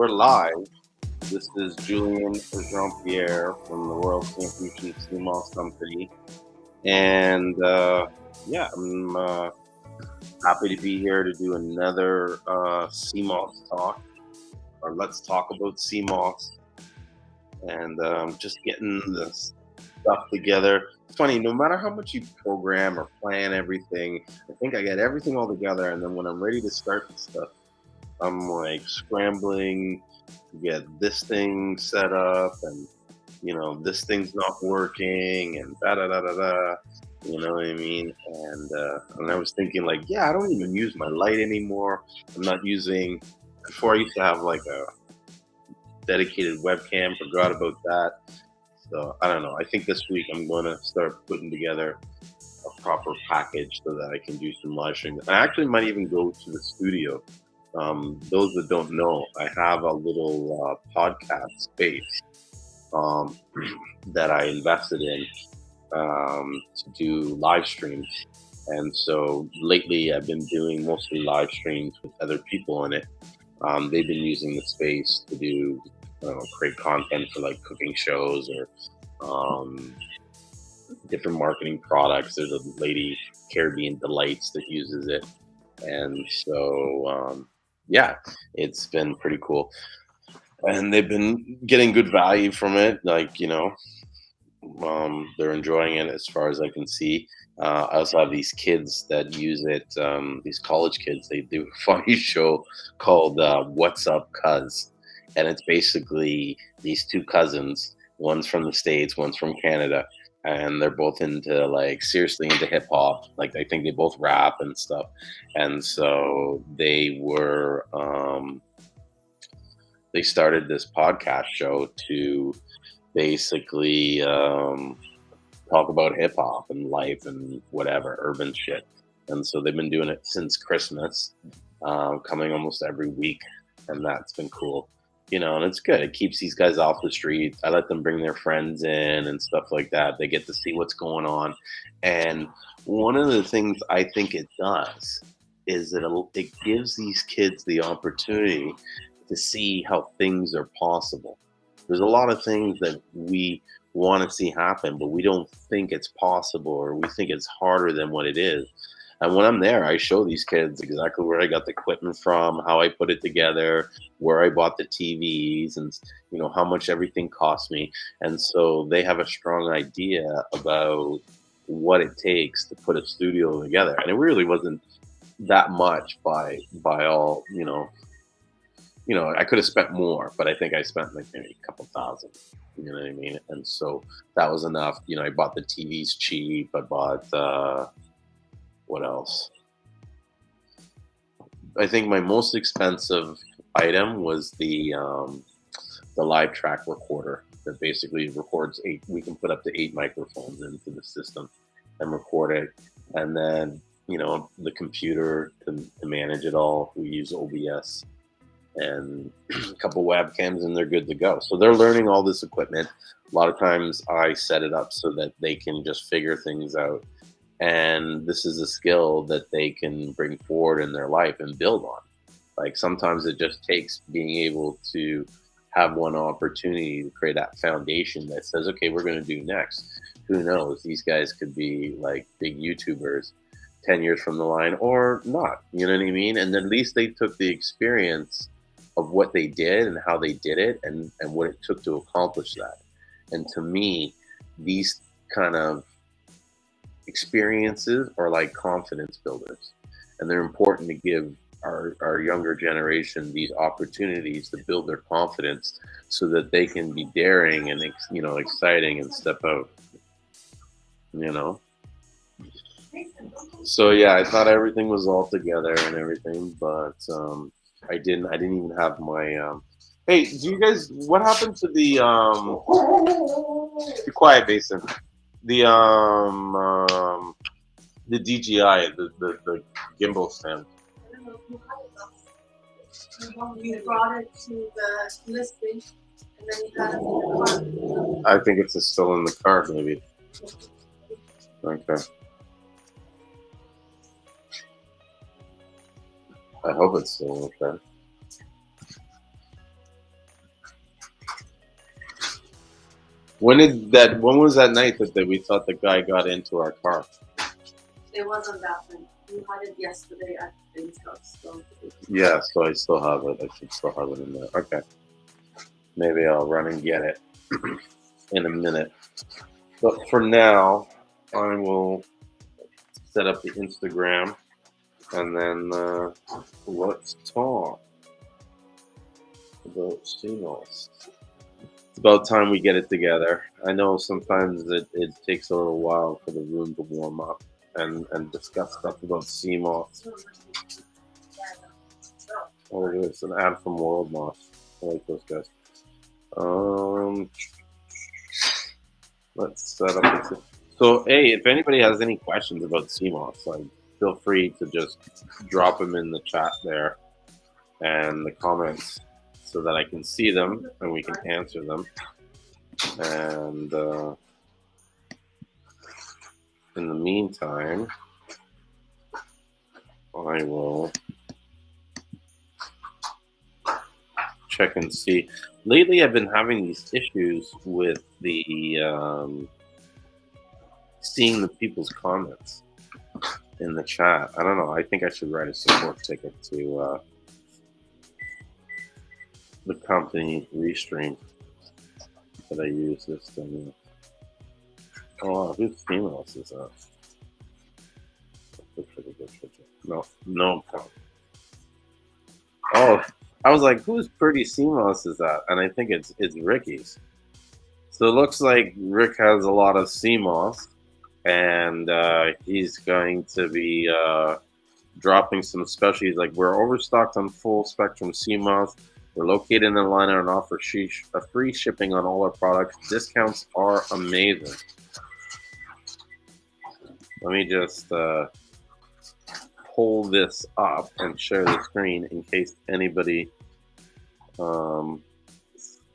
we're live. This is Julien Jean-Pierre from the World Championship Seamoss Company. And I'm happy to be here to do another Seamoss talk, or let's talk about Seamoss. And just getting the stuff together. It's funny, no matter how much you program or plan everything, I think I get everything all together. And then when I'm ready to start the stuff, I'm like scrambling to get this thing set up, and this thing's not working, and da da da da da. You know what I mean? And I was thinking like, yeah, I don't even use my light anymore. I'm not using. Before I used to have like a dedicated webcam. Forgot about that. So I don't know. I think this week I'm going to start putting together a proper package so that I can do some live streaming. I actually might even go to the studio. Those that don't know, I have a little podcast space that I invested in to do live streams. And so lately I've been doing mostly live streams with other people in it. They've been using the space to do create content for like cooking shows or different marketing products. There's a lady, Caribbean Delights, that uses it. And so, it's been pretty cool. And they've been getting good value from it. Like, they're enjoying it as far as I can see. I also have these kids that use it, these college kids. They do a funny show called What's Up, Cuz? And it's basically these two cousins. One's from the States, one's from Canada. And they're both seriously into hip hop. Like, I think they both rap and stuff. And so they started this podcast show to basically talk about hip hop and life and whatever, urban shit. And so they've been doing it since Christmas, coming almost every week. And that's been cool. And it's good. It keeps these guys off the street. I let them bring their friends in and stuff like that. They get to see what's going on. And one of the things I think it does is that it gives these kids the opportunity to see how things are possible. There's a lot of things that we want to see happen, but we don't think it's possible, or we think it's harder than what it is. And when I'm there, I show these kids exactly where I got the equipment from, how I put it together, where I bought the TVs, and how much everything cost me. And so they have a strong idea about what it takes to put a studio together. And it really wasn't that much by all, I could have spent more, but I think I spent like maybe a couple thousand, you know what I mean? And so that was enough. I bought the TVs cheap. I bought, what else? I think my most expensive item was the live track recorder that basically records 8. We can put up to 8 microphones into the system and record it. And then, the computer to manage it all. We use OBS and a couple webcams, and they're good to go. So they're learning all this equipment. A lot of times I set it up so that they can just figure things out. And this is a skill that they can bring forward in their life and build on. Like, sometimes it just takes being able to have one opportunity to create that foundation that says, okay, we're going to do next. Who knows? These guys could be like big YouTubers 10 years from the line, or not. You know what I mean? And at least they took the experience of what they did and how they did it, and what it took to accomplish that. And to me, these kind of experiences are like confidence builders, and they're important to give our younger generation these opportunities to build their confidence so that they can be daring and exciting and step out. So yeah, I thought everything was all together and everything, but I didn't even have my hey, do you guys, what happened to the quiet basin, the DJI, the gimbal stand? You brought it to the listing, and then you got it in the car. I think it's still in the car, maybe. Okay. I hope it's still okay. When was that night that we thought the guy got into our car? It wasn't that one. We had it yesterday at Finn's house. So Yeah, so I still have it. I should still have it in there. Okay. Maybe I'll run and get it in a minute. But for now, I will set up the Instagram and then let's talk about Seamoss. It's about time we get it together. I know sometimes it takes a little while for the room to warm up and discuss stuff about Seamoss. Oh, look at this, an ad from World Moss. I like those guys. Let's set up this. So, hey, if anybody has any questions about Seamoss, like, feel free to just drop them in the chat there and the comments so that I can see them and we can answer them. And in the meantime, I will check and see. Lately, I've been having these issues with the seeing the people's comments in the chat. I don't know. I think I should write a support ticket to the company Restream that I use this thing. Oh, whose Seamoss is that? No. Oh, I was like, whose pretty Seamoss is that? And I think it's Ricky's. So it looks like Rick has a lot of Seamoss, and he's going to be dropping some specials. Like, we're overstocked on full spectrum Seamoss. We're located in Atlanta and offer free shipping on all our products. Discounts are amazing. Let me just pull this up and share the screen in case anybody. Oh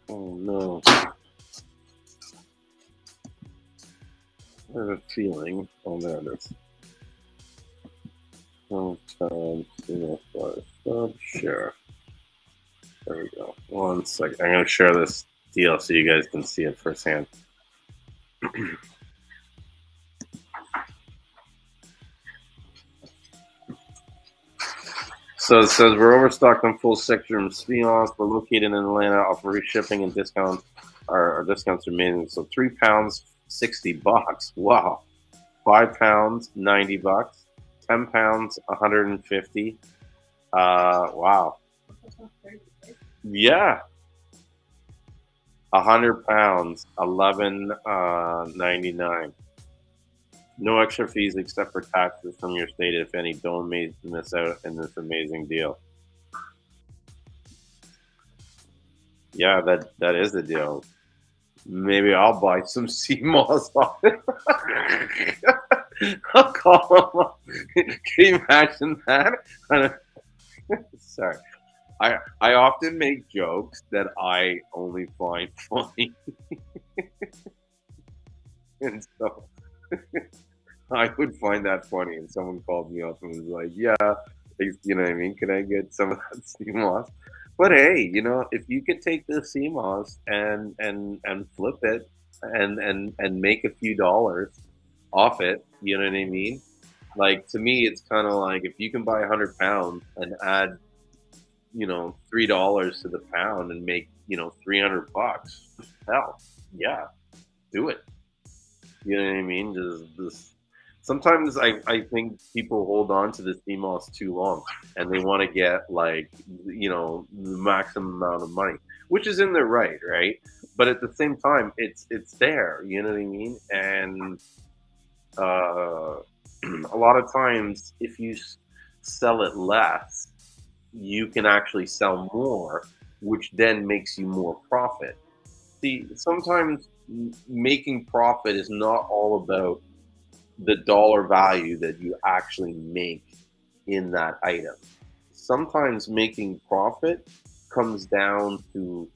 no. I have a feeling. Oh, there it is. Share. There we go. 1 second. I'm going to share this deal so you guys can see it firsthand. So it says we're overstocked on full spectrum Seamoss. We're located in Atlanta, offer free shipping and discounts. Our discounts are amazing. So £3, $60. Wow. £5, $90. £10, 150. Wow. Yeah. £100, $11.99. No extra fees except for taxes from your state, if any. Don't miss out in this amazing deal. Yeah, that is the deal. Maybe I'll buy some Seamoss off it. I'll call him up. Can you imagine that? Sorry. I often make jokes that I only find funny. And so I would find that funny, and someone called me up and was like, "Yeah, you know what I mean? Can I get some of that Seamoss?" But hey, if you could take the Seamoss and flip it and make a few dollars off it, you know what I mean? Like, to me, it's kind of like if you can buy £100 and add, $3 to the pound and make, $300. Hell, yeah, do it. You know what I mean? Just sometimes I think people hold on to the Seamoss too long and they want to get the maximum amount of money, which is in their right? But at the same time, it's there. You know what I mean? And a lot of times, if you sell it less, you can actually sell more, which then makes you more profit. See, sometimes making profit is not all about the dollar value that you actually make in that item. Sometimes making profit comes down to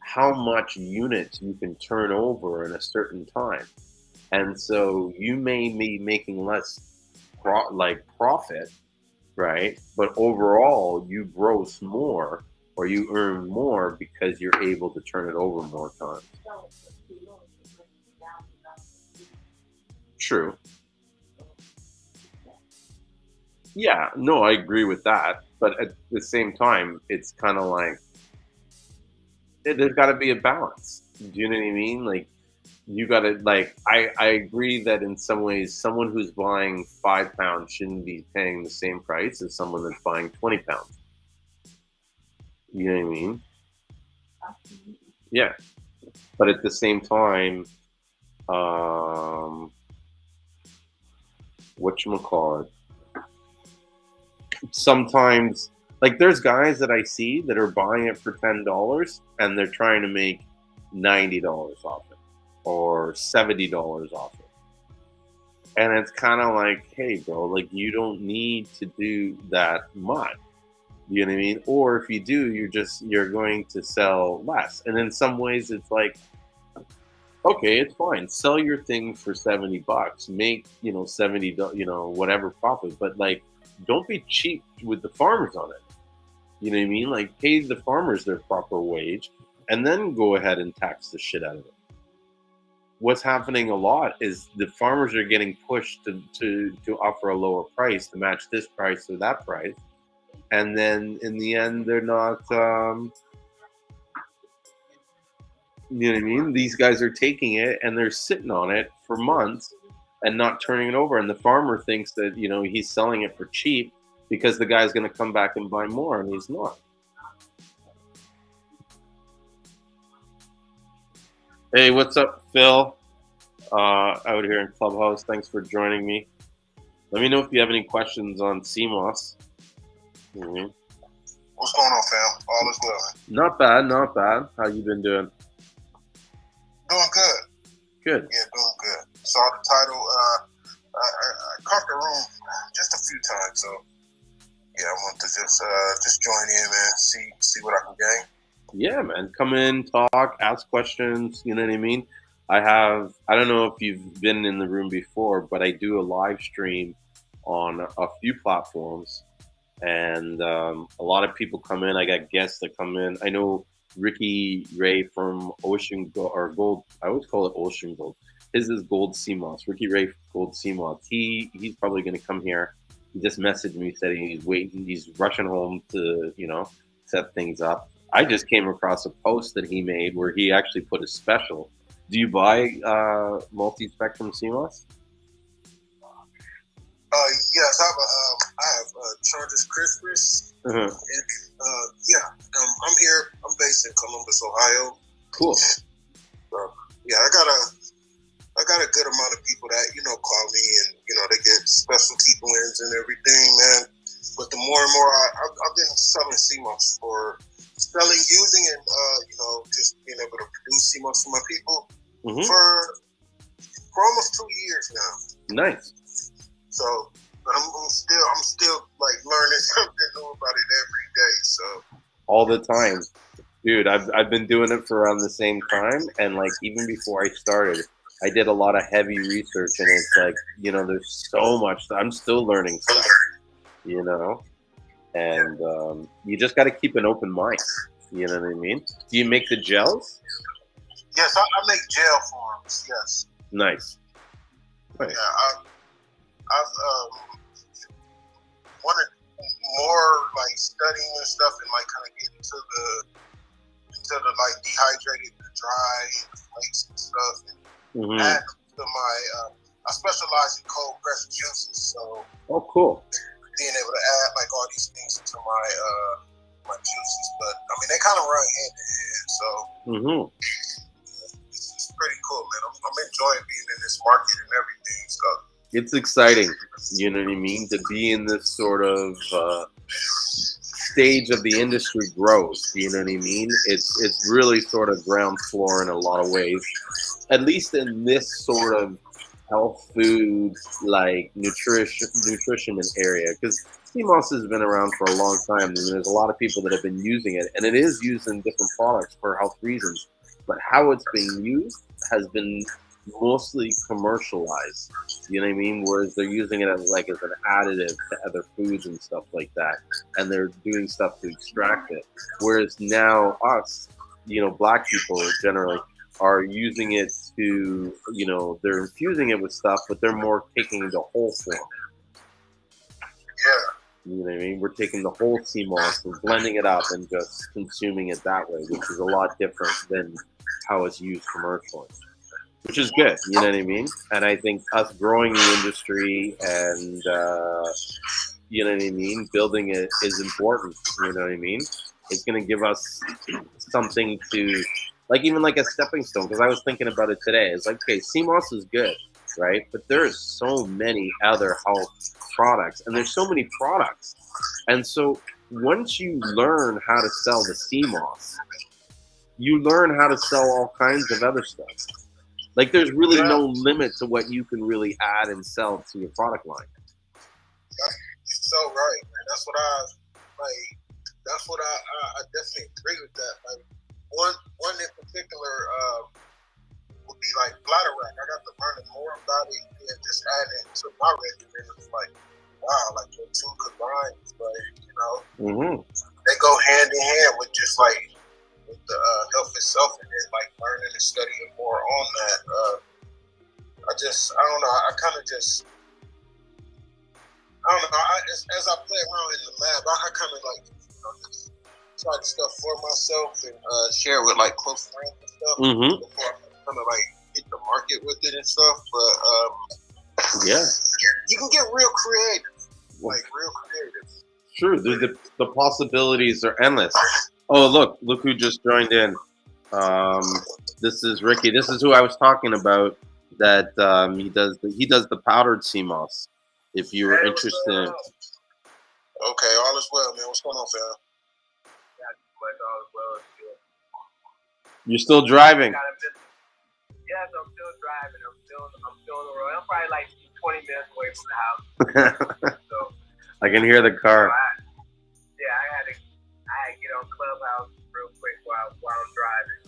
how much units you can turn over in a certain time. And so you may be making less profit, right? But overall, you gross more or you earn more because you're able to turn it over more times. True. Yeah, no, I agree with that. But at the same time, it's kind of like there's got to be a balance. Do you know what I mean? Like you got to like I agree that in some ways, someone who's buying £5 shouldn't be paying the same price as someone that's buying £20. You know what I mean? Yeah, but at the same time, um, whatchamacallit, sometimes like there's guys that I see that are buying it for $10 and they're trying to make $90 off it or $70 off it. And it's kind of like, hey, bro, like you don't need to do that much. You know what I mean? Or if you do, you're going to sell less. And in some ways, it's like, okay, it's fine. Sell your thing for $70. Make 70, whatever profit. But like, don't be cheap with the farmers on it. You know what I mean? Like, pay the farmers their proper wage, and then go ahead and tax the shit out of it. What's happening a lot is the farmers are getting pushed to offer a lower price to match this price or that price, and then in the end, they're not. You know what I mean? These guys are taking it and they're sitting on it for months and not turning it over. And the farmer thinks that, he's selling it for cheap because the guy's going to come back and buy more, and he's not. Hey, what's up, Phil? Out here in Clubhouse. Thanks for joining me. Let me know if you have any questions on Seamoss. Mm-hmm. What's going on, fam? All is well. Not bad, not bad. How you been doing? Doing good. Good. Yeah, doing good. Saw the title. I caught the room just a few times, so yeah, I want to just join in, man. See what I can gain. Yeah, man. Come in, talk, ask questions. You know what I mean? I don't know if you've been in the room before, but I do a live stream on a few platforms, and a lot of people come in. I got guests that come in. I know Ricky Ray from Ocean Gold. I always call it Ocean Gold. His is Gold Seamoss. Ricky Ray Gold Seamoss. He's probably going to come here. He just messaged me saying he's waiting. He's rushing home to set things up. I just came across a post that he made where he actually put a special. Do you buy multi-spectrum Seamoss? Yes, I have Chargers Christmas. Uh-huh. And, I'm here. I'm based in Columbus, Ohio. Cool. So yeah, I got a good amount of people that call me, and they get specialty blends and everything, man. But the more and more I've been selling Seamoss using and just being able to produce Seamoss for my people for almost 2 years now. Nice. So, but I'm still like learning something new about it every day. So all the time, dude. I've been doing it for around the same time, and like even before I started, I did a lot of heavy research, and it's like there's so much. I'm still learning stuff, and you just got to keep an open mind. You know what I mean? Do you make the gels? Yes, I make gel forms. Yes. Nice. Yeah, I've wanted more like studying and stuff, and like kind of get into the like dehydrated, the dry, the flakes and stuff. And add to my I specialize in cold pressed juices, so cool. Being able to add like all these things to my juices, but I mean they kind of run hand in hand, so it's pretty cool, man. I'm enjoying being in this market and everything, so. It's exciting, you know what I mean, to be in this sort of stage of the industry growth. You know what I mean? It's really sort of ground floor in a lot of ways, at least in this sort of health food, like nutrition area. Because Seamoss has been around for a long time, and there's a lot of people that have been using it, and it is used in different products for health reasons. But how it's being used has been mostly commercialized, you know what I mean? Whereas they're using it as an additive to other foods and stuff like that, and they're doing stuff to extract it. Whereas now us, black people generally, are using it to, they're infusing it with stuff, but they're more taking the whole form. Yeah. You know what I mean? We're taking the whole Seamoss and blending it up and just consuming it that way, which is a lot different than how it's used commercially, which is good. You know what I mean? And I think us growing the industry and, you know what I mean, building it is important. You know what I mean? It's going to give us something to, even like a stepping stone, because I was thinking about it today. It's like, okay, Seamoss is good, right? But there's so many other health products, and there's so many products. And so once you learn how to sell the Seamoss, you learn how to sell all kinds of other stuff. Like, there's really no limit to what you can really add and sell to your product line. You're so right, man. That's what I like. That's what I definitely agree with that. Like one in particular would be like bladder wrap. I got to learn more about it and just add it to my regimen. It's like, wow, like the two combined, like, they go hand in hand with just like with the health itself, and then like learning and studying more on that. I don't know. I kind of just. I don't know. As I play around in the lab, I kind of like just try the stuff for myself and share with like close friends and stuff before I kind of like hit the market with it and stuff. But you can get real creative, like real creative. True. The possibilities are endless. Oh, look who just joined in. This is Ricky. This is who I was talking about. That he does the powdered Seamoss. If you were interested. Okay, all is well, man. What's going on, fam? You're still driving. Yes, I'm still driving. I'm still on the road. I'm probably like 20 minutes away from the house. So I can hear the car. I had to get on Clubhouse real quick while I'm driving.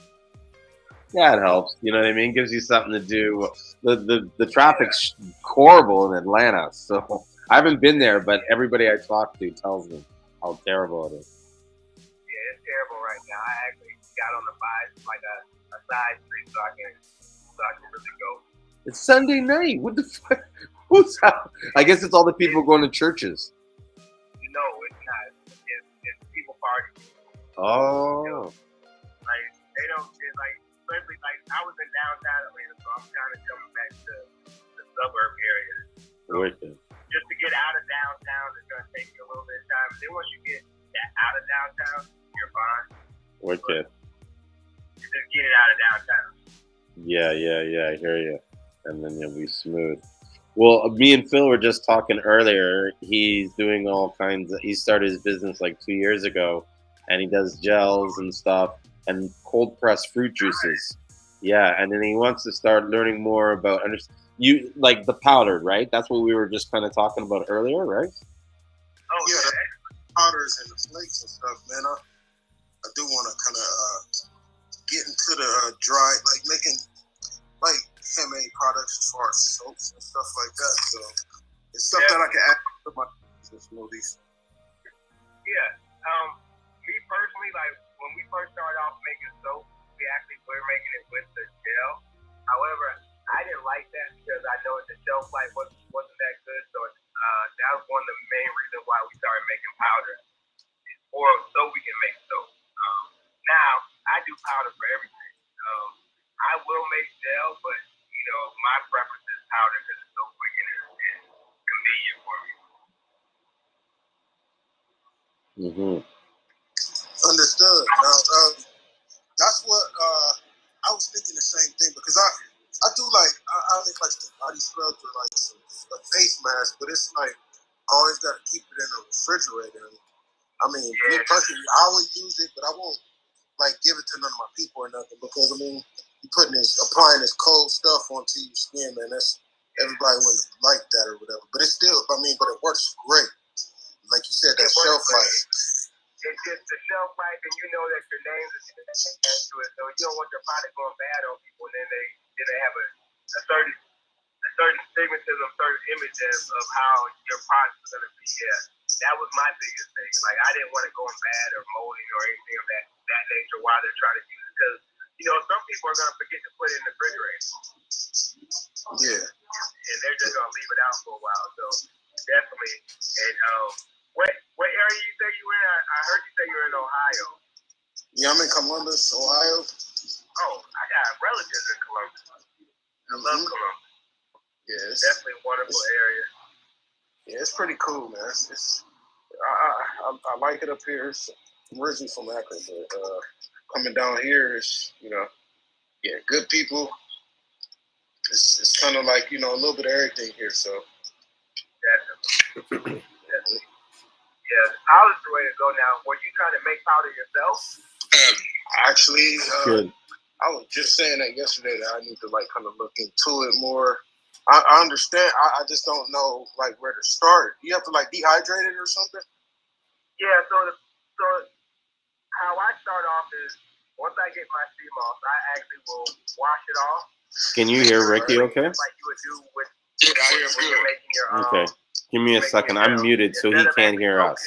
Yeah, it helps. You know what I mean? Gives you something to do. The traffic's horrible in Atlanta, so I haven't been there, but everybody I talk to tells me how terrible it is. Yeah, it's terrible right now. I actually got on the like a side street so I can really go. It's Sunday night. What the fuck? Who's out? I guess it's all the people going to churches. No, it's not. It's people partying. Oh. Like they don't. It's like. Especially like I was in downtown Atlanta, so I'm kind of coming back to the suburb area. So just to get out of downtown is going to take you a little bit of time. And then once you get out of downtown, you're fine. Wicked. You just get it out of downtown. Yeah, I hear you. And then you'll be smooth. Well, me and Phil were just talking earlier. He's doing all kinds of, he started his business like 2 years ago, and he does gels and stuff. And cold pressed fruit juices, and then he wants to start learning more about you like the powdered, right? That's what we were just kind of talking about earlier, right? Oh yeah, the powders and the flakes and stuff, man. I do want to kind of get into the dry, like making like handmade products as far as soaps and stuff like that. So it's stuff that I can add to my smoothies. Yeah, me personally, like. When we first started off making soap, we actually were making it with the gel. However, I didn't like that because I know the shelf life wasn't that good. So that was one of the main reasons why we started making powder, so we can make soap. Now I do powder for everything. I will make gel, but my preference is powder because it's so quick and convenient for me. Understood. Now, that's what I was thinking the same thing because I do like I make like some body scrubs or like a face mask, but it's like I always got to keep it in the refrigerator. I mean, me personally, I always use it, but I won't like give it to none of my people or nothing because I mean, applying this cold stuff onto your skin, man. That's everybody wouldn't like that or whatever, but it's still, but it works great. Like you said, that shelf life. It's just the shelf life, and you know that your names are attached to it, so you don't want your product going bad on people, and then they have a certain stigmatism, certain image of how your products are going to be. Yeah, that was my biggest thing. Like I didn't want it going bad or molding or anything of that nature while they're trying to use it, because some people are gonna forget to put it in the refrigerator. Yeah. And they're just gonna leave it out for a while. So definitely. And what area you say you were in? I heard you say you're in Ohio. Yeah, I'm in Columbus, Ohio. Oh, I got relatives in Columbus. I love Columbus. Yeah, it's Definitely a wonderful area. Yeah, it's pretty cool, man. I like it up here. I'm originally from Akron, but coming down here is, good people. It's kind of like, a little bit of everything here. So Definitely. Yeah, powder's the way to go now. Were you trying to make powder yourself? Actually, Good. I was just saying that yesterday that I need to kind of look into it more. I understand. I just don't know where to start. You have to dehydrate it or something. Yeah. So how I start off is once I get my Seamoss, I actually will wash it off. Can you hear Ricky? Okay. Like you would do with when you're making your Okay. Give me a second. I'm muted, so he can't hear us.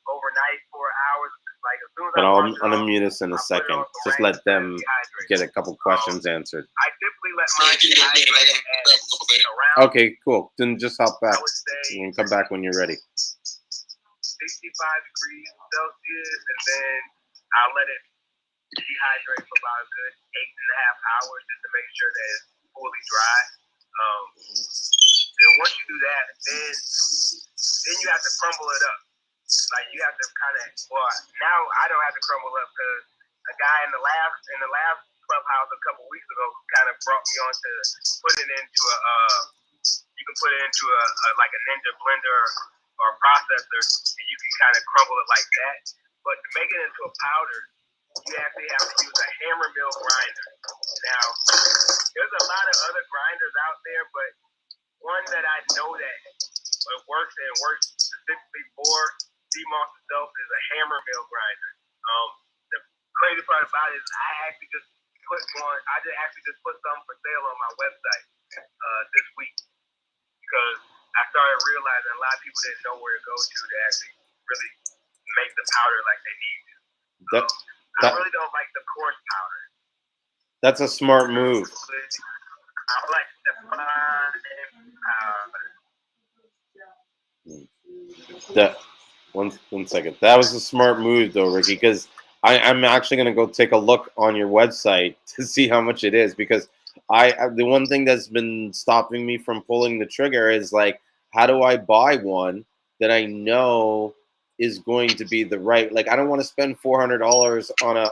Overnight 4 hours. As soon as But I'll unmute us us in a second. Just let them get a couple questions answered. I typically let mine dehydrate around. Okay, cool. Then just hop back. You can come back when you're ready. 65 degrees Celsius, and then I'll let it dehydrate for about a good 8.5 hours just to make sure that it's fully dry. And once you do that, then you have to crumble it up. You have to kind of, now I don't have to crumble up because a guy in the lab clubhouse a couple weeks ago kind of brought me on to put it into you can put it into a Ninja blender or a processor, and you can kind of crumble it like that. But to make it into a powder, you actually have to use a hammer mill grinder. Now, there's a lot of other grinders out there, but one that I know that works specifically for Seamoss itself is a hammer mill grinder. The crazy part about it is I actually just put some for sale on my website this week because I started realizing a lot of people didn't know where to go to actually really make the powder like they need to. I really don't like the coarse powder. That's a smart move. I like the fine powder. One second. That was a smart move, though, Ricky, because I'm actually going to go take a look on your website to see how much it is, because the one thing that's been stopping me from pulling the trigger is how do I buy one that I know is going to be the right? I don't want to spend $400 on a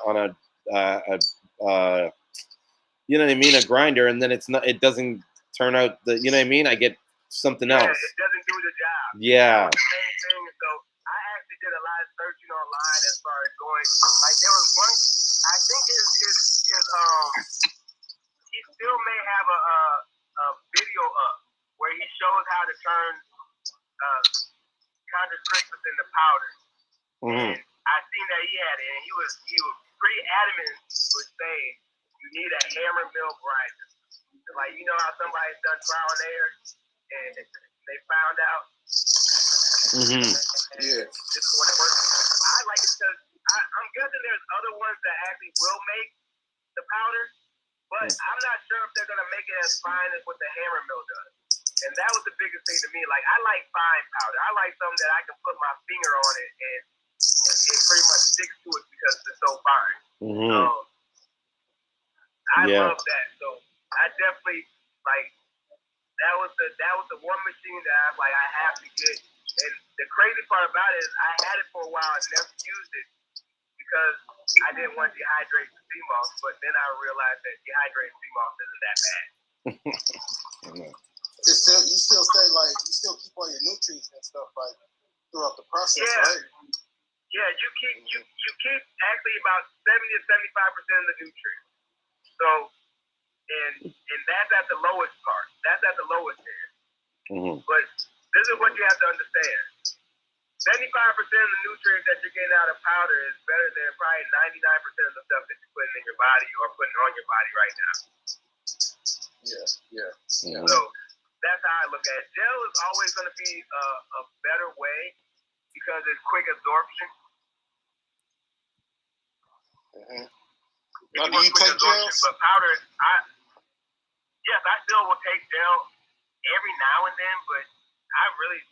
you know what I mean, a grinder, and then it doesn't turn out you know what I mean. I get something else. It doesn't do the job. Yeah. That's the main thing. So I actually did a lot of searching online as far as going. There was one. I think he still may have a video up where he shows how to turn concentrate within the powder. Mm-hmm. And I seen that he had it, and he was pretty adamant with saying you need a hammer mill grinder. How somebody's done trial and error, and they found out. Mm-hmm. Yeah. This is when it works. I like it because I'm guessing there's other ones that actually will make the powder, but I'm not sure if they're gonna make it as fine as what the hammer mill does. And that was the biggest thing to me. I like fine powder. I like something that I can put my finger on it and it pretty much sticks to it because it's so fine. Mm-hmm. I love that. So I definitely that was the one machine that I have to get. And the crazy part about it is I had it for a while and never used it because I didn't want to dehydrate the Seamoss, but then I realized that dehydrating Seamoss isn't that bad. You still keep all your nutrients and stuff throughout the process, right? Yeah, you keep actually about 70 to 75% of the nutrients. So and that's at the lowest part. That's at the lowest end. Mm-hmm. But this is what you have to understand. 75% of the nutrients that you're getting out of powder is better than probably 99% of the stuff that you're putting in your body or putting on your body right now. Yeah. So that's how I look at it. Gel is always going to be a better way because it's quick absorption. Mm-hmm. Now, do you take gels? But powder, yes, I still will take gel every now and then, but I'm really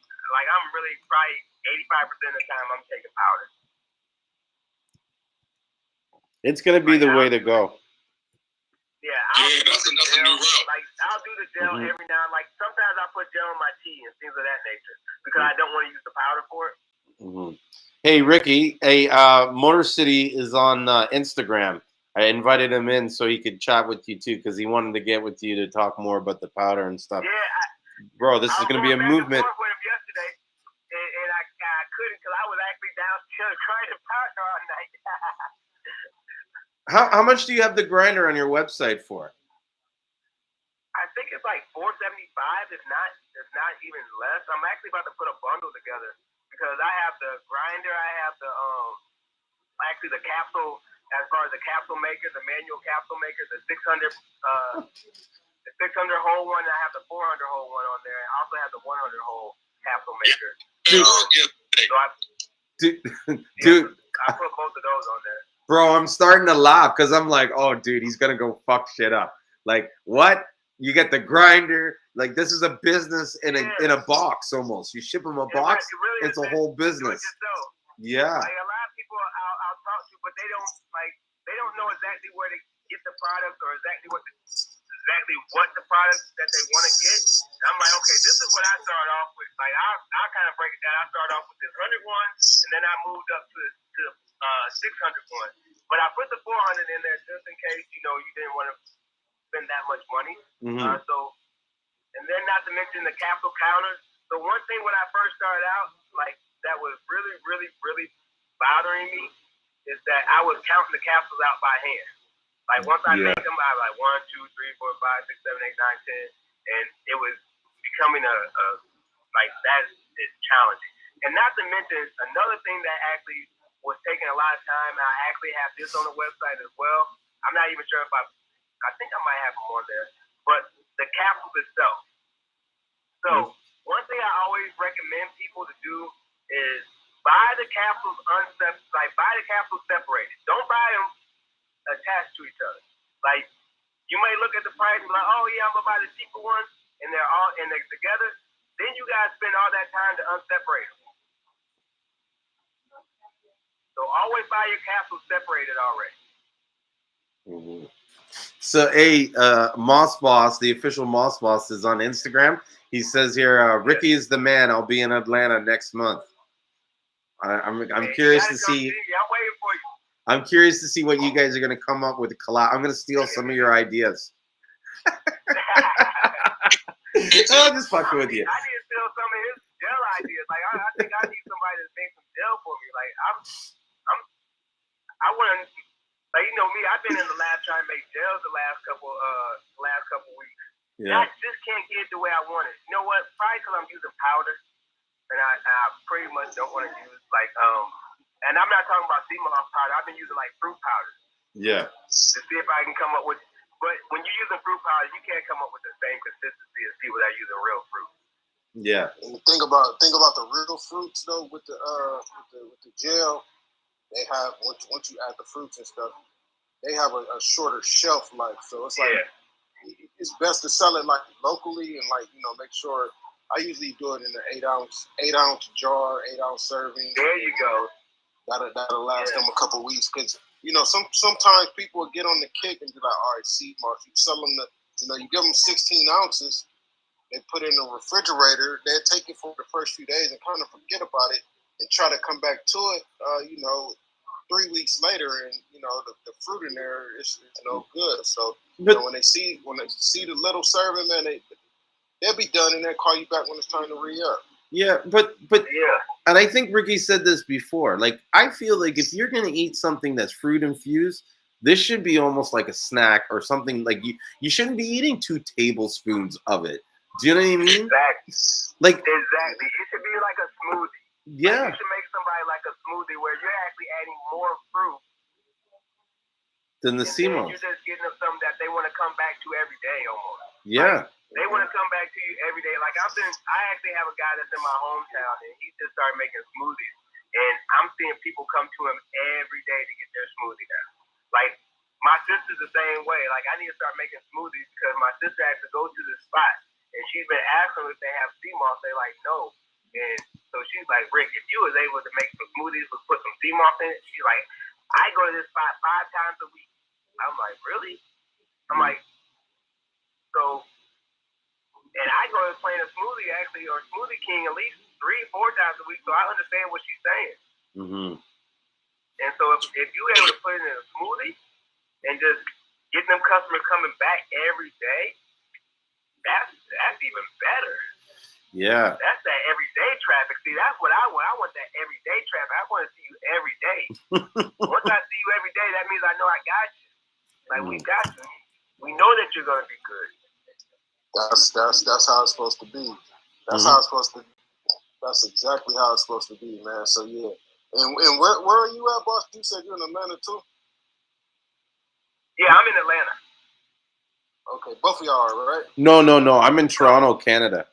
probably 85% of the time I'm taking powder. It's gonna be the way to go. Yeah, I'll do the gel every now and like sometimes I put gel in my tea and things of that nature because I don't want to use the powder for it. Hey Ricky, Motor City is on Instagram. I invited him in so he could chat with you too because he wanted to get with you to talk more about the powder and stuff. Yeah, bro, this is gonna be a movement. I was with him yesterday, and I couldn't because I was actually downstairs trying to powder all night. How much do you have the grinder on your website for? I think it's like $475. It's not even less. I'm actually about to put a bundle together because I have the grinder, I have the actually the capsule. As far as the capsule maker, the manual capsule maker, the 600 hole one, I have the 400 hole one on there. I also have the 100 hole capsule maker. Dude, I put both of those on there. Bro, I'm starting to laugh because I'm like, oh, dude, he's gonna go fuck shit up. Like, what? You get the grinder. Like, this is a business in a box almost. You ship them a box, it's a whole business. Yeah. Like a lot of people I'll talk to, but they don't know exactly where to get the product or exactly what the product that they want to get. And I'm like, okay, this is what I start off with. Like I'll kind of break it down. I start off with this 100 one, and then I moved up to the 600 one. But I put the 400 in there just in case you didn't want to spend that much money. And then not to mention the capsule counters. So one thing when I first started out, like that was really, really, really bothering me is that I was counting the capsules out by hand. Like once I make them, I was like 1, 2, 3, 4, 5, 6, 7, 8, 9, 10, and it was becoming a like that is challenging. And not to mention another thing that actually was taking a lot of time. And I actually have this on the website as well. I'm not even sure if I think I might have them on there, but the capsules itself. So one thing I always recommend people to do is buy the capsules buy the capsules separated. Don't buy them attached to each other. Like you may look at the price and be like, oh yeah, I'm gonna buy the cheaper ones, and they're together. Then you guys spend all that time to unseparate them. So always buy your capsules separated already. So, Moss Boss, the official Moss Boss, is on Instagram. He says here, Ricky is the man. I'll be in Atlanta next month. I'm curious to see. I'm waiting for you. I'm curious to see what you guys are going to come up with a collab. I'm going to steal some of your ideas. I'm just fucking with you. I need to steal some of his gel ideas. Like I think I need somebody to make some gel for me. Like I want to. Like me, I've been in the lab trying to make gels the last couple weeks. Yeah. I just can't get it the way I want it. You know what? Probably because I'm using powder, and I pretty much don't want to use and I'm not talking about Seamoss powder. I've been using like fruit powder. Yeah. To see if I can come up with. But when you're using fruit powder, you can't come up with the same consistency as people that are using real fruit. Yeah. And think about the real fruits though with the gel. They have once you add the fruits and stuff, they have a shorter shelf life. So it's like it's best to sell it like locally and make sure. I usually do it in an 8 ounce jar, 8 ounce serving. There you go. That'll last them a couple weeks because sometimes people will get on the kick and be like, all right, Seamoss, you sell them you give them 16 ounces, they put it in the refrigerator, they'll take it for the first few days and kind of forget about it and try to come back to it, 3 weeks later, and the fruit in there is no good. So when they see the little serving, man, they'll be done and they'll call you back when it's time to re-up. Yeah, but and I think Ricky said this before. Like, I feel like if you're gonna eat something that's fruit infused, this should be almost like a snack or something. Like you shouldn't be eating 2 tablespoons of it. Do you know what I mean? Exactly. Like exactly. It should be like a smoothie. Yeah. Like you should make somebody like a smoothie where you're actually adding more fruit than the Seamoss. You're just getting them something that they want to come back to every day almost. Yeah. They want to come back to you every day. Like I actually have a guy that's in my hometown, and he just started making smoothies. And I'm seeing people come to him every day to get their smoothie now. Like my sister's the same way. Like, I need to start making smoothies because my sister has to go to the spot, and she's been asking if they have Seamoss. They like, no. And so she's like, Rick, if you was able to make some smoothies, put some Seamoss in it, she's like, I go to this spot 5 times a week. I'm like, really? I'm like, so, and I go to Planet Smoothie actually, or Smoothie King at least 3-4 times a week, so I understand what she's saying. Mm-hmm. And so if you able to put it in a smoothie and just get them customers coming back every day, that's even better. Yeah. That's that everyday traffic. See, that's what I want. I want that everyday traffic. I want to see you every day. Once I see you every day, that means I know I got you. Like, we got you. We know that you're gonna be good. That's how it's supposed to be. That's how it's supposed to. That's exactly how it's supposed to be, man. So yeah. And where are you at, boss? You said you're in Atlanta too? Yeah, I'm in Atlanta. Okay, both of y'all are, right? No. I'm in Toronto, Canada.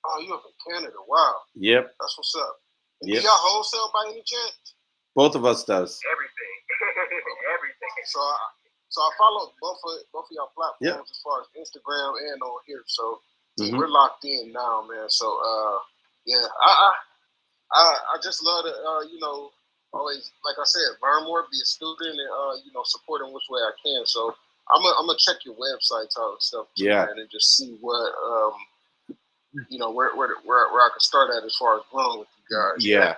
Oh, you up in Canada? Wow. Yep. That's what's up. Yep. Do y'all wholesale by any chance? Both of us does. Everything. Everything. So I follow both of y'all platforms as far as Instagram and on here. So we're locked in now, man. So yeah, I just love to always, like I said, learn more, be a student, and support in which way I can. So I'm gonna check your websites out and stuff too, man, and just see what where I can start at as far as growing with you guys. Yeah.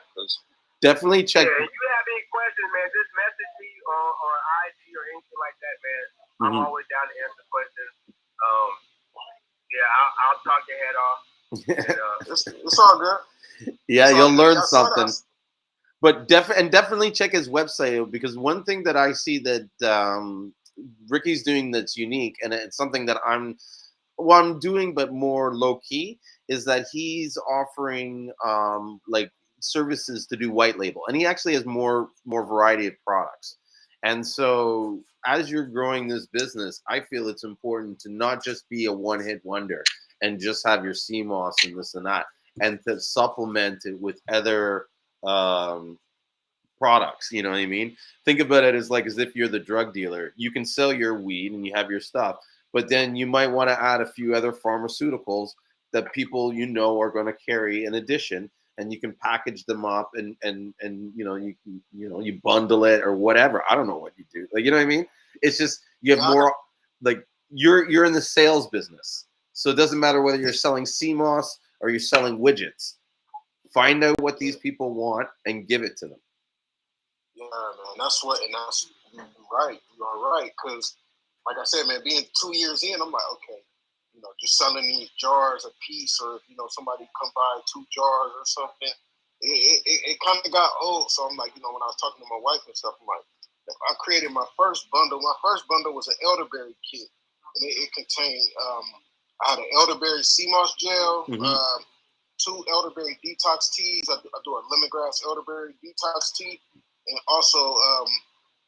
Definitely check. Yeah, if you have any questions, man, just message me on IG or anything like that, man. I'm always down to answer questions. I'll talk your head off. And, it's all good. Yeah, you'll learn something. But definitely check his website, because one thing that I see that Ricky's doing that's unique, and it's something that I'm doing but more low key, is that he's offering like services to do white label, and he actually has more variety of products. And so as you're growing this business, I feel it's important to not just be a one-hit wonder and just have your Seamoss and this and that, and to supplement it with other products. You know what I mean? Think about it as if you're the drug dealer. You can sell your weed and you have your stuff, but then you might want to add a few other pharmaceuticals that people are going to carry in addition, and you can package them up and you bundle it or whatever. I don't know what you do. You know what I mean? It's just you have more, you're in the sales business. So it doesn't matter whether you're selling Seamoss or you're selling widgets. Find out what these people want and give it to them. Yeah, man, that's you're right. You are right, because like I said, man, being 2 years in, I'm like, okay, just selling these jars a piece, or if somebody come buy 2 jars or something, it kind of got old. So I'm like, when I was talking to my wife and stuff, I'm like, I created my first bundle. My first bundle was an elderberry kit, and it contained I had an elderberry Seamoss gel, 2 elderberry detox teas. I do a lemongrass elderberry detox tea, and also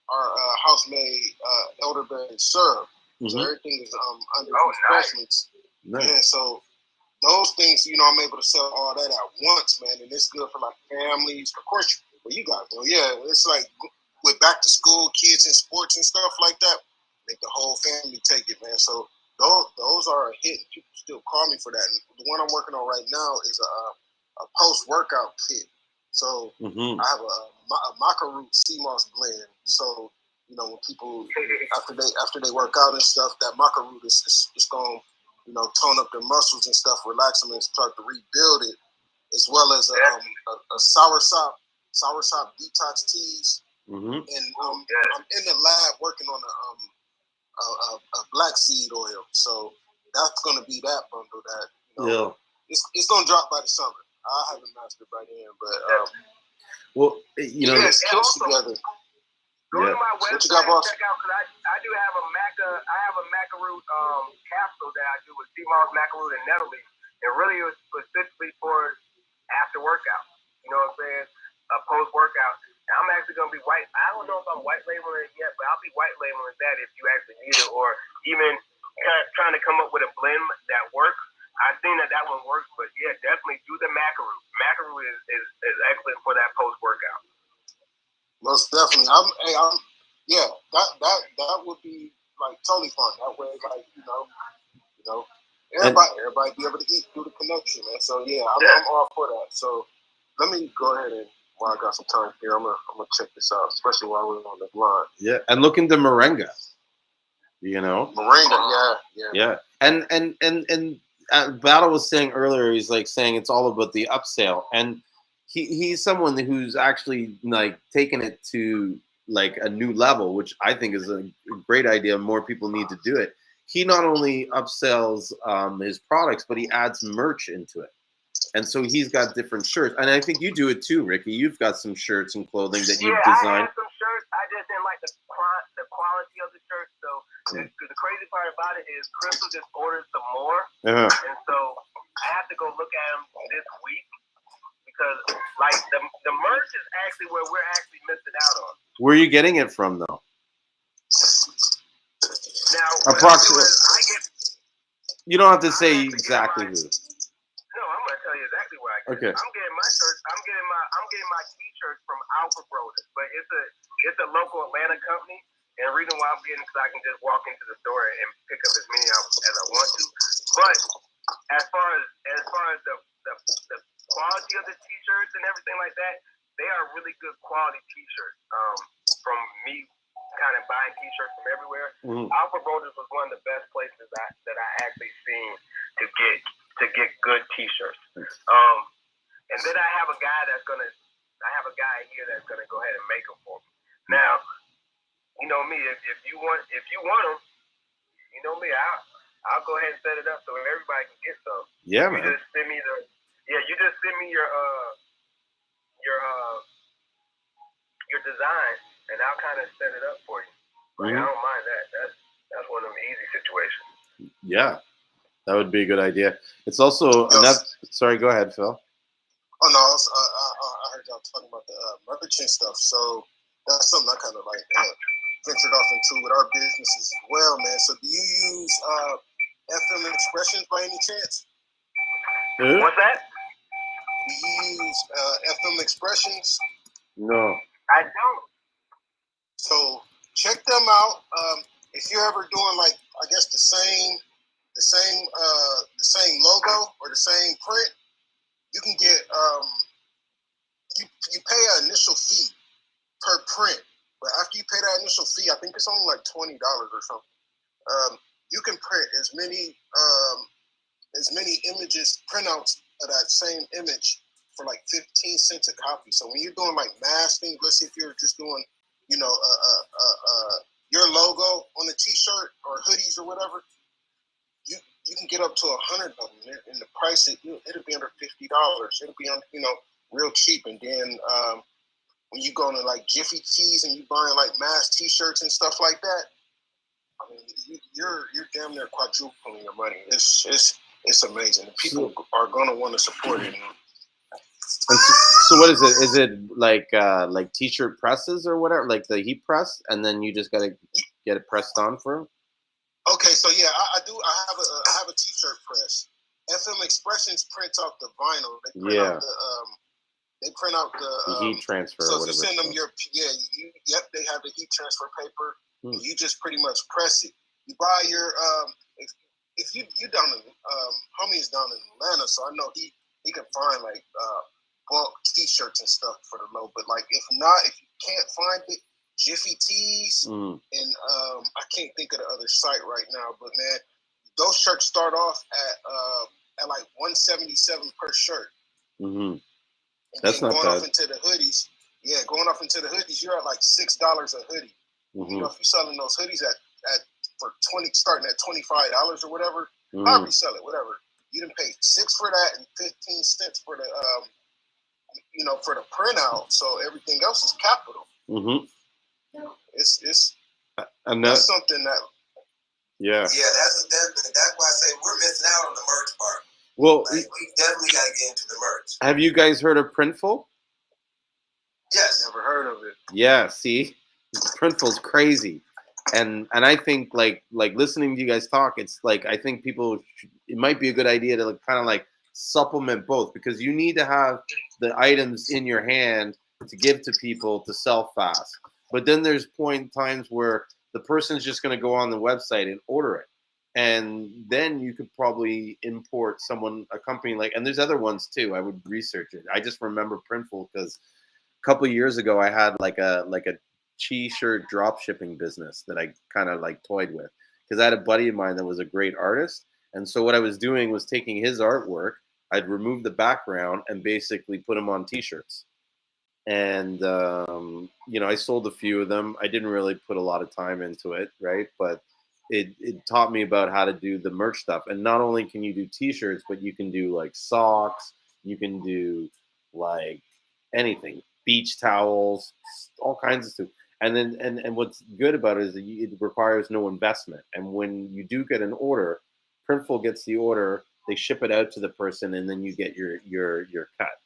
our house-made elderberry syrup. So everything is under refreshments. Nice. And so those things, I'm able to sell all that at once, man. And it's good for families. Of course, you guys know, it's like with back to school, kids in sports and stuff like that, make the whole family take it, man. So those are a hit. People still call me for that. And the one I'm working on right now is a post-workout kit. So I have a maca root Seamoss blend. So when people after they work out and stuff, that maca root is going tone up their muscles and stuff, relax them, and start to rebuild it, as well as a soursop detox teas. And I'm in the lab working on a black seed oil. So that's going to be that bundle that it's going to drop by the summer. I haven't mastered by then, but it's close together. Go to my website and check out, because I do have a maca root capsule that I do with Seamoss, maca root, and nettle leaf. And really it was specifically for after workout. You know what I'm saying? Post workout. And I'm actually gonna be I don't know if I'm white labeling it yet, but I'll be white labeling that if you actually need it, or even trying to come up with a blend that works. I've seen that one works, but yeah, definitely do the maca root. Maca root is excellent for that post workout. Most definitely. yeah, that would be like totally fun. That way, like everybody be able to eat through the connection, man. So yeah, I'm all for that. So let me go ahead and while I got some time here, I'm gonna check this out, especially while we're on the line. Yeah, and look into Moringa. Moringa, Yeah, and Battle was saying earlier, he's like saying it's all about the upsale, and he's someone who's actually like taken it to like a new level, which I think is a great idea. More people need to do it. He not only upsells his products, but he adds merch into it. And so he's got different shirts. And I think you do it too, Ricky. You've got some shirts and clothing that you've designed. I had some shirts. I just didn't like the quality of the shirt. So the crazy part about it is Crystal just ordered some more. Uh-huh. And so I have to go look at them this week because like the merch is actually where we're actually missing out on. Where are you getting it from, though? Now, approximately. You don't have to say exactly who. No, I'm gonna tell you exactly where I get Okay. it. I'm getting my shirts. I'm getting my t-shirts from Alpha Brothers, but it's a local Atlanta company. And the reason why I'm getting because I can just walk into the store and pick up as many as I want to. But as far as the quality of the t-shirts and everything like that, they are really good quality t-shirts. From me kind of buying t-shirts from everywhere. Mm-hmm. Alpha Brothers was one of the best places that I actually seen to get good t-shirts. And then I have a guy here that's gonna go ahead and make them for me. Now, you know me, if you want them, you know me, I'll go ahead and set it up so everybody can get some. Yeah, you man. Just send me your design, and I'll kind of set it up for you. Like, I don't mind that. That's one of them easy situations. Yeah, that would be a good idea. It's also enough. Sorry, go ahead, Phil. Oh no, I heard y'all talking about the merchant stuff. So that's something I kind of like ventured off into with our businesses as well, man. So do you use FM Expressions by any chance? What's that? Do you use FM Expressions? No. I don't. So check them out. If you're ever doing like I guess the same logo or the same print, you can get you pay an initial fee per print, but after you pay that initial fee, I think it's only like $20 or something. You can print as many images, printouts of that same image for like 15 cents a copy. So when you're doing like masking, let's say if you're just doing, your logo on a t-shirt or hoodies or whatever, you can get up to 100 of them, and the price it'll be under $50. It'll be on real cheap. And then when you go to like Jiffy Tees and you buying like mass t-shirts and stuff like that, I mean, you're damn near quadrupling your money. It's amazing. People are gonna want to support it. So what is it? Is it like t-shirt presses or whatever, like the heat press, and then you just gotta get it pressed on for them? Okay, so yeah, I do. I have a t-shirt press. FM Expressions prints out the vinyl. They print out the heat transfer. So or if you send them they have the heat transfer paper. And you just pretty much press it. You buy your if you down in homie's down in Atlanta, so I know he can find like bulk t-shirts and stuff for the low. But like if you can't find it, Jiffy Tees and I can't think of the other site right now, but man, those shirts start off at like $177 per shirt. Mm-hmm. And that's then not going bad. off into the hoodies, you're at like $6 a hoodie. Mm-hmm. You know, if you're selling those hoodies starting at $25 or whatever, however you sell it, whatever, you didn't pay $6 for that and 15 cents for the for the printout. So everything else is capital. Mm-hmm. It's that's something that. Yeah, that's why I say we're missing out on the merch part. Well, we definitely got to get into the merch. Have you guys heard of Printful? Yes. Never heard of it. Yeah, see, Printful's crazy, and I think like listening to you guys talk, it's like I think it might be a good idea to kind of like supplement both, because you need to have the items in your hand to give to people to sell fast. But then there's times where the person's just going to go on the website and order it. And then you could probably import a company like, and there's other ones too. I would research it. I just remember Printful because a couple of years ago I had like a t-shirt drop shipping business that I kind of like toyed with because I had a buddy of mine that was a great artist. And so what I was doing was taking his artwork, I'd remove the background and basically put them on t-shirts. And, I sold a few of them. I didn't really put a lot of time into it, right? But it taught me about how to do the merch stuff. And not only can you do t-shirts, but you can do like socks, you can do like anything, beach towels, all kinds of stuff. And then, and what's good about it is that it requires no investment. And when you do get an order, Printful gets the order, they ship it out to the person, and then you get your cut.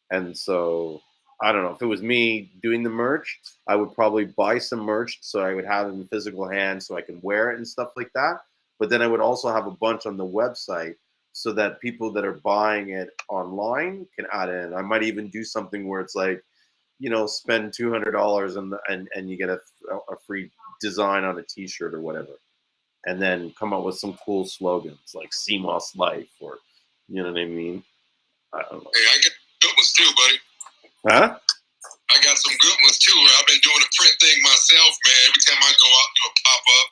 And so, I don't know, if it was me doing the merch, I would probably buy some merch so I would have it in physical hands so I can wear it and stuff like that. But then I would also have a bunch on the website so that people that are buying it online can add in. I might even do something where it's like, spend $200 and you get a free design on a t-shirt or whatever. And then come up with some cool slogans like Seamoss Life or, you know what I mean? I don't know. Hey, I get good ones too, buddy. Huh? I got some good ones too. I've been doing the print thing myself, man. Every time I go out to a pop-up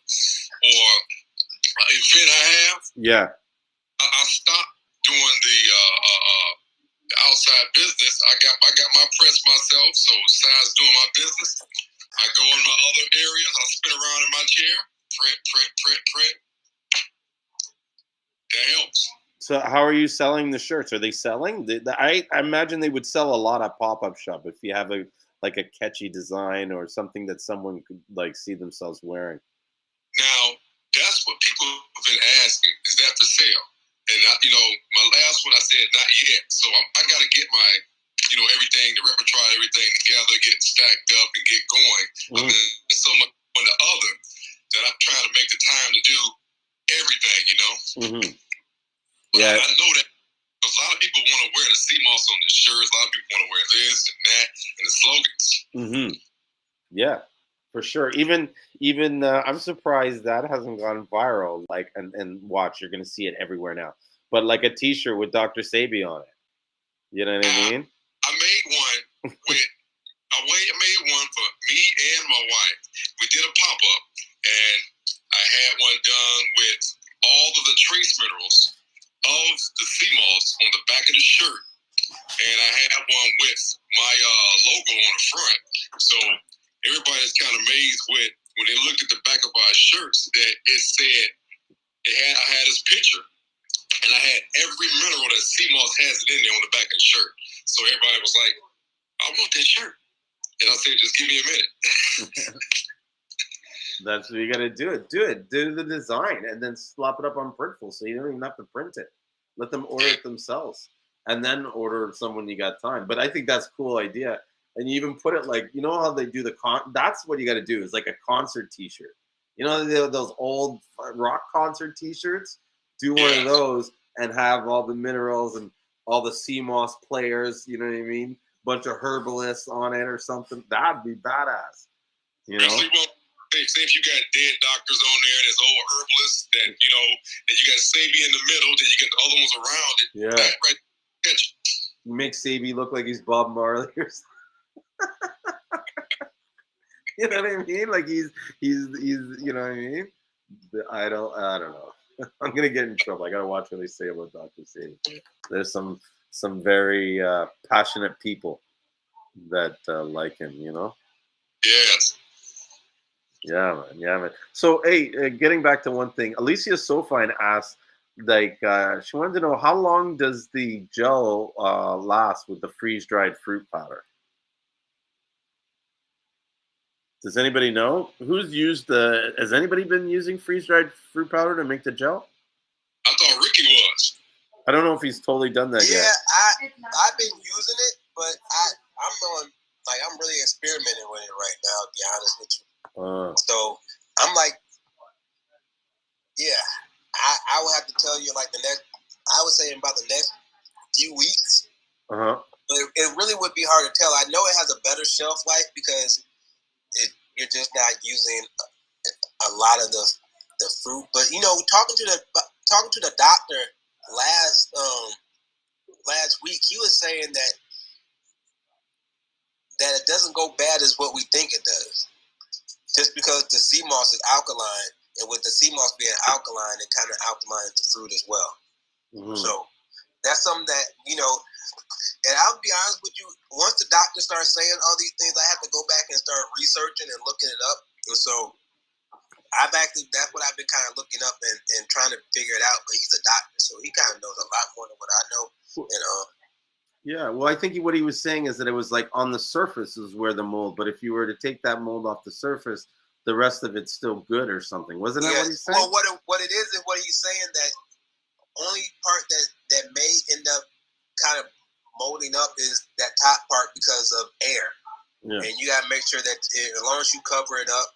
or event I have, yeah, I stopped doing the outside business. I got my press myself, so besides doing my business, I go in my other areas. I spin around in my chair, print. That helps. So how are you selling the shirts? Are they selling? I imagine they would sell a lot at pop-up shop if you have a catchy design or something that someone could like see themselves wearing. Now, that's what people have been asking. Is that for sale? And my last one I said not yet. So I got to get my, everything, the repertoire, everything together, get it stacked up, and get going. Mm-hmm. There's so much on the other that I'm trying to make the time to do everything. Mm-hmm. But yeah, I know that a lot of people want to wear the Seamoss on the shirts. A lot of people want to wear this and that and the slogans. Mm-hmm. Yeah, for sure. Even I'm surprised that hasn't gone viral. Like, and watch, you're gonna see it everywhere now. But like a T-shirt with Dr. Sabi on it. You know what I mean? I made one I made one for me and my wife. We did a pop-up, and I had one done with all of the trace minerals of the Seamoss on the back of the shirt, and I had one with my logo on the front. So everybody's kind of amazed when they looked at the back of our shirts that it said I had his picture, and I had every mineral that Seamoss has it in there on the back of the shirt. So everybody was like, "I want that shirt," and I said, "Just give me a minute." That's what you got to do. Do the design and then slap it up on Printful, so you don't even have to print it. Let them order it themselves, and then order someone you got time. But I think that's a cool idea. And you even put it like, how they do that's what you got to do is like a concert T-shirt. Those old rock concert T-shirts. Do one of those and have all the minerals and all the Seamoss players. You know what I mean? Bunch of herbalists on it or something. That'd be badass. Say if you got dead doctors on there, there's old herbalists that that you got Sabi in the middle, then you got the other ones around it. Yeah. That right. Catch. You make Sabi look like he's Bob Marley or something. You know what I mean? Like he's you know what I mean? I don't know. I'm gonna get in trouble. I gotta watch what they say about Dr. Sabi. There's some very passionate people that like him, Yes. Yeah, man. So, hey, getting back to one thing, Alicia Sofine asked, like, she wanted to know how long does the gel last with the freeze-dried fruit powder? Does anybody know? Has anybody been using freeze-dried fruit powder to make the gel? I thought Ricky was. I don't know if he's totally done that yet. Yeah, I've been using it, but I'm really experimenting with it right now, to be honest with you. So I'm like, yeah, I would have to tell you like I would say in about the next few weeks. Uh-huh. But it really would be hard to tell. I know it has a better shelf life because you're just not using a lot of the fruit. But talking to the doctor last week, he was saying that it doesn't go bad as what we think it does. Just because the Seamoss is alkaline, and with the Seamoss being alkaline, it kind of alkalines the fruit as well. Mm-hmm. So that's something that, and I'll be honest with you, once the doctor starts saying all these things, I have to go back and start researching and looking it up. And so that's what I've been kind of looking up and trying to figure it out. But he's a doctor, so he kind of knows a lot more than what I know. Yeah, well, I think what he was saying is that it was like on the surface is where the mold, but if you were to take that mold off the surface, the rest of it's still good or something. Wasn't that what he's saying? Well, what it is what he's saying, that only part that may end up kind of molding up is that top part because of air. Yeah. And you got to make sure that as long as you cover it up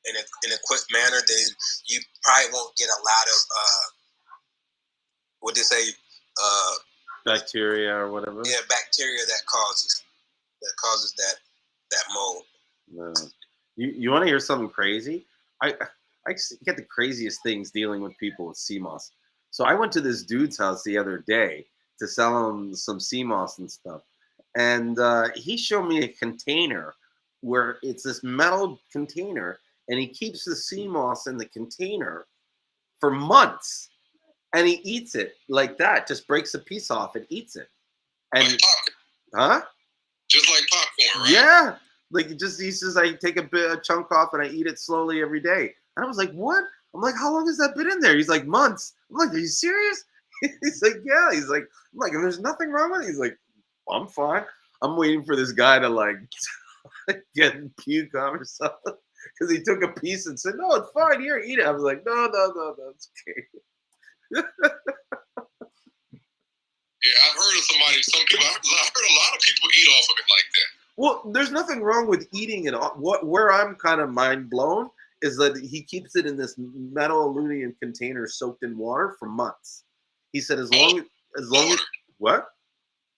in a quick manner, then you probably won't get a lot of bacteria or whatever. Yeah, bacteria that causes that mold. No. You want to hear something crazy? I get the craziest things dealing with people with Seamoss. So I went to this dude's house the other day to sell him some Seamoss and stuff, and he showed me a container where it's this metal container, and he keeps the Seamoss in the container for months. And he eats it like that, just breaks a piece off and eats it. And like popcorn. Huh? Just like popcorn, right? Yeah. Like he says, I take a chunk off and I eat it slowly every day. And I was like, what? I'm like, how long has that been in there? He's like, months. I'm like, are you serious? He's like, yeah. He's like, I'm like, and there's nothing wrong with it. He's like, well, I'm fine. I'm waiting for this guy to like get puke on or something. Because he took a piece and said, no, it's fine. Here, eat it. I was like, no, it's okay. Yeah, I've heard of some people. I've heard a lot of people eat off of it like that. Well, there's nothing wrong with eating it. Where I'm kind of mind blown is that he keeps it in this metal aluminum container soaked in water for months. He said as long as what?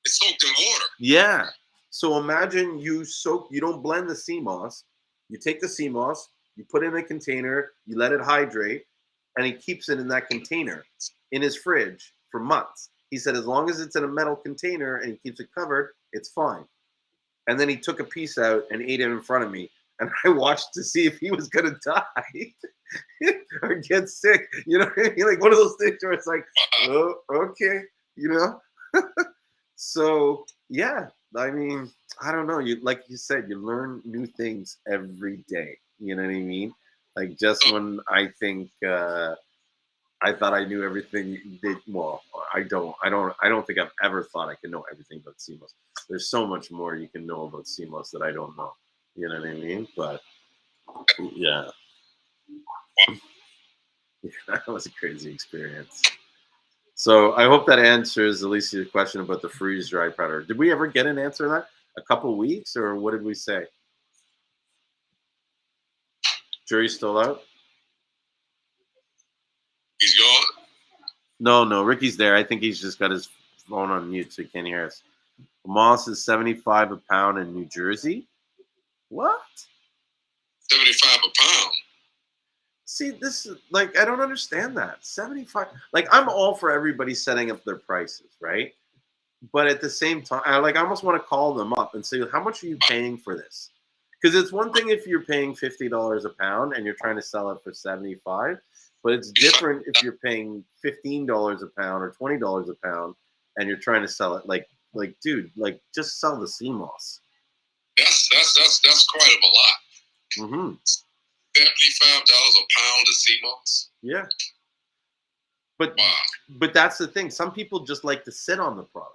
It's soaked in water. Yeah. So imagine you don't blend the Seamoss. You take the Seamoss, you put it in a container, you let it hydrate, and he keeps it in that container in his fridge for months. He said as long as it's in a metal container and he keeps it covered, it's fine. And then he took a piece out and ate it in front of me. And I watched to see if he was going to die or get sick. You know what I mean? Like one of those things where it's like, oh, okay, So, yeah, I mean, I don't know. Like you said, you learn new things every day. You know what I mean? Like just when I think I thought I knew everything. I don't think I've ever thought I could know everything about Seamoss. There's so much more you can know about Seamoss that I don't know. You know what I mean? But yeah, that was a crazy experience. So I hope that answers at least your question about the freeze dry powder. Did we ever get an answer to that? A couple weeks, or what did we say? Jury's still out? He's gone? No, Ricky's there. I think he's just got his phone on mute so he can't hear us. Moss is $75 a pound in New Jersey. What? $75 a pound. See, this is like I don't understand that. 75. Like I'm all for everybody setting up their prices, right? But at the same time, I almost want to call them up and say, how much are you paying for this? Because it's one thing if you're paying $50 a pound and you're trying to sell it for $75, but it's different if you're paying $15 a pound or $20 a pound and you're trying to sell it like dude, like just sell the Seamoss. That's quite of a lot. Mm-hmm. $75 a pound of Seamoss. Yeah. But that's the thing. Some people just like to sit on the product.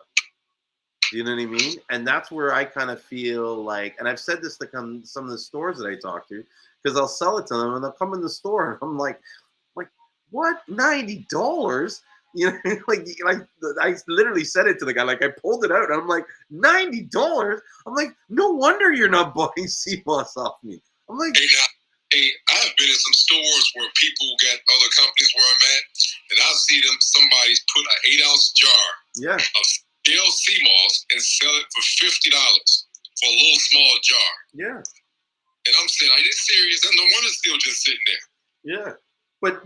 You know what I mean? And that's where I kind of feel like, and I've said this to some of the stores that I talk to, because I'll sell it to them and they'll come in the store and I'm like, what? $90? You know, like I literally said it to the guy, like I pulled it out and I'm like, $90? I'm like, no wonder you're not buying Seamoss off me. I'm like, hey, I've been in some stores where people get other companies where I'm at, and I see somebody's put an 8-ounce jar of stale Seamoss and sell it for $50 for a little small jar. Yeah. And I'm saying, are you serious? And the one is still just sitting there. Yeah. But,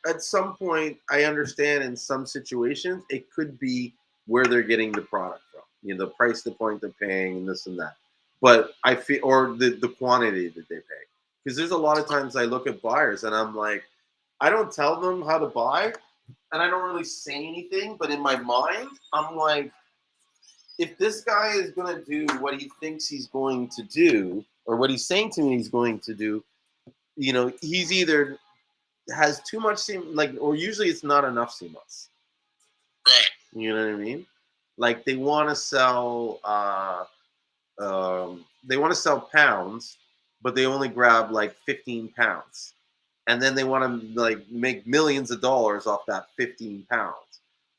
at some point, I understand in some situations, it could be where they're getting the product from. The price, the point they're paying, and this and that. But I feel, or the quantity that they pay. Because there's a lot of times I look at buyers and I'm like, I don't tell them how to buy, and I don't really say anything. But in my mind, I'm like, if this guy is going to do what he thinks he's going to do, or what he's saying to me he's going to do, he's either has too much or usually it's not enough Seamoss. Right. You know what I mean? Like they want to sell pounds, but they only grab like 15 pounds. And then they want to like make millions of dollars off that 15 pounds.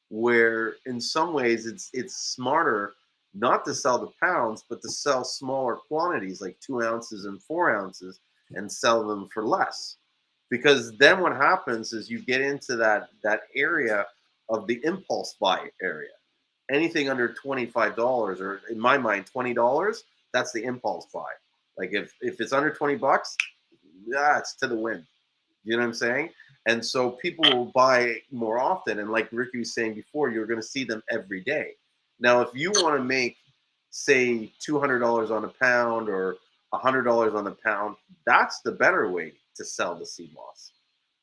Where in some ways it's smarter not to sell the pounds, but to sell smaller quantities like 2 ounces and 4 ounces and sell them for less. Because then what happens is you get into that area of the impulse buy area. Anything under $25, or in my mind, $20, that's the impulse buy. Like if it's under $20, it's to the wind. You know what I'm saying? And so people will buy more often. And like Ricky was saying before, you're going to see them every day. Now, if you want to make, say, $200 on a pound or $100 on a pound, that's the better way to sell the Seamoss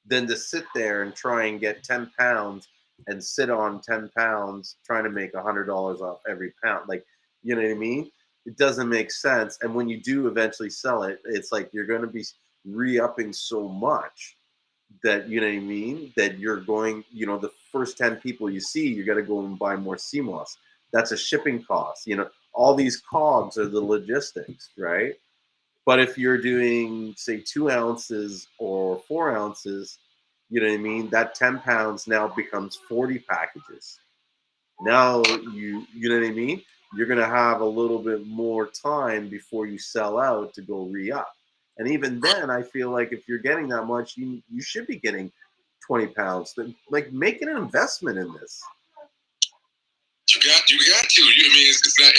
than to sit there and try and get 10 pounds and sit on 10 pounds trying to make $100 off every pound. Like, you know what I mean? It doesn't make sense. And when you do eventually sell it, it's like you're going to be re-upping so much that, you know what I mean, that you're going, the first 10 people you see, you got to go and buy more Seamoss. That's a shipping cost. All these cogs are the logistics, right? But if you're doing, say, 2 ounces or 4 ounces, you know what I mean, that 10 pounds now becomes 40 packages. Now, you know what I mean? You're going to have a little bit more time before you sell out to go re-up. And even then, I feel like if you're getting that much, you should be getting 20 pounds. Like, make an investment in this. You got to. It's not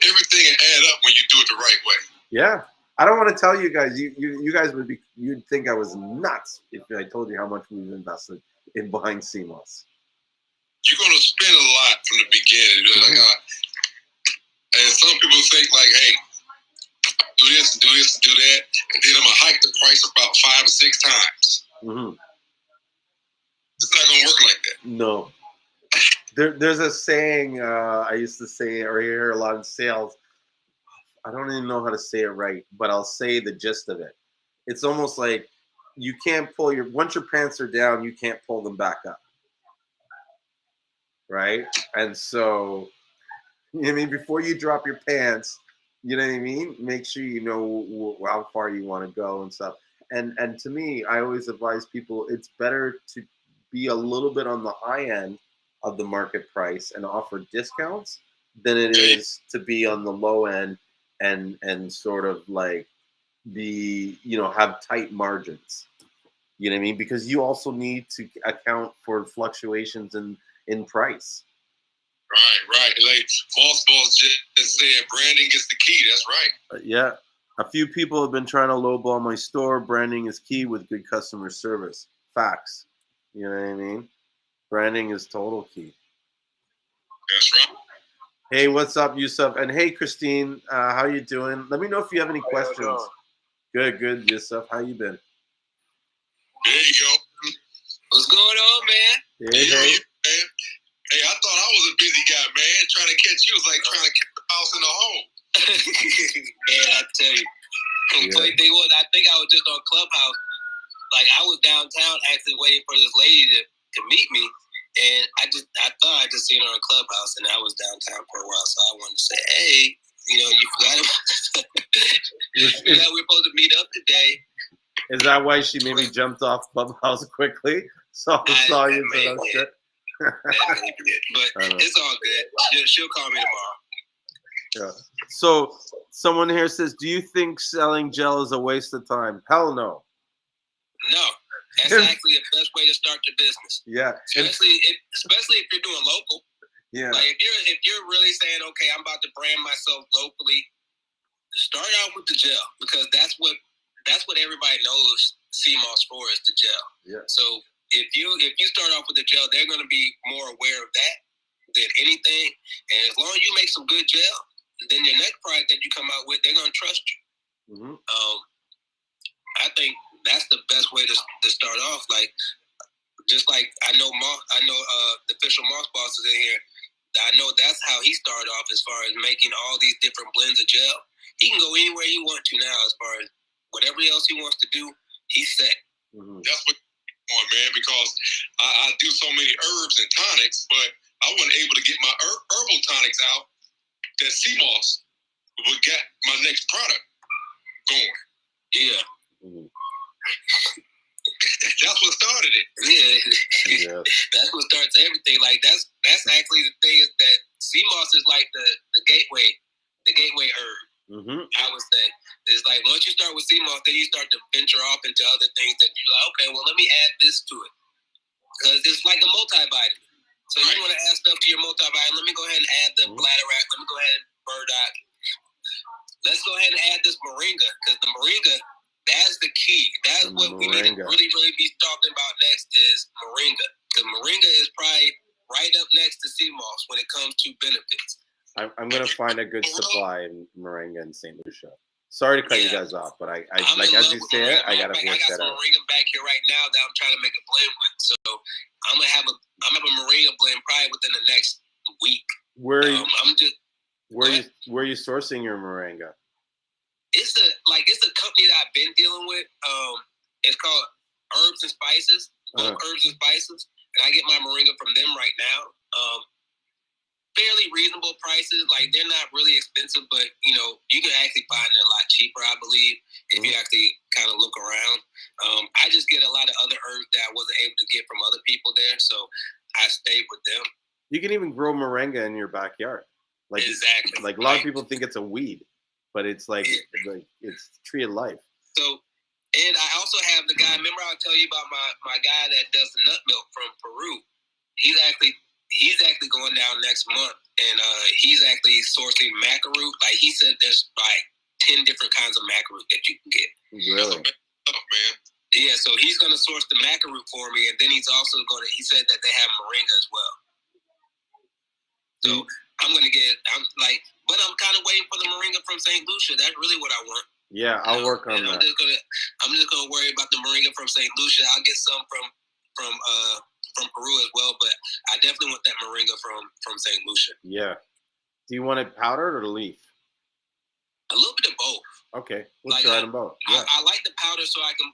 everything add up when you do it the right way. Yeah. I don't want to tell you guys. You guys you'd think I was nuts if I told you how much we've invested in buying Seamoss. You're going to spend a lot from the beginning. And some people think like, hey, do this and do this and do that, and then I'm going to hike the price about 5 or 6 times. Mm-hmm. It's not going to work like that. No. There's a saying I used to say or hear a lot in sales. I don't even know how to say it right, but I'll say the gist of it. It's almost like you can't once your pants are down, you can't pull them back up. Right? And so, before you drop your pants, you know what I mean? Make sure you know how far you want to go and stuff. And to me, I always advise people, it's better to be a little bit on the high end of the market price and offer discounts than it is to be on the low end and sort of like have tight margins. You know what I mean? Because you also need to account for fluctuations in price. Right. Like Boss just said, branding is the key. That's right. Yeah. A few people have been trying to lowball my store. Branding is key with good customer service. Facts. You know what I mean? Branding is total key. That's right. Hey, what's up, Yusuf? And hey, Christine, how you doing? Let me know if you have any questions. Good, Yusuf. How you been? There you go. What's going on, man? Hey. Hey, I thought I was a busy guy, man. Trying to catch you was like trying to catch the house in the hole. Man, I tell you. Complete thing was, I think I was just on Clubhouse. Like, I was downtown actually waiting for this lady to meet me. And I thought I just seen her on Clubhouse, and I was downtown for a while. So I wanted to say, hey, you forgot about we're supposed to meet up today. Is that why she maybe jumped off Clubhouse quickly? Saw you and said, oh, shit. But it's all good. She'll call me tomorrow. Yeah. So someone here says, do you think selling gel is a waste of time? Hell no. No. That's actually the best way to start your business. Yeah. Especially if you're doing local. Yeah. Like if you're really saying, okay, I'm about to brand myself locally, start out with the gel, because that's what that's what everybody knows Seamoss for is the gel. Yeah. So if you start off with the gel, they're going to be more aware of that than anything. And as long as you make some good gel, then your next product that you come out with, they're going to trust you. Mm-hmm. I think that's the best way to start off. Like, just like I know the official Moss Boss is in here. I know that's how he started off as far as making all these different blends of gel. He can go anywhere he wants to now as far as whatever else he wants to do, he's set. Mm-hmm. That's what on, man, because I do so many herbs and tonics, but I wasn't able to get my herbal tonics out that Seamoss would get my next product going. Yeah. Mm-hmm. That's what started it. Yeah. That's what starts everything. Like that's actually the thing is that Seamoss is like the gateway herb. Mm-hmm. I would say it's like once you start with Seamoss, then you start to venture off into other things that you're like, okay, well, let me add this to it because it's like a multivitamin. So you want to add stuff to your multivitamin. Let me go ahead and add the bladderwrack. Let me go ahead and burdock. Let's go ahead and add this moringa because the moringa, that's the key. That's what we need to really be talking about next is moringa. Because moringa is probably right up next to Seamoss when it comes to benefits. I'm going to find a good supply in moringa in St. Lucia. Sorry to cut you guys off, but I like as you say it, I got to work that out. I got some moringa back here right now that I'm trying to make a blend with. So I'm gonna have a moringa blend probably within the next week. Where are you sourcing your moringa? It's a company that I've been dealing with. It's called Herbs and Spices. Herbs and Spices, and I get my moringa from them right now. Fairly reasonable prices. Like they're not really expensive, but you can actually find it a lot cheaper, I believe, if you actually kind of look around. I just get a lot of other herbs that I wasn't able to get from other people there, so I stayed with them. You can even grow moringa in your backyard. Like exactly. Like a lot of people think it's a weed, but it's like it's tree of life. So, and I also have the guy. Remember, I tell you about my guy that does the nut milk from Peru. He's actually going down next month, and he's actually sourcing macaroon. Like he said, there's like 10 different kinds of macaroon that you can get. Really? Oh, man. Yeah, so he's going to source the macaroon for me, and then he's also he said that they have moringa as well. So I'm going to but I'm kind of waiting for the moringa from St. Lucia. That's really what I want. Yeah, I'll work on that. I'm just gonna worry about the moringa from St. Lucia. I'll get some from Peru as well, but I definitely want that moringa from St. Lucia. Yeah. Do you want it powdered or leaf? A little bit of both. Okay, we'll try them both. Yeah. I like the powder so I can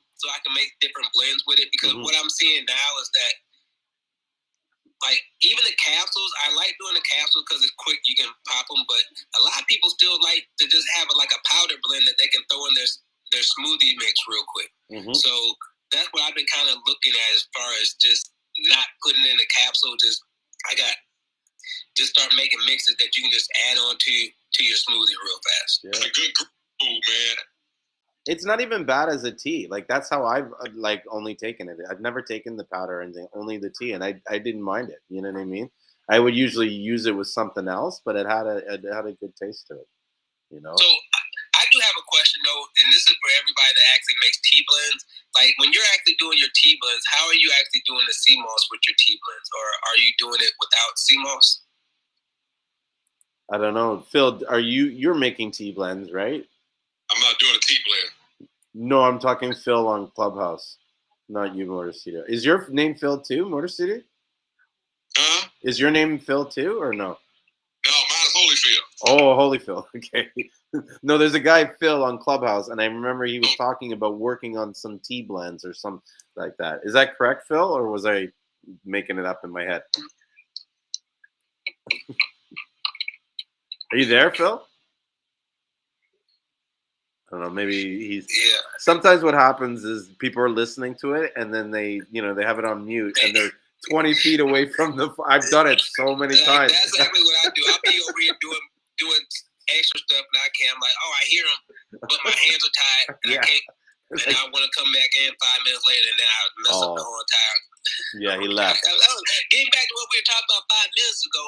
make different blends with it because what I'm seeing now is that like even the capsules, I like doing the capsules because it's quick. You can pop them, but a lot of people still like to just have a powder blend that they can throw in their smoothie mix real quick. Mm-hmm. So that's what I've been kind of looking at as far as just not putting in a capsule. Just start making mixes that you can just add on to your smoothie real fast. Yeah. It's a good food, man. It's not even bad as a tea. Like that's how I've only taken it. I've never taken the powder and only the tea, and I didn't mind it. You know what I mean? I would usually use it with something else, but it had a good taste to it. You know. So I do have a question though, and this is for everybody that actually makes tea blends. Like when you're actually doing your tea blends, how are you actually doing the Seamoss with your tea blends, or are you doing it without Seamoss? I don't know, Phil. You're making tea blends, right? I'm not doing a tea blend. No, I'm talking Phil on Clubhouse, not you, Motor Studio. Is your name Phil too, Motor Studio? Huh? Is your name Phil too, or no? No, mine's Holy Phil. Oh, Holy Phil. Okay. No, there's a guy Phil on Clubhouse, and I remember he was talking about working on some tea blends or something like that. Is that correct, Phil, or was I making it up in my head? Are you there, Phil? I don't know. Maybe he's. Yeah. Sometimes what happens is people are listening to it, and then they have it on mute, and they're 20 feet away from the. I've done it so many times. That's exactly what I do. I'll be over here doing extra stuff, and I'm like, oh, I hear him, but my hands are tied, and I can't. And I want to come back in 5 minutes later, and then I mess up the whole entire. Yeah, he left. Getting back to what we were talking about 5 minutes ago.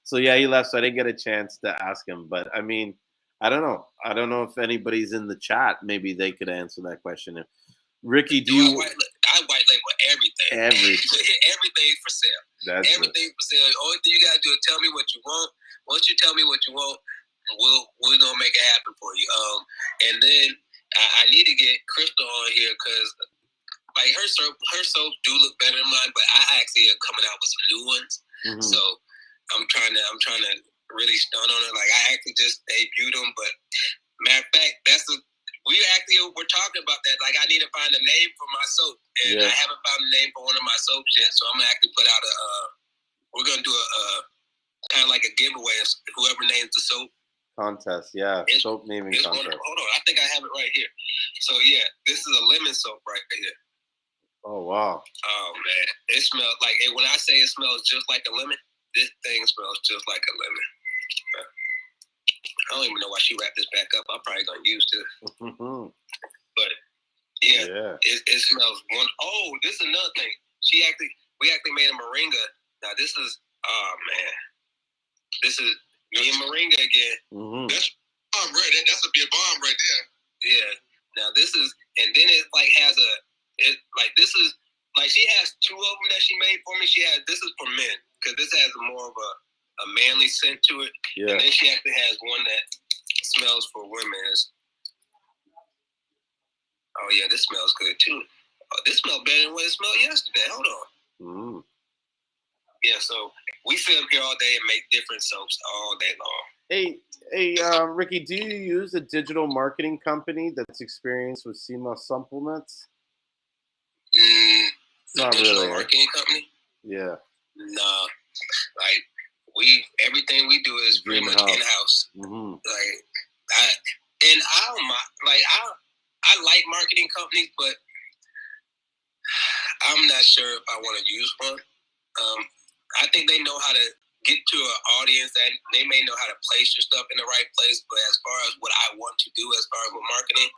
So yeah, he left, so I didn't get a chance to ask him. But I mean, I don't know. I don't know if anybody's in the chat. Maybe they could answer that question. Ricky, do you? I white label everything. Everything for sale. That's everything for sale. Only thing you gotta do is tell me what you want. Once you tell me what you want, we're gonna make it happen for you. And then I need to get Crystal on here because like her soaps do look better than mine, but I actually am coming out with some new ones. Mm-hmm. So I'm trying to really stun on it. Like I actually just debuted them, but matter of fact, we're talking about that. Like I need to find a name for my soap, and I haven't found a name for one of my soaps yet. So I'm gonna actually put out we're gonna do a kind of like a giveaway. Whoever names the soap contest, soap naming contest. Hold on, I think I have it right here. So yeah, this is a lemon soap right here. Oh wow! Oh man, it smells like when I say it smells just like a lemon, this thing smells just like a lemon. I don't even know why she wrapped this back up. I'm probably gonna use this. But it smells one. Oh, this is another thing. We actually made a moringa. Now this is this is me and moringa again. Mm-hmm. That's bomb right there. That's a big bomb right there. Yeah. Now this is, and then it like has this is like she has two of them that she made for me. This is for men because this has more of a manly scent to it. Yeah. And then she actually has one that smells for women. Oh yeah, this smells good too. Oh, this smells better than what it smelled yesterday. Hold on. Mm. Yeah, so we sit up here all day and make different soaps all day long. Hey, Ricky, do you use a digital marketing company that's experienced with Seamoss supplements? Not really. Marketing company? Yeah. No, like everything we do is pretty much in-house. Mm-hmm. I like marketing companies, but I'm not sure if I want to use one. I think they know how to get to an audience, and they may know how to place your stuff in the right place. But as far as what I want to do, as far as with marketing,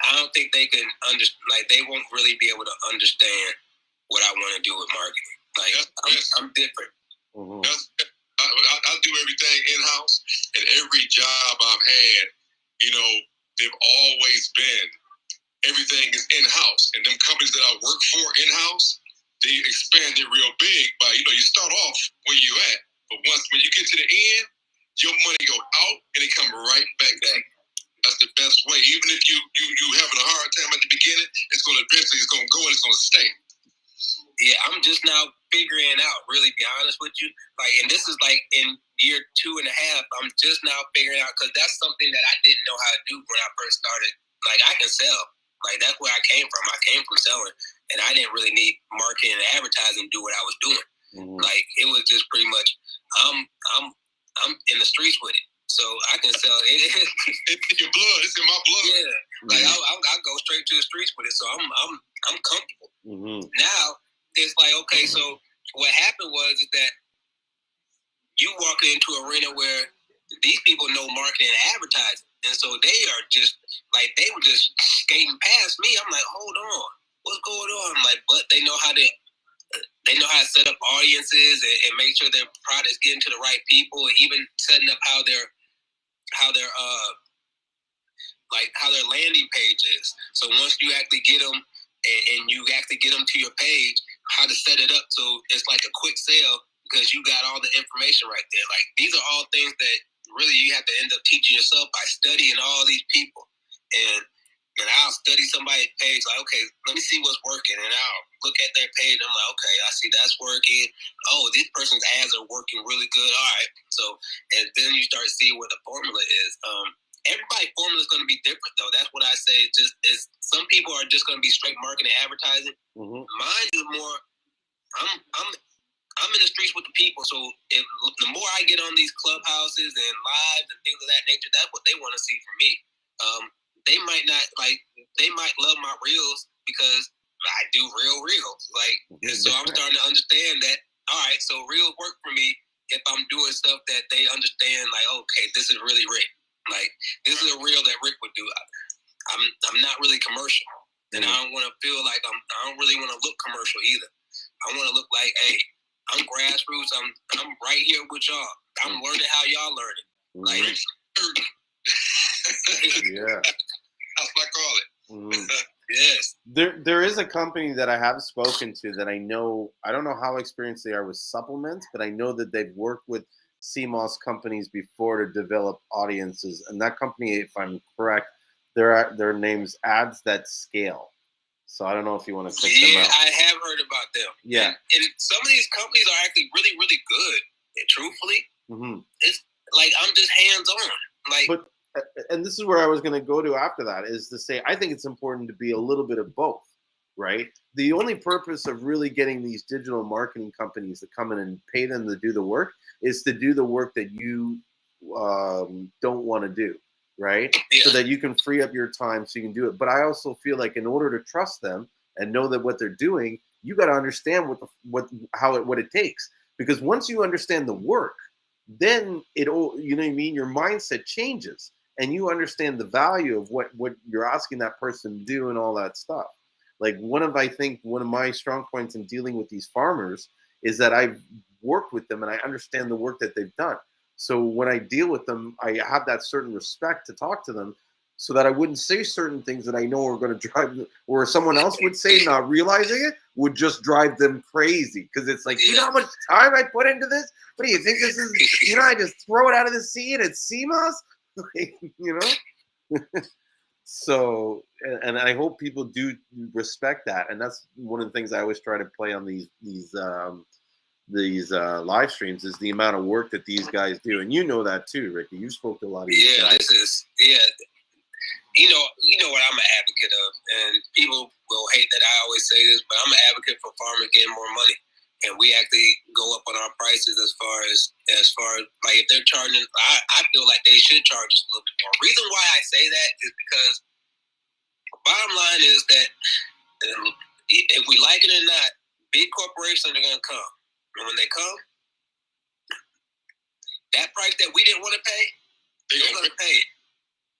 I don't think they can they won't really be able to understand what I want to do with marketing. Like I'm different. Mm-hmm. I do everything in-house, and every job I've had, they've always been everything is in-house. And them companies that I work for in-house, they expand it real big. But you start off where you at, but when you get to the end, your money go out and it come right back in. That's the best way. Even if you having a hard time at the beginning, it's gonna eventually go and it's gonna stay. Yeah, I'm just now figuring out, really be honest with you. And this is in year 2.5, I'm just now figuring out, because that's something that I didn't know how to do when I first started. I can sell. That's where I came from. I came from selling, and I didn't really need marketing and advertising to do what I was doing. Mm-hmm. It was just pretty much, I'm in the streets with it. So I can sell it. It's in your blood. It's in my blood. Yeah. I'll go straight to the streets with it. So I'm comfortable. Mm-hmm. Now, it's okay, so what happened was that you walk into an arena where these people know marketing and advertising. And so they are just, they were just skating past me. I'm like, hold on, what's going on? But they know how to set up audiences and make sure their products get into the right people, and even setting up how their landing page is. So once you actually get them and you actually get them to your page, how to set it up so it's like a quick sale because you got all the information right there. These are all things that really you have to end up teaching yourself by studying all these people. And I'll study somebody's page, okay, let me see what's working. And I'll look at their page, and I'm like, okay, I see that's working. Oh, this person's ads are working really good. All right. So, and then you start seeing what the formula is. Everybody's formula is going to be different, though. That's what I say. Some people are just going to be straight marketing and advertising. Mm-hmm. Mine is more, I'm in the streets with the people. So the more I get on these clubhouses and lives and things of that nature, that's what they want to see from me. They might not they might love my reels because I do real reels. So I'm starting to understand that, all right, so reels work for me if I'm doing stuff that they understand, okay, this is really Rick. This is a reel that Rick would do. I'm not really commercial. And I don't want to feel I don't really want to look commercial either. I want to look like, hey, I'm grassroots. I'm right here with y'all. I'm learning how y'all learning. Like, Yeah. That's what I call it. yes. There is a company that I have spoken to that I know. I don't know how experienced they are with supplements, but I know that they've worked with Seamoss companies before to develop audiences. And that company, if I'm correct, their name's Ads That Scale. So I don't know if you want to check them out. I have heard about them. Yeah. And some of these companies are actually really, really good. And truthfully, it's like I'm just hands on. Like, and this is where I was going to go to after that, is to say I think it's important to be a little bit of both, right? The only purpose of really getting these digital marketing companies to come in and pay them to do the work is to do the work that you don't want to do, right? Yeah. So that you can free up your time so you can do it. But I also feel like in order to trust them and know that what they're doing, you got to understand what it takes. Because once you understand the work, then you know what I mean? Your mindset changes and you understand the value of what you're asking that person to do and all that stuff. Like I think one of my strong points in dealing with these farmers is that I've worked with them and I understand the work that they've done. So when I deal with them, I have that certain respect to talk to them so that I wouldn't say certain things that I know are going to drive them, or someone else would say, not realizing it, would just drive them crazy. Because it's like, you know how much time I put into this? What do you think this is? I just throw it out of the sea and it's Seamoss? So, and I hope people do respect that. And that's one of the things I always try to play on these live streams is the amount of work that these guys do. And you know that too, Ricky. You spoke to a lot of these guys. You know what I'm an advocate of, and people will hate that I always say this, but I'm an advocate for farmers getting more money, and we actually go up on our prices as far as like if they're charging, I feel like they should charge us a little bit more. Reason why I say that is because bottom line is that if we like it or not, big corporations are gonna come, and when they come, that price that we didn't want to pay, they're gonna pay it.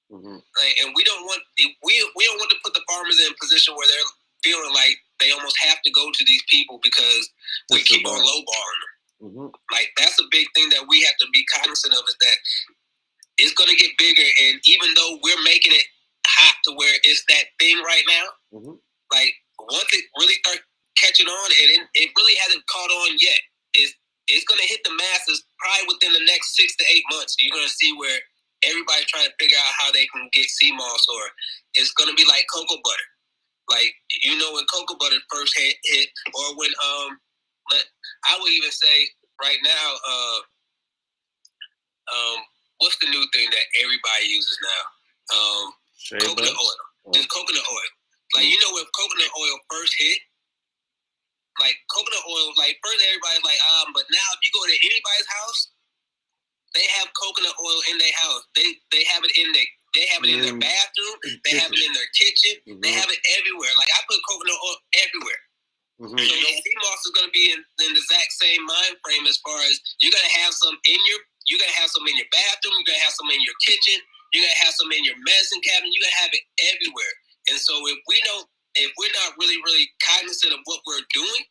Like, and we don't want to put the farmers in a position where they're feeling like they almost have to go to these people because we keep on lowballing them. Like that's a big thing that we have to be cognizant of, is that it's going to get bigger, and even though we're making it hot to where it's that thing right now, like once it really starts catching on, and it really hasn't caught on yet, it's going to hit the masses probably within the next 6 to 8 months. You're going to see where everybody trying to figure out how they can get Seamoss, or it's going to be like cocoa butter. Like, when cocoa butter first hit, or when, I would even say right now, what's the new thing that everybody uses now? Coconut oil. Just coconut oil. Like, when coconut oil first hit, like coconut oil, like first everybody's like, but now if you go to anybody's house, they have coconut oil in their house. They have it in their bathroom. They have it in their kitchen. They have it everywhere. Like I put coconut oil everywhere. So Seamoss is going to be in the exact same mind frame as far as you're going to have some in your bathroom. You're going to have some in your kitchen. You're going to have some in your medicine cabinet. You're going to have it everywhere. And so if we're not really, really cognizant of what we're doing,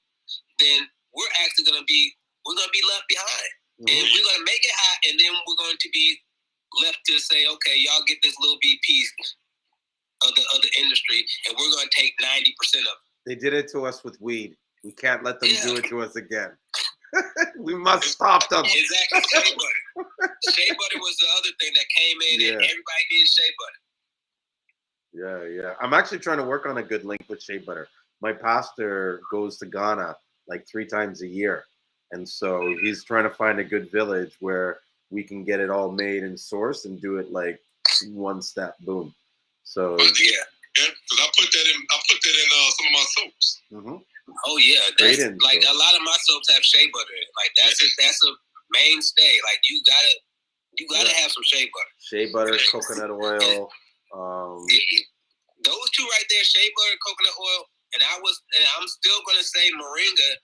then we're actually going to be left behind. And we're going to make it hot, and then we're going to be left to say, okay, y'all get this little bitty piece of the industry, and we're going to take 90% of it. They did it to us with weed. We can't let them do it to us again. We must stop them. Exactly. Shea butter. Shea butter was the other thing that came in, and everybody needed shea butter. Yeah. I'm actually trying to work on a good link with shea butter. My pastor goes to Ghana like 3 times a year. And so he's trying to find a good village where we can get it all made and sourced and do it like one step, boom. So because I put that in some of my soaps. Oh yeah, that's like a lot of my soaps have shea butter in it. Like that's a mainstay. Like you gotta have some shea butter. Shea butter, coconut oil. Those two right there, shea butter, coconut oil, and I'm still gonna say moringa.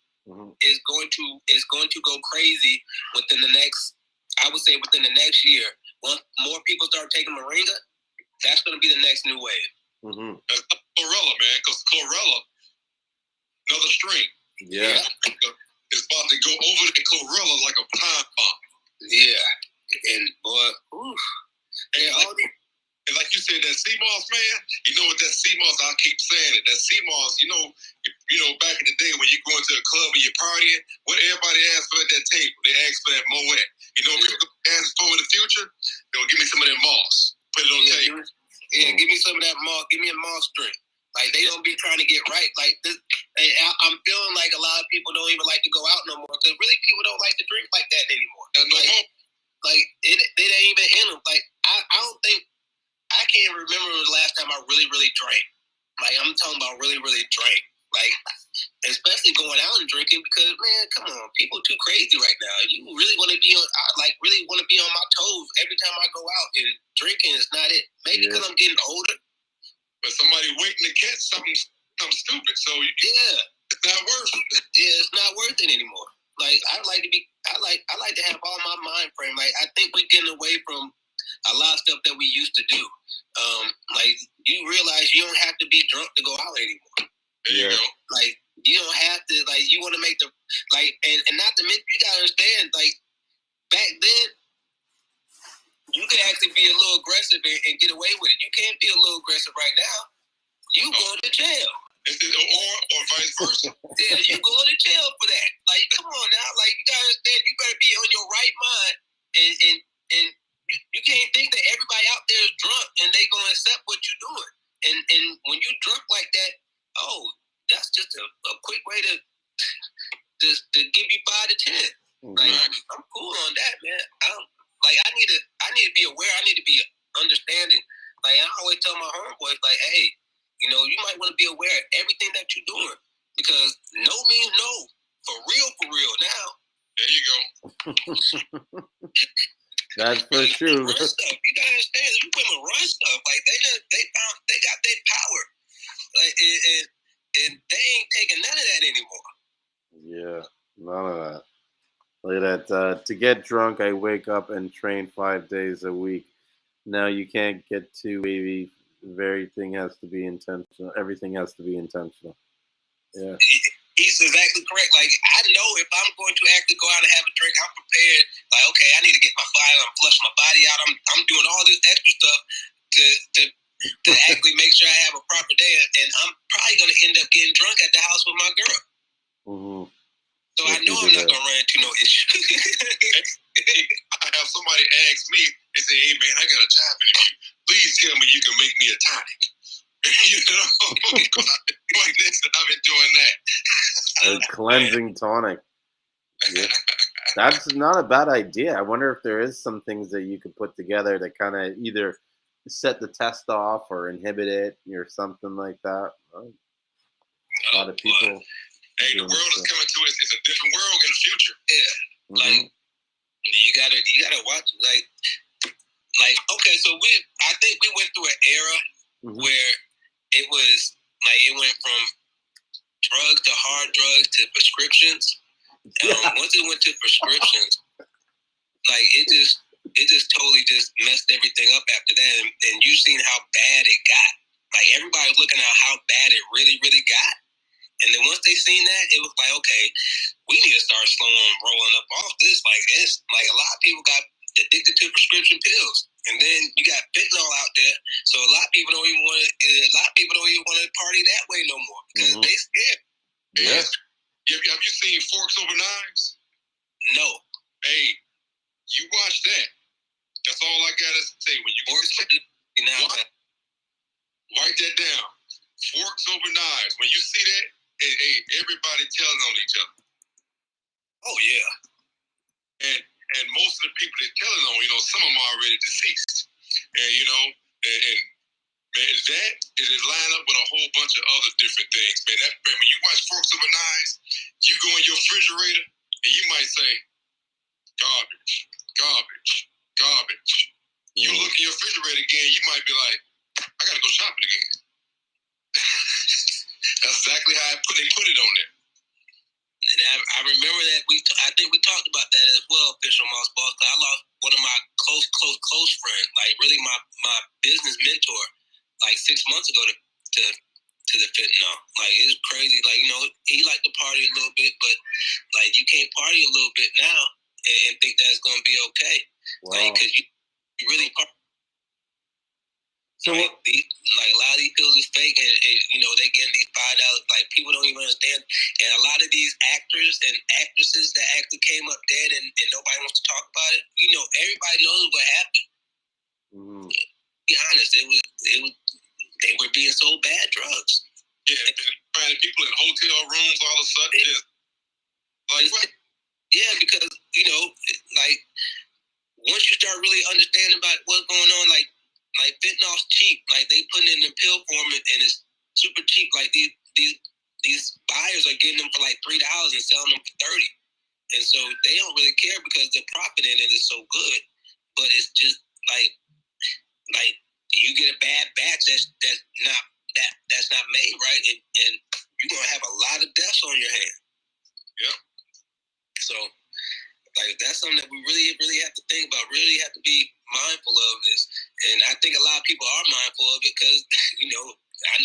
Is going to go crazy within the next year. Once more people start taking moringa, that's going to be the next new wave. That's chlorella, man, because chlorella, another strain. Yeah. It's about to go over the chlorella like a pine bomb. Yeah. And boy, and like you said, that Seamoss, man, you know what that Seamoss, I keep saying it, that Seamoss, you know, back in the day when you go into a club and you're partying, what everybody asks for at that table, they ask for that Moet. You know what people ask for in the future? They'll give me some of that moss. Put it on the table. Yeah, give me some of that moss. Give me a moss drink. Like, they don't be trying to get right. Like, this, I'm feeling like a lot of people don't even like to go out no more because really people don't like to drink like that anymore. Like, it ain't even in them. Like, I don't think, I can't remember the last time I really, really drank. Like, I'm talking about really, really drank. Like, especially going out and drinking because, man, come on, people too crazy right now. You really want to be on, really want to be on my toes every time I go out, and drinking is not it. Maybe because I'm getting older. But somebody waiting to catch something stupid. So it's not worth it. Yeah, it's not worth it anymore. Like, I like to have all my mind frame. Like, I think we're getting away from a lot of stuff that we used to do. Like, you realize you don't have to be drunk to go out anymore. There you go. Like, you don't have to, like, you want to make the, like, and not to mention, you got to understand, like, back then, you could actually be a little aggressive and get away with it. You can't be a little aggressive right now. You going to jail. Or vice versa. Yeah, you going to jail for that. Like, come on now. Like, you got to understand, you better be on your right mind, and you can't think that everybody out there is drunk and they going to accept what you're doing. And when you drunk like that, that's just a quick way to give you 5 to 10. Like, I'm cool on that, man. I need to be aware. I need to be understanding. Like, I always tell my homeboys, like, hey, you know, you might want to be aware of everything that you're doing because no means no. For real now. There you go. That's for sure. Run stuff. You gotta understand. You women run stuff. Like, they got their power. Like, and they ain't taking none of that anymore. Yeah, none of that. Look at that. To get drunk, I wake up and train 5 days a week. Now you can't get too wavy. Everything has to be intentional. Yeah. He's exactly correct. Like, I know if I'm going to actually go out and have a drink, I'm prepared. Like, okay, I need to get my fire. I'm flushing my body out. I'm doing all this extra stuff to actually make sure I have a proper day. And I'm probably going to end up getting drunk at the house with my girl. Mm-hmm. So I know I'm not going to run into no issue. I have somebody ask me, they say, hey, man, I got a job interview. Please tell me you can make me a tonic. You know? Because I've been doing this and I've been doing that. A cleansing tonic. Yeah. That's not a bad idea. I wonder if there is some things that you could put together that kind of either set the test off or inhibit it or something like that. A lot of people. Hey, the world is coming to us. It's a different world in the future. Yeah. Like, you gotta watch. Like, okay, so I think we went through an era where it was like it went from drugs to hard drugs to prescriptions. Once it went to prescriptions, like it just totally just messed everything up after that. And you've seen how bad it got. Like, everybody was looking at how bad it really, really got. And then once they seen that, it was like, okay, we need to start rolling up off this. Like, it's like a lot of people got addicted to prescription pills, and then you got fentanyl out there. So a lot of people don't even want to party that way no more because they scared. Yeah. Have you seen Forks Over Knives? No. Hey, you watch that. That's all I gotta say. When you write that down. Forks Over Knives. When you see that, hey, everybody telling on each other. Oh yeah. And most of the people they're telling on, some of them are already deceased. And man, that is line up with a whole bunch of other different things. Man, when you watch Forks Over Knives, you go in your refrigerator and you might say, garbage, garbage, garbage. You look in your refrigerator again, you might be like, I gotta go shopping again. That's exactly how they put it on there. And I remember that I think we talked about that as well, Official Moss Boss. I lost one of my close friends, like really my business mentor, like 6 months ago to the fentanyl. Like, it's crazy. Like, he liked to party a little bit, but like, you can't party a little bit now and think that's gonna be okay. Wow. Like, because you really. So like a lot of these pills is fake, and they getting these $5. Like, people don't even understand. And a lot of these actors and actresses that actually came up dead, and nobody wants to talk about it. Everybody knows what happened. Mm-hmm. To be honest, it was they were being sold bad drugs. Yeah, finding people in hotel rooms all of a sudden. Just like what? Yeah, because like once you start really understanding about what's going on, like fentanyl's cheap. Like, they put it in the pill form and it's super cheap. Like, these buyers are getting them for like $3 and selling them for $30, and so they don't really care because the profit in it is so good. But it's just like you get a bad batch that's not made right, and you're gonna have a lot of deaths on your hands. Yep. So, like, that's something that we really, really have to think about, really have to be mindful of this. And I think a lot of people are mindful of it because, I know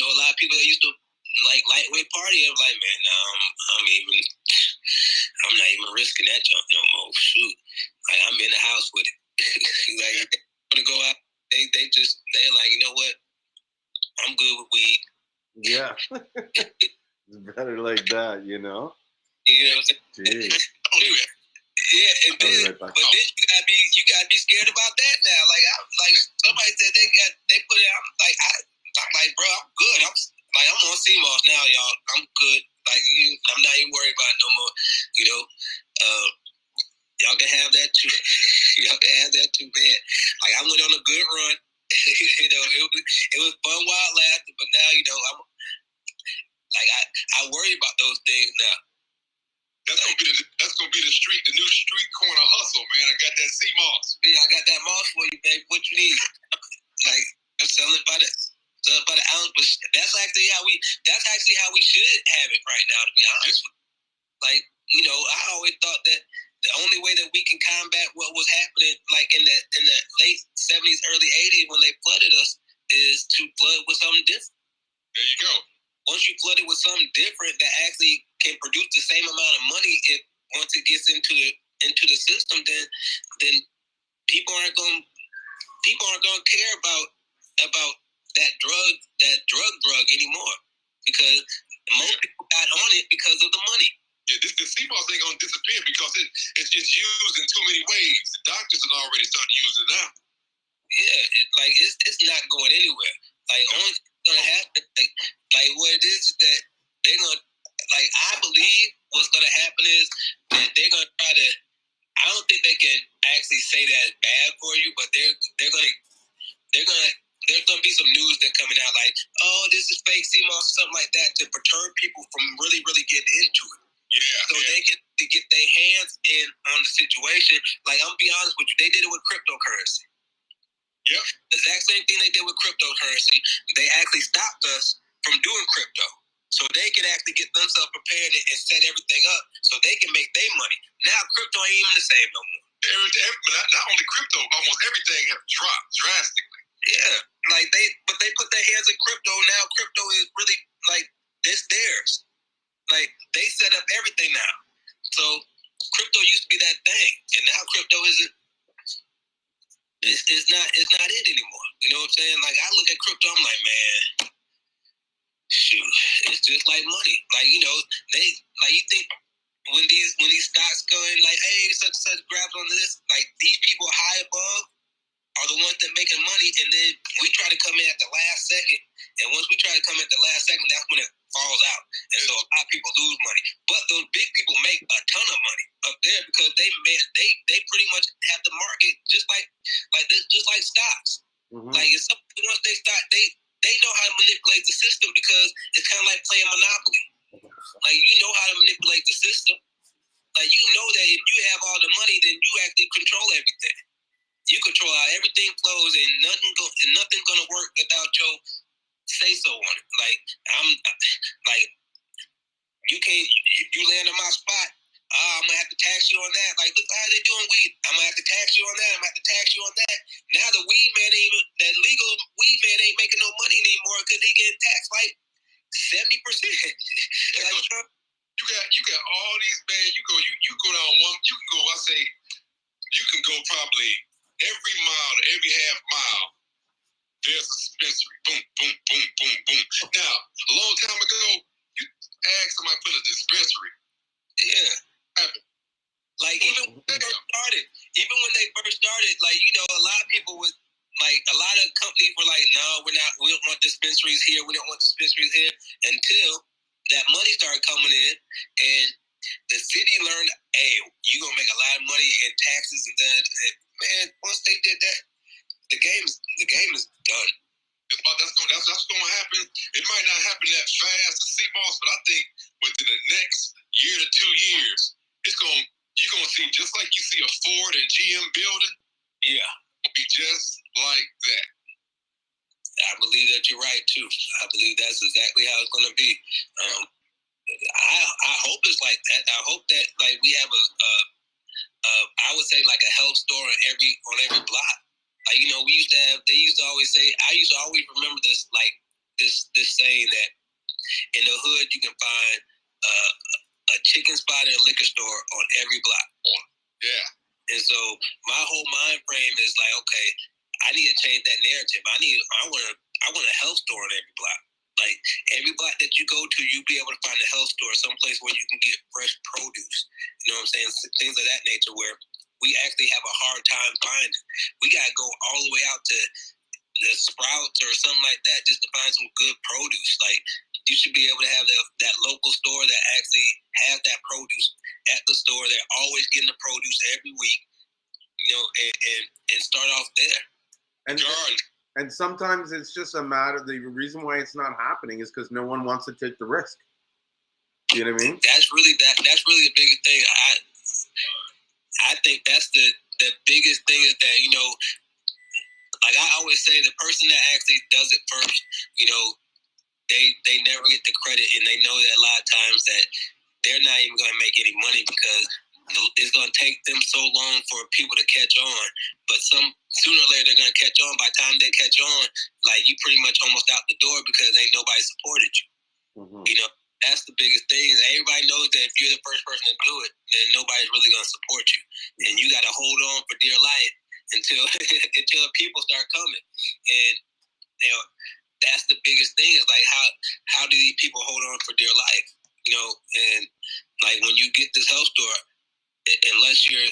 a lot of people that used to like lightweight party. I'm like, man, no, I'm not even risking that junk no more. Shoot. Like, I'm in the house with it. Like, they want to go out, they're like, you know what? I'm good with weed. Yeah. It's better like that, You know what I'm saying? Jeez. Yeah, and then, but then you gotta be scared about that now. Like somebody said they put it out. I'm like, bro, I'm good. I'm on Seamoss now, y'all. I'm good. Like, I'm not even worried about it no more. Y'all can have that too. Y'all can have that too, man. Like, I went on a good run. It was fun while it lasted, but now I'm like I worry about those things now. That's gonna be the new street corner hustle, man. I got that Seamoss. Yeah, I got that moss for you, baby. What you need? Like, I'm selling by the ounce, but that's actually how we should have it right now. To be honest, like, I always thought that the only way that we can combat what was happening, like in the late '70s, early '80s, when they flooded us, is to flood with something different. There you go. Once you flood it with something different that actually can produce the same amount of money, once it gets into the system, then people aren't going to care about that drug anymore, because most people got on it because of the money. Yeah, the Seamoss ain't gonna disappear because it's used in too many ways. The doctors have already started using it now. Yeah, it's not going anywhere. Like, only thing gonna happen, like what it is that they're gonna, like, I believe what's gonna happen is that they're gonna try to. I don't think they can actually say that it's bad for you, but there's gonna be some news that coming out like, oh, this is fake Seamoss or something like that, to perturb people from really, really getting into it. Yeah. So they can get their hands in on the situation. Like, I'm gonna be honest with you, they did it with cryptocurrency. Yep. The exact same thing they did with cryptocurrency. They actually stopped us from doing crypto, so they can actually get themselves prepared and set everything up so they can make their money. Now crypto ain't even the same no more. Not only crypto, almost everything has dropped drastically. Yeah, like they put their hands in crypto. Now crypto is really like, it's theirs. Like, they set up everything now. So crypto used to be that thing, and now crypto isn't. It's not it anymore. You know what I'm saying? Like, I look at crypto, I'm like, man, shoot, it's just like money. Like, they, like, you think when these stocks go in, like, hey, such and such grabs on this, like, these people high above are the ones that making money, and then we try to come in at the last second. And once we try to come at the last second, that's when it falls out. And so a lot of people lose money. But those big people make a ton of money up there because they pretty much have the market just like stocks. Mm-hmm. Like, if something, once they start, they know how to manipulate the system, because it's kind of like playing Monopoly. Like, you know how to manipulate the system. Like, you know that if you have all the money, then you actually control everything. You control how everything flows, and nothing's gonna work without your say so on it. Like, you can't. You land on my spot. I'm gonna have to tax you on that. Like, look how they doing weed. I'm gonna have to tax you on that. I'm gonna have to tax you on that. Now the weed man that legal weed man ain't making no money anymore because he getting taxed like 70%. Like, you got all these, man. You go down one. You can go. I say you can go probably every mile to every half mile, there's a dispensary. Boom, boom, boom, boom, boom. Now, a long time ago, you asked somebody to put a dispensary. Yeah. Happened. Like even when they first started, like, you know, a lot of people would, like, a lot of companies were like, no, we don't want dispensaries here, we don't want dispensaries here, until that money started coming in, and the city learned, hey, you're gonna make a lot of money in taxes, and then, man, once they did that, the game is done. That's going to happen. It might not happen that fast to Seamoss, but I think within the next year to 2 years, you're going to see, just like you see a Ford and GM building, Yeah. It'll be just like that. I believe that you're right, too. I believe that's exactly how it's going to be. I hope it's like that. I hope that, like, we have I would say, like, a health store on every block. Like, you know, they used to always say, I used to always remember this, like, this saying that in the hood you can find a chicken spot and a liquor store on every block. Yeah. And so my whole mind frame is like, okay, I need to change that narrative. I want a health store on every block. Like, every block that you go to, you'll be able to find a health store, someplace where you can get fresh produce. You know what I'm saying? Things of that nature where we actually have a hard time finding. We got to go all the way out to the Sprouts or something like that just to find some good produce. Like, you should be able to have that local store that actually have that produce at the store. They're always getting the produce every week, you know, and start off there. And sometimes it's just a matter. The reason why it's not happening is because no one wants to take the risk. You know what I mean? That's really the biggest thing. I think that's the biggest thing is that, you know, like I always say, the person that actually does it first, you know, they never get the credit, and they know that a lot of times that they're not even going to make any money because it's going to take them so long for people to catch on. But sooner or later they're going to catch on. By the time they catch on, like, you pretty much almost out the door because ain't nobody supported you. Mm-hmm. You know, that's the biggest thing. Everybody knows that if you're the first person to do it, then nobody's really going to support you. And you got to hold on for dear life until the people start coming. And, you know, that's the biggest thing is, like, how do these people hold on for dear life? You know, and, like, when you get this health store, unless you're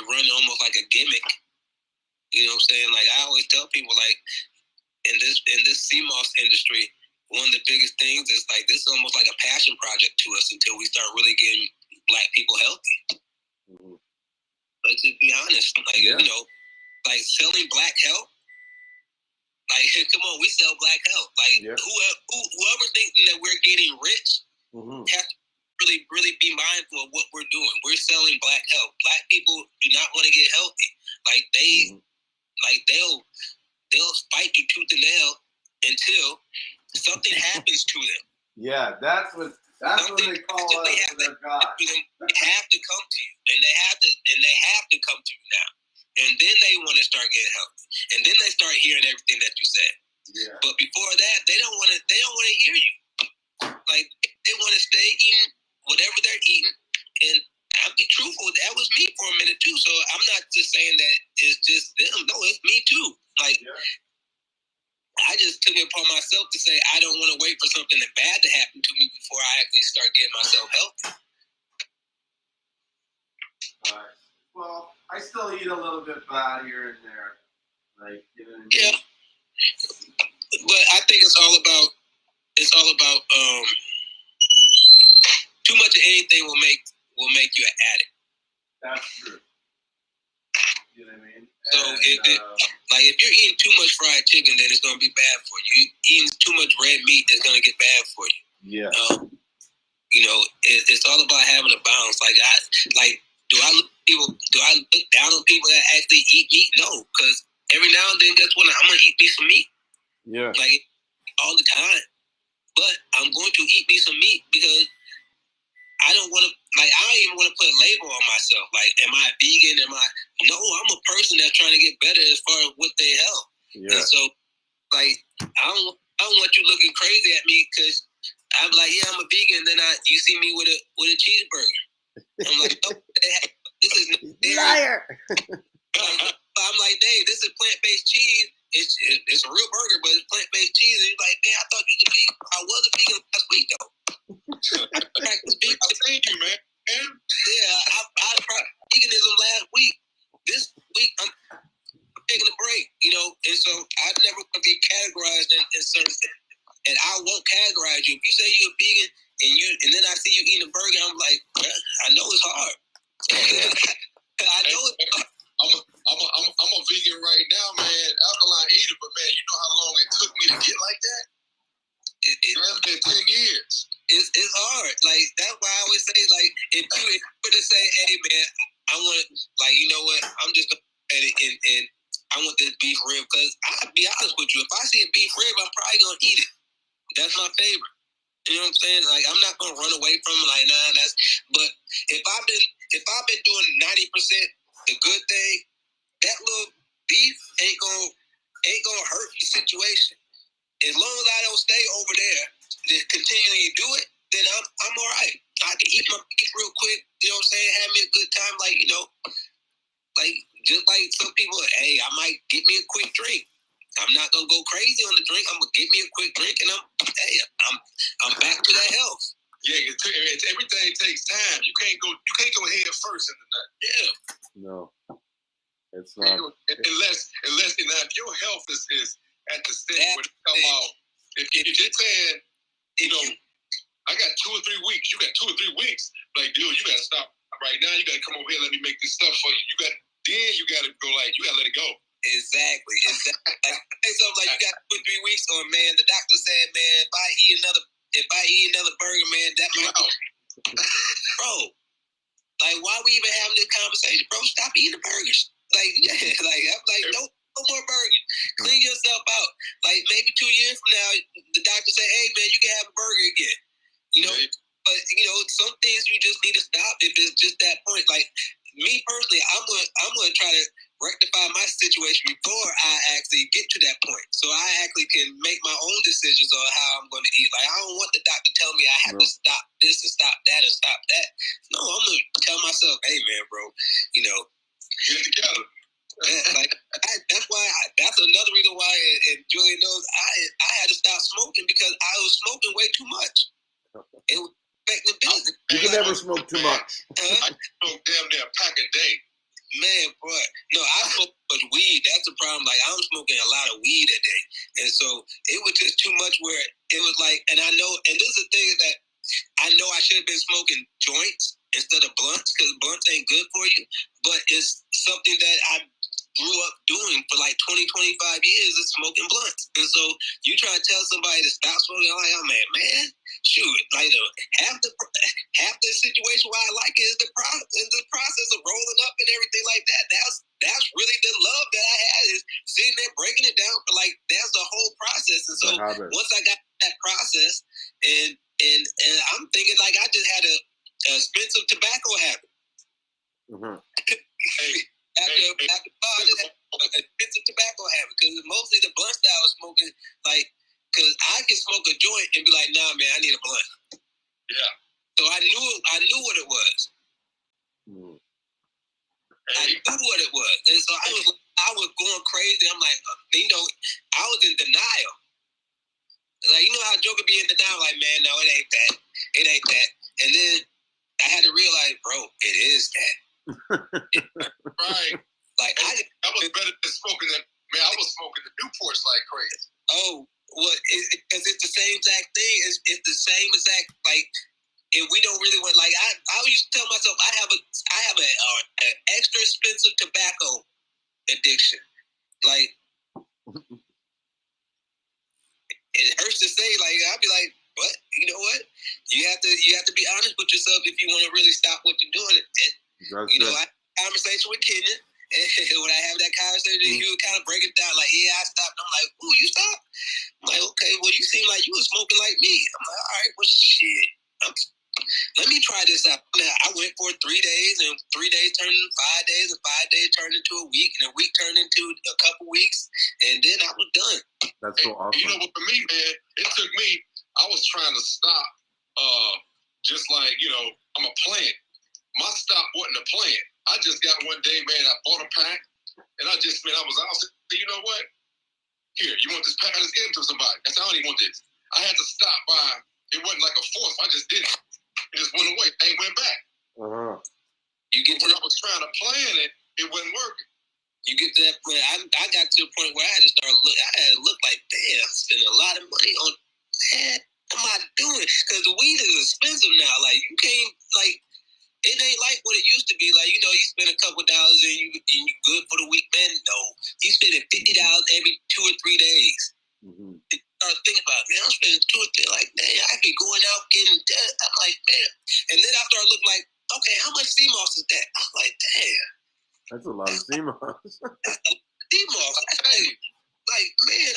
running almost like a gimmick, you know what I'm saying? Like, I always tell people, like, in this Seamoss industry, one of the biggest things is, like, this is almost like a passion project to us until we start really getting Black people healthy. Mm-hmm. Let's just be honest. Like, you know, like, selling Black health, like, come on, we sell Black health. Like, whoever thinking that we're getting rich, mm-hmm, have to really be mindful of what we're doing. We're selling Black health. Black people do not want to get healthy. Like, they'll fight you tooth and nail until something happens to them. Yeah, that's what they call us. They have to come to you, and they have to come to you now. And then they want to start getting healthy, and then they start hearing everything that you said. Yeah. But before that, they don't want to hear you. Like, they want to stay eating whatever they're eating. And I'll be truthful, that was me for a minute too. So I'm not just saying that it's just them. No, it's me too. Like, I just took it upon myself to say I don't want to wait for something bad to happen to me before I actually start getting myself healthy. All right. Well, I still eat a little bit bad here and there. Like, you know what I mean? Yeah. But I think it's all about too much of anything will make you an addict. That's true. You know what I mean? So if you're eating too much fried chicken, then it's gonna be bad for you. Eating too much red meat is gonna get bad for you. Yeah. You know, it's all about having a balance. Do I look down on people that actually eat meat? No, because every now and then, guess what? I'm gonna eat me some meat. Yeah. Like, all the time. But I'm going to eat me some meat because I don't even want to put a label on myself. Like, am I a vegan? No, I'm a person that's trying to get better as far as with their health. Yeah. And so, like, I don't want you looking crazy at me because I'm like, yeah, I'm a vegan. Then you see me with a cheeseburger. I'm like, oh, this is liar. I'm like, Dave, this is plant-based cheese. It's a real burger, but it's plant-based cheese. And he's like, man, I thought you was a vegan. I was a vegan last week, though. I thank you, man. Yeah, I tried veganism last week. This week, I'm taking a break, and so I never want to be categorized in certain things. And I won't categorize you. If you say you're a vegan and then I see you eating a burger, I'm like, I know it's hard. I know it's hard. I'm a vegan right now, man. Alkaline eater, but man, you know how long it took me to get like that? It's been 10 years. It's hard. Like, that's why I always say, like, if you were to say, hey, man, I want, like, you know what, I'm just going to edit and I want this beef rib, because I'll be honest with you, if I see a beef rib, I'm probably going to eat it. That's my favorite. You know what I'm saying? Like, I'm not going to run away from it, like, nah, but if I've been doing 90% the good thing, that little beef ain't gonna hurt the situation. As long as I don't stay over there to continually do it, then I'm all right. I can eat my beef real quick. You know what I'm saying? Have me a good time, like like just like some people. Hey, I might get me a quick drink. I'm not gonna go crazy on the drink. I'm gonna get me a quick drink, and I'm back to that health. Yeah, everything takes time. You can't go head first into that. Yeah. No. It's not. Unless if your health is at the stage where it come out. If you're saying, I got 2 or 3 weeks. You got 2 or 3 weeks. Like, dude, you got to stop right now. You got to come over here. Let me make this stuff for you. You got to go. Like, you got to let it go. Exactly. Like, so like, you got 2 or 3 weeks on, man. The doctor said, man, if I eat another burger, man, that might. Bro, like, why we even having this conversation, bro? Stop eating the burgers. Like, yeah, I'm like, no more burgers. Clean yourself out. Like, maybe 2 years from now, the doctor say, hey, man, you can have a burger again. But, some things you just need to stop if it's just that point. Like, me personally, I'm gonna try to rectify my situation before I actually get to that point. So I actually can make my own decisions on how I'm going to eat. Like, I don't want the doctor to tell me I have to stop this and stop that and stop that. No, I'm going to tell myself, hey, man, bro, get it together. That's another reason why, and Julien knows, I had to stop smoking because I was smoking way too much. It was affecting business. You can never smoke too much. I smoke damn near a pack a day. Man, boy, no, I smoke much weed. That's the problem. Like, I'm smoking a lot of weed a day, and so it was just too much. Where it was like, and I know, and this is the thing that I know I should have been smoking joints instead of blunts because blunts ain't good for you. But it's something that I grew up doing for like 20, 25 years is smoking blunts. And so you try to tell somebody to stop smoking, I'm like, oh man, shoot, like half the situation why I like it is the process of rolling up and everything like that. That's really the love that I had is sitting there breaking it down. But like that's the whole process. And so once I got that process, and I'm thinking like I just had a expensive tobacco habit. Mm-hmm. After I just had a expensive tobacco habit because mostly the blunt that I was smoking, like, because I can smoke a joint and be like, nah, man, I need a blunt. Yeah. So I knew what it was. Mm. I knew what it was, and so I was going crazy. I'm like, I was in denial. Like, you know how Joker be in denial, like, man, no, it ain't that. It ain't that. And then I had to realize, bro, it is that. Right. Like, I was better than smoking that. Man, I was smoking the Newports like crazy. Oh, well, because it's the same exact thing. It's the same exact, like, and we don't really want, like, I used to tell myself, I have an extra expensive tobacco addiction. Like, it hurts to say, like, I'd be like, what? You know what? You have to be honest with yourself if you want to really stop what you're doing. And, I had a conversation with Kenyon, and when I have that conversation, he would kind of break it down, like, yeah, I stopped. I'm like, ooh, you stopped? I'm like, okay, well, you seem like you were smoking like me. I'm like, all right, well, shit. Let me try this out. Now, I went for 3 days, and 3 days turned into 5 days, and 5 days turned into a week, and a week turned into a couple weeks, and then I was done. That's so awesome. You know what, for me, man, it took me, I was trying to stop, just like, I'm a plant. My stop wasn't a plant. I just got one day, man, I bought a pack, And I said, you know what? Here, you want this pass? Let's get it to somebody. I said, I don't even want this. I had to stop by. It wasn't like a force. I just did it. It just went away. I ain't went back. Uh-huh. You get when I was trying to plan it, it wasn't working. You get to that point. I got to a point where I had to start look. I had to look like, damn, I'm spending a lot of money on. Man, what am I doing? Because the weed is expensive now. Like you can't like. It ain't like what it used to be. Like, you spend a couple dollars and you good for the week. Man, no. You spending $50 every 2 or 3 days. Mm-hmm. Think about it, man. I'm spending 2 or 3. Like, man, I be going out getting debt. I'm like, man. And then I started looking like, okay, how much Seamoss is that? I'm like, damn. That's a lot of Seamoss. Seamoss. Like, man,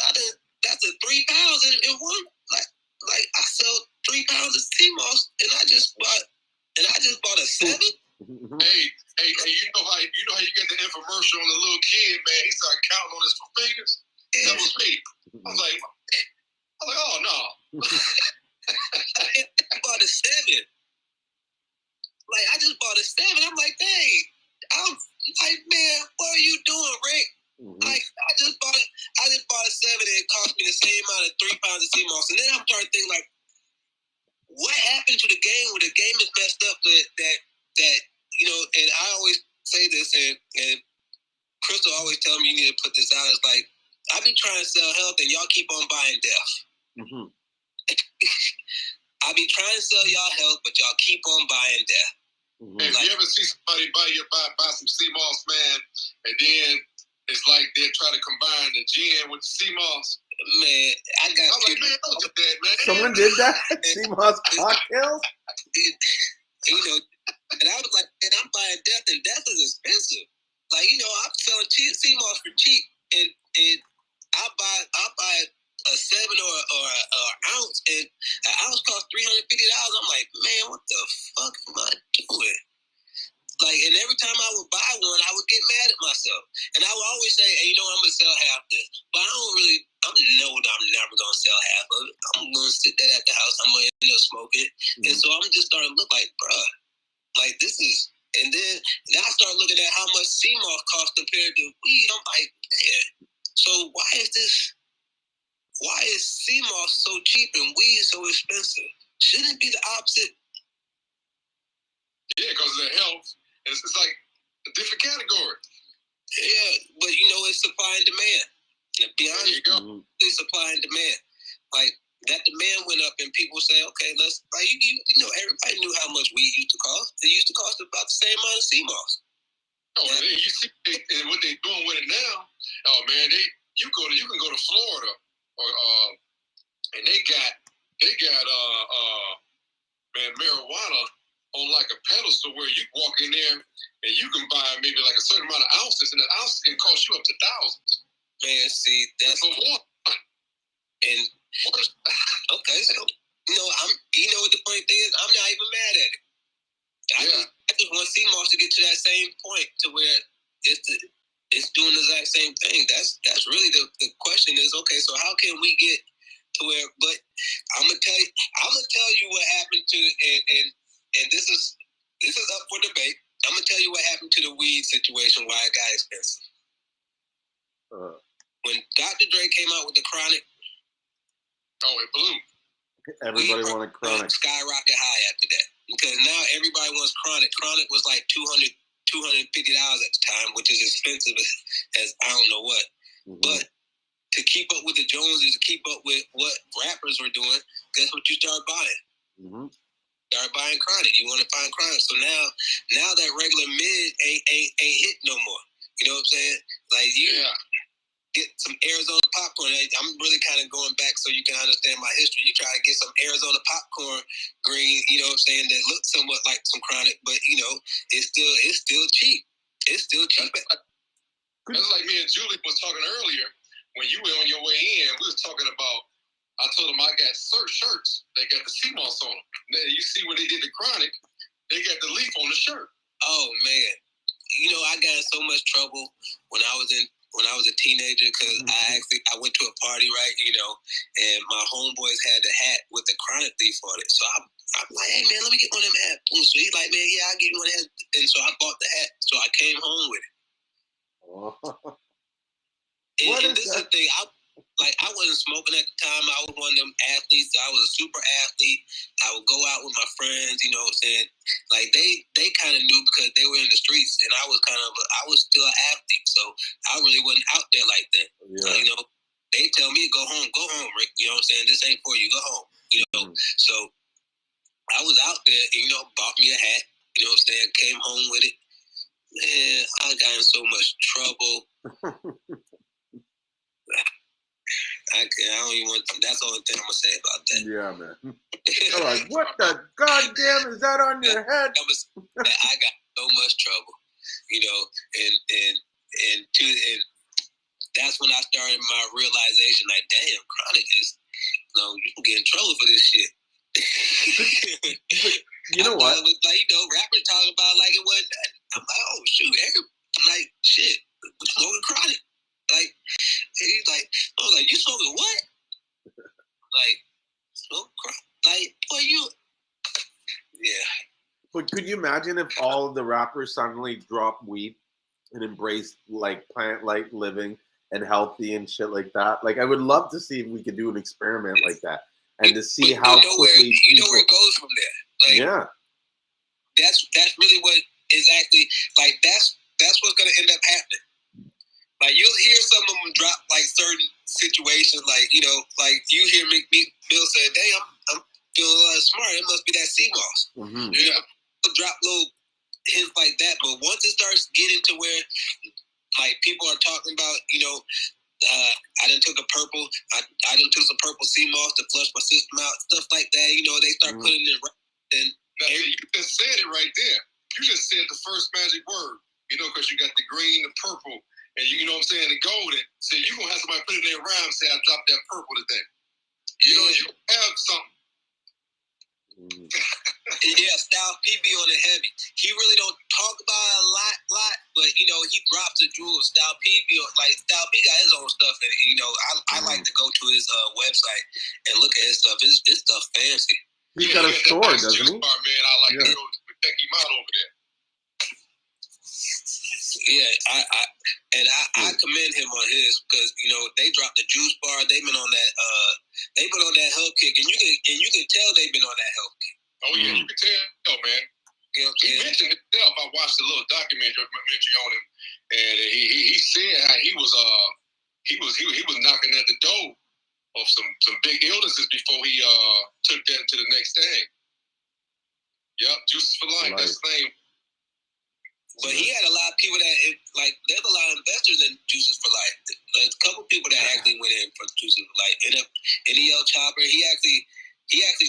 that's a 3 pounds in one. Like I sell 3 pounds of Seamoss and I just bought a 7. Hey, you know how you get the infomercial on the little kid, man? He started counting on his fingers. Yeah. That was me. I was like, oh no. I bought a 7. Like I just bought a 7. I'm like, dang. I'm like, man, what are you doing, Rick? Mm-hmm. Like I just bought a 7 and it cost me the same amount of 3 pounds of Seamoss. And then I'm starting to think like, what happened to the game when the game is messed up that and I always say this and Crystal always tell me you need to put this out. It's like, I be trying to sell health and y'all keep on buying death. Mm-hmm. I be trying to sell y'all health, but y'all keep on buying death. Mm-hmm. Hey, if you ever see somebody buy some Seamoss, man, and then it's like they're trying to combine the gin with the Seamoss. Man, I was like, man, don't do that, man. Someone did that? Seamoss cocktails? And I was like, man, I'm buying death, and death is expensive. Like, I'm selling Seamoss for cheap, and I buy a 7 or an ounce, and an ounce costs $350. I'm like, man, what the fuck am I doing? Like, and every time I would buy one, I would get mad at myself. And I would always say, hey, I'm going to sell half this. But I know that I'm never going to sell half of it. I'm going to sit there at the house. I'm going to end up smoking. Mm-hmm. And so I'm just starting to look like, bruh, like this is, and then I started looking at how much Seamoss costs compared to weed. I'm like, man, so why is Seamoss so cheap and weed so expensive? Shouldn't it be the opposite? Yeah, because of the health. It's like a different category. Yeah, but it's supply and demand. To be honest, there you go. It's supply and demand. Like that demand went up, and people say, okay, let's like everybody knew how much weed used to cost. It used to cost about the same amount of Seamoss. Oh, yeah. You see what they're doing with it now? Oh man, you can go to Florida, or and they got marijuana on like a pedestal where you walk in there and you can buy maybe like a certain amount of ounces, and that ounces can cost you up to thousands. Man, see, that's for one. And okay, so what the funny thing is, I'm not even mad at it. I just want Seamoss to get to that same point to where it's doing the exact same thing. That's really the question is, okay, so how can we get to where? But I'm gonna tell you what happened to and this is up for debate. I'm gonna tell you what happened to the weed situation, why it got expensive. When Dr. Dre came out with the Chronic, it blew. Everybody wanted Chronic. Skyrocket high after that because now everybody wants Chronic. Chronic was like $250 at the time, which is expensive as I don't know what. Mm-hmm. But to keep up with the Joneses, to keep up with what rappers were doing, guess what you start buying? Mm-hmm. Start buying Chronic. You want to find Chronic. So now that regular mid ain't hit no more. You know what I'm saying? Like get some Arizona popcorn. I'm really kind of going back so you can understand my history. You try to get some Arizona popcorn green, you know what I'm saying, that looks somewhat like some Chronic, but it's still cheap. It's still cheap. That's like me and Julie was talking earlier when you were on your way in. We was talking about, I told them I got shirts. They got the Seamoss on them. Then you see when they did the Chronic, they got the leaf on the shirt. Oh man, I got in so much trouble when I was a teenager because I went to a party, right, and my homeboys had the hat with the Chronic leaf on it. So I'm like, hey man, let me get one of them hats. So he's like, man, yeah, I'll give you one of that. And so I bought the hat. So I came home with it. And this is the thing. I wasn't smoking at the time. I was one of them athletes. I was a super athlete. I would go out with my friends, you know what I'm saying? Like, they kind of knew because they were in the streets, and I was still an athlete, so I really wasn't out there like that. Yeah. You know, they tell me, go home, Rick. You know what I'm saying? This ain't for you. Go home. You know, so I was out there, you know, bought me a hat. You know what I'm saying? Came home with it. Man, I got in so much trouble. I don't even want. That's the only thing I'm gonna say about that. Yeah, man. They're like, what the goddamn is that on your head? I got so much trouble, you know, and that's when I started my realization. Like, damn, chronic is, you can get in trouble for this shit. You know what? Like, you know, rappers talking about like it wasn't that. I'm like, oh shoot, like shit, smoking chronic. Like, and he's like, I was like, you smoking what? Like, smoking chronic. Like, boy, you. Yeah. But could you imagine if all of the rappers suddenly dropped weed and embraced like plant-like living and healthy and shit like that? Like, I would love to see if we could do an experiment like that and to see how quickly you know where it goes from there. Like, yeah. That's really what exactly, like, that's what's gonna end up happening. Like, you'll hear some of them drop like certain situations, like, you know, like you hear Mill say, "Damn, I'm feeling a lot smart. It must be that Seamoss." Mm-hmm. You know, drop little hints like that. But once it starts getting to where, like, people are talking about, you know, I done took a purple. I done took some purple Seamoss to flush my system out, stuff like that. You know, they start putting it right. And you just said it right there. You just said the first magic word. You know, because you got the green, the purple, and you know what I'm saying, the golden. So you're going to have somebody put it in their rhyme and say, I dropped that purple today. You know, you have something. Yeah, Styles P be on it heavy. He really don't talk about it a lot, but, you know, he drops the jewels. Styles P be on, like, Styles P got his own stuff, and, you know, I like to go to his website and look at his stuff. His stuff fancy. He's got a store, doesn't he? Man, I like to go check him out over there. Yeah, I commend him on his, because, you know, they dropped the juice bar. They've been on that health kick, and you can tell they've been on that health kick. Oh yeah, you can tell, man. You know, he mentioned himself. I watched a little documentary on him, and he said how he was knocking at the door of some big illnesses before he took that to the next thing. Yep, Juices for Life. That's the name. But he had a lot of people that, like, there's a lot of investors in Juices for Life. There's a couple people that actually went in for Juices for Life. NEL Chopper, he actually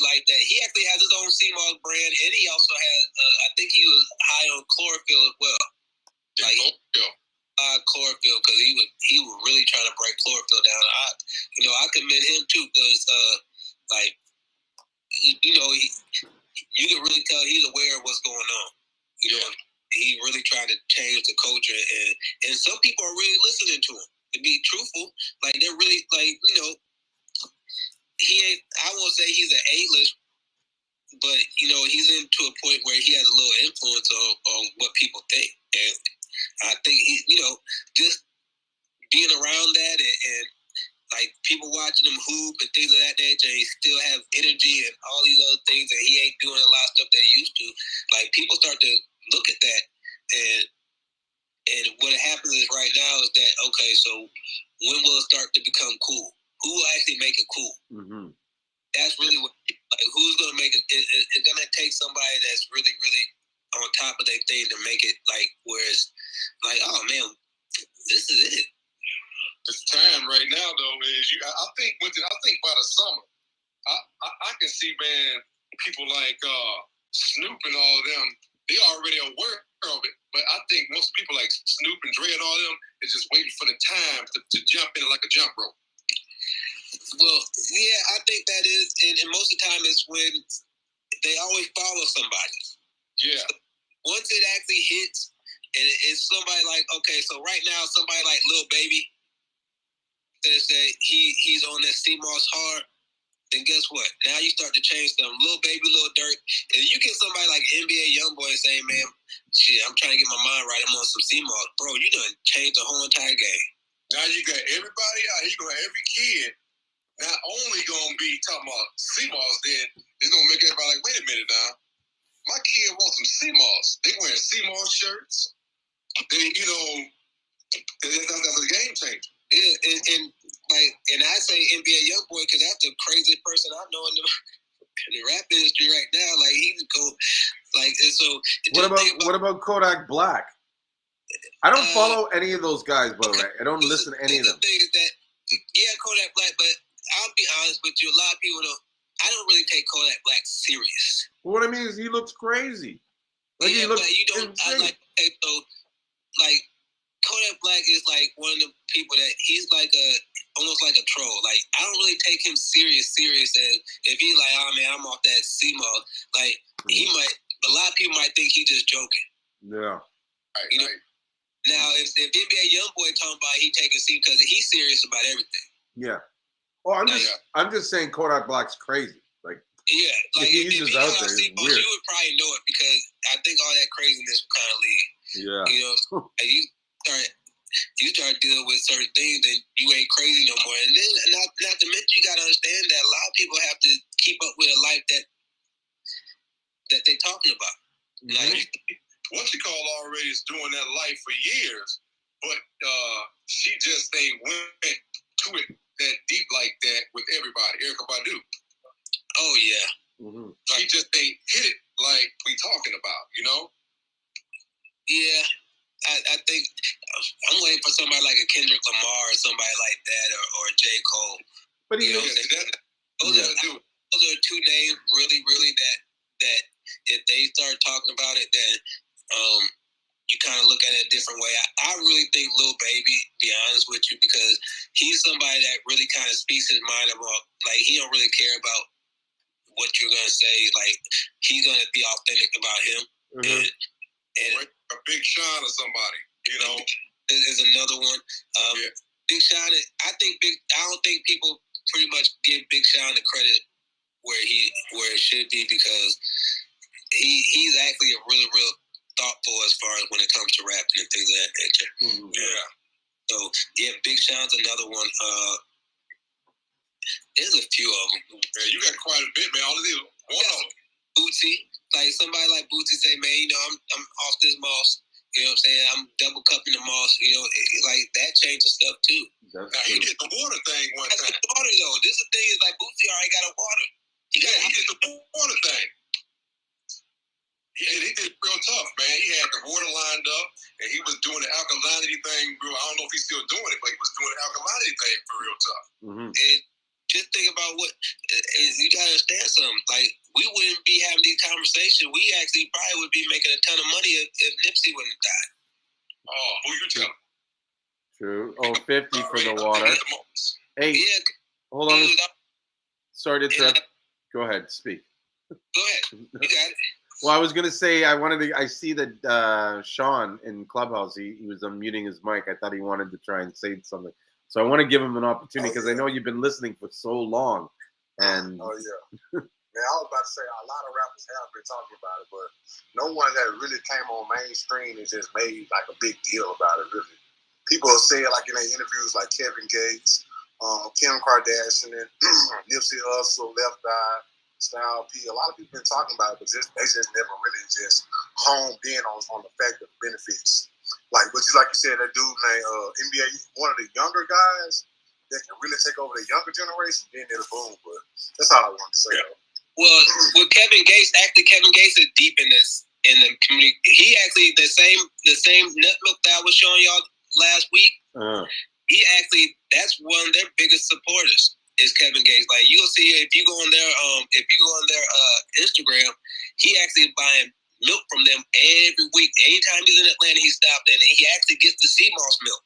liked that. He actually has his own Seamoss brand, and he also has, I think he was high on chlorophyll as well. Like, chlorophyll, because he was really trying to break chlorophyll down. I commend him too, because, like, you know, you can really tell he's aware of what's going on. You know, he really tried to change the culture, and some people are really listening to him. To be truthful, like, they're really, like, you know, he ain't. I won't say he's an A-list, but, you know, he's into a point where he has a little influence on what people think, and I think he, you know, just being around that and like, people watching him hoop and things of that nature, and he still have energy and all these other things, and he ain't doing a lot of stuff that he used to. Like, people start to look at that, and what happens is right now is that, okay, so when will it start to become cool? Who will actually make it cool? Mm-hmm. That's really what, like, who's going to make it? It's going to take somebody that's really, really on top of their thing to make it, like, where it's like, oh man, this is it. The time right now, though, is I think by the summer, I can see, man, people like Snoop and all of them, they already aware of it. But I think most people like Snoop and Dre and all of them is just waiting for the time to jump in like a jump rope. Well, yeah, I think that is, and most of the time it's when they always follow somebody. Yeah. So once it actually hits, and it's somebody like, okay, so right now somebody like Lil Baby says that he's on that Seamoss hard. then guess what? Now you start to change some Lil Baby, Lil Durk, and you get somebody like NBA YoungBoy saying, "Man, shit, I'm trying to get my mind right. I'm on some Seamoss, bro. You done changed the whole entire game." Now you got everybody out. You got every kid not only gonna be talking about Seamoss, then it's gonna make everybody like, wait a minute now. My kid wants some Seamoss. They wearing Seamoss shirts. They, that's a game changer. Yeah, and I say NBA YoungBoy because that's the craziest person I know in the rap industry right now. Like he's go, like and so. What about Kodak Black? I don't follow any of those guys, by the way. I don't listen to any of them. The thing is that, yeah, Kodak Black, but I'll be honest with you, a lot of people don't. I don't really take Kodak Black serious. Well, what I mean is he looks crazy. Like yeah, he looks but you don't. insane. Like Kodak Black is like one of the people that he's like almost like a troll. Like I don't really take him serious as if he's like, oh man, I'm off that Seamoss. Like he might. A lot of people might think he's just joking. Yeah. Right, you know. Right. Now, if NBA YoungBoy talking about he taking serious because he's serious about everything. Yeah. Oh, I'm just saying Kodak Black's crazy. Like yeah, like if he's just out there, Seamoss, weird. you would probably know it because I think all that craziness will kind of leave. Yeah. You know, like you start dealing with certain things and you ain't crazy no more. And then not to mention you gotta understand that a lot of people have to keep up with a life that they talking about. Mm-hmm. Like what you call already is doing that life for years, but she just ain't went to it that deep like that with everybody. Erykah Badu. Oh yeah. Mm-hmm. She just ain't hit it like we talking about, you know? Yeah. I think I'm waiting for somebody like a Kendrick Lamar or somebody like that, or J. Cole. But those are two names really that if they start talking about it, then you kind of look at it a different way. I really think Lil Baby, to be honest with you, because he's somebody that really kind of speaks his mind about, like, he don't really care about what you're going to say. Like, he's going to be authentic about him. Mm-hmm. And a Big Sean or somebody, you know. Is another one. Big Sean, I don't think people pretty much give Big Sean the credit where it should be, because he's actually a really real thoughtful as far as when it comes to rapping and things of that nature. Mm-hmm. Yeah. So yeah, Big Sean's another one. There's a few of them. Yeah, you got quite a bit, man. All of these, one of them. Bootsy, like somebody like Bootsy say, man, you know, I'm off this moss. You know what I'm saying? I'm double cupping the moss. You know, like that changes stuff too. Now he did the water thing one time. The water though. This is the thing is like Bootsy already got a water. He did the water thing. He did real tough, man. He had the water lined up, and he was doing the alkalinity thing. I don't know if he's still doing it, but he was doing the alkalinity thing for real tough. Mm-hmm. And just think about you gotta understand something. Like, we wouldn't be having these conversations. We actually probably would be making a ton of money if Nipsey wouldn't have died. Oh, who you telling? True. Oh, 50 for the water. Hey, yeah, hold on. Sorry to interrupt. Go ahead, speak. Go ahead. You got it. Well, I was gonna say I see that Sean in Clubhouse, he was unmuting his mic. I thought he wanted to try and say something. So I want to give him an opportunity because I know you've been listening for so long. And man, I was about to say a lot of rappers have been talking about it, but no one that really came on mainstream and just made like a big deal about it. Really, people say it like in their interviews, like Kevin Gates, Kim Kardashian, Nipsey Hussle, Left Eye, Style P. A lot of people been talking about it, but they just never really just honed in on the fact of the benefits. Like you said, that dude named NBA, one of the younger guys that can really take over the younger generation, then it'll boom. But that's all I wanted to say. Yeah. Well, with Kevin Gates is deep in the community. He actually the same nut milk that I was showing y'all last week. He actually, that's one of their biggest supporters is Kevin Gates. Like, you'll see if you go on their Instagram, he actually buying milk from them every week. Anytime he's in Atlanta, he stopped in and he actually gets the Seamoss milk.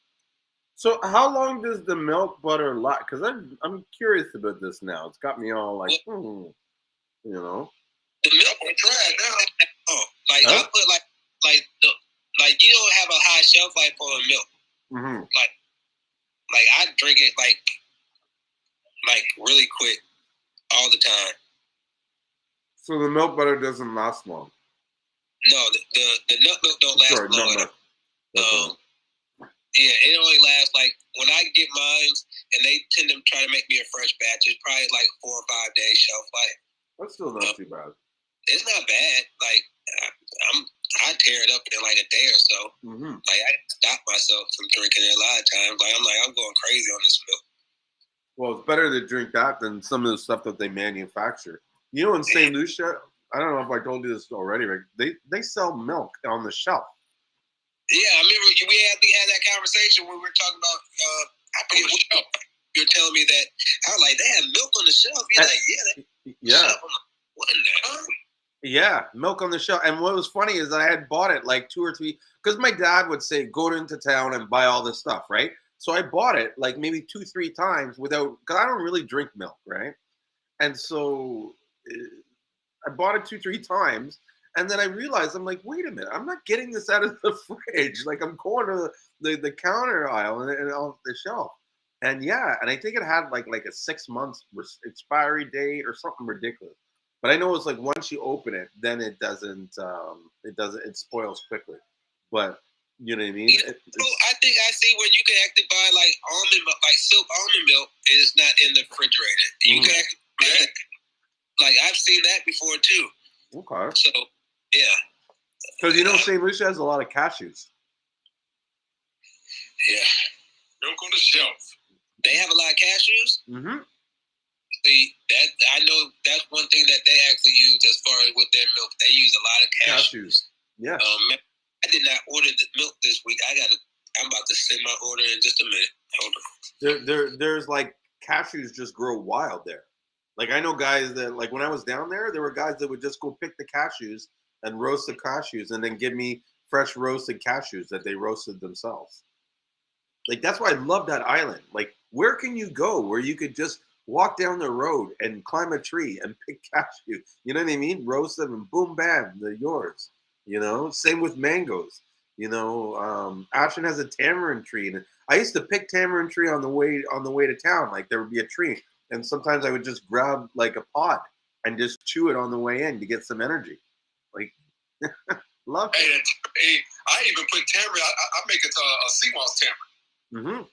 So how long does the milk butter last? Because I'm curious about this now. It's got me all like, you know. The milk, I'm trying now. Like, I put like you don't have a high shelf life for a milk. Mm-hmm. Like I drink it like really quick. all the time. So the milk butter doesn't last long. No, the nut milk don't last Sure, long. nut milk. Yeah, it only lasts like when I get mine, and they tend to try to make me a fresh batch. It's probably like 4 or 5 days shelf life. That's still not too bad. It's not bad. Like I tear it up in like a day or so. Mm-hmm. Like I stop myself from drinking it a lot of times. Like I'm going crazy on this milk. Well, it's better to drink that than some of the stuff that they manufacture. You know, in St. Lucia, I don't know if I told you this already, Rick. They sell milk on the shelf. Yeah, I remember we had that conversation when we were talking about. I forget what shelf. You were telling me that. I was like, they have milk on the shelf. You're like, yeah. Yeah. Shelf. I'm like, what in the hell? Yeah, milk on the shelf. And what was funny is I had bought it like 2 or 3, because my dad would say, go into town and buy all this stuff, right? So I bought it like maybe 2-3 times without, because I don't really drink milk, right? And so I bought it 2-3 times. And then I realized, I'm like, wait a minute, I'm not getting this out of the fridge. Like I'm going to the counter aisle and off the shelf. And yeah, and I think it had like a 6 months expiry date or something ridiculous. But I know it's like once you open it, then it spoils quickly. But you know what I mean? I think I see where you can actually buy like almond milk, like silk almond milk, and it's not in the refrigerator. You can actually buy that. Like I've seen that before too. Okay. So yeah. Because you know St. Lucia has a lot of cashews. Yeah. Milk on the shelf. They have a lot of cashews. Mm-hmm. See, that I know that's one thing that they actually use as far as with their milk. They use a lot of cashews. Yeah. I did not order the milk this week. I'm about to send my order in just a minute. Hold on. There's like cashews just grow wild there. Like I know guys that like when I was down there were guys that would just go pick the cashews and roast the cashews and then give me fresh roasted cashews that they roasted themselves. Like that's why I love that island. Like where can you go where you could just walk down the road and climb a tree and pick cashews? You know what I mean? Roast them and boom, bam, they're yours. You know, same with mangoes. You know, Ashton has a tamarind tree, and I used to pick tamarind tree on the way to town. Like there would be a tree, and sometimes I would just grab like a pod and just chew it on the way in to get some energy. Like, love it. Hey, I even put tamarind. I make it a Seamoss tamarind. Mm-hmm.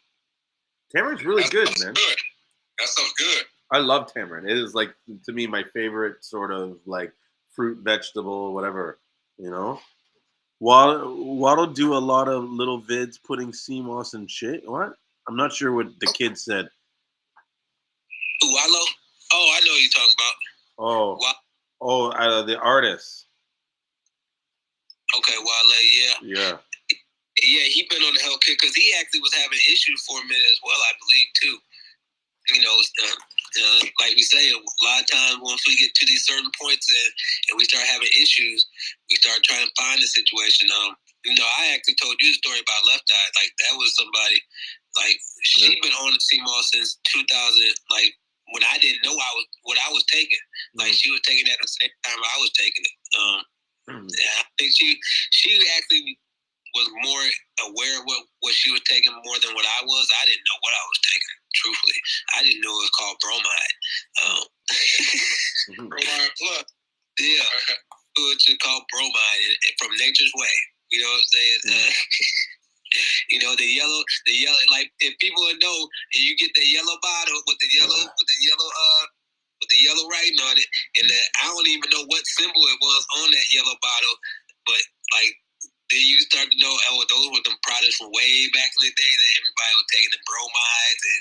Tamarind's really good, man. Good. That sounds good. I love tamarind. It is like to me my favorite sort of like fruit, vegetable, whatever. You know. Waddle do a lot of little vids putting Seamoss and shit. What? I'm not sure what the kid said. Wallow? Oh, I know what you're talking about. The artist. Okay, Wale, yeah. Yeah. Yeah, he been on the health kick because he actually was having issues for a minute as well, I believe, too. You know, like we say, a lot of times once we get to these certain points and we start having issues, we start trying to find the situation. You know, I actually told you the story about Left Eye. Like, that was somebody, like, she been on the Seamoss since 2000, like, when I didn't know what I was taking. Like, she was taking it at the same time I was taking it. Yeah, I think she actually was more aware of what she was taking more than what I was. I didn't know what I was taking, truthfully. I didn't know it was called bromide. Bromide Plus. Yeah. It's called bromide from Nature's Way. You know what I'm saying? You know, the yellow, like if people know, and you get the yellow bottle with the yellow writing on it, and I don't even know what symbol it was on that yellow bottle, but like then you start to know, oh, those were them products from way back in the day that everybody was taking the bromides, and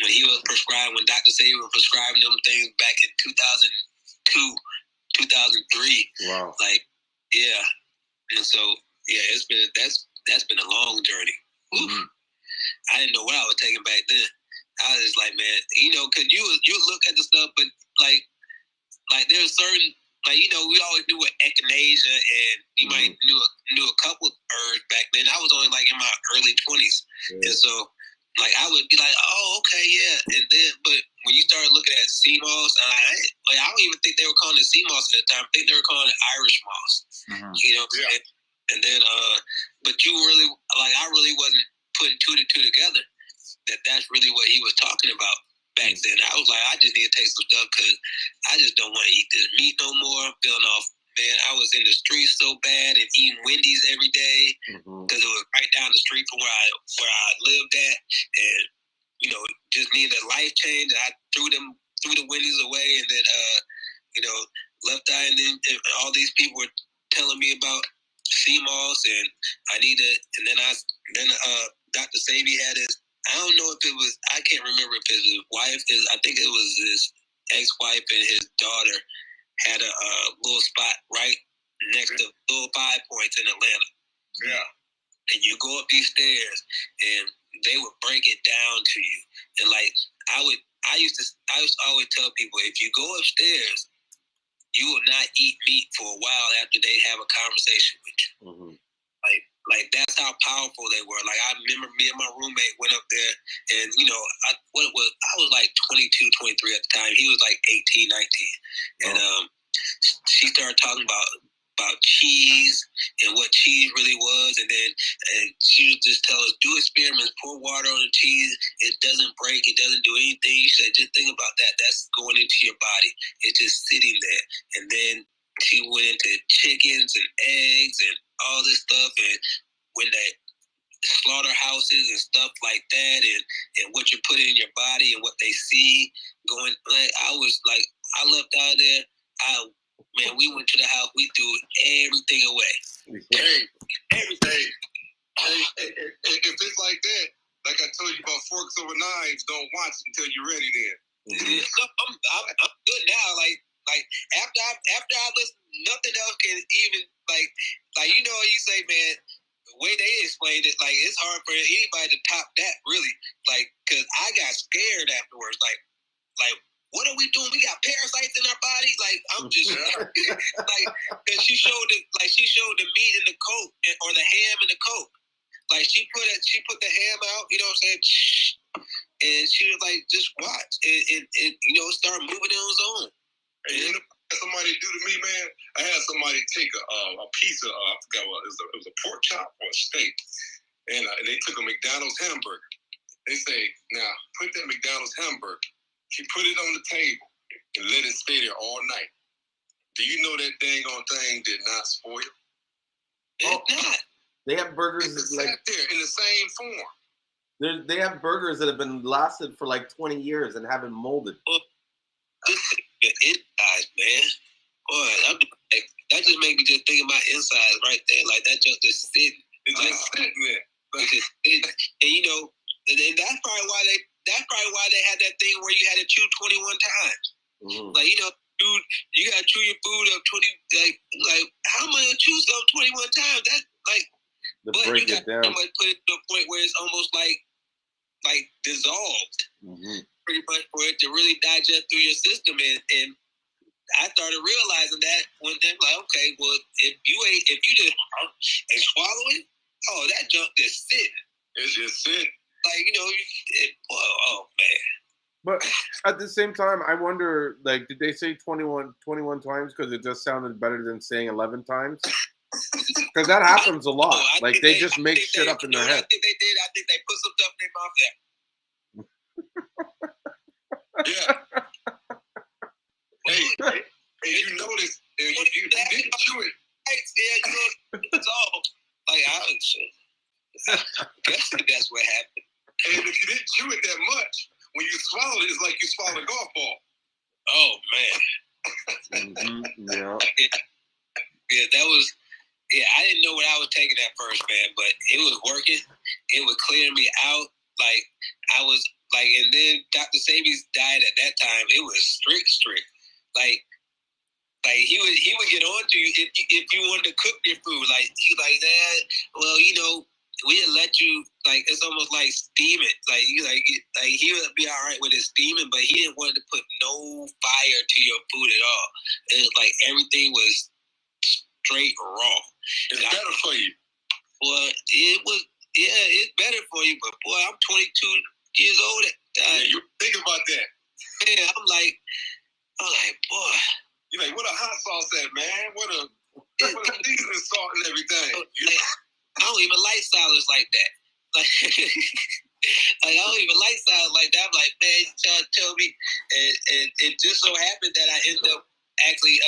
when he was prescribing, when Dr. Say was prescribing them things back in 2002, 2003. Wow. Like, yeah, and so yeah, that's been a long journey. Mm-hmm. I didn't know what I was taking back then. I was just like, man, you know, cause you look at the stuff, but like there's certain, like, you know, we always knew what echinacea, and you might knew a couple herbs back then. I was only like in my early 20s, and so like I would be like, oh, okay, yeah, and then but when you started looking at Seamoss, I don't even think they were calling it Seamoss at the time. I think they were calling it Irish moss. Mm-hmm. You know what I'm saying? And then, but you really, like, I really wasn't putting two to two together. That's really what he was talking about. back then. I was like, I just need to take some stuff because I just don't want to eat this meat no more. I'm feeling off. Man, I was in the streets so bad and eating Wendy's every day because it was right down the street from where I lived at, and just needed a life change. I threw the Wendy's away, and then left out, and then all these people were telling me about Seamoss, and I need it. And then Dr. Sabi had his. I don't know if it was. I can't remember if his wife. I think it was his ex-wife and his daughter had a little spot right next to Little 5 Points in Atlanta. Yeah. And you go up these stairs, and they would break it down to you. And like I used to always tell people, if you go upstairs, you will not eat meat for a while after they have a conversation with you. Like that's how powerful they were. Like I remember me and my roommate went up there, and I was like 22, 23 at the time. He was like 18, 19, and she started talking about cheese and what cheese really was, and she would just tell us, do experiments, pour water on the cheese, it doesn't break, it doesn't do anything. She said, just think about that. That's going into your body. It's just sitting there. And then she went into chickens and eggs and all this stuff, and when they slaughterhouses and stuff like that, and what you put in your body and what they see going. Like I was like, I left out of there. We went to the house. We threw everything away. Everything. If it's like that, like I told you about forks over knives, don't watch it until you're ready. Then. I'm good now. Like after I listen, nothing else can even like you say, man. The way they explained it, like it's hard for anybody to top that, really. Like, cause I got scared afterwards. Like, what are we doing? We got parasites in our body. Like, I'm just like, cause she showed the meat in the Coke or the ham in the Coke. Like she put the ham out. You know what I'm saying? And she was like, just watch. It start moving on its own. And somebody do to me, man. I had somebody take a piece of I forgot what it was a pork chop or a steak, and they took a McDonald's hamburger. They say, now put that McDonald's hamburger. She put it on the table and let it stay there all night. Do you know that dang on thing did not spoil? It's not. They have burgers like there in the same form. They have burgers that have been lasted for like 20 years and haven't molded. Your insides, man. Boy, that just made me just think of my insides right there. Like that just sitting. It's just sitting there. And and that's probably why they had that thing where you had to chew 21 times. Like dude, you gotta chew your food up 20. Like how am I gonna chew something 21 times? That's like. But you got to put it to a point where it's almost like dissolved. Pretty much for it to really digest through your system, and I started realizing that when they're like, okay, well, if you just and swallow it, that junk just sitting. It's just sitting. Like oh man. But at the same time, I wonder, like, did they say 21 times because it just sounded better than saying 11 times? Because that happens a lot. Like they just make shit up in their head. I think they did. I think they put some stuff in their mouth there. Yeah. Hey, you notice you didn't chew it. Yeah, it's all like I guess that's what happened. And if you didn't chew it that much, when you swallowed it, it's like you swallowed a golf ball. Oh man. Yeah. Yeah, that was. Yeah, I didn't know what I was taking at first, man, but it was working. It was clearing me out. Like I was. Like, and then Dr. Sabi's diet at that time, it was strict. Like he would get on to you if you wanted to cook your food. Like he like that. Well, we'll let you. Like it's almost like steam it. Like he would be all right with his steaming, but he didn't want to put no fire to your food at all. It was like everything was straight raw. It's better for you. Well, it was. Yeah, it's better for you. But boy, I'm 22 years old at the time. Yeah, you think about that. Man, I'm like, boy. You're like, what a hot sauce at, man? What a seasoning salt and everything. I don't even like salads like that. Like, I don't even like salads like that. I'm like, man, you trying to tell me, and it just so happened that I ended up actually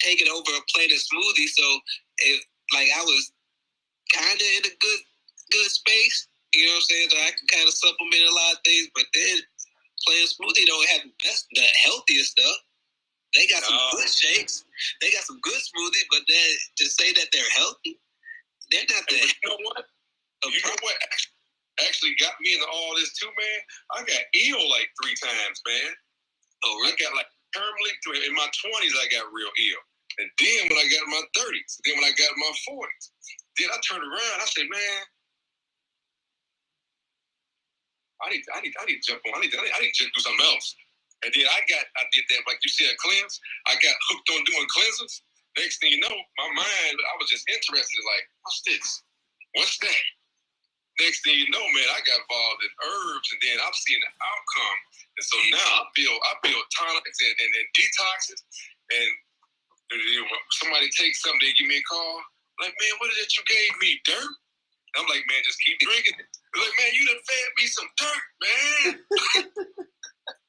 taking over a plate of smoothie. So, I was kind of in a good space. You know what I'm saying? So I can kind of supplement a lot of things, but then playing smoothie don't have the healthiest stuff. They got some good shakes. They got some good smoothies, but then to say that they're healthy, they're not that. You know what? Actually got me into all this too, man. I got ill like 3 times, man. Oh, really? I got like terminally in my 20s. I got real ill, and then when I got in my 30s, then when I got in my 40s, then I turned around. I said, man, I need to jump on. I need to do something else. And then I did that, like you said, cleanse. I got hooked on doing cleanses. Next thing you know, my mind, I was just interested, like, what's this? What's that? Next thing you know, man, I got involved in herbs, and then I'm seeing the outcome. And so now I build tonics and detoxes. And somebody takes something, they give me a call. Like, man, what is it you gave me? Dirt? And I'm like, man, just keep drinking it. They're like, man, you done fed me some dirt, man.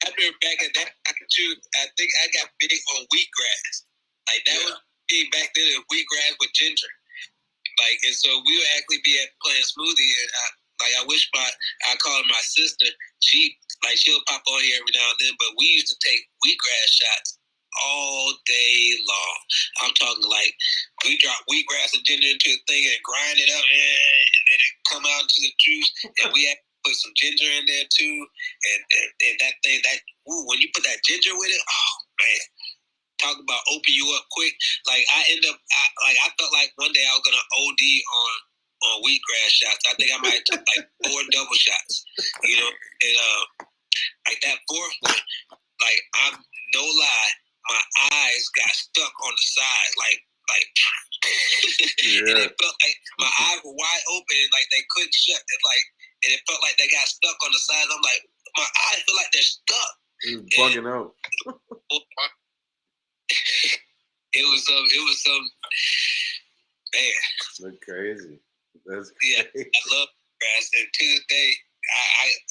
I remember back at that time too. I think I got big on wheatgrass. Like that was big back then. Wheatgrass with ginger. Like, and so we would actually be at playing smoothie, and I wish I call her my sister. She'll pop on here every now and then, but we used to take wheatgrass shots all day long. I'm talking like we drop wheatgrass and ginger into a thing and grind it up, and then it come out into the juice, and we had put some ginger in there too, and that thing when you put that ginger with it, oh man, talk about open you up quick. Like I felt like one day I was gonna OD on wheatgrass shots. I think I might have took like 4 double shots, you know, and like that 4th one, like I'm no lie, my eyes got stuck on the side, like. And it felt like my eyes were wide open, and like they couldn't shut. And it felt like they got stuck on the sides. I'm like, my eyes feel like they're stuck. It was bugging out. It was some man. That's crazy. That's crazy. Yeah, I love wheatgrass, and to this day,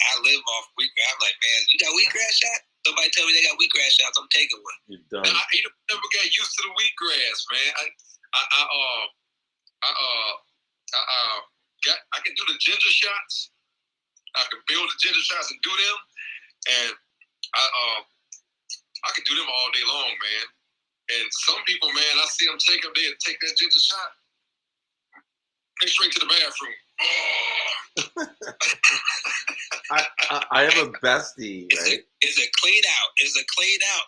I live off wheatgrass. I'm like, man, you got wheatgrass shot? Somebody tell me they got wheatgrass shots. I'm taking one. You're done. You never got used to the wheatgrass, man. I can do the ginger shots. I can build the ginger shots and do them, and I can do them all day long, man. And some people, man, I see them take that ginger shot, they straight to the bathroom. I have a bestie, right? It's a clean out.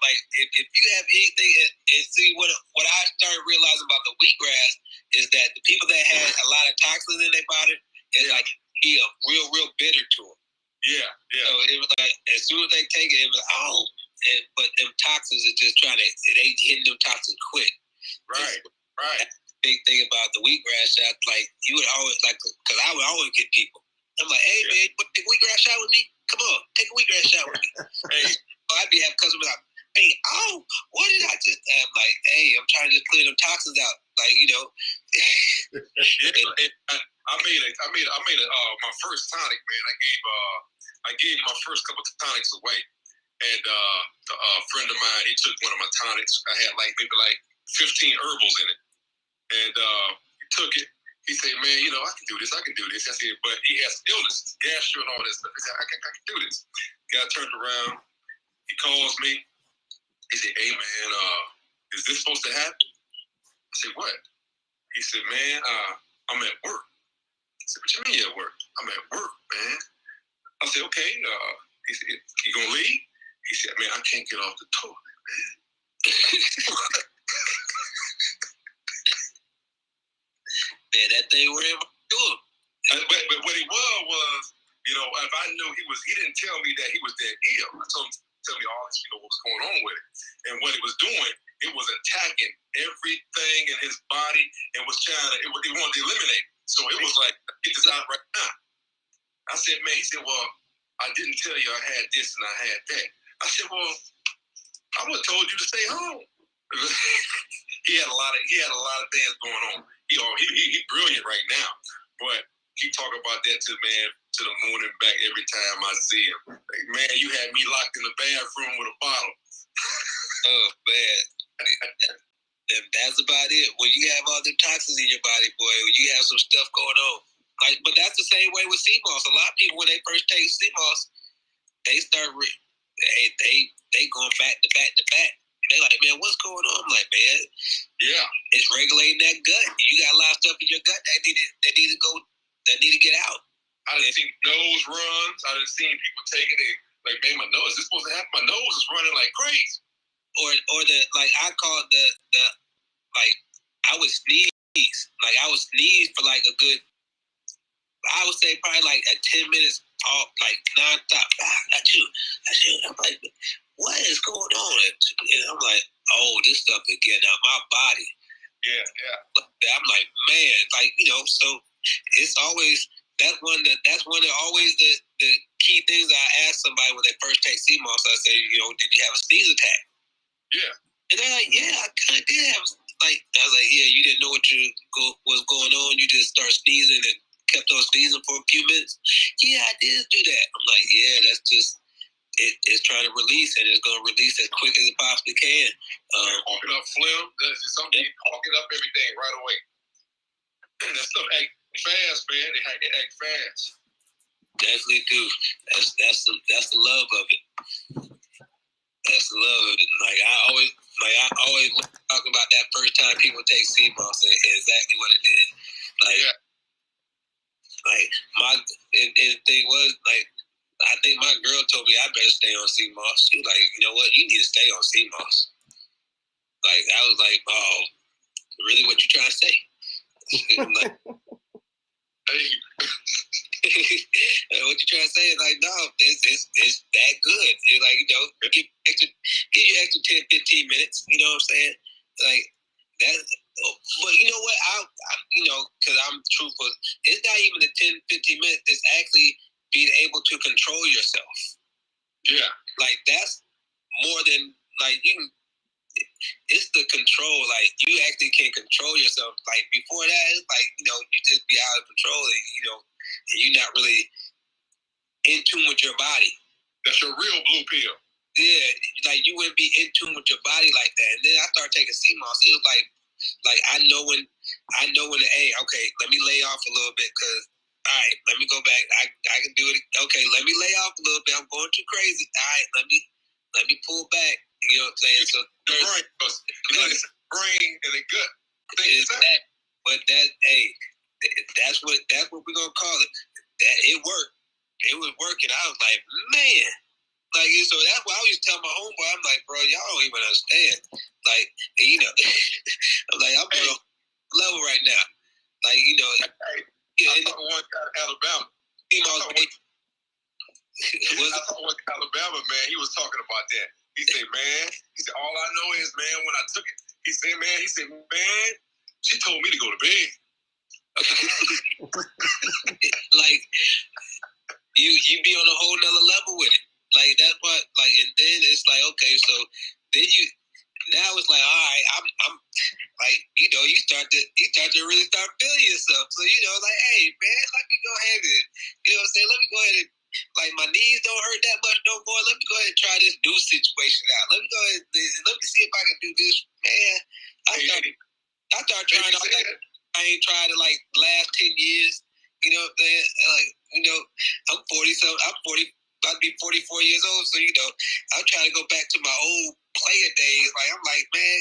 Like if you have anything, and see what I started realizing about the wheatgrass is that the people that had a lot of toxins in their body is like feel real bitter to them. Yeah. So it was like as soon as they take it, it was but them toxins are just they hitting them toxins quick. Right. Big thing about the wheatgrass shot, like you would always because I would always get people. I'm like, hey man, take a wheatgrass shot with me? Come on, take a wheatgrass shot with me. Hey, I'd be having customers like, hey, what did I just have? Like, hey, I'm trying to just clear them toxins out. Like, you know. I made my first tonic, man. I gave my first couple of tonics away, and a friend of mine, he took one of my tonics. I had maybe 15 herbals in it, and he took it. He said, man, you know, I can do this. I said, but he has illness, gastro and all this stuff. He said, I can do this. Guy turned around. He calls me. He said, hey, man, is this supposed to happen? I said, what? He said, man, I'm at work. I said, what you mean you're at work? I'm at work, man. I said, okay. He said, you gonna leave? He said, man, I can't get off the toilet, man. Man, that thing were in my door. But what he was, you know, if I knew he didn't tell me that he was that ill. I told him to tell me all this, you know, what was going on with it. And what it was doing, it was attacking everything in his body and was trying to, it wanted to eliminate. So it was like, get this out right now. I said, man, he said, well, I didn't tell you I had this and I had that. I said, well, I would have told you to stay home. He had a lot of things going on. He brilliant right now, but he talk about that to to the moon and back every time I see him. Like, man, you had me locked in the bathroom with a bottle. Oh, man. And that's about it. When you have all the toxins in your body, boy, when you have some stuff going on. Like, but that's the same way with Seamoss. A lot of people, when they first take Seamoss, they start, they going back to back to back. They like, man, what's going on? I'm like, man, Yeah. it's regulating that gut. You got a lot of stuff in your gut that need to get out. I done seen nose runs. I done seen people taking it. Like, man, my nose, is this supposed to happen? My nose is running like crazy. Or the, like, I called the like, I would sneeze. Like, I would sneeze for like a good, I would say probably like a 10 minutes off, like nonstop. I'm like, what is going on? And I'm like, oh, this stuff is getting out my body. Yeah. I'm like, man, like, so it's always, that's one of the key things I ask somebody when they first take Seamoss. I say, did you have a sneeze attack? Yeah. And they're like, yeah, I kind of did have, like, I was like, yeah, you didn't know what was going on. You just started sneezing and kept on sneezing for a few minutes. Yeah, I did do that. I'm like, yeah, that's just, it's trying to release, and it's going to release as quick as it possibly can. Hawking up phlegm, that's just something, hawking up everything right away. And that stuff act fast, man. It act fast. Definitely do. That's the love of it. That's the love of it. Like I always talk about that first time people take Seamoss and exactly what it did. Like, yeah. Like and the thing was, like, I think my girl told me I better stay on Seamoss. She was like, you know what, you need to stay on Seamoss. Like, I was like, oh, really, what you trying to say? Like, what you trying to say? Like, no, it's that good. It's like, give you extra 10, 15 minutes. You know what I'm saying? Like that. But you know what? I because I'm truthful, it's not even the 10, 15 minutes. It's actually being able to control yourself. Yeah. Like, that's more than, like, you can, it's the control. Like, you actually can control yourself. Like, before that, it's like, you just be out of control and, and you're not really in tune with your body. That's your real blue pill. Yeah, like, you wouldn't be in tune with your body like that. And then I started taking Seamoss. It was like I know when, hey, okay, let me lay off a little bit, because, all right, let me go back. I can do it. Okay, let me lay off a little bit. I'm going too crazy. All right, let me pull back. You know what I'm saying? So the brain, it's the brain and the gut. But that's what we're gonna call it. That it worked. It was working. I was like, man. Like, so that's why I always tell my homeboy, I'm like, bro, y'all don't even understand. Like, I'm like, I'm on a level right now. Like, I saw one guy in Alabama. I saw one in Alabama, man. He was talking about that. He said, all I know is, man, when I took it, he said, man, she told me to go to bed. Like, you be on a whole nother level with it. Like, that's what, like, and then it's like, okay, so then now it's like, all right, I'm like, you start to really start feeling yourself. So, like, hey, man, let me go ahead and, let me go ahead and, like, my knees don't hurt that much no more. Let me go ahead and try this new situation out. Let me go ahead and let me see if I can do this. Man, I started trying all that. I ain't tried it, like, last 10 years. You know what I'm saying? Like, I'm 40-something. I'm 40. About to be 44 years old, so I'm trying to go back to my old player days. Like, I'm like, man,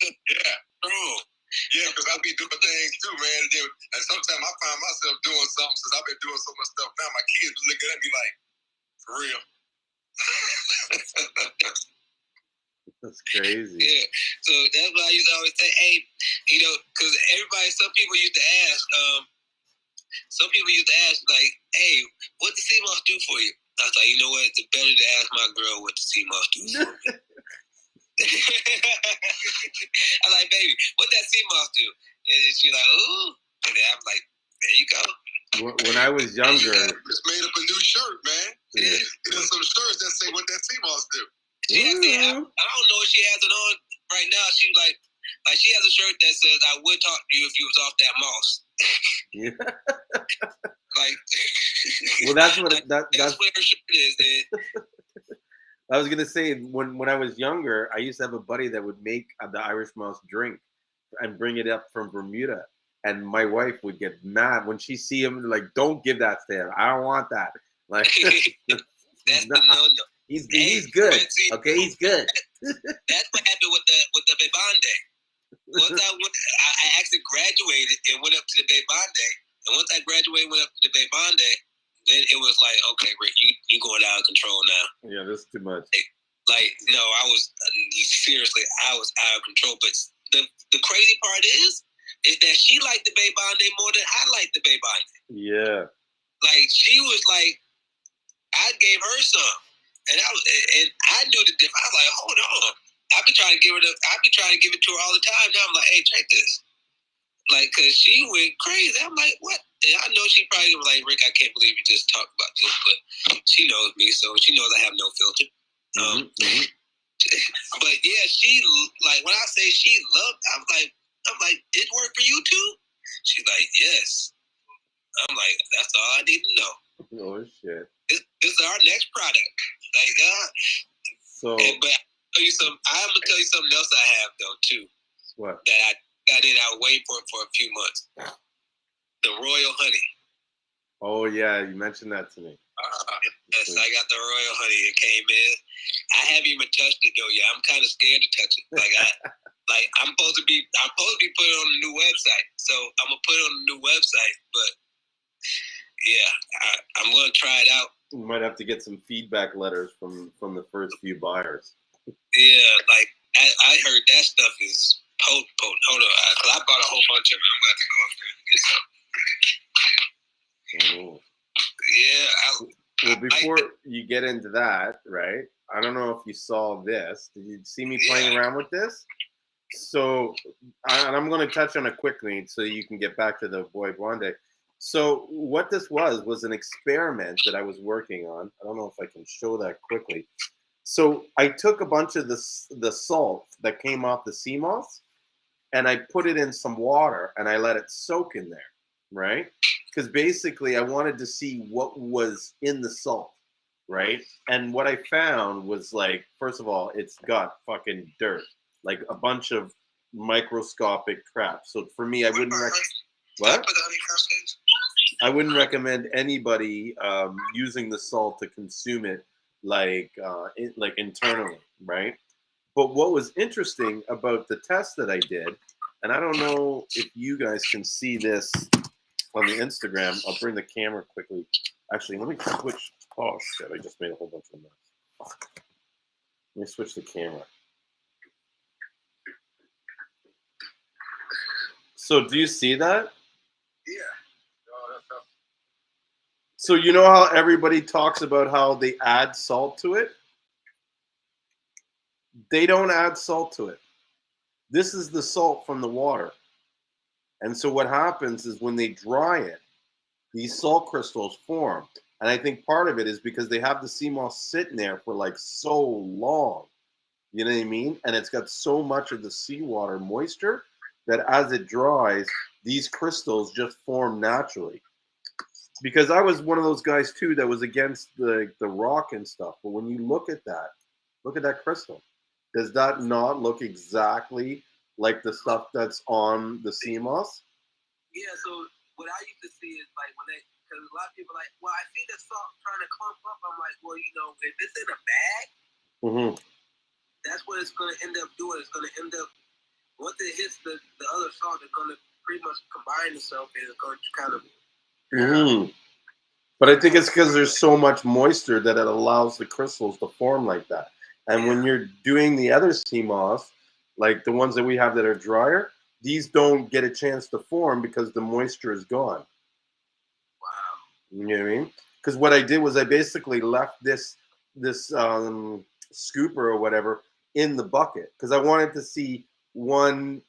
yeah, bro. Yeah, because I be doing things too, man. And sometimes I find myself doing something since I've been doing so much stuff. Now my kids be looking at me like, for real. That's crazy. Yeah, so that's why I used to always say, hey, because some people used to ask, like, hey, what does Seamoss do for you? I was like, you know what? It's better to ask my girl what the Seamoss do for me. I'm like, baby, what that Seamoss do? And she's like, ooh. And then I'm like, there you go. When I was younger, just made up a new shirt, man. Yeah. Some shirts that say what that Seamoss do. I don't know if she has it on right now. She like she has a shirt that says, I would talk to you if you was off that moss. Yeah. Like, Well, that's what that's where her shirt is. I was gonna say. When I was younger, I used to have a buddy that would make the Irish Moss drink and bring it up from Bermuda, and my wife would get mad when she see him. Like, don't give that to him. I don't want that. Like, that's the no. He's good. Okay, he's good. That's what happened with the Bebande. Once I actually graduated and went up to the Bebande, and once I graduated and went up to the Bebande, then it was like, okay, Rick, you going out of control now. Yeah, that's too much. Like no, I was out of control. But the crazy part is that she liked the Bebande more than I liked the Bebande. Yeah. Like she was like, I gave her some, and I knew the difference. I was like, hold on. I've been trying to give it to her all the time. Now I'm like, hey, check this. Like, cause she went crazy. I'm like, what? And I know she probably was like, Rick, I can't believe you just talked about this, but she knows me, so she knows I have no filter. But yeah, she like when I say she loved, I'm like, it worked for you too? She's like, yes. I'm like, that's all I need to know. Oh shit. This is our next product. Like, but I'm gonna tell you something else I have though too. What? That I did. I wait for a few months. The Royal Honey. Oh yeah, you mentioned that to me. Yes, I got the Royal Honey. It came in. I haven't even touched it though yet. I'm kind of scared to touch it. I'm supposed to be putting it on the new website. So I'm gonna put it on the new website. But yeah, I'm gonna try it out. You might have to get some feedback letters from the first few buyers. Yeah, like I heard that stuff is potent. Hold on, I bought a whole bunch of it. I'm about to go up there and get some. Oh. Yeah. Well, before you get into that, right? I don't know if you saw this. Did you see me playing around with this? So, and I'm going to touch on it quickly so you can get back to the Boy Blonde. So, what this was an experiment that I was working on. I don't know if I can show that quickly. So, I took a bunch of the salt that came off the Seamoss, and I put it in some water, and I let it soak in there, right? Because basically I wanted to see what was in the salt, right? And what I found was, like, first of all, it's got fucking dirt, like a bunch of microscopic crap. So for me, I wouldn't recommend anybody using the salt to consume it like internally, right? But what was interesting about the test that I did, and I don't know if you guys can see this on the Instagram. I'll bring the camera quickly. Actually, let me switch. Oh shit! I just made a whole bunch of mess. Let me switch the camera. So, do you see that? Yeah. So you know how everybody talks about how they add salt to it? They don't add salt to it. This is the salt from the water. And so what happens is when they dry it, these salt crystals form. And I think part of it is because they have the Seamoss sitting there for like so long. You know what I mean? And it's got so much of the seawater moisture that as it dries, these crystals just form naturally. Because I was one of those guys too that was against the rock and stuff. But when you look at that crystal. Does that not look exactly like the stuff that's on the Seamoss? Yeah, so what I used to see is like because a lot of people are like, well, I see the salt trying to clump up. I'm like, well, if it's in a bag, that's what it's going to end up doing. It's going to end up, once it hits the other salt, it's going to pretty much combine itself and it's going to kind of. But I think it's because there's so much moisture that it allows the crystals to form like that. And when you're doing the other Seamoss, like the ones that we have that are drier, these don't get a chance to form because the moisture is gone. Wow. You know what I mean? Because what I did was I basically left this scooper or whatever in the bucket because I wanted to see what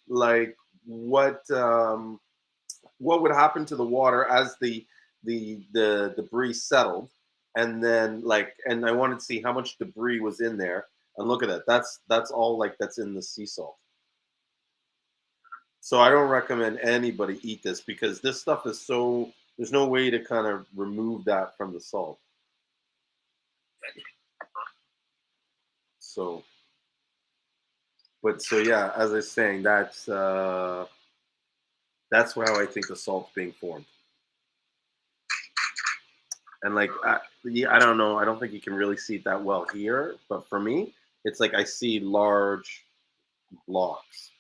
would happen to the water as the debris settled. And then and I wanted to see how much debris was in there. And look at that. That's all that's in the sea salt. So I don't recommend anybody eat this because this stuff is so There's no way to kind of remove that from the salt. So, yeah, as I was saying, that's how I think the salt's being formed. And like, I don't know. I don't think you can really see it that well here, but for me, it's like I see large blocks.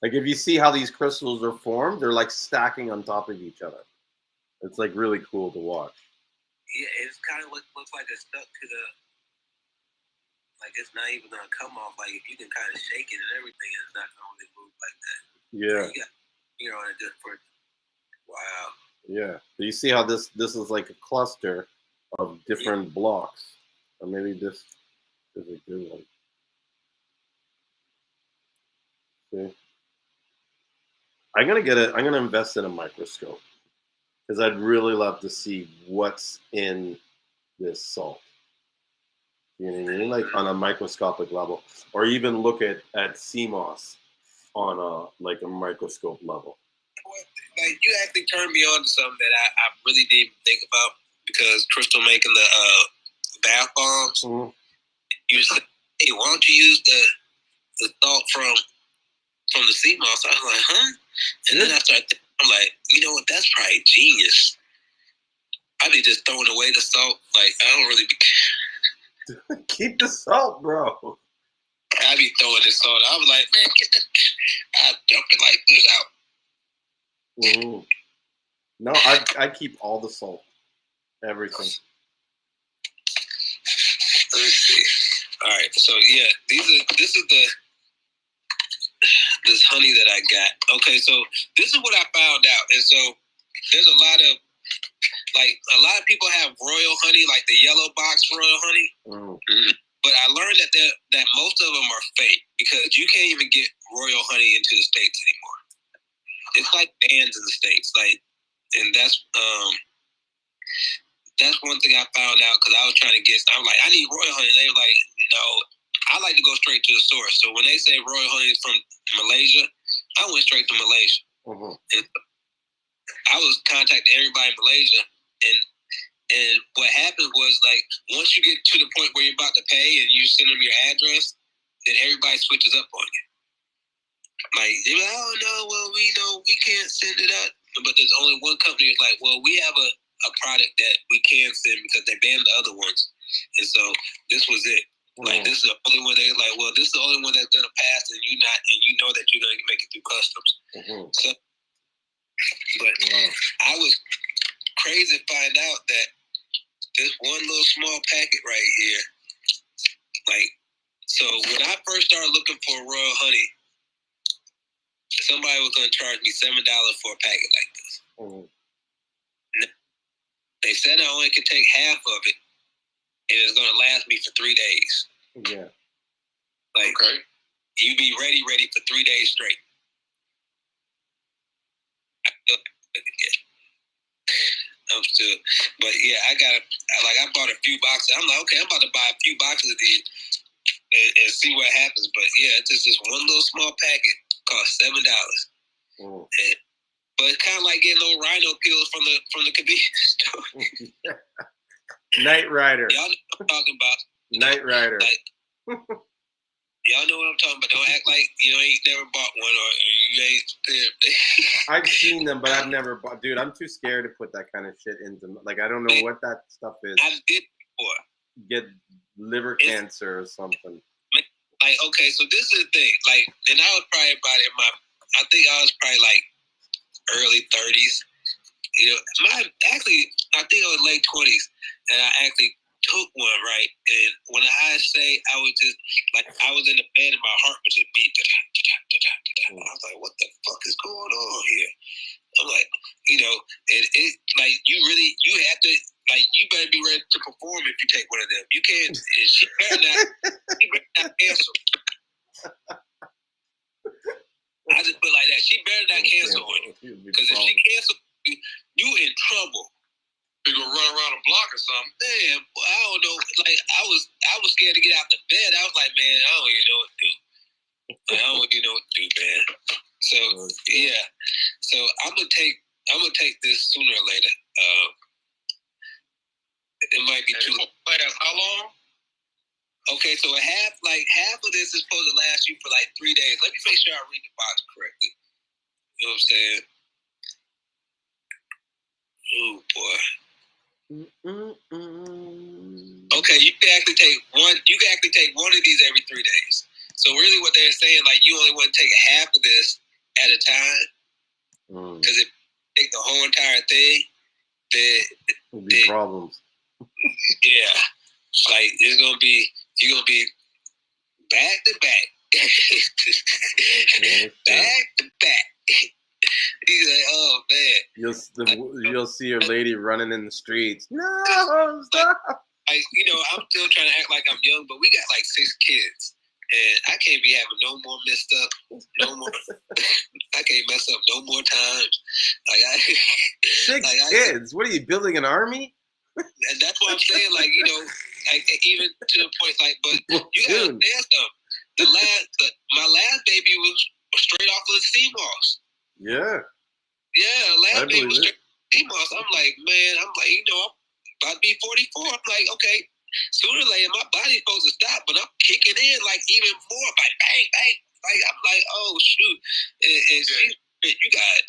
Like if you see how these crystals are formed, they're like stacking on top of each other. It's like really cool to watch. Yeah, it's kind of looks like it's stuck to the, like it's not even gonna come off. Like if you can kind of shake it and everything, it's not gonna really move like that. Yeah. You got on a different. Wow. Yeah. So you see how this is like a cluster of different blocks, or maybe this is a good one. See? I'm gonna invest in a microscope because I'd really love to see what's in this salt. You know what I mean? Like on a microscopic level, or even look at Seamoss on a microscope level. Like you actually turned me on to something that I really didn't think about, because Crystal making the bath bombs. Mm-hmm. You said, "Hey, why don't you use the salt from the Seamoss?" I was like, "Huh?" And then I started thinking, I'm like, you know what? That's probably genius. I be just throwing away the salt. Like I don't really be. Keep the salt, bro. I be throwing the salt. I was like, man, get the. I dump it like this out. Mm-hmm. No, I keep all the salt, everything. Let me see. All right, so yeah, this is this honey that I got. Okay, so this is what I found out, and so there's a lot of people have royal honey, like the yellow box royal honey. Mm-hmm. But I learned that most of them are fake, because you can't even get royal honey into the States anymore. It's like bans in the States, and that's one thing I found out, because I was trying to get. I'm like, I need royal honey. They were like, no, I like to go straight to the source. So when they say royal honey is from Malaysia, I went straight to Malaysia. Mm-hmm. And I was contacting everybody in Malaysia, and what happened was, like, once you get to the point where you're about to pay and you send them your address, then everybody switches up on you. Like, they're like, oh no, well, we know we can't send it out. But there's only one company that's like, well, we have a product that we can send because they banned the other ones. And so this was it. Like, this is the only one they're like, well, this is the only one that's gonna pass, and you know that you're gonna make it through customs. Mm-hmm. So, but I was crazy to find out that this one little small packet right here, like, so when I first started looking for royal honey, somebody was gonna charge me $7 for a packet like this. Mm-hmm. They said I only could take half of it, and it's gonna last me for 3 days. Yeah. Like, okay. You be ready for 3 days straight. I'm still, but yeah, I bought a few boxes. I'm like, okay, I'm about to buy a few boxes of these and see what happens. But yeah, it's just this one little small packet cost $7. Mm. But it's kind of like getting little rhino pills from the convenience store. Night Rider. Y'all know what I'm talking about. Night Rider. Y'all know what I'm talking about. Don't act like you ain't never bought one, or you ain't. I've seen them, but I've never bought. Dude, I'm too scared to put that kind of shit into. Like, I don't know what that stuff is. I did before. Get liver cancer or something. Like, okay, so this is the thing. Like, and I was probably about I think I was probably like early 30s. You know, I think I was late 20s, and I actually took one, right? And when I say I was just like, I was in the bed and my heart was just beat. I was like, what the fuck is going on here? I'm like, you know, and it like you have to, like, you better be ready to perform if you take one of them. You can't. She better not cancel. I just put it like that. She better not cancel on you, because if she cancels, you in trouble. You gonna run around a block or something? Man, I don't know. Like, I was scared to get out the bed. I was like, man, I don't even know what to do. I don't even know what to do, man. So yeah, so I'm gonna take I'm gonna take this sooner or later. It might be too long. How long? Okay, so half of this is supposed to last you for like 3 days. Let me make sure I read the box correctly. You know what I'm saying? Oh boy. Okay, you can actually take one. You can actually take one of these every 3 days. So really, what they're saying, like, you only want to take half of this at a time, because if you take the whole entire thing, then There'll be problems. Yeah, like you're gonna be back to back, back to back. He's like, oh man. You'll see your lady running in the streets. No, stop. I'm still trying to act like I'm young, but we got like 6 kids, and I can't be having no more messed up, no more. I can't mess up no more times. Like 6 kids? What are you, building an army? And that's what I'm saying. Like, even to the point, like, but you gotta understand something. My last baby was straight off of Seamoss. Yeah. Yeah, last baby was straight off of Seamoss. I'm like, I'm about to be 44. I'm like, okay, sooner or later, my body's supposed to stop, but I'm kicking in like even more, like bang, bang. Like I'm like, oh shoot, and you got,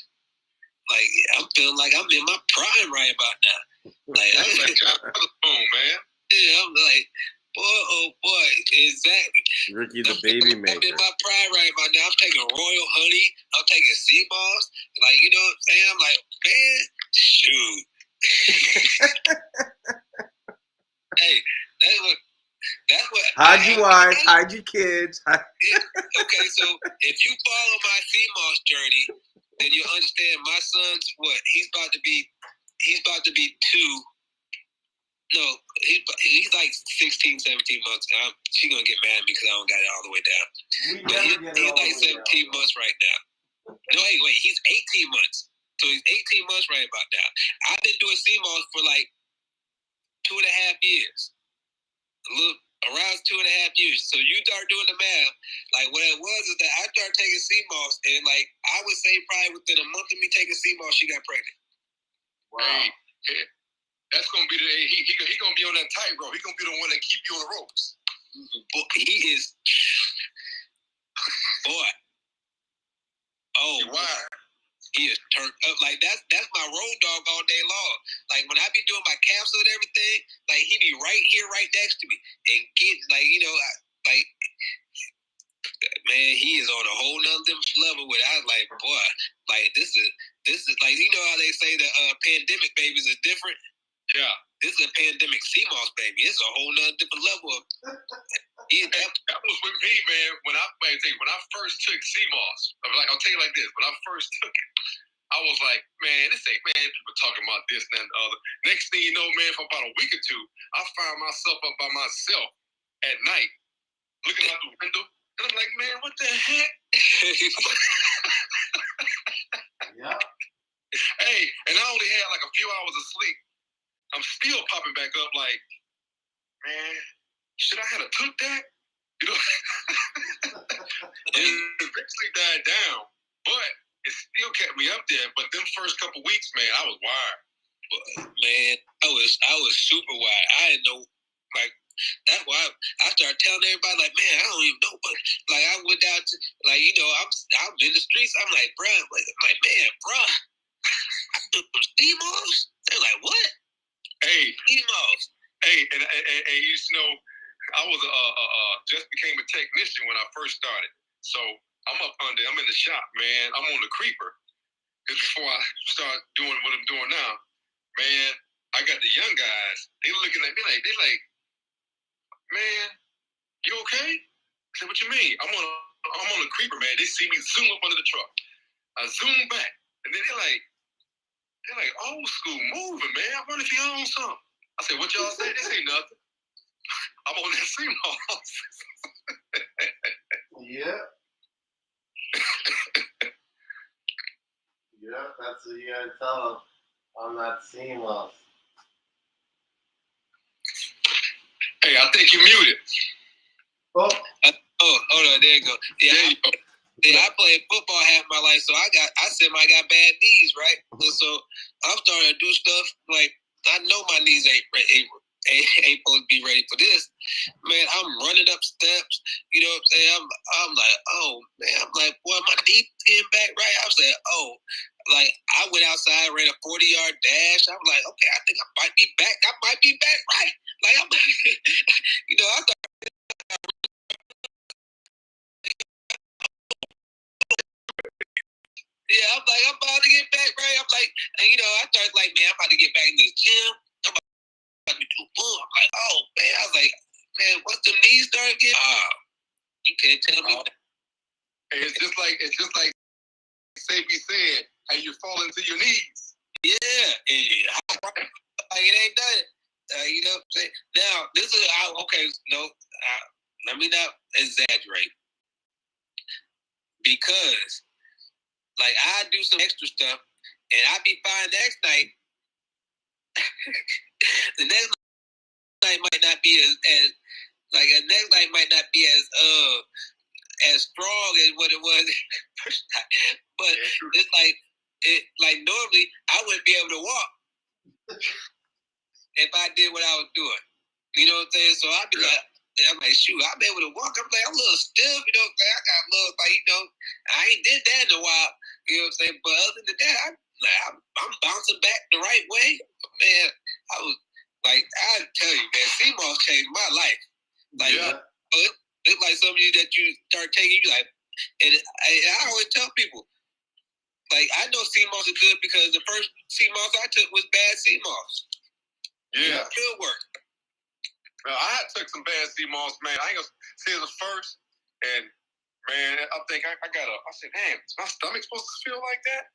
like, I'm feeling like I'm in my prime right about now. Like, I'm like, boom, man. Yeah, I'm like, boy, oh boy, exactly. Ricky the baby maker. I'm in my prime right about now. I'm taking Royal Honey. I'm taking Seamoss. Like, you know what I'm saying? I'm like, man, shoot. Hey, that's what. Hide your wife, hide your kids. Okay, so if you follow my Seamoss journey, then you understand my son's what? He's about to be 2. No, he's like 16, 17 months. She's going to get mad at me because I don't got it all the way down. But he's like 17 months right now. No, wait, he's 18 months. So he's 18 months right about now. I've been doing Seamoss for like 2.5 years. Around 2.5 years. So you start doing the math. Like, what it was is that I started taking Seamoss, and like, I would say probably within a month of me taking Seamoss, she got pregnant. Wow. Hey, that's gonna be he gonna be on that tightrope. He's gonna be the one that keep you on the ropes. But he is, boy. Oh, wow. He is turned up. Like, that's my road dog all day long. Like, when I be doing my capsule and everything, like, he be right here, right next to me, and get, like, like, man, he is on a whole nother level. With I was like, boy, like, this is like, you know how they say the pandemic babies are different. Yeah. This is a pandemic Seamoss baby. It's a whole nother different level of. That was with me, man. When I first took Seamoss, I'll tell you like this. When I first took it, I was like, man, people talking about this and the other. Next thing you know, man, for about a week or two, I found myself up by myself at night, looking out the window, and I'm like, man, what the heck? Yeah. Hey, and I only had like a few hours of sleep. I'm still popping back up like, man, should I have took that? You know? And eventually died down, but it still kept me up there. But them first couple weeks, man, I was wired. But, man, I was super wired. I didn't know, like, that's why I started telling everybody, like, man, I don't even know, but like, I went out to, like, I'm in the streets. I'm like, bruh, I took some Seamoss. They're like, what? Hey, Seamoss. Hey, and I was just became a technician when I first started. So I'm in the shop, man. I'm on the creeper. Because before I start doing what I'm doing now, man, I got the young guys. They looking at me like, man, you okay? I said, what you mean? I'm on the creeper, man. They see me zoom up under the truck. I zoom back, and then they're like old school moving, man. I wonder if you own something. I said, what y'all say? This ain't nothing. I'm on that Seamoss. Yeah. Yeah, that's what you gotta tell them on that Seamoss. Hey, I think you muted. Oh, Oh, hold on, there you go. Yeah, There you go. Yeah, I played football half my life, so I got bad knees, right? And so I'm starting to do stuff like I know my knees ain't supposed to be ready for this. Man, I'm running up steps. You know what I'm saying? I'm like, oh man, I'm like, boy, my knee getting back right. I was like, oh, like I went outside, ran a 40-yard dash. I was like, okay, I think I might be back. I might be back right. Like I'm, you know, I thought. Yeah, I'm like, I'm about to get back, right? I'm like, and you know, I started like, man, I'm about to get back in the gym. I'm about to do boom. I'm like, oh man, I was like, man, what's the knees starting to get? You can't tell me. It's just like Safety said, and you fall into your knees. Yeah, like it ain't done. You know what I'm saying? Now, this is okay. No, let me not exaggerate because. Like I do some extra stuff, and I be fine the next night. The next night might not be as like the next night might not be as strong as what it was first night. But it's like normally I wouldn't be able to walk if I did what I was doing. You know what I'm saying? So I'd be like. I'm like, shoot, I'm able to walk. I'm like, I'm a little stiff, you know. I got a little, like, you know, I ain't did that in a while, you know what I'm saying. But other than that, I'm bouncing back the right way, man. I was like, I tell you, man, Seamoss changed my life. Like, it's like somebody that you start taking, you like, and I always tell people, like, I know Seamoss is good because the first Seamoss I took was bad Seamoss. Yeah, good work. Well, I took some bad Seamoss, man. I ain't gonna say it was first, and man, I think I said, damn, is my stomach supposed to feel like that?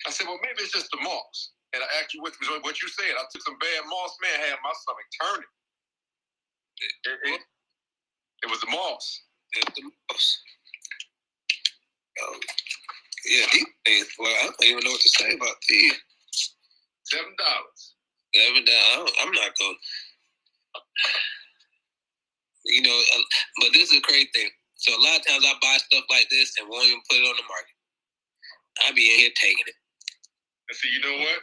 I said, well, maybe it's just the moss. And I actually, with what you said, I took some bad moss, man, had my stomach turning. It was the moss. It was the moss. Yeah, these things, well, I don't even know what to say about these. $7. $7. I'm not going. You know, but this is a crazy thing. So a lot of times I buy stuff like this and won't even put it on the market. I be in here taking it. And see, you know what?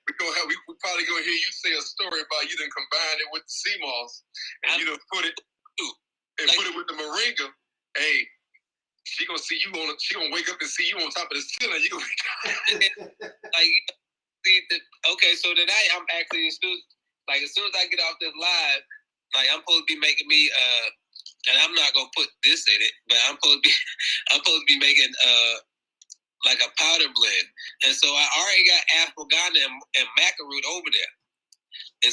we probably gonna hear you say a story about you done combine it with the Seamoss and you done put it with the Moringa. Hey, she gonna wake up and see you on top of the ceiling. You gonna okay. So tonight I'm actually as soon as I get off this live, like I'm supposed to be making me and I'm not gonna put this in it, but I'm supposed to be making like a powder blend, and so I already got ashwagandha and macaroon over there, and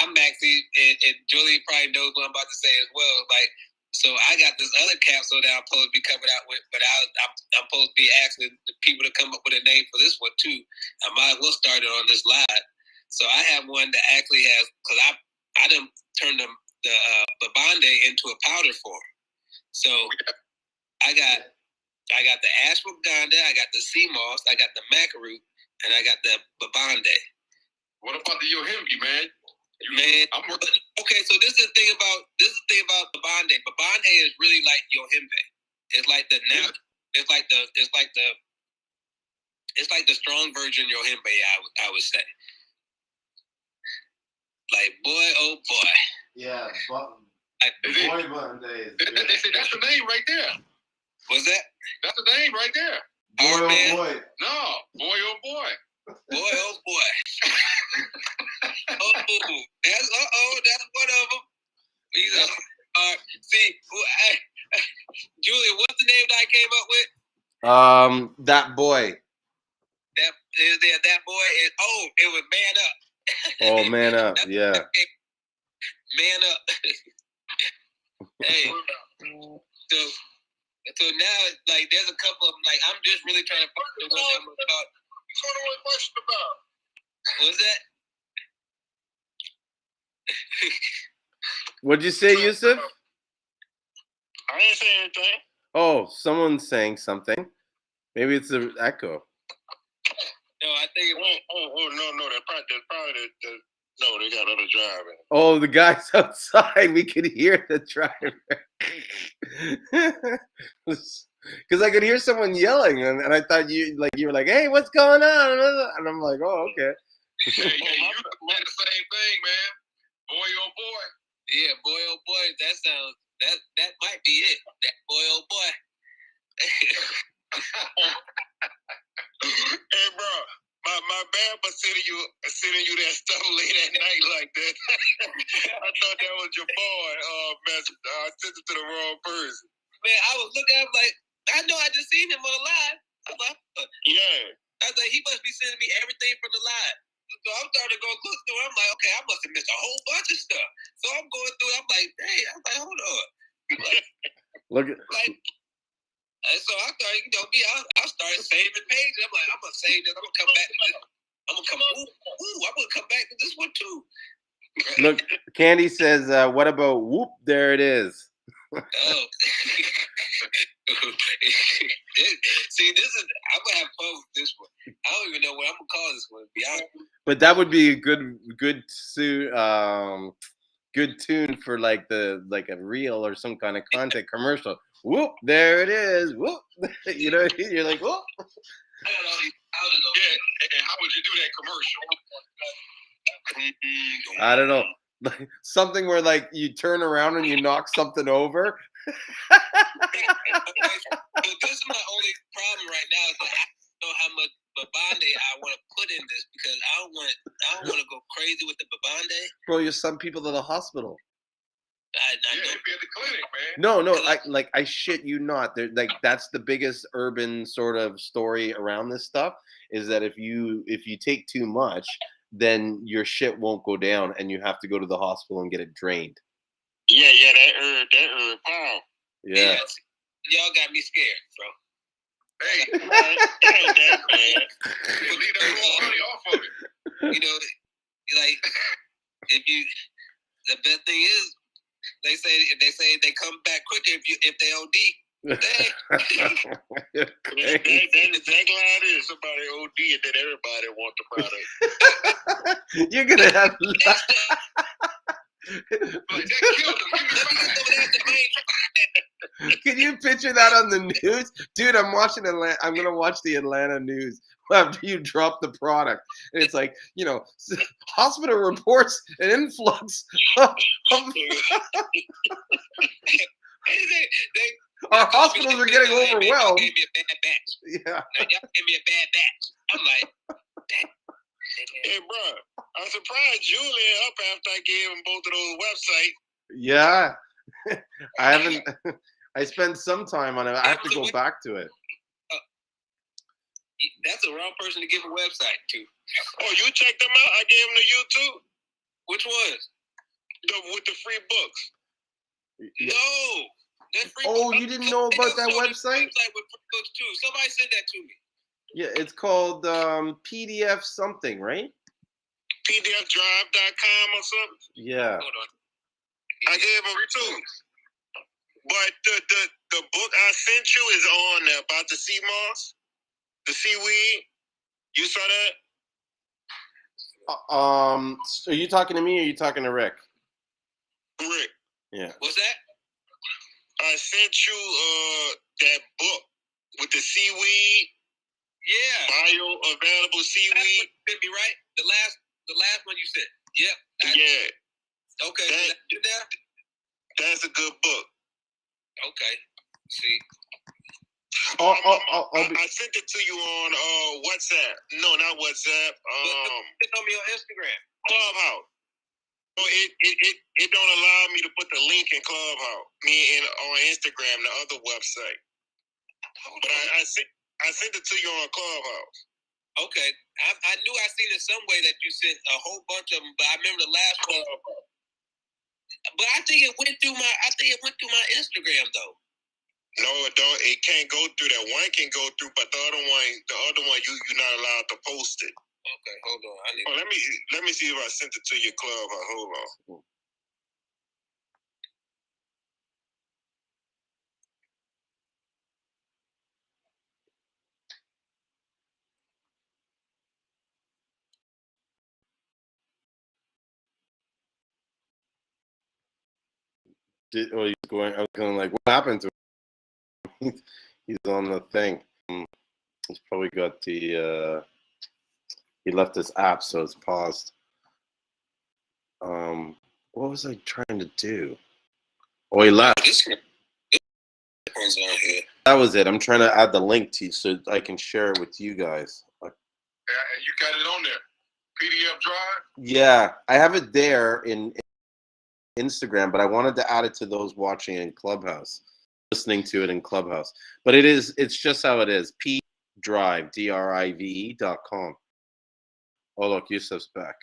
I'm actually and Julien probably knows what I'm about to say as well, like. So I got this other capsule that I'm supposed to be coming out with, but I'm supposed to be asking the people to come up with a name for this one too. I might as well start it on this live. So I have one that actually has, because I done turned the babande into a powder form. So I got the ashwagandha, I got the Seamoss, I got the macaroon, and I got the babande. What about the yohimbe, man? Man, okay. So this is the thing about babande. Babande is really like yohimbe. It's like the strong version of yohimbe. I would say. Like boy, oh boy. Yeah, boy button days. They say that's the name right there. What's that? That's the name right there. Boy, oh boy. No, boy, oh boy. Boy, oh boy. That's one of them. See, Julien, what's the name that I came up with? That boy. That boy is. Oh, it was Man Up. Oh, Man Up. Yeah. Man Up. Hey. So now, like, there's a couple of them. Like, I'm just really trying to find the one that I'm gonna talk. What's that? What'd you say, Yusuf? I didn't say anything. Oh, someone's saying something. Maybe it's the echo. No, I think it went. No. That's probably the No, they got other driving. Oh, the guys outside. We could hear the driver. Because I could hear someone yelling, and I thought you were like, "Hey, what's going on?" And I'm like, "Oh, okay." Hey, you did the same thing, man. Boy, oh boy. Yeah, boy, oh boy. That sounds that might be it. That boy, oh boy. Hey, bro, my bad for sending you that stuff late at night like that. I thought that was your boy. Message. I sent it to the wrong person. Man, I was looking. I'm like, I know I just seen him on the live. I'm like, Yeah. I was like, he must be sending me everything from the live. So I'm starting to go look through. I'm like, okay, I must have missed a whole bunch of stuff. So I'm going through. I'm like, hey, I'm like, hold on. Like, Look at like, and so I started, me, I started saving pages. I'm like, I'm gonna save this. I'm gonna come back to this. I'm gonna come. I'm gonna come back to this one too. look. Candy says, "What about whoop? There it is." Oh. See, this is. I'm gonna have fun with this one. I don't even know what I'm gonna call this one. To be honest. But that would be a good tune for like a reel or some kind of content commercial. Whoop, there it is. Whoop, you know, you're like, whoop. Yeah, and how would you do that commercial? I don't know. Like something where like you turn around and you knock something over. So this is my only problem right now is that I don't know how much babande I want to put in this because I don't want to go crazy with the babande. Bro, you send people to the hospital. I Yeah, know. it'd be at the clinic, man. No, I shit you not. They're, like that's the biggest urban sort of story around this stuff is that if you take too much, then your shit won't go down and you have to go to the hospital and get it drained. Yeah, that pound. Yeah. Y'all got me scared, bro. Hey, man, it ain't that bad. You leave that raw honey off of it. You know, like the best thing is they say they come back quicker if they OD. That's exactly how it is. Somebody OD and then everybody want the product. You're gonna have. Like, that killed him. Can you picture that on the news, dude? I'm watching Atlanta. I'm gonna watch the Atlanta news after you drop the product, and it's like hospital reports an influx of our hospitals are getting overwhelmed. Gave me a bad batch. Yeah. Y'all gave me a bad batch. I'm like, hey, bro, I'm surprised Julien up after I gave him both of those websites. Yeah. I haven't. I spent some time on it. I have to go back to it. That's the wrong person to give a website to. Oh, you checked them out? I gave them to you too. Which ones? With the free books. No. Oh, you didn't know about that website? Website with free books too. Somebody sent that to me. Yeah, it's called PDF something, right? PDFdrive.com or something. Yeah. Hold on. I gave them two. But the book I sent you is on there about the Seamoss, the seaweed. You saw that? Are you talking to me or are you talking to Rick? Rick. Yeah. What's that? I sent you that book with the seaweed. Yeah. Bioavailable seaweed. Sent me right. The last one you sent. Yep. Yeah. Okay. That's a good book. Okay. See. I sent it to you on WhatsApp. No, not WhatsApp. It's on me on Instagram. Clubhouse. So it don't allow me to put the link in Clubhouse. On Instagram, the other website. But I sent it to you on Clubhouse. Okay. I knew I seen it some way that you sent a whole bunch of them, but I remember the last one. But I think it went through my Instagram though. No, it don't. It can't go through that. One can go through, but the other one, you're not allowed to post it. Okay, hold on. Let me see if I sent it to your club. Hold on. He's going. I was going like, what happened to him? He's on the thing. He's probably got the. He left his app, so it's paused. What was I trying to do? Oh, he left. That was it. I'm trying to add the link to you so I can share it with you guys. You got it on there. PDF drive? Yeah, I have it there in Instagram, but I wanted to add it to those watching in Clubhouse, listening to it in Clubhouse. But it's just how it is. pdrive, drive.com. Oh, look, Yusuf's back.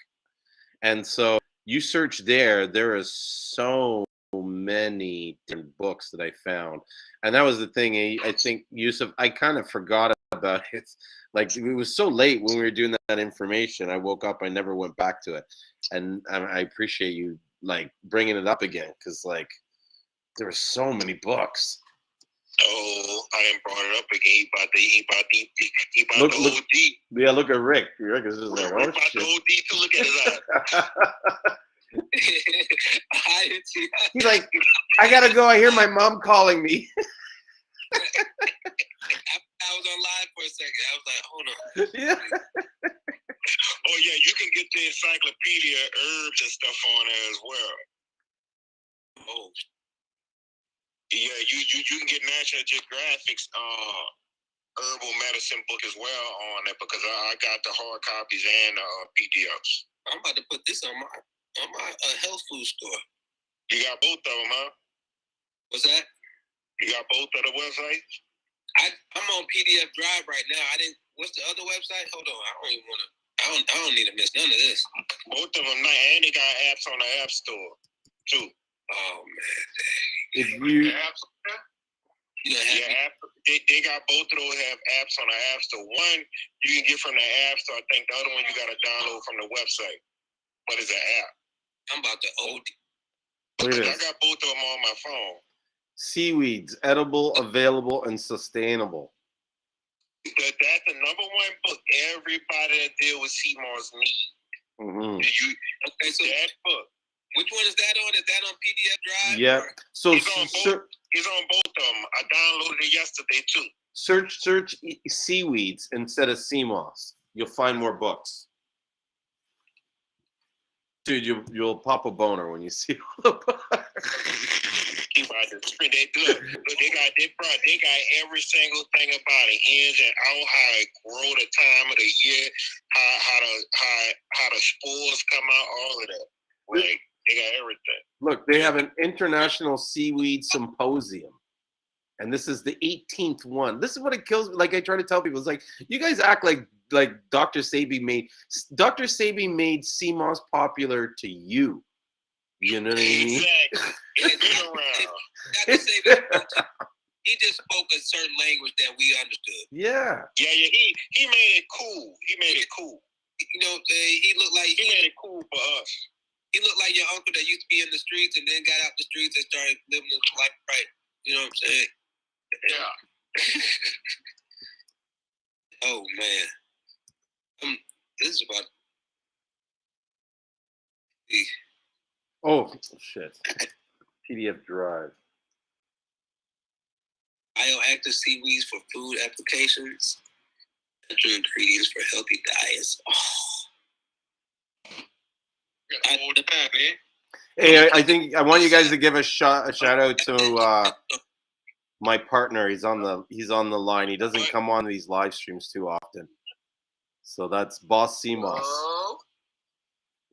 And so you search there is so many different books that I found. And that was the thing. I think, Yusuf, I kind of forgot about it. Like, it was so late when we were doing that information. I woke up, I never went back to it. And I appreciate you, like, bringing it up again, because, like, there were so many books. Oh, I didn't brought it up again. He about Look, the look, OD. Yeah, look at Rick. Rick is just like, oh, About shit. the OD too. Look at his eyes. I didn't see that. He's like, I gotta go. I hear my mom calling me. I was on live for a second. I was like, hold on. Yeah. Oh yeah, you can get the encyclopedia herbs and stuff on there as well. Oh, yeah, you can get National Geographic's herbal medicine book as well on it, because I got the hard copies and PDFs. I'm about to put this on my health food store. You got both of them, huh? What's that? You got both of the websites? I'm on PDF Drive right now. What's the other website? Hold on. I don't need to miss none of this. Both of them, and they got apps on the App Store too. Oh man. If you, they got both of those have apps on the App Store. One you can get from the App Store. I think the other one you got to download from the website. What is the app? I'm about to OD. look at I this. got both of them on my phone. Seaweeds, edible, available, and sustainable. That's the number one book everybody that deal with Seamoss need. Mm-hmm. Okay, so that book. Which one is that on? Is that on PDF Drive? Yeah. So He's on both of them. I downloaded it yesterday too. Search Seaweeds instead of Seamoss. You'll find more books. Dude, you'll pop a boner when you see all the books. They got every single thing about it, ins and out, how it grow, the time of the year, how the spores come out, all of that. Like, they got everything. Look, they have an international seaweed symposium, and this is the 18th one. This is what it kills me. Like, I try to tell people, it's like, you guys act like Dr. Sebi made Seamoss popular to you. You know what I mean? Exactly. It's been around. Got to say that he just spoke a certain language that we understood. Yeah. Yeah. He made it cool. You know, he looked like he made it cool for us. He looked like your uncle that used to be in the streets and then got out the streets and started living his life right. You know what I'm saying? Yeah. Oh man. This is about. Oh shit. PDF Drive. Bioactive seaweeds for food applications. Natural ingredients for healthy diets. Hey, I think I want you guys to give a shout out to my partner. He's on the line. He doesn't come on these live streams too often. So that's Boss Seamoss.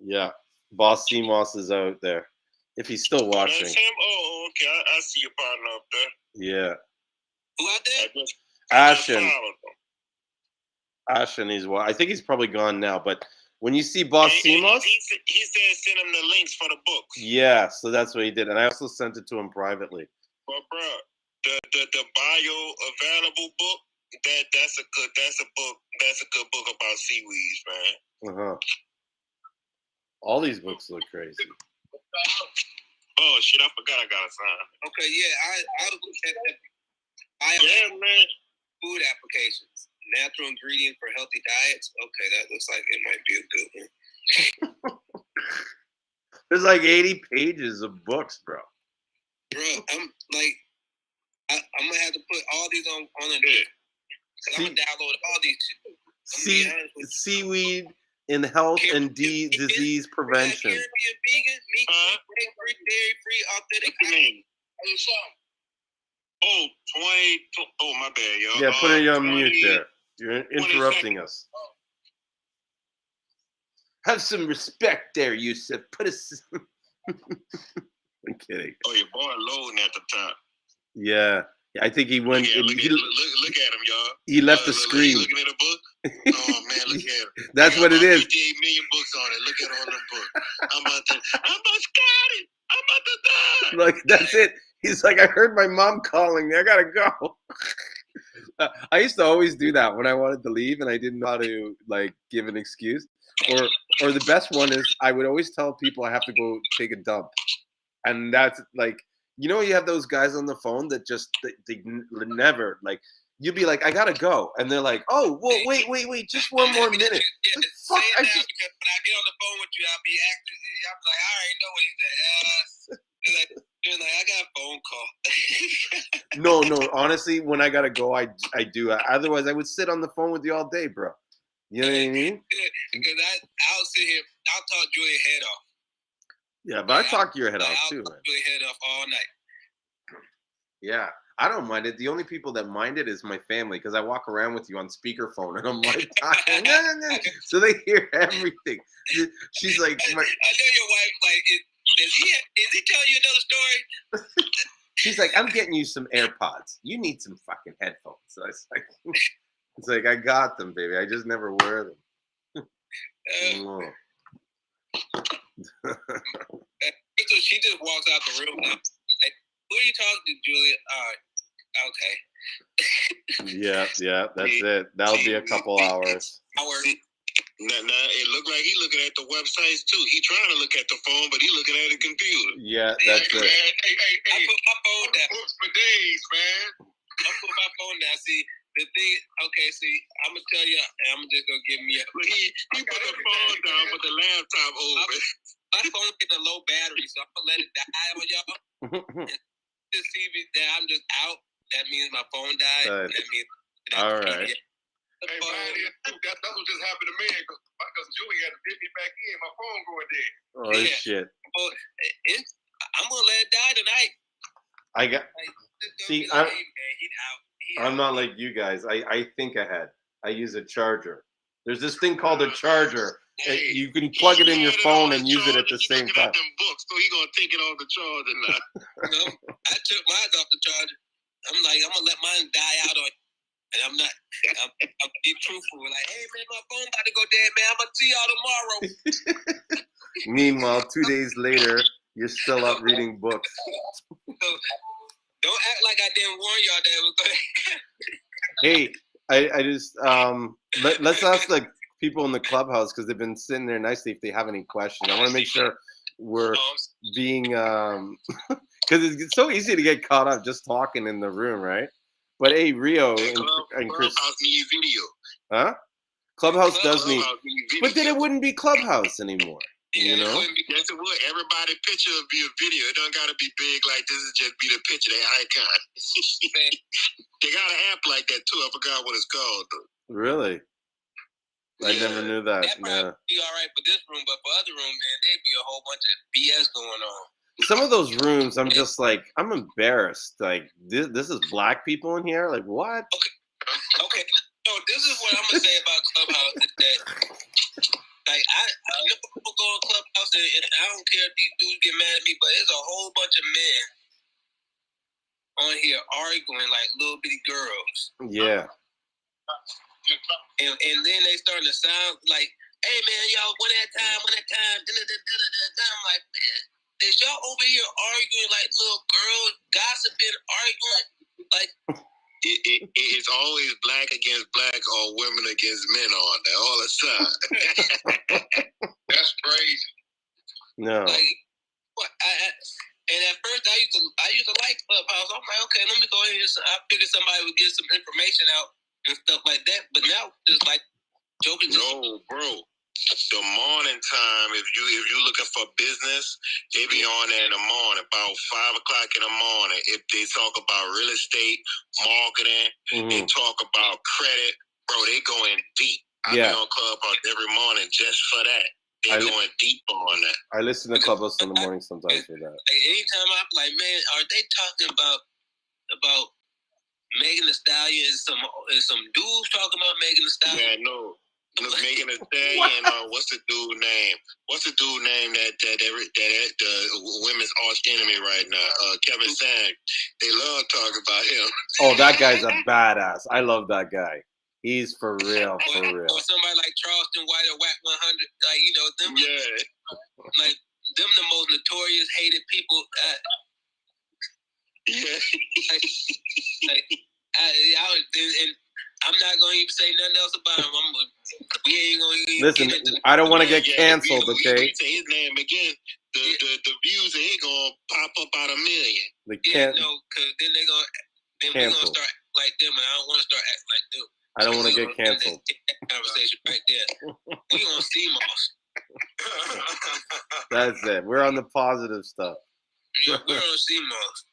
Yeah, Boss Seamoss is out there. If he's still watching. That's him? Oh, okay. I see your partner up there. Yeah. Who out there? Ashen, I think he's probably gone now. But when you see Boss Seamoss, he said send him the links for the books. Yeah, so that's what he did, and I also sent it to him privately. Well, bro, the bioavailable book. That's a good book about seaweeds, man. All these books look crazy. Oh shit! I forgot I got a sign. Okay, yeah, I was looking at that. Man. Food applications, natural ingredient for healthy diets. Okay, that looks like it might be a good one. There's like 80 pages of books, bro. bro, I'm like, I'm gonna have to put all these on a list. Cause I'm gonna download all these shit. Seaweed in health and disease prevention. Caribbean vegan, meat, free, dairy free, authentic. What's your name? Oh, 20. Oh, my bad, y'all. Yeah, put it on mute there. You're interrupting us. Have some respect there, Yusuf. Put us. I'm kidding. Oh, your boy loading at the top. Yeah, I think he went. Look at him, y'all. He left the screen. Looking at a book. Oh man, look at him. That's what it is. 58 million books on it. Look at all them books. I'm about to die. Look, that's it. He's like, I heard my mom calling me. I gotta go. I used to always do that when I wanted to leave and I didn't know how to like give an excuse. Or the best one is I would always tell people I have to go take a dump, and that's like, you know, you have those guys on the phone that just they never like. You'd be like, I gotta go, and they're like, oh, well, wait, just one more minute. Yeah, Like, fuck, say it now, because when I get on the phone with you, I'll be acting. I'll be like, I already know what he's at. You're like, I got a phone call. No. Honestly, when I gotta go, I do. Otherwise, I would sit on the phone with you all day, bro. You know what I mean? Because I'll sit here, I'll talk Julien head off. Yeah, but I talk your head off too, I'll man. talk Julien head off all night. Yeah, I don't mind it. The only people that mind it is my family, because I walk around with you on speakerphone, and I'm like, no. So they hear everything. She's like, I know your wife. Like, is he telling you another story? She's like, I'm getting you some AirPods. You need some fucking headphones. So it's like, I got them, baby. I just never wear them. So she just walks out the room now. Like, who are you talking to, Julien? Okay. Yeah, that's it. That'll be a couple hours. Now, it looked like he looking at the websites too. He trying to look at the phone, but he looking at the computer. Yeah, that's it. Hey, I put my phone down. Books for days, man. I put my phone down. See, the thing, okay, see, I'm going to tell you, and I'm just going to give me a... He put the phone down with the laptop over. My phone getting a low battery, so I'm going to let it die on y'all. And just see me that I'm just out. That means my phone died. That means... All right. Hey, man, that's what just happened to me because Julien had to dip me back in. My phone going dead. Oh, yeah. Shit. Well, I'm going to let it die tonight. See, I'm not like you guys. I think ahead. I use a charger. There's this thing called a charger. Hey, you can plug it in your phone and use it at the same time. Them books, so he gonna take it off the charger now. No, I took mine off the charger. I'm like, I'm gonna let mine die out on. And I'm not. I'm be truthful. Like, hey man, my phone about to go dead, man. I'm gonna see y'all tomorrow. Meanwhile, 2 days later, you're still up reading books. So, don't act like I didn't warn y'all that it was gonna. Hey, I just let's ask the people in the clubhouse, because they've been sitting there nicely, if they have any questions. I want to make sure we're being because it's so easy to get caught up just talking in the room, right? But hey, Rio and Chris, Clubhouse needs video. huh? Clubhouse does need, but then it wouldn't be Clubhouse anymore. You know? Yes, it would. Everybody picture would be a video. It don't gotta be big like this. Is just be the picture, the icon. They got an app like that too. I forgot what it's called though. Really? I never knew that. That probably be all right for this room, but for other room, man, there'd be a whole bunch of BS going on. Some of those rooms, I'm just like, I'm embarrassed. Like, this is black people in here? Like, what? Okay. So this is what I'm gonna say about Clubhouse is that, like, I know people go on Clubhouse and I don't care if these dudes get mad at me, but there's a whole bunch of men on here arguing like little bitty girls. Yeah. And then they starting to sound like, hey man, y'all, one at a time. I'm like, man, is y'all over here arguing like little girls, gossiping, arguing like? It's always black against black or women against men on there all the time. That's crazy. No. Like, what? And at first I used to like Clubhouse. I'm like, okay, let me go ahead. I figured somebody would get some information out and stuff like that. But now, just like joking. No, bro. the morning time, if you're looking for business, they be on there in the morning, about 5 o'clock in the morning. If they talk about real estate, marketing, they talk about credit, bro, they going deep. I be on Clubhouse every morning just for that. They going deep on that. I listen to Clubhouse in the morning sometimes for that. Like, anytime I'm like, man, are they talking about Megan Thee Stallion and some dudes talking about Megan Thee Stallion? Yeah, no. Megan Thee Stallion, what's the dude name? What's the dude name that the women's arch enemy right now? Kevin Sang. They love talking about him. Oh, that guy's a badass. I love that guy. He's for real, for real. Or somebody like Charleston White or Whack 100, like, you know, them. Yeah. Like, them the most notorious, hated people. I'm not going to even say nothing else about him. We ain't going to listen, get into I don't want to get canceled, okay? Say his name again. The views ain't going to pop up out a million. They can't. No, because then they're going to. Then we're going to start acting like them, and I don't want to start acting like them. I don't want to get canceled. Conversation right there. We on Seamoss. That's it. We're on the positive stuff. We're on Seamoss.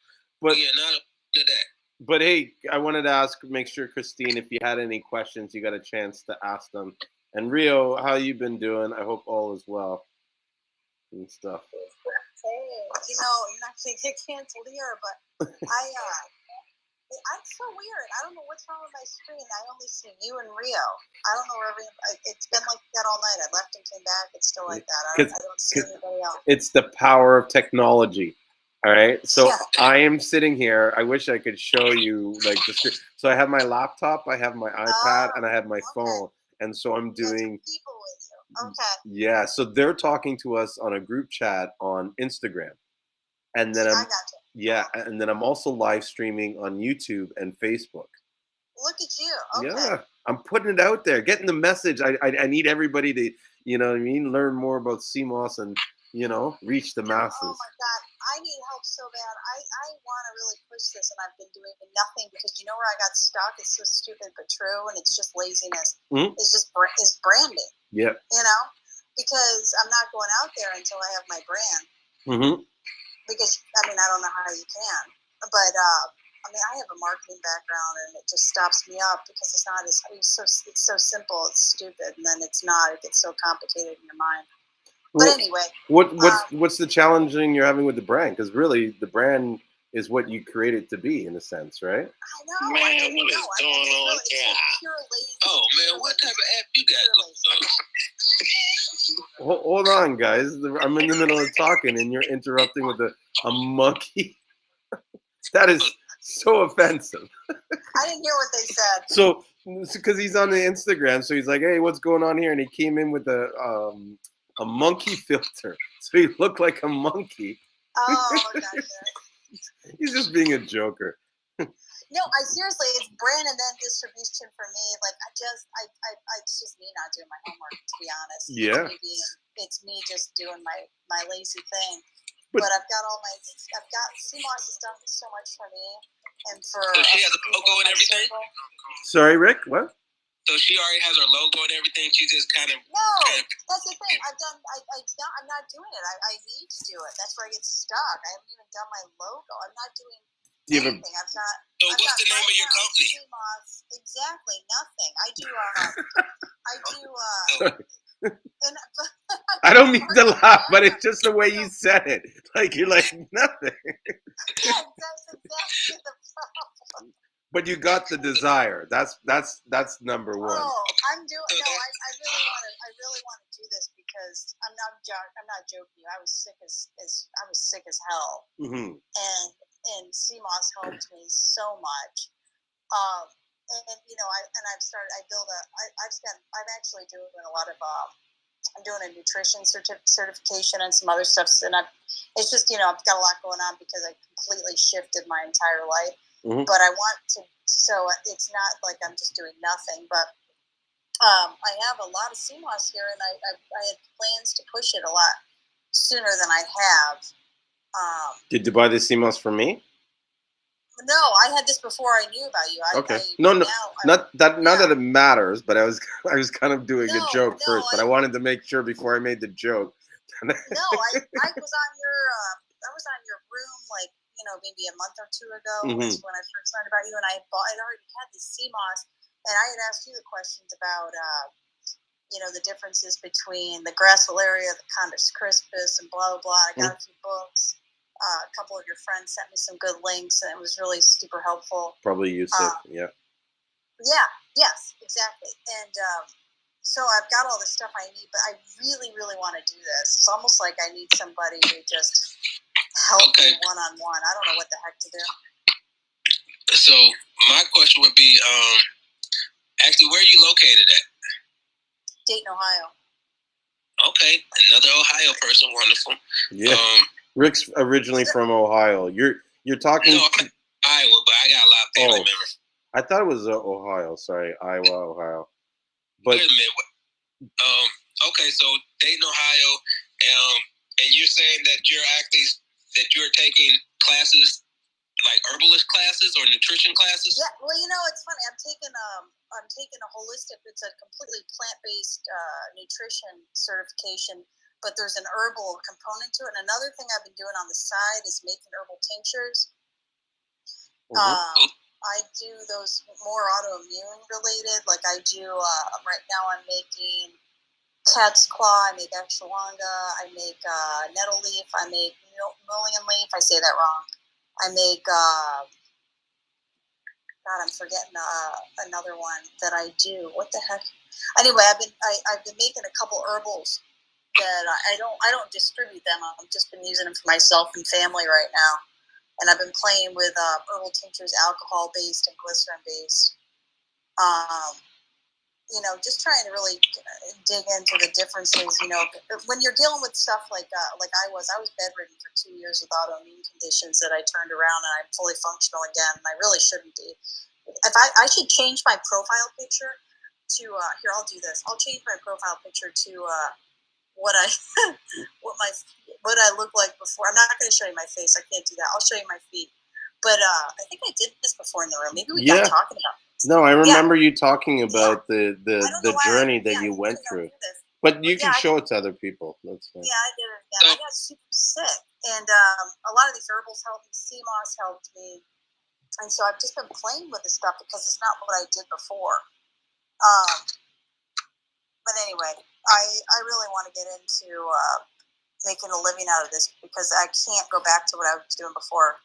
But we are not to that. But hey, I wanted to ask, make sure, Christine, if you had any questions, you got a chance to ask them. And Rio, how you been doing? I hope all is well and stuff. Hey, you know, you're not going to get canceled here, but I'm so weird. I don't know what's wrong with my screen. I only see you and Rio. I don't know where it's been like that all night. I left and came back. It's still like that. I don't see anybody else. It's the power of technology. All right. So I am sitting here. I wish I could show you like the screen. So I have my laptop, I have my iPad, and I have my phone. And so I'm doing people with you. Okay. Yeah. So they're talking to us on a group chat on Instagram. And then and then I'm also live streaming on YouTube and Facebook. Look at you. Okay. Yeah, I'm putting it out there, getting the message. I need everybody to, you know what I mean, learn more about Seamoss and, you know, reach the masses. Oh my God, I need help so bad. I want to really push this, and I've been doing nothing because you know where I got stuck? It's so stupid but true, and it's just laziness. It's just branding. Yeah. You know, because I'm not going out there until I have my brand. Because, I mean, I don't know how you can. But, I mean, I have a marketing background, and it just stops me up because it's so simple, it's stupid, and then it's not. It gets so complicated in your mind. But anyway. What's the challenging you're having with the brand? Because really, the brand is what you create it to be, in a sense, right? I know. Man, what is going on here? Oh, man, what type of app you got? Hold on, guys. I'm in the middle of talking, and you're interrupting with a monkey. That is so offensive. I didn't hear what they said. So, because he's on the Instagram, so he's like, "Hey, what's going on here?" And he came in with a monkey filter, so he looked like a monkey. Oh, gotcha. He's just being a joker. No, seriously, it's brand and then distribution for me. Like, it's just me not doing my homework, to be honest. Yeah. It's me just doing my lazy thing. But I've got Seamoss has done so much for me and for. So she has a logo and everything? Sorry, Rick, what? So she already has her logo and everything. She just kind of. No, that's the thing. I'm not doing it. I need to do it. That's where I get stuck. I haven't even done my logo. I'm not doing anything. So what's the name of your company? Seamoss. Exactly, nothing. I do. I don't mean to laugh, but it's just the way you said it. Like you're like nothing. Yeah, that's exactly the problem. But you got the desire. That's number one. Oh, I'm doing. No, I really want to do this because I'm not joking you. I was sick as hell. And Seamoss helped me so much. And you know, I'm actually doing a lot of I'm doing a nutrition certification and some other stuff, and it's just, you know, I've got a lot going on because I completely shifted my entire life. But I want to, so it's not like I'm just doing nothing, but I have a lot of Seamoss here, and I had plans to push it a lot sooner than I have. Did you buy the Seamoss for me? No, I had this before I knew about you. Not that it matters, but I was kind of doing a joke first, but I wanted to make sure before I made the joke. No, I was on your room like maybe a month or two ago. Was when I first learned about you, and I'd already had this Seamoss, and I had asked you the questions about the differences between the Gracilaria, the Condus crispus, and blah blah blah. I got a few books. A couple of your friends sent me some good links, and it was really super helpful. Probably Yusuf, yeah. Yeah, yes, exactly. And so I've got all the stuff I need, but I really, really want to do this. It's almost like I need somebody to just help me one-on-one. I don't know what the heck to do. So my question would be, actually, where are you located at? Dayton, Ohio. Okay, another Ohio person, wonderful. Yeah. Rick's originally from Ohio. You're talking. No, I'm Iowa, but I got a lot of family members. I thought it was Ohio. Sorry, Iowa, Ohio. But wait a minute. Okay, so Dayton, Ohio, and you're saying that you're taking classes like herbalist classes or nutrition classes? Yeah. Well, it's funny. I'm taking a holistic. It's a completely plant-based nutrition certification. But there's an herbal component to it. And another thing I've been doing on the side is making herbal tinctures. I do those more autoimmune related. Like I do, right now I'm making cat's claw, I make ashwagandha, I make nettle leaf, I make mullein leaf. I say that wrong. I make, God, I'm forgetting another one that I do. What the heck? Anyway, I've been making a couple herbals that I don't distribute them. I've just been using them for myself and family right now, and I've been playing with herbal tinctures, alcohol based and glycerin based. Just trying to really dig into the differences. When you're dealing with stuff like I was bedridden for 2 years with autoimmune conditions that I turned around and I'm fully functional again, and I really shouldn't be. If I should change my profile picture to here, I'll do this. I'll change my profile picture to what I look like before. I'm not going to show you my face. I can't do that. I'll show you my feet. But I think I did this before in the room. Maybe we got talking about this. No, I remember you talking about the journey that you went through. But you can show it to other people. That's fine. Yeah, I did it again. I got super sick. And a lot of these herbals helped me. Seamoss helped me. And so I've just been playing with this stuff because it's not what I did before. But anyway, I really want to get into making a living out of this because I can't go back to what I was doing before.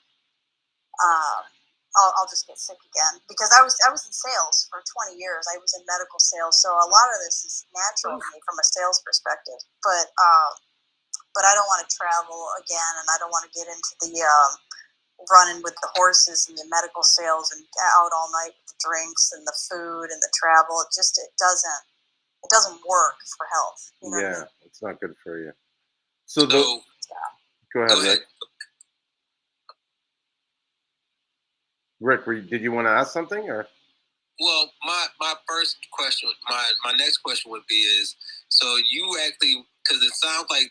I'll just get sick again because I was in sales for 20 years. I was in medical sales, so a lot of this is natural to me from a sales perspective. But I don't want to travel again, and I don't want to get into the running with the horses and the medical sales and out all night with the drinks and the food and the travel. It doesn't work for health. It's not good for you. So go ahead, Rick. Rick, did you want to ask something or? Well, my first question, my next question would be is, so you actually, because it sounds like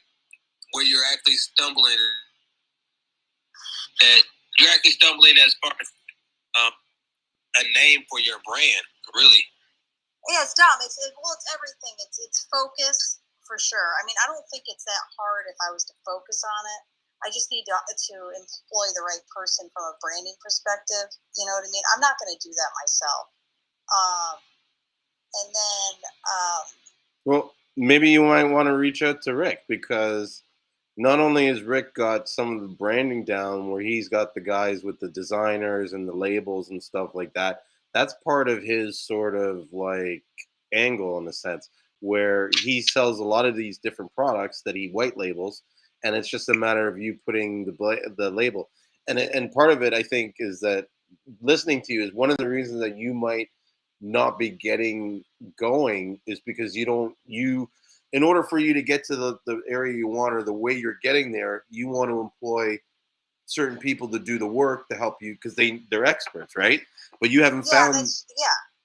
where you're actually stumbling, that you're actually stumbling as far as a name for your brand, really. Yeah, it's dumb. It's everything. It's focus for sure. I mean, I don't think it's that hard if I was to focus on it. I just need to employ the right person from a branding perspective. You know what I mean? I'm not going to do that myself. And then... well, maybe you might want to reach out to Rick because not only has Rick got some of the branding down where he's got the guys with the designers and the labels and stuff like that, that's part of his sort of like angle in a sense where he sells a lot of these different products that he white labels. And it's just a matter of you putting the label. And part of it, I think, is that listening to you is one of the reasons that you might not be getting going is because in order for you to get to the area you want or the way you're getting there, you want to employ certain people to do the work to help you because they're experts, right? But you haven't found...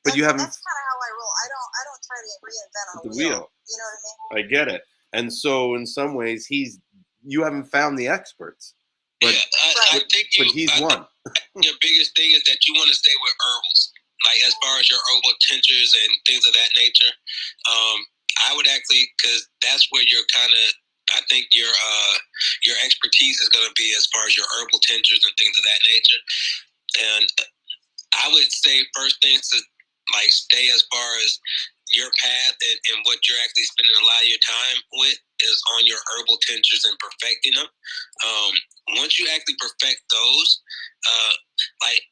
But you haven't... That's kind of how I roll. I don't try to reinvent the wheel. You know what I mean? I get it. And so in some ways, you haven't found the experts. But, I think he's one. your biggest thing is that you want to stay with herbals, like as far as your herbal tinctures and things of that nature. I would actually, because that's where you're kind of, I think your expertise is going to be as far as your herbal tinctures and things of that nature. And I would say first things to like stay as far as your path and what you're actually spending a lot of your time with is on your herbal tinctures and perfecting them. Once you actually perfect those, like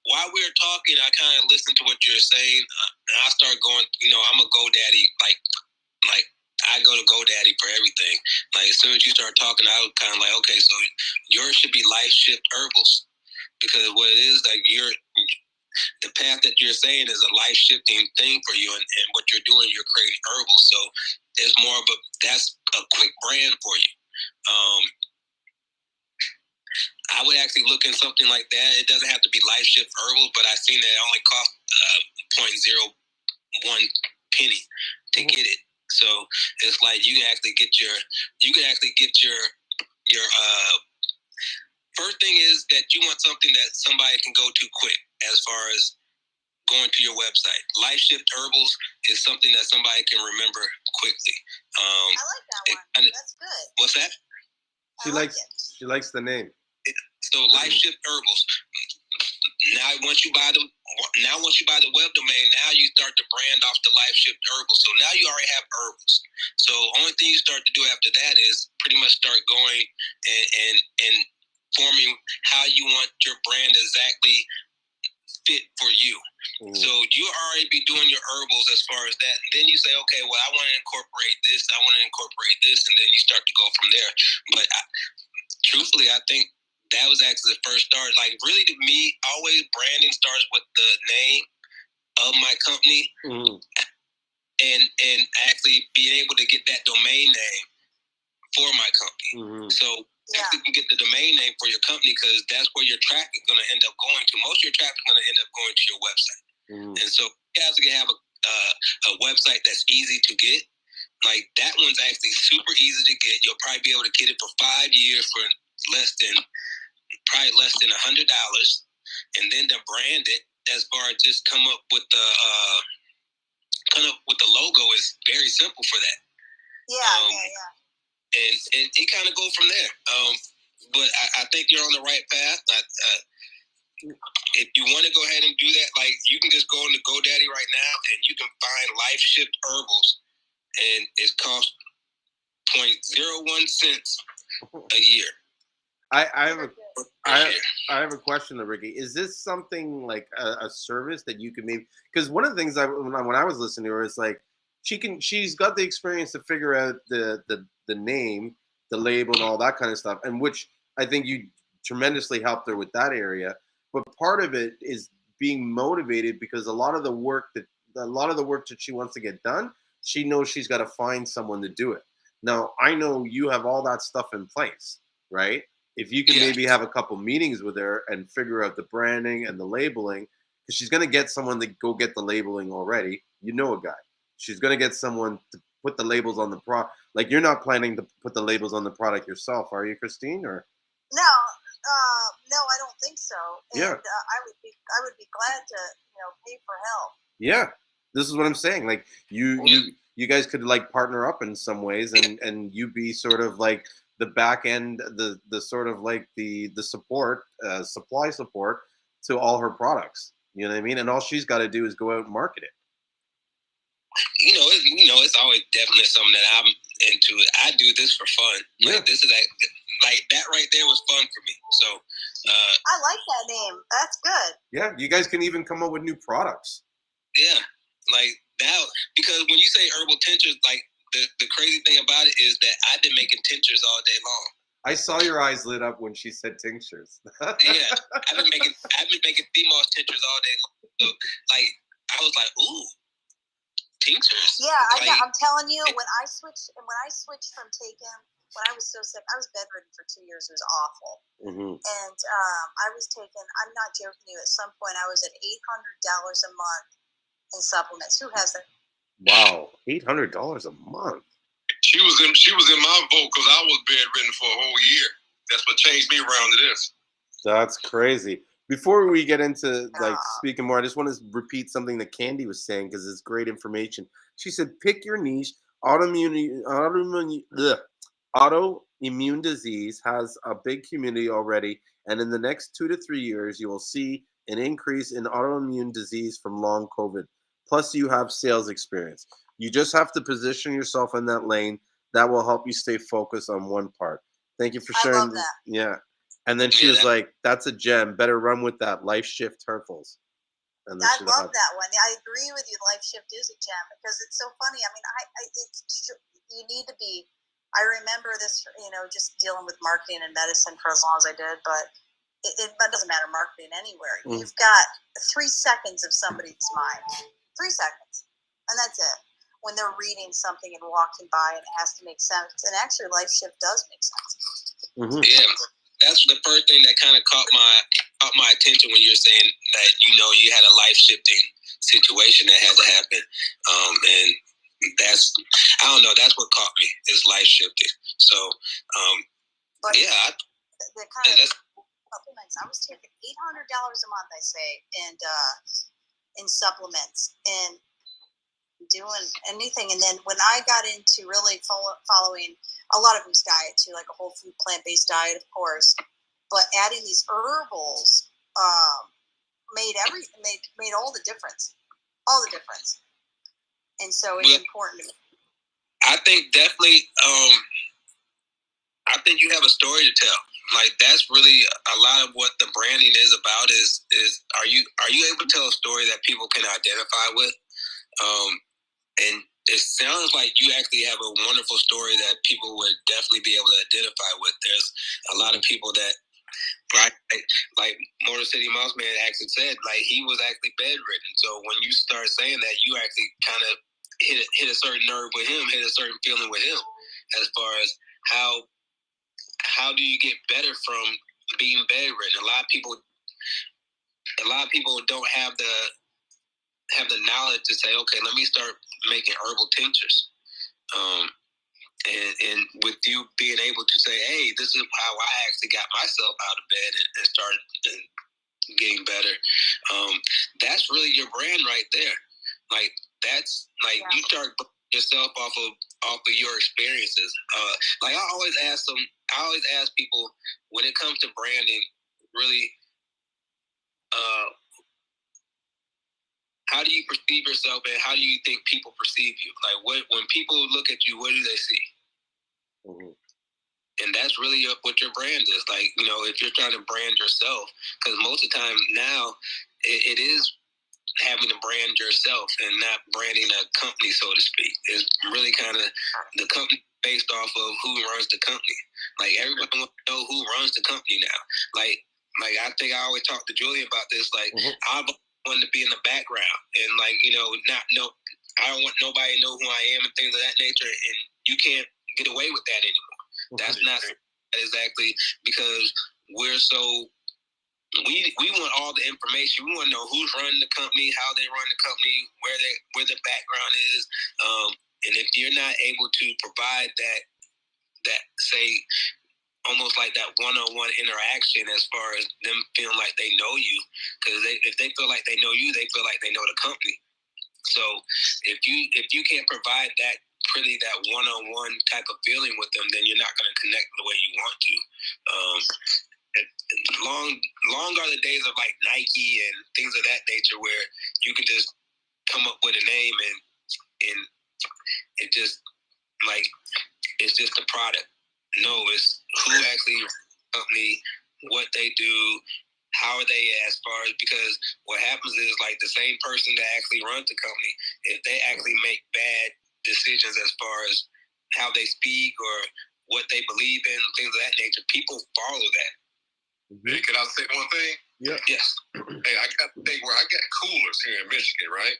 while we were talking, I kind of listened to what you're saying, and I started going. I'm a GoDaddy, like I go to GoDaddy for everything. Like as soon as you start talking, I was kind of like, okay, so yours should be Life Shift Herbals, because what it is, like the path that you're saying is a life shifting thing for you, and what you're doing, you're creating herbals. So it's more of that's a quick brand for you. I would actually look in something like that. It doesn't have to be Life Shift Herbals, but I've seen that it only costs 0.01 penny to get it. So it's like you can actually get your first thing is that you want something that somebody can go to quick as far as going to your website. Life Shift Herbals is something that somebody can remember quickly. I like that one. That's good. What's that? She likes the name. So Life Shift Herbals. Now once you buy the web domain, now you start to brand off the Life Shift Herbals. So now you already have herbals. So only thing you start to do after that is pretty much start going and forming how you want your brand exactly fit for you. Mm. So you already be doing your herbals as far as that, and then you say, okay, well, I want to incorporate this, and then you start to go from there. But truthfully, I think that was actually the first start. Like, really, to me, always branding starts with the name of my company, and actually being able to get that domain name for my company. Mm-hmm. So you can get the domain name for your company, because that's where your traffic is going to end up going to. Most of your traffic is going to end up going to your website. Mm-hmm. And so you have to have a website that's easy to get. Like, that one's actually super easy to get. You'll probably be able to get it for 5 years for less than $100. And then to brand it, as far as just come up with the logo is very simple for that. And it kind of go from there. But I think you're on the right path. If you want to go ahead and do that, like, you can just go into GoDaddy right now and you can find Life Shift Herbals, and it costs 0.01 cents a year. I have a question, though, Ricky. Is this something like a service that you could maybe? Because one of the things when I was listening to her is like she's got the experience to figure out the name, the label, and all that kind of stuff, and which I think you tremendously helped her with that area. But part of it is being motivated, because a lot of the work that she wants to get done, she knows she's got to find someone to do it. Now, I know you have all that stuff in place, right? If you can maybe have a couple meetings with her and figure out the branding and the labeling, because she's going to get someone to go get the labeling already. You know a guy. She's going to get someone to put the labels on the product. Like, you're not planning to put the labels on the product yourself, are you, Christine? Or no, I don't think so. And I would be glad to pay for help. Yeah, this is what I'm saying. Like, you guys could like partner up in some ways, and you be sort of like the back end, the sort of like the support, supply support to all her products. You know what I mean? And all she's got to do is go out and market it. It's always definitely something that I'm into. I do this for fun. Yeah. Like, this is like that right there was fun for me. So I like that name. That's good. Yeah, you guys can even come up with new products. Yeah, like now, because when you say herbal tinctures, like the crazy thing about it is that I've been making tinctures all day long. I saw your eyes lit up when she said tinctures. Yeah, I've been making Seamoss tinctures all day long. So, like, I was like, ooh, tinctures. Yeah, I'm telling you, when I switched from taking, when I was so sick, I was bedridden for 2 years. It was awful. Mm-hmm. And I was taking, I'm not joking you, at some point I was at $800 a month in supplements. Who has that? Wow, $800 a month. She was in my boat, because I was bedridden for a whole year. That's what changed me around to this. That's crazy. Before we get into like speaking more, I just want to repeat something that Candy was saying because it's great information. She said, "Pick your niche. Autoimmune disease has a big community already, and in the next 2 to 3 years, you will see an increase in autoimmune disease from long COVID. Plus, you have sales experience. You just have to position yourself in that lane. That will help you stay focused on one part. Thank you for sharing." I love that. Yeah. And then she was like, "That's a gem. Better run with that. Life Shift Turfles." And I love that one. I agree with you. Life Shift is a gem because it's so funny. I mean, you need to be. I remember this, just dealing with marketing and medicine for as long as I did, but it doesn't matter marketing anywhere. You've got 3 seconds of somebody's mind, 3 seconds, and that's it. When they're reading something and walking by, and it has to make sense. And actually, Life Shift does make sense. Mm-hmm. Yeah. That's the first thing that kind of caught my attention when you were saying that you had a life shifting situation that had to happen, and that's that's what caught me is life shifting. So, but yeah, the kind of supplements. I was taking $800 a month, I say, and in supplements and doing anything. And then when I got into really following a lot of them's diet too, like a whole food plant-based diet, of course, but adding these herbals made all the difference. And so it's important to me. I think definitely I think you have a story to tell. Like that's really a lot of what the branding is about is are you able to tell a story that people can identify with? And it sounds like you actually have a wonderful story that people would definitely be able to identify with. There's a lot of people that, like Motor City Mouse Man actually said, like he was actually bedridden. So when you start saying that, you actually kind of hit a certain nerve with him, hit a certain feeling with him, as far as how do you get better from being bedridden? A lot of people don't have the knowledge to say, okay, let me start making herbal tinctures. And with you being able to say, hey, this is how I actually got myself out of bed and started getting better. That's really your brand right there. Like that's like you start yourself off of your experiences. Like I always ask people when it comes to branding, really, how do you perceive yourself and how do you think people perceive you? Like when people look at you, what do they see? Mm-hmm. And that's really what your brand is. Like, if you're trying to brand yourself, because most of the time now it is having to brand yourself and not branding a company, so to speak. It's really kind of the company based off of who runs the company. Like everybody wants to know who runs the company now. Like I think I always talk to Julien about this. Like I want to be in the background and not know. I don't want nobody to know who I am and things of that nature. And you can't get away with that anymore. That's not exactly because we're so. We want all the information. We want to know who's running the company, how they run the company, where the background is, and if you're not able to provide that say almost like that one-on-one interaction as far as them feeling like they know you, because if they feel like they know you, they feel like they know the company. So if you can't provide that one-on-one type of feeling with them, then you're not going to connect the way you want to. Long are the days of like Nike and things of that nature where you can just come up with a name and it just like it's just a product. No, it's who actually company, what they do, how are they as far as, because what happens is like the same person that actually runs the company, if they actually make bad decisions as far as how they speak or what they believe in, things of that nature, people follow that. Hey, can I say one thing? Yeah. Yes. Hey, I got coolers here in Michigan, right?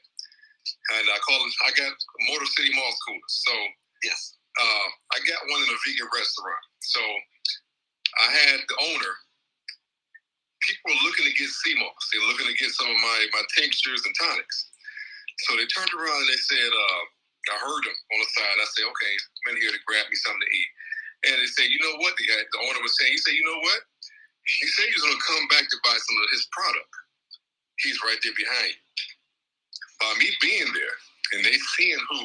And I got Motor City Moss coolers. So yes. I got one in a vegan restaurant. So I had the owner. People were looking to get Seamoss. They were looking to get some of my tinctures and tonics. So they turned around and they said, I heard them on the side. I said, okay, I'm in here to grab me something to eat. And they said, you know what? The owner was saying, he said, you know what? He said he was going to come back to buy some of his product. He's right there behind you. By me being there and they seeing who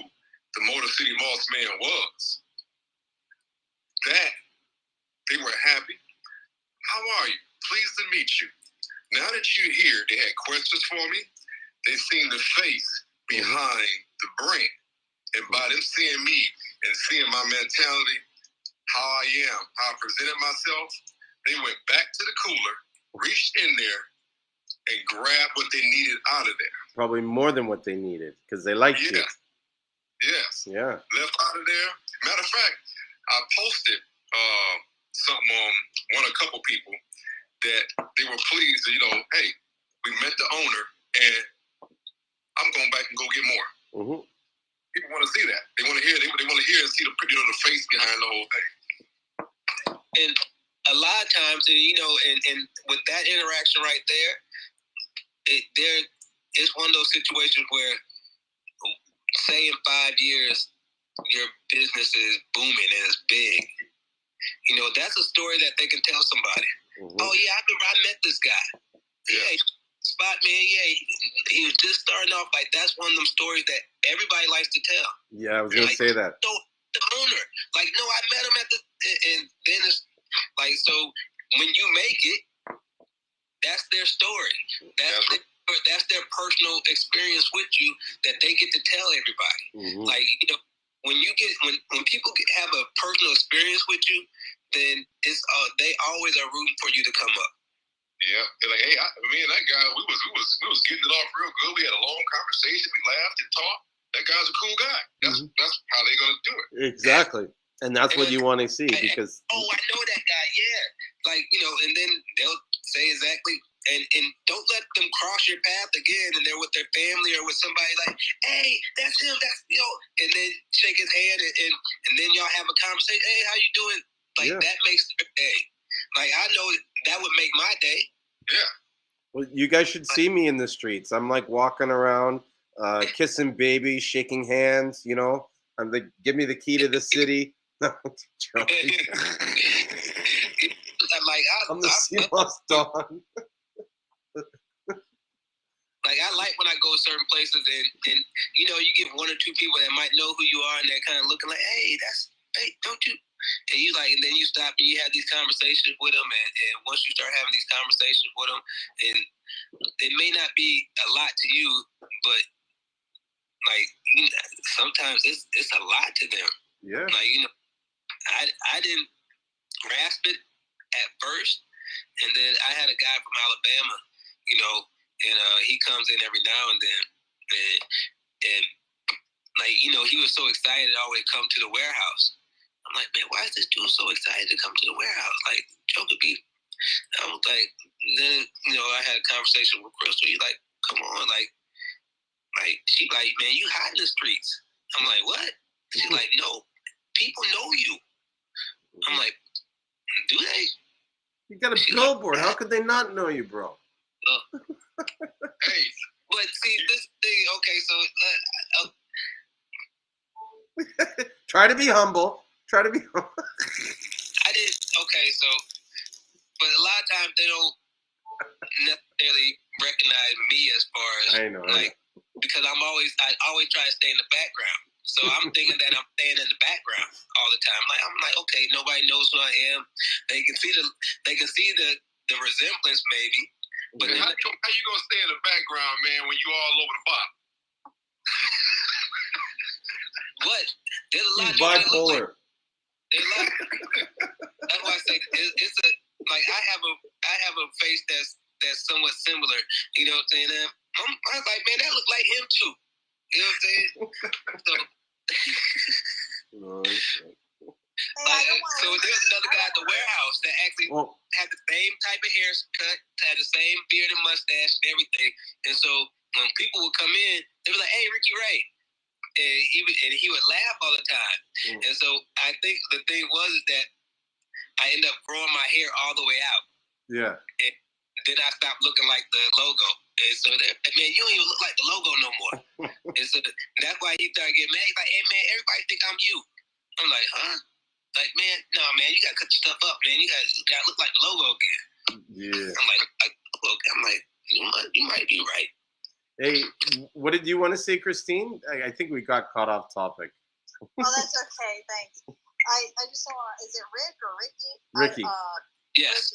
the Motor City Moss man was, that they were happy. How are you? Pleased to meet you. Now that you're here, they had questions for me. They seen the face behind the brand. And by them seeing me and seeing my mentality, how I am, how I presented myself, they went back to the cooler, reached in there, and grabbed what they needed out of there. Probably more than what they needed, because they liked you. Yes. Yeah. Left out of there. Matter of fact, I posted something on a couple people that they were pleased that, hey, we met the owner and I'm going back and go get more. Mm-hmm. People want to see that. They want to hear. They want to hear and see the face behind the whole thing. And a lot of times, and with that interaction right there, it's one of those situations where, say in 5 years, your business is booming and it's big. That's a story that they can tell somebody. Mm-hmm. Oh yeah, I met this guy. Yeah, spot man. Yeah, he was just starting off. Like, that's one of them stories that everybody likes to tell. Yeah, I was gonna say that. So the owner, like, no, I met him at the, and then it's like, so when you make it, that's their story. That's their personal experience with you that they get to tell everybody. Mm-hmm. Like, when people have a personal experience with you, then it's they always are rooting for you to come up. Yeah, they're like, hey, me and that guy, we was getting it off real good. We had a long conversation. We laughed and talked. That guy's a cool guy. That's how they're gonna do it. Exactly, and that's what you want to see because. Oh, I know that guy. Yeah, like, and then they'll say exactly. And don't let them cross your path again, and they're with their family or with somebody like, hey, that's him, and then shake his hand, and then y'all have a conversation. Hey, how you doing? Like, that makes their day. Like, I know that would make my day. Yeah. Well, you guys should see me in the streets. I'm like walking around, kissing babies, shaking hands. I'm like, give me the key to the city. I'm the Seamoss Don. Like, I like when I go certain places and you get one or two people that might know who you are and they're kind of looking like, hey, don't you? And you like, and then you stop and you have these conversations with them, and once you start having these conversations with them, and it may not be a lot to you, but like, sometimes it's a lot to them. Yeah. Like, I didn't grasp it at first, and then I had a guy from Alabama, and he comes in every now and then, and like, he was so excited to always come to the warehouse. I'm like, man, why is this dude so excited to come to the warehouse? Like, Joe could be. I was like, then I had a conversation with Crystal. He's like, come on, like she like, man, you hot in the streets. I'm like, what? She's like, no, people know you. I'm like, do they? You got a billboard. How could they not know you, bro? Hey, but see, this thing. Okay, so try to be humble. I did. Okay, so, but a lot of times they don't necessarily recognize me as far as because I always try to stay in the background. So I'm thinking that I'm staying in the background all the time. Like, I'm like, okay, nobody knows who I am. They can see the resemblance maybe. But how you gonna stay in the background, man, when you all over the bottom? What? There's a lot of bipolar. That's why I say it's a like I have a face that's somewhat similar. You know what I'm saying? I was like, man, that look like him too. You know what I'm saying? So there's another guy at the warehouse that actually had the same type of haircut, had the same beard and mustache and everything. And so when people would come in, they were like, "Hey, Ricky Ray," and he would laugh all the time. And so I think the thing was that I ended up growing my hair all the way out. Yeah. And then I stopped looking like the logo. And so, man, you don't even look like the logo no more. And so that's why he started getting mad. He's like, hey, man, everybody think I'm you. I'm like, huh? Like, man, no, man, you got to cut your stuff up, man. You got to look like the logo again. Yeah. I'm like, you might be right. Hey, what did you want to say, Christine? I think we got caught off topic. Oh, that's okay. Thanks. I just don't want. Is it Rick or Ricky? Ricky. Yes.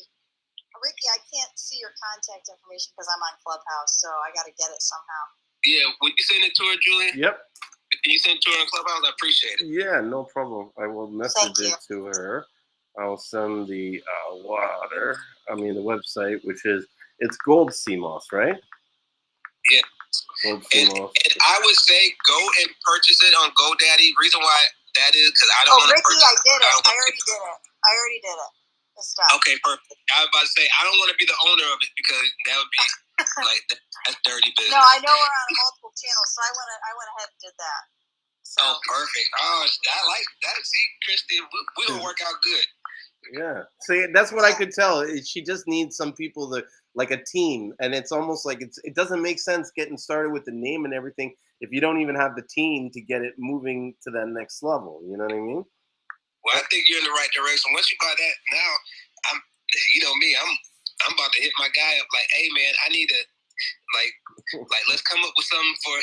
Ricky, I can't see your contact information because I'm on Clubhouse, so I got to get it somehow. Yeah, would you send it to her, Julien? Yep. Can you send it to her on Clubhouse? I appreciate it. Yeah, no problem. I will message it to her. I'll send the the website, which is, it's Gold Seamoss, right? Yeah. Gold Seamoss. And I would say go and purchase it on GoDaddy. Reason why that is because I don't want to purchase it. I did it. I already did it. It's done. Okay, perfect. I was about to say, I don't want to be the owner of it because that would be like, that's dirty business. No, I know we're on multiple channels, so I went ahead and did that. So. Oh, perfect. Oh, I like that. See, Kristen, we'll work out good. Yeah. See, that's what I could tell. She just needs some people to, like a team, and it's almost like it doesn't make sense getting started with the name and everything if you don't even have the team to get it moving to that next level. You know what I mean? Well, I think you're in the right direction. Once you buy that, now I'm about to hit my guy up like, hey man, I need to like let's come up with something for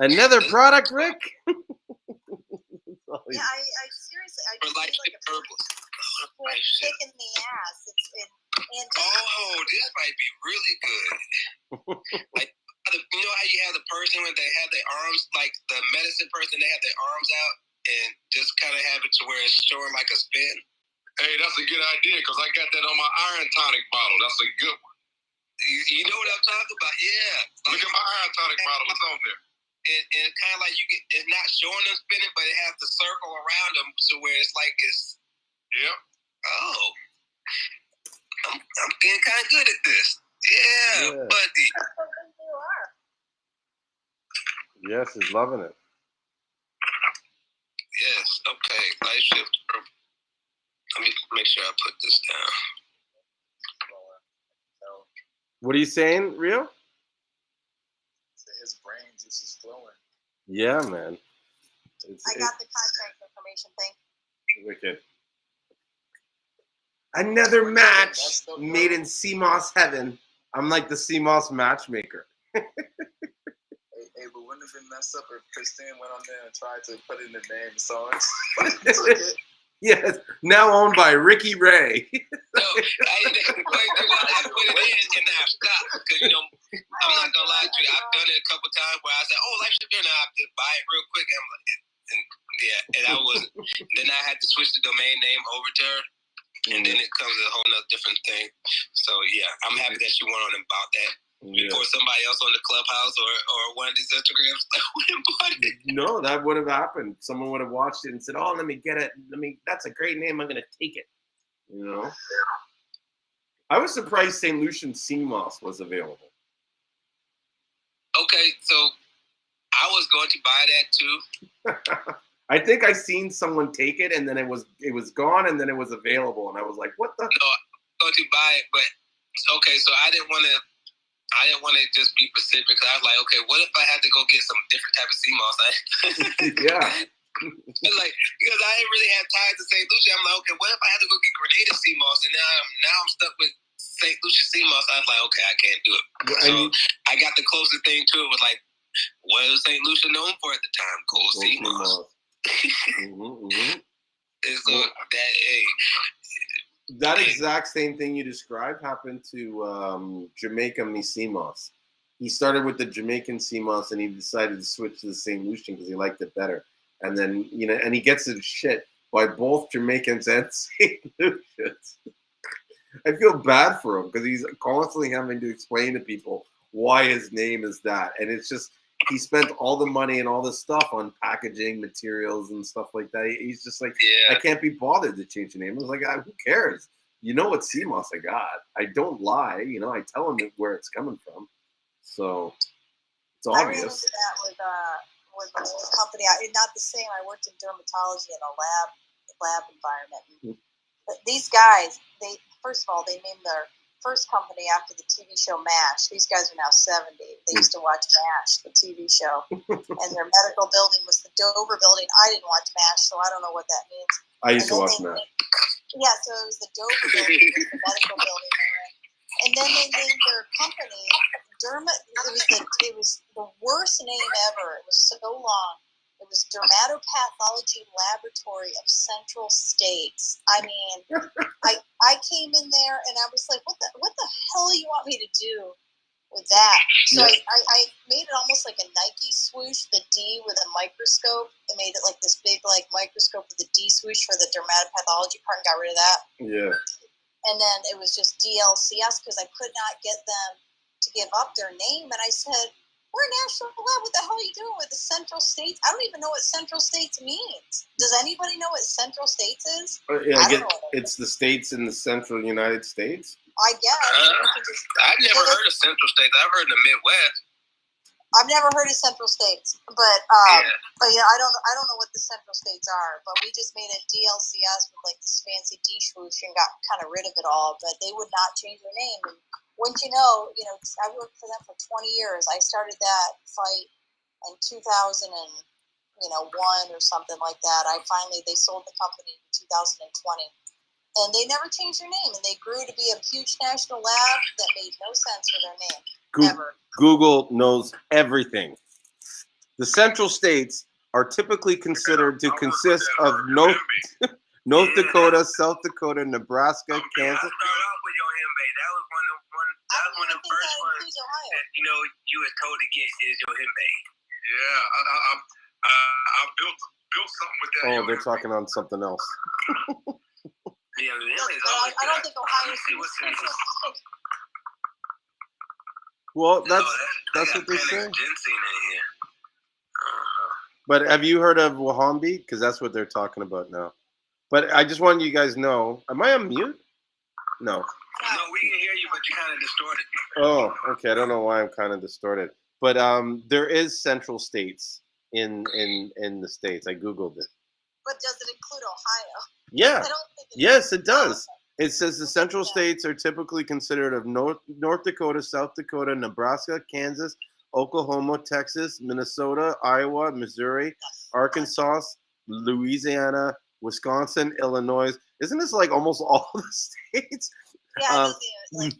another product, Rick. Yeah, I seriously, I just like feel like purples. kick in the ass. This might be really good. Like, you know how you have the person when they have their arms, like the medicine person, they have their arms out and just kind of have it to where it's showing like a spin. Hey, that's a good idea because I got that on my iron tonic bottle. That's a good one. You know what I'm talking about? Yeah. Look at my iron tonic bottle. It's on there. And kind of like it's not showing them spinning, but it has the circle around them to where it's like it's. Yep. Oh. I'm getting kind of good at this. Yeah, buddy. Yes, he's loving it. Yes, okay. Life shift. Let me make sure I put this down. What are you saying, Rio? His brain juice is flowing. Yeah, man. I got the contact information. Thank you. Wicked. Another match made in Seamoss heaven. I'm like the Seamoss matchmaker. Hey, but wouldn't it have been messed up if Christine went on there and tried to put in the name of songs? Yes, now owned by Ricky Ray. No, I put it in and I stopped because I'm not gonna lie to you. I've done it a couple times where I said, "Oh, life should be," and I have to buy it real quick. And I wasn't. Then I had to switch the domain name over to her. And then it comes a whole nother different thing. So yeah, I'm happy that you went on and bought that before somebody else on the Clubhouse or one of these Instagrams went and bought it. No, that would have happened. Someone would have watched it and said, "Oh, let me get it. That's a great name. I'm gonna take it." You know. I was surprised St. Lucian Seamoss was available. Okay, so I was going to buy that too. I think I seen someone take it, and then it was gone, and then it was available, and I was like, "What the?" No, I was going to buy it, but okay, so I didn't want to just be specific because I was like, okay, what if I had to go get some different type of Seamoss? Yeah. Like, because I didn't really have ties to St. Lucia. I'm like, okay, what if I had to go get Grenada Seamoss, and now I'm stuck with St. Lucia Seamoss? I was like, okay, I can't do it. So I got the closest thing to it was like, what was St. Lucia known for at the time? Gold Seamoss. That exact same thing you described happened to Jamaica Seamoss. He started with the Jamaican Seamoss and he decided to switch to the St. Lucian because he liked it better. And then and he gets his shit by both Jamaicans and St. Lucians. I feel bad for him because he's constantly having to explain to people why his name is that, and it's just. He spent all the money and all this stuff on packaging materials and stuff like that. He's just like, I can't be bothered to change the name. I was like, who cares? You know what Seamoss I got. I don't lie. I tell him where it's coming from. So it's obvious. I ran into that with a company. Not the same. I worked in dermatology in a lab environment. But these guys, first of all, they named their first company after the TV show MASH. These guys are now 70. They used to watch MASH, the TV show, and their medical building was the Dover building. I didn't watch MASH, so I don't know what that means. I used to watch MASH. Yeah, so it was the Dover building, was the medical building there. And then they named their company It was the worst name ever. It was so long. It was Dermatopathology Laboratory of Central States. I mean, I came in there and I was like, what the hell do you want me to do with that? So I made it almost like a Nike swoosh, the D with a microscope. I made it like this big like microscope with the D swoosh for the dermatopathology part and got rid of that. Yeah. And then it was just DLCS because I could not get them to give up their name. And I said, we're a national lab. What the hell are you doing with the Central States? I don't even know what Central States means. Does anybody know what Central States is? Yeah, it's the states in the central United States. I guess. I've never heard of Central States. I've heard the Midwest. I've never heard of Central States, but yeah, I don't know what the Central States are. But we just made a DLCS with like this fancy D swoosh and got kind of rid of it all. But they would not change their name. And wouldn't you know, I worked for them for 20 years. I started that fight in 2001 or something like that. They sold the company in 2020. And they never changed their name, and they grew to be a huge national lab that made no sense for their name, ever. Google knows everything. The Central States are typically considered to consist of North Dakota, South Dakota, Nebraska, Kansas. I started off with Yohimbe. That was one of the first ones that you was told to get is Yohimbe. Yeah, I built something with that. Oh, they're talking on something else. Yeah, I don't think Ohio's Well, that's what they say. But have you heard of Wahambi? Because that's what they're talking about now. But I just wanted you guys to know. Am I on mute? No. No, we can hear you, but you're kind of distorted. Oh, okay. I don't know why I'm kind of distorted. But there is Central States in the States. I Googled it. But does it include Ohio? Yeah. I don't think Yes, it does. It says the Central States are typically considered of North Dakota, South Dakota, Nebraska, Kansas, Oklahoma, Texas, Minnesota, Iowa, Missouri, Arkansas, Louisiana, Wisconsin, Illinois. Isn't this like almost all the states? Yeah, we had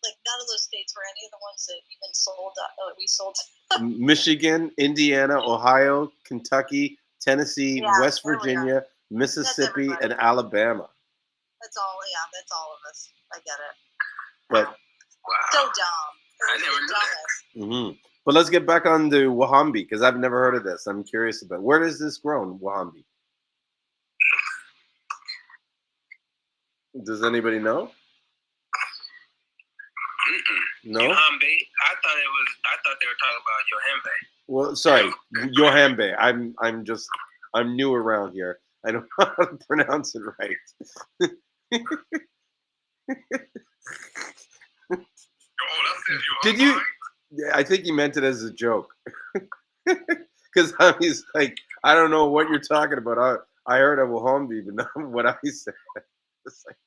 none of those states were any of the ones that even sold. Michigan, Indiana, Ohio, Kentucky, Tennessee, West Virginia, Mississippi, and Alabama. That's all. Yeah, that's all of us. I get it. But wow, so dumb. I never knew that. Mm-hmm. But let's get back on to Wahambi because I've never heard of this. I'm curious about where does this grow, Wahambi? Does anybody know? No. Yohambe. I thought they were talking about Yohimbe. Well, sorry, Yohimbe. I'm new around here. I don't know how to pronounce it right. Did you? I think he meant it as a joke. Because he's like, I don't know what you're talking about. I heard of Wahambi, but not what I said. It's like,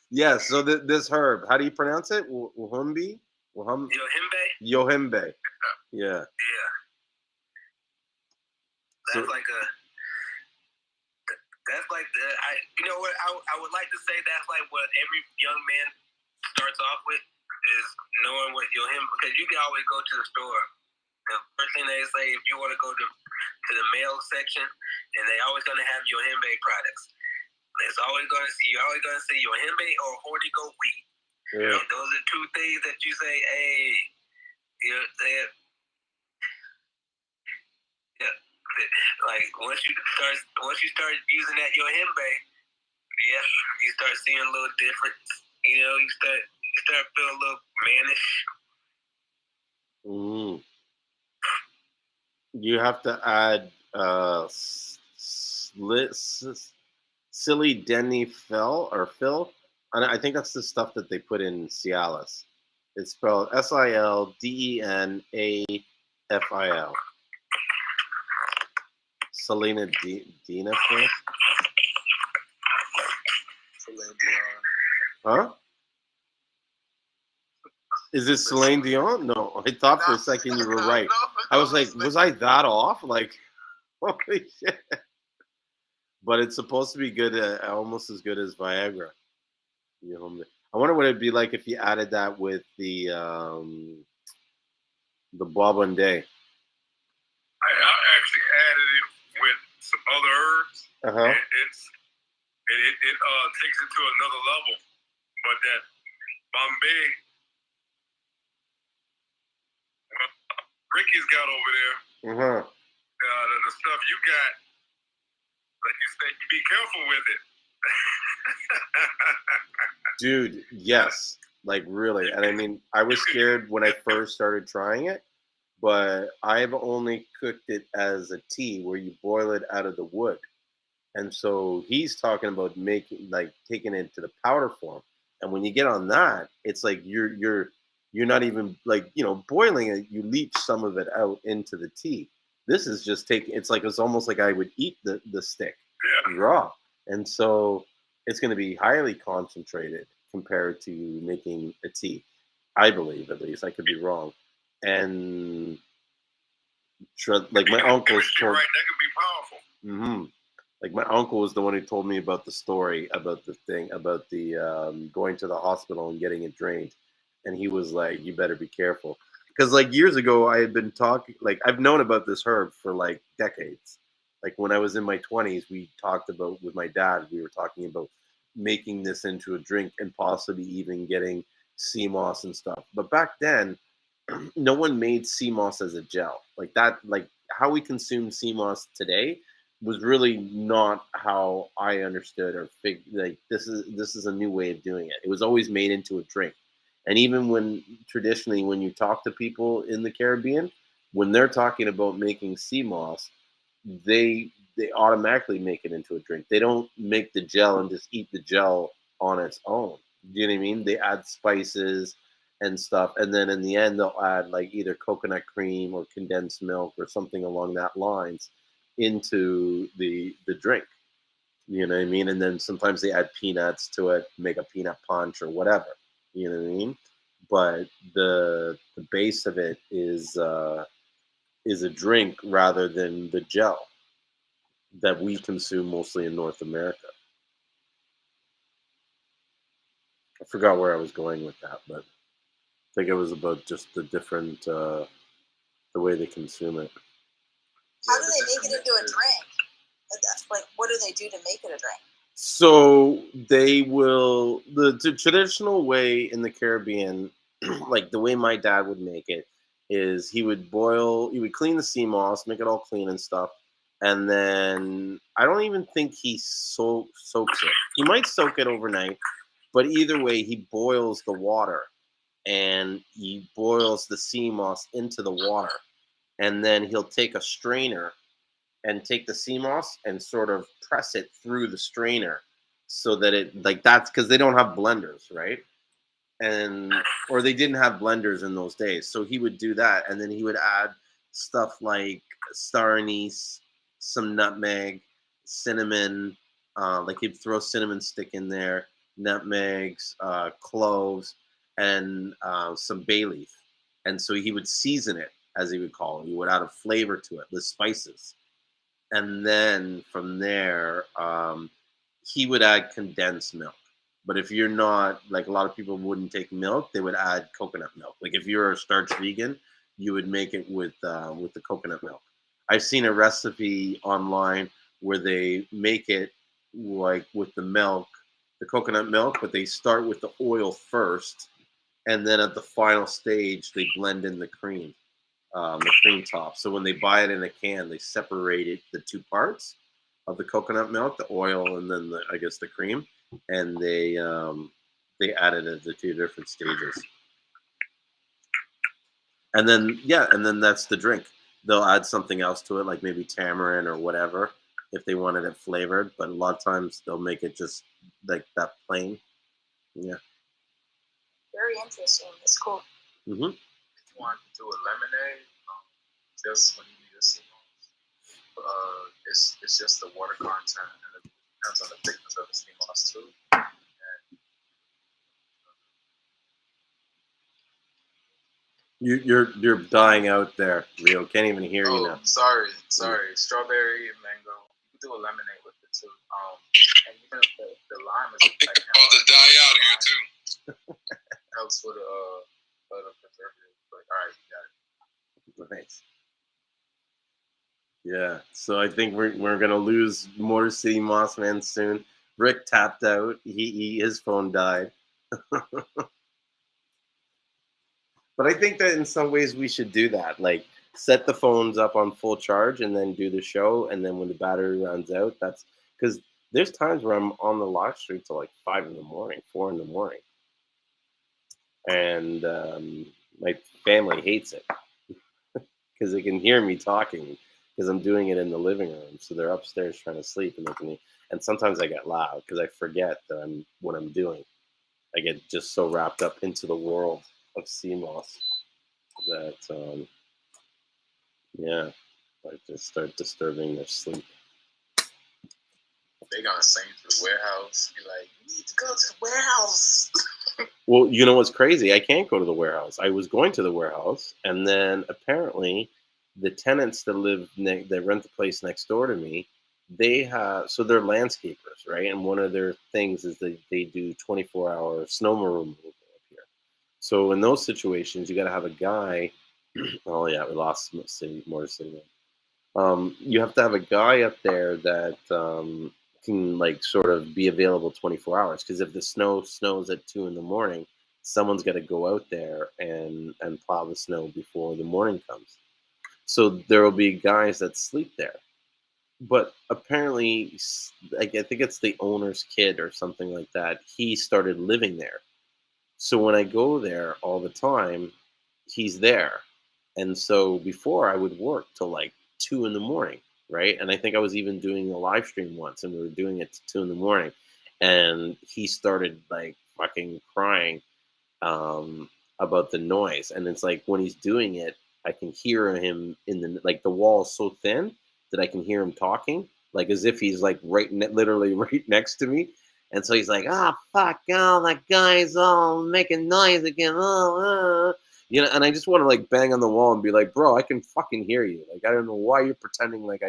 yeah. So this herb, how do you pronounce it? Wahambi? Yohimbe. Yohimbe. Yeah. Yeah. That's like you know what I would like to say that's like what every young man starts off with is knowing what Yohimbe, because you can always go to the store. The first thing they say, if you want to go to the male section, and they always going to have Yohimbe products. You're always going to see Yohimbe or horny goat weed. Yeah. Those are two things that you say, hey, like once you start using that Yohimbe, you start seeing a little difference. You start feeling a little mannish. You have to add sildenafil, and I think that's the stuff that they put in Cialis. It's spelled Sildenafil. Sildenafil. Huh? Is it Celine Dion? No, I thought for a second you were right. I was like, was I that off? Like, holy shit. But it's supposed to be good, almost as good as Viagra. You know, I wonder what it'd be like if you added that with the Bob and Day. I actually added it with some other herbs. Uh-huh. It takes it to another level. But that Bombay, Ricky's got over there, Uh-huh. the stuff you got, like you said, you be careful with it. Dude, yes. Like, really. And I mean, I was scared when I first started trying it, but I've only cooked it as a tea where you boil it out of the wood. And so he's talking about taking it to the powder form. And when you get on that, it's like you're not even boiling it, you leach some of it out into the tea. This is just it's almost like I would eat the stick raw. And so it's going to be highly concentrated compared to making a tea. I believe, at least. I could be wrong. And like my uncle's told, right, that could be powerful. Mm-hmm. Like my uncle was the one who told me about the story about the thing about the going to the hospital and getting it drained, and he was like, "You better be careful," because like years ago I had been talking, like I've known about this herb for like decades. Like when I was in my 20s, we talked about with my dad. We were talking about making this into a drink and possibly even getting Seamoss and stuff. But back then, no one made Seamoss as a gel like that. Like how we consume Seamoss today was really not how I understood or like this is a new way of doing it. It was always made into a drink. And even when traditionally when you talk to people in the Caribbean, when they're talking about making Seamoss, they automatically make it into a drink. They don't make the gel and just eat the gel on its own. Do you know what I mean? They add spices and stuff, and then in the end they'll add like either coconut cream or condensed milk or something along that lines into the drink. You know what I mean? And then sometimes they add peanuts to it, make a peanut punch or whatever. You know what I mean? But the base of it is a drink rather than the gel that we consume mostly in North America. I forgot where I was going with that, but I think it was about just the different the way they consume it. How do they make it into a drink? Like, what do they do to make it a drink? So they will the traditional way in the Caribbean, like the way my dad would make it, is he would clean the Seamoss, make it all clean and stuff, and then I don't even think he soaks it. He might soak it overnight, but either way, he boils the water, and he boils the Seamoss into the water, and then he'll take a strainer and take the Seamoss and sort of press it through the strainer so that it that's because they don't have blenders, right? Or they didn't have blenders in those days. So he would do that, and then he would add stuff like star anise, some nutmeg, cinnamon, like he'd throw cinnamon stick in there, nutmegs, cloves, and some bay leaf. And so he would season it, as he would call it. He would add a flavor to it with spices. And then from there, he would add condensed milk. But if you're not, like a lot of people wouldn't take milk, they would add coconut milk. Like if you're a starch vegan, you would make it with the coconut milk. I've seen a recipe online where they make it like with the milk, the coconut milk, but they start with the oil first, and then at the final stage, they blend in the cream top. So when they buy it in a can, they separate the two parts of the coconut milk, the oil, and then the cream, and they add it at the two different stages. And then that's the drink. They'll add something else to it, like maybe tamarind or whatever, if they wanted it flavored. But a lot of times they'll make it just like that plain. Yeah. Very interesting. It's cool. Mm-hmm. If you want to do a lemonade, just when you need a Seamoss, it's just the water content, and it depends on the thickness of the Seamoss too. And You're dying out there, Rio. Can't even hear you now. Sorry. Strawberry and mango. You can do a lemonade with it too. And even if the lime is I'm thinking about to die out here too. Helps with the preservative. But all right, you got it. Nice. Yeah. So I think we're gonna lose more Seamoss man soon. Rick tapped out. His phone died. But I think that in some ways we should do that. Like set the phones up on full charge and then do the show. And then when the battery runs out, that's because there's times where I'm on the live stream till like 5 in the morning, 4 in the morning. And my family hates it because they can hear me talking because I'm doing it in the living room. So they're upstairs trying to sleep and sometimes I get loud because I forget that what I'm doing. I get just so wrapped up into the world of Seamoss that I just start disturbing their sleep. They gonna send you to the warehouse. Be like, you need to go to the warehouse. Well, you know what's crazy? I can't go to the warehouse. I was going to the warehouse, and then apparently, the tenants that that rent the place next door to me, they're landscapers, right? And one of their things is that they do 24-hour snow removal up here. So in those situations, you got to have a guy. Oh yeah, we lost more signal. You have to have a guy up there that can like sort of be available 24 hours because if the snows at 2 in the morning, someone's got to go out there and plow the snow before the morning comes. So there will be guys that sleep there. But apparently, like I think it's the owner's kid or something like that. He started living there. So when I go there all the time, he's there. And so before I would work till like 2 in the morning, right? And I think I was even doing a live stream once and we were doing it to 2 in the morning. And he started like fucking crying about the noise. And it's like when he's doing it, I can hear him the wall is so thin that I can hear him talking, like as if he's like literally right next to me. And so he's like, fuck, that guy's all making noise again. And I just want to like bang on the wall and be like, bro, I can fucking hear you. Like, I don't know why you're pretending like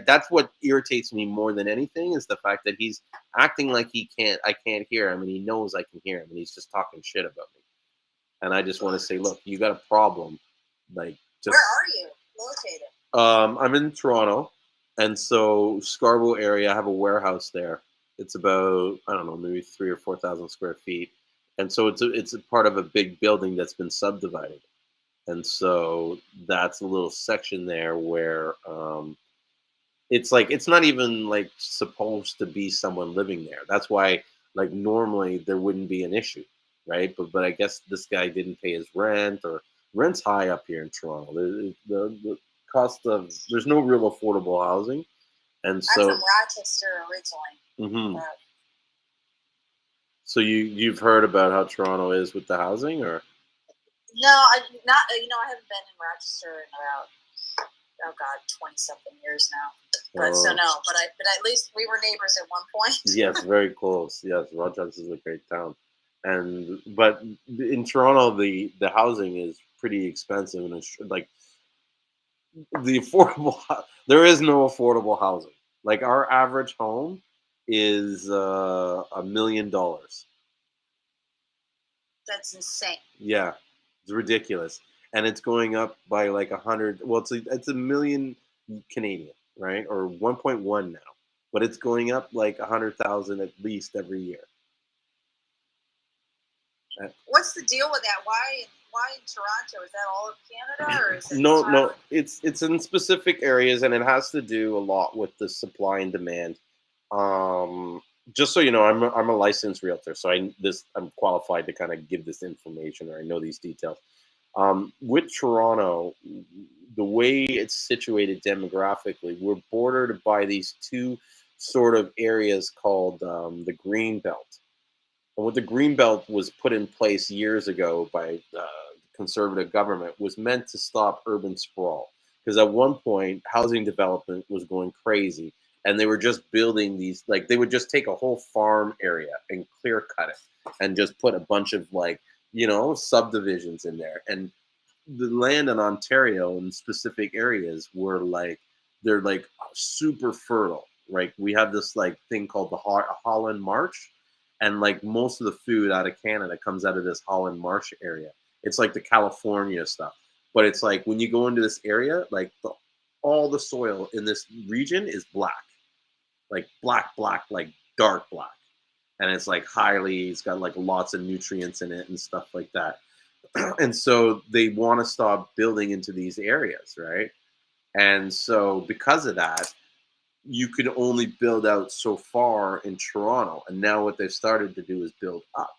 that's what irritates me more than anything is the fact that he's acting like I can't hear him and he knows I can hear him and he's just talking shit about me. And I just want to say, look, you got a problem. Like, just, where are you located? I'm in Toronto. And so Scarborough area, I have a warehouse there. It's about, I don't know, maybe 3,000 or 4,000 square feet. And so it's a part of a big building that's been subdivided. And so that's a little section there where it's like, it's not even like supposed to be someone living there. That's why like normally there wouldn't be an issue, right? But I guess this guy didn't pay his rent or rent's high up here in Toronto. The cost of, there's no real affordable housing. And so I'm from Rochester originally. Mm-hmm. So you've heard about how Toronto is with the housing, or? No, I haven't been in Rochester in about 20-something years now. But so no, but at least we were neighbors at one point. Yes, very close. Yes, Rochester is a great town, but in Toronto the housing is pretty expensive, and it's like the affordable. There is no affordable housing. Like our average home is $1 million. That's insane. Yeah, it's ridiculous, and it's going up by like 100. Well, it's $1 million Canadian, right, or 1.1 now, but it's going up like 100,000 at least every year. What's the deal with that? Why in Toronto? Is that all of Canada, or is it No, it's in specific areas, and it has to do a lot with the supply and demand. Just so you know, I'm a licensed realtor, so I'm qualified to kind of give this information, or I know these details. With Toronto, the way it's situated demographically, we're bordered by these two sort of areas called the Green Belt. And what the Green Belt was put in place years ago by the conservative government was meant to stop urban sprawl. Because at one point, housing development was going crazy. And they were just building these, like, they would just take a whole farm area and clear cut it and just put a bunch of, like, subdivisions in there. And the land in Ontario in specific areas were like they're like super fertile. Right, we have this like thing called the Holland Marsh, and like most of the food out of Canada comes out of this Holland Marsh area. It's like the California stuff, but it's like when you go into this area, like all the soil in this region is black, like black, like dark black, and it's like it's got like lots of nutrients in it and stuff like that. And so they want to stop building into these areas, right? And so because of that, you could only build out so far in Toronto. And now what they've started to do is build up.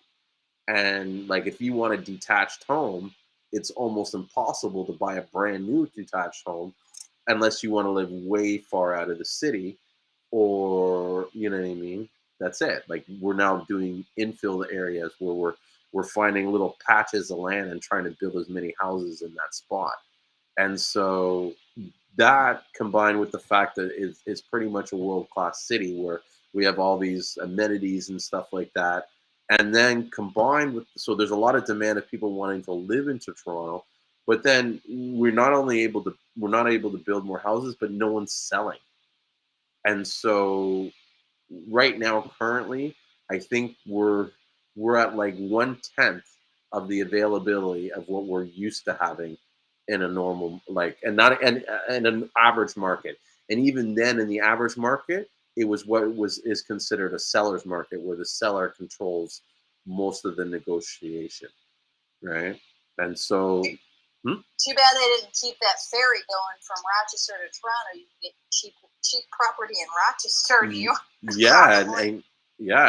And like if you want a detached home, it's almost impossible to buy a brand new detached home unless you want to live way far out of the city, or you know what I mean? That's it. Like we're now doing infill areas where we're finding little patches of land and trying to build as many houses in that spot. And so that combined with the fact that it's pretty much a world-class city where we have all these amenities and stuff like that. And then combined with, so there's a lot of demand of people wanting to live into Toronto, but then we're not able to build more houses, but no one's selling. And so right now, currently, I think we're at like 1/10 of the availability of what we're used to having in a normal, like, and not and an average market. And even then, in the average market, it was is considered a seller's market, where the seller controls most of the negotiation, right? And so, too bad they didn't keep that ferry going from Rochester to Toronto. You can get cheap property in Rochester, New York.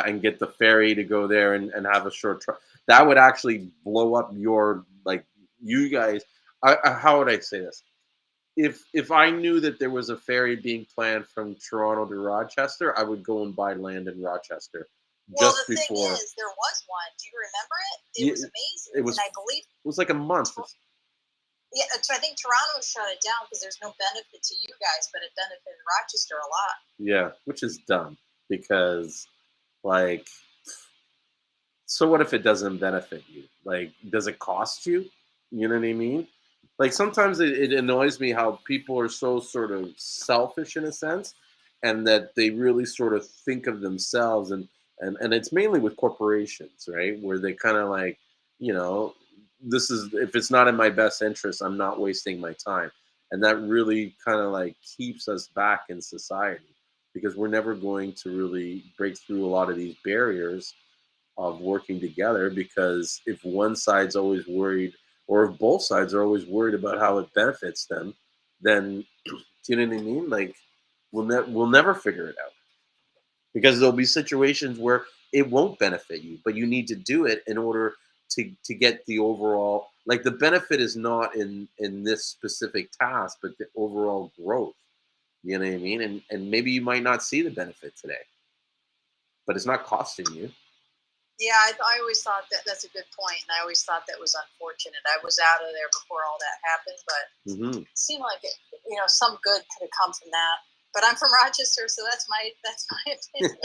And get the ferry to go there and have a short trip. That would actually blow up your, like, you guys. How would I say this? If I knew that there was a ferry being planned from Toronto to Rochester, I would go and buy land in Rochester. Well, the thing is, there was one. Do you remember it? It was amazing. And I believe it was like a month. Yeah, so I think Toronto shut it down because there's no benefit to you guys, but it benefited Rochester a lot. Yeah, which is dumb because, like, so what if it doesn't benefit you? Like, does it cost you? You know what I mean? Like, sometimes it annoys me how people are so sort of selfish in a sense, and that they really sort of think of themselves, and it's mainly with corporations, right? Where they kind of like, you know, this is, if it's not in my best interest, I'm not wasting my time. And that really kind of like keeps us back in society, because we're never going to really break through a lot of these barriers of working together, because if one side's always worried, or if both sides are always worried about how it benefits them, then do you know what I mean? Like, we'll never figure it out, because there'll be situations where it won't benefit you, but you need to do it in order to get the overall, like, the benefit is not in this specific task, but the overall growth. You know what I mean? And maybe you might not see the benefit today, but it's not costing you. Yeah, I always thought that's a good point, and I always thought that was unfortunate. I was out of there before all that happened, but it seemed like it, some good could have come from that. But I'm from Rochester, so that's my opinion.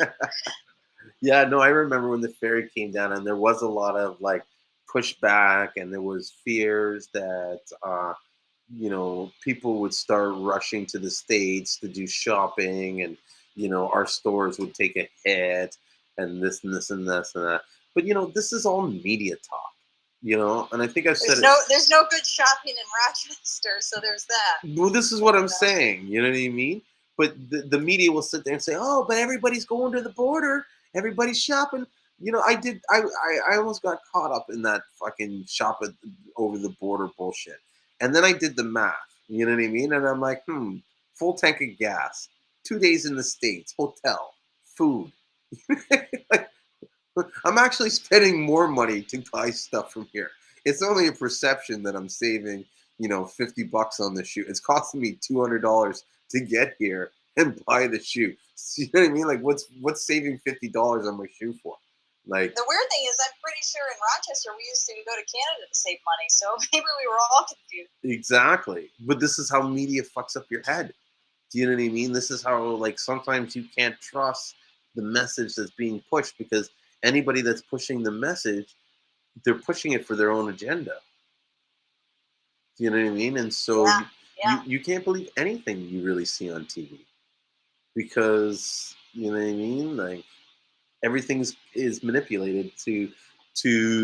Yeah, no, I remember when the ferry came down, and there was a lot of like pushback, and there was fears that people would start rushing to the States to do shopping, and our stores would take a hit, and this and this and this and that. But this is all media talk, and I think I've said there's no good shopping in Rochester, so there's that. Well, this is what I'm saying. You know what I mean? But the media will sit there and say, "Oh, but everybody's going to the border. Everybody's shopping." I almost got caught up in that fucking shop over the border bullshit. And then I did the math. You know what I mean? And I'm like, full tank of gas, 2 days in the States, hotel, food. Like, I'm actually spending more money to buy stuff from here. It's only a perception that I'm saving, $50 on the shoe. It's costing me $200 to get here and buy the shoe. You know what I mean? Like, what's saving $50 on my shoe for? Like, the weird thing is, I'm pretty sure in Rochester we used to go to Canada to save money, so maybe we were all confused. Exactly, but this is how media fucks up your head. Do you know what I mean? This is how, like, sometimes you can't trust the message that's being pushed, because anybody that's pushing the message, they're pushing it for their own agenda. Do you know what I mean? And so Yeah. you can't believe anything you really see on TV because, you know what I mean? Like, everything is manipulated to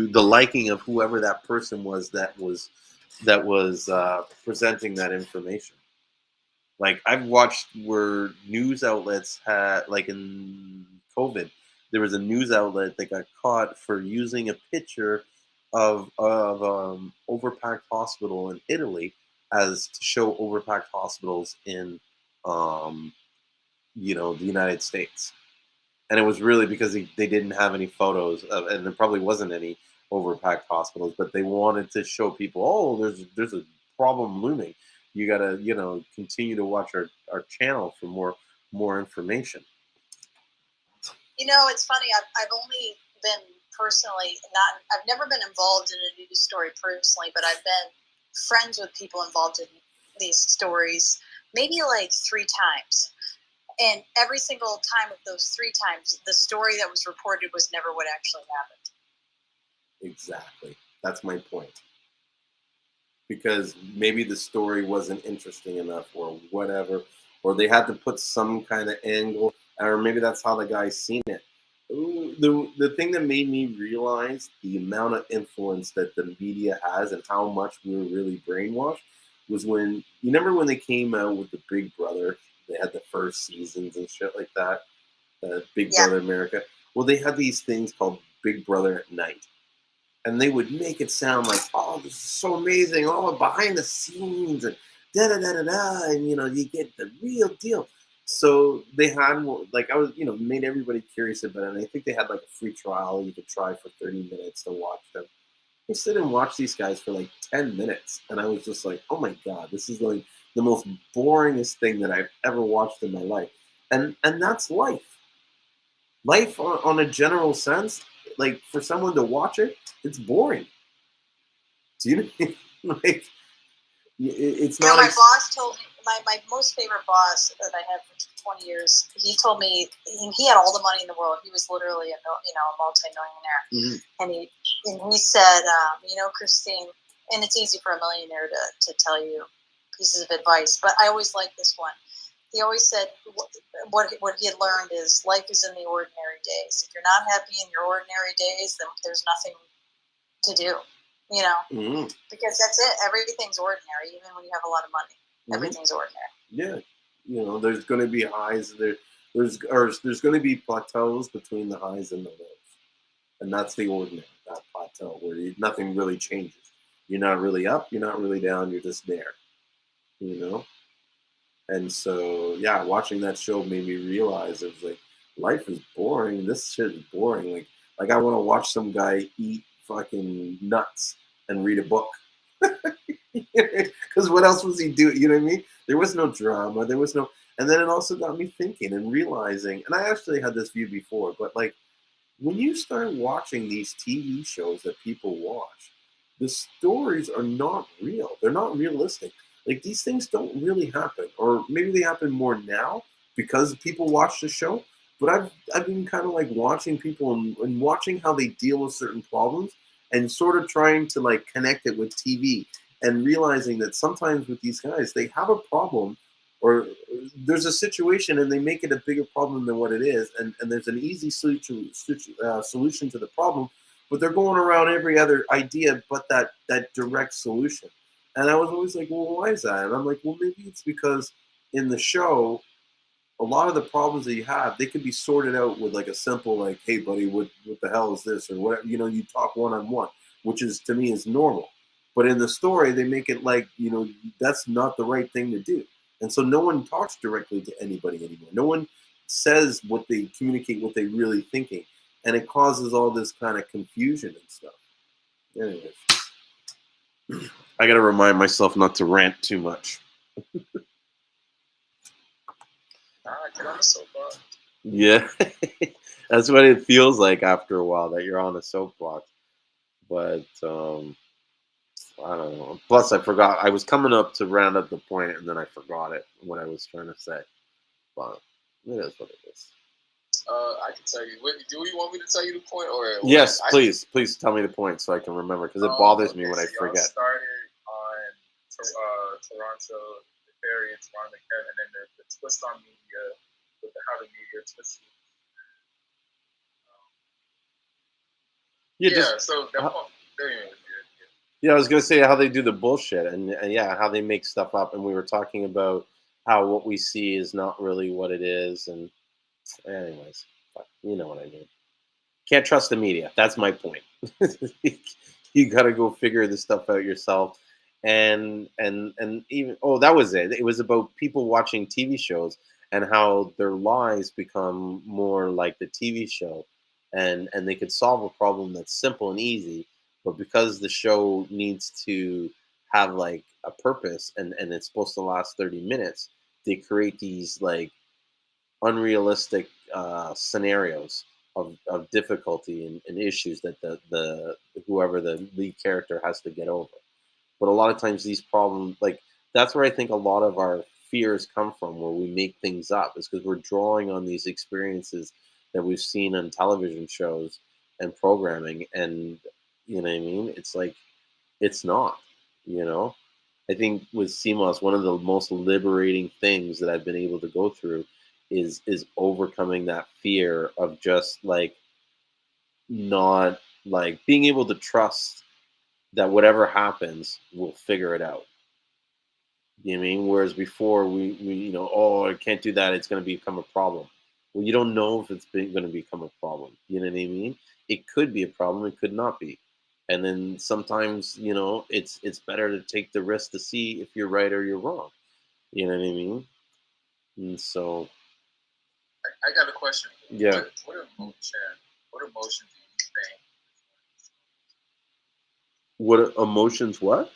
the liking of whoever that person was that was presenting that information. Like, I've watched where news outlets had, like in COVID, there was a news outlet that got caught for using a picture of overpacked hospital in Italy as to show overpacked hospitals in the United States. And it was really because they didn't have any photos of, and there probably wasn't any overpacked hospitals, but they wanted to show people, oh, there's a problem looming. You gotta, continue to watch our channel for more information. It's funny. I've only been personally I've never been involved in a news story personally, but I've been friends with people involved in these stories maybe like 3 times. And every single time of those 3 times, the story that was reported was never what actually happened. Exactly. That's my point. Because maybe the story wasn't interesting enough or whatever, or they had to put some kind of angle, or maybe that's how the guy's seen it. The thing that made me realize the amount of influence that the media has and how much we were really brainwashed was when, you remember when they came out with the Big Brother, they had the first seasons and shit like that, Big Brother America. Well, they had these things called Big Brother at Night. And they would make it sound like, oh, this is so amazing, all behind the scenes, and da-da-da-da-da, and, you get the real deal. So they had, like, made everybody curious about it, and I think they had, like, a free trial you could try for 30 minutes to watch them. I sit and watch these guys for, like, 10 minutes, and I was just like, oh, my God, this is, like, the most boringest thing that I've ever watched in my life. And that's life. Life, on a general sense, like, for someone to watch it, it's boring. Do you know? Like, it's not. My boss told me, my most favorite boss that I had for 20 years, he told me he had all the money in the world. He was literally a multi-millionaire. Mm-hmm. And he said, Christine, and it's easy for a millionaire to tell you pieces of advice, but I always like this one. He always said what he had learned is life is in the ordinary days. If you're not happy in your ordinary days, then there's nothing to do, Mm-hmm. because that's it. Everything's ordinary, even when you have a lot of money. Mm-hmm. Everything's ordinary. Yeah, there's going to be highs. There's going to be plateaus between the highs and the lows, and that's the ordinary, that plateau where nothing really changes. You're not really up. You're not really down. You're just there. And so, watching that show made me realize it was like, life is boring. This shit is boring. Like I want to watch some guy eat fucking nuts and read a book. Because what else was he doing? You know what I mean? There was no drama. There was no... And then it also got me thinking and realizing, and I actually had this view before, but like, when you start watching these TV shows that people watch, the stories are not real. They're not realistic. Like, these things don't really happen, or maybe they happen more now because people watch the show. But I've been kind of like watching people and watching how they deal with certain problems and sort of trying to like connect it with TV and realizing that sometimes with these guys, they have a problem or there's a situation and they make it a bigger problem than what it is. And there's an easy solution to the problem, but they're going around every other idea but that direct solution. And I was always like, well, why is that? And I'm like, well, maybe it's because in the show, a lot of the problems that you have, they can be sorted out with like a simple, like, hey, buddy, what the hell is this? Or whatever, you talk one-on-one, which is, to me, is normal. But in the story, they make it like, that's not the right thing to do. And so no one talks directly to anybody anymore. No one says what they communicate, what they really thinking. And it causes all this kind of confusion and stuff. Anyways. I got to remind myself not to rant too much. Get on the soapbox. Yeah, that's what it feels like after a while, that you're on a soapbox. But I don't know. Plus, I forgot. I was coming up to round up the point, and then I forgot it, what I was trying to say. But it is what it is. I can tell you. Do you want me to tell you the point, or yes, please tell me the point so I can remember, because it bothers me when I forget. Started on Toronto, the ferry in Toronto, and then the twist on media with how the media twisted. So that yeah, I was gonna say how they do the bullshit and yeah, how they make stuff up, and we were talking about how what we see is not really what it is, and anyways, you know what I mean. Can't trust the media. That's my point. You got to go figure this stuff out yourself, and even that was it. It was about people watching TV shows and how their lives become more like the TV show, and they could solve a problem that's simple and easy, but because the show needs to have like a purpose and it's supposed to last 30 minutes, they create these like unrealistic scenarios of difficulty and issues that the whoever the lead character has to get over. But a lot of times these problems, like that's where I think a lot of our fears come from, where we make things up, is because we're drawing on these experiences that we've seen on television shows and programming, and you know what I mean. It's like it's not, you know. I think with Seamoss, one of the most liberating things that I've been able to go through is overcoming that fear of just like not like being able to trust that whatever happens, we'll figure it out. You know what I mean? Whereas before we oh, I can't do that, it's going to become a problem. Well, you don't know if it's going to become a problem. You know what I mean? It could be a problem, it could not be. And then sometimes, it's better to take the risk to see if you're right or you're wrong. You know what I mean? And so, I got a question. Yeah. What emotion do you think? What emotions? What?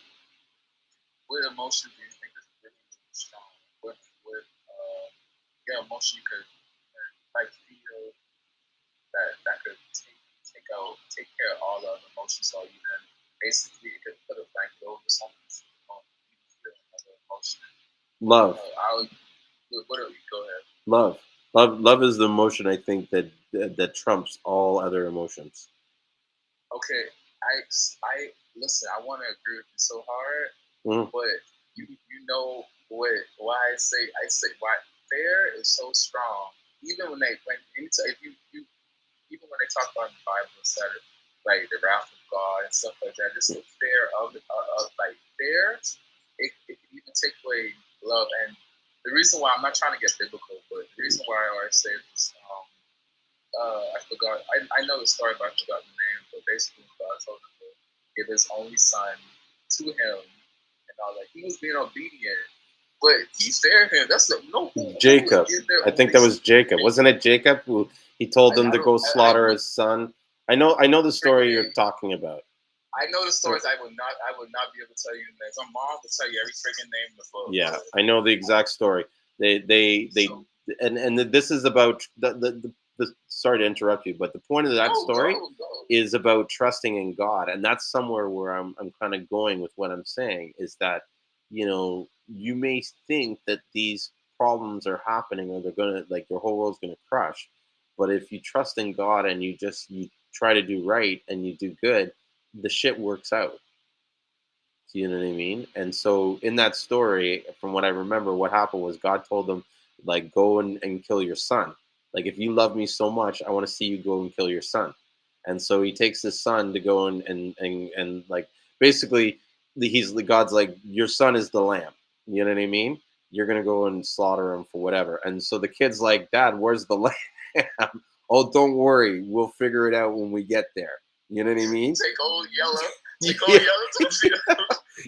What emotion do you think is really, really strong? What emotion you could like feel that could take care of all the emotions, or even basically it could put a blanket over something. Feel another emotion. Love. Go ahead. Love is the emotion I think that trumps all other emotions. Okay, I listen. I want to agree with you so hard, but you know why I say why fair is so strong. Even when even when they talk about the Bible, etc., like the wrath of God and stuff like that, just the fear of like fear, it can even take away love. And the reason why I'm not trying to get biblical, but the reason why I always say this, I forgot. I know the story, but I forgot the name. But basically, God told him to give his only son to him, and all that. He was being obedient, but he spared him. That's Jacob. I think that was Jacob. Wasn't it Jacob who he told them to go slaughter his son? I know the story you're talking about. I know the stories. I would not be able to tell you the names. I'm mom to tell you every freaking name in the book. Yeah, I know the exact story. And this is about the sorry to interrupt you, but the point of that story is about trusting in God, and that's somewhere where I'm kind of going with what I'm saying, is that you may think that these problems are happening or they're gonna, like, your whole world's gonna crush, but if you trust in God and you try to do right and you do good, the shit works out. Do you know what I mean? And so in that story, from what I remember, what happened was God told them, like, go and kill your son. Like, if you love me so much, I want to see you go and kill your son. And so he takes his son to go and like, basically, God's like, your son is the lamb. You know what I mean? You're going to go and slaughter him for whatever. And so the kid's like, Dad, where's the lamb? Oh, don't worry. We'll figure it out when we get there. You know what I mean? Take old yellow.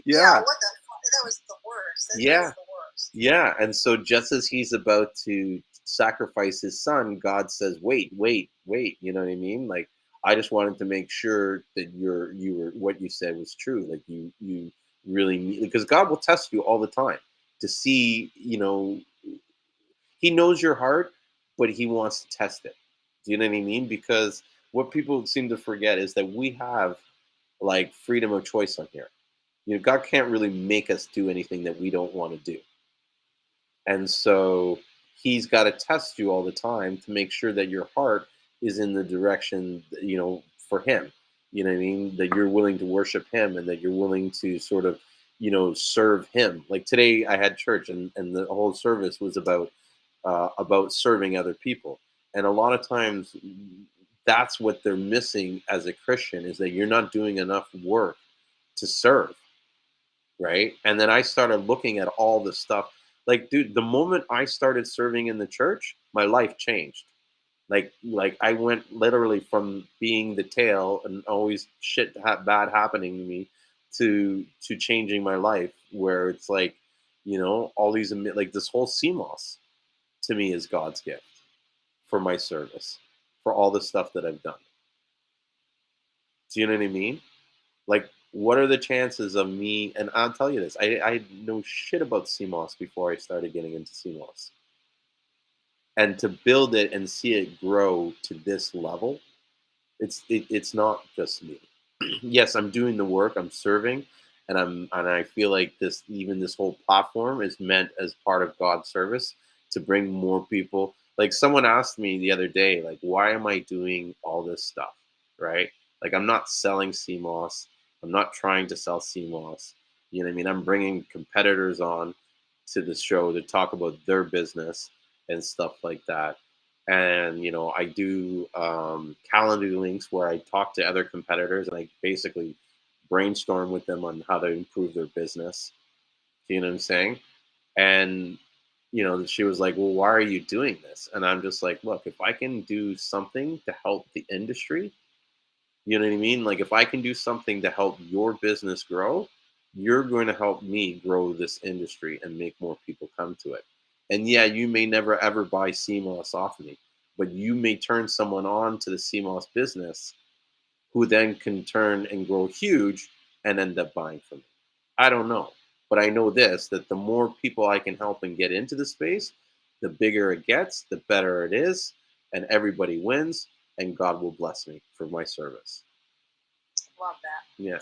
Yeah. What the fuck? That was the worst. Yeah. Was the worst. Yeah. And so just as he's about to sacrifice his son, God says, wait. You know what I mean? Like, I just wanted to make sure that you were what you said was true. Like, you really need, because God will test you all the time to see, he knows your heart, but he wants to test it. Do you know what I mean? Because what people seem to forget is that we have, like, freedom of choice on here. God can't really make us do anything that we don't want to do. And so he's got to test you all the time to make sure that your heart is in the direction, for him. You know what I mean? That you're willing to worship him and that you're willing to sort of, serve him. Like today I had church, and the whole service was about serving other people. And a lot of times that's what they're missing as a Christian, is that you're not doing enough work to serve. Right. And then I started looking at all the stuff. Like, dude, the moment I started serving in the church, my life changed. Like I went literally from being the tail and always shit bad happening to me to changing my life, where it's like, all these, like this whole Seamoss to me is God's gift for my service, for all the stuff that I've done. Do you know what I mean? Like, what are the chances of me? And I'll tell you this: I know shit about Seamoss before I started getting into Seamoss. And to build it and see it grow to this level, it's not just me. Yes, I'm doing the work, I'm serving, and I feel like this whole platform is meant as part of God's service to bring more people. Like someone asked me the other day, like, why am I doing all this stuff, right? Like, I'm not selling Seamoss. I'm not trying to sell Seamoss. You know what I mean? I'm bringing competitors on to the show to talk about their business and stuff like that. And I do calendar links where I talk to other competitors and I basically brainstorm with them on how to improve their business. Do you know what I'm saying? And she was like, well, why are you doing this? And I'm just like, look, if I can do something to help the industry, you know what I mean? Like, if I can do something to help your business grow, you're going to help me grow this industry and make more people come to it. And yeah, you may never ever buy Seamoss off me, but you may turn someone on to the Seamoss business who then can turn and grow huge and end up buying from me. I don't know. But I know this, that the more people I can help and get into the space, the bigger it gets, the better it is, and everybody wins, and God will bless me for my service. Love that. Yeah.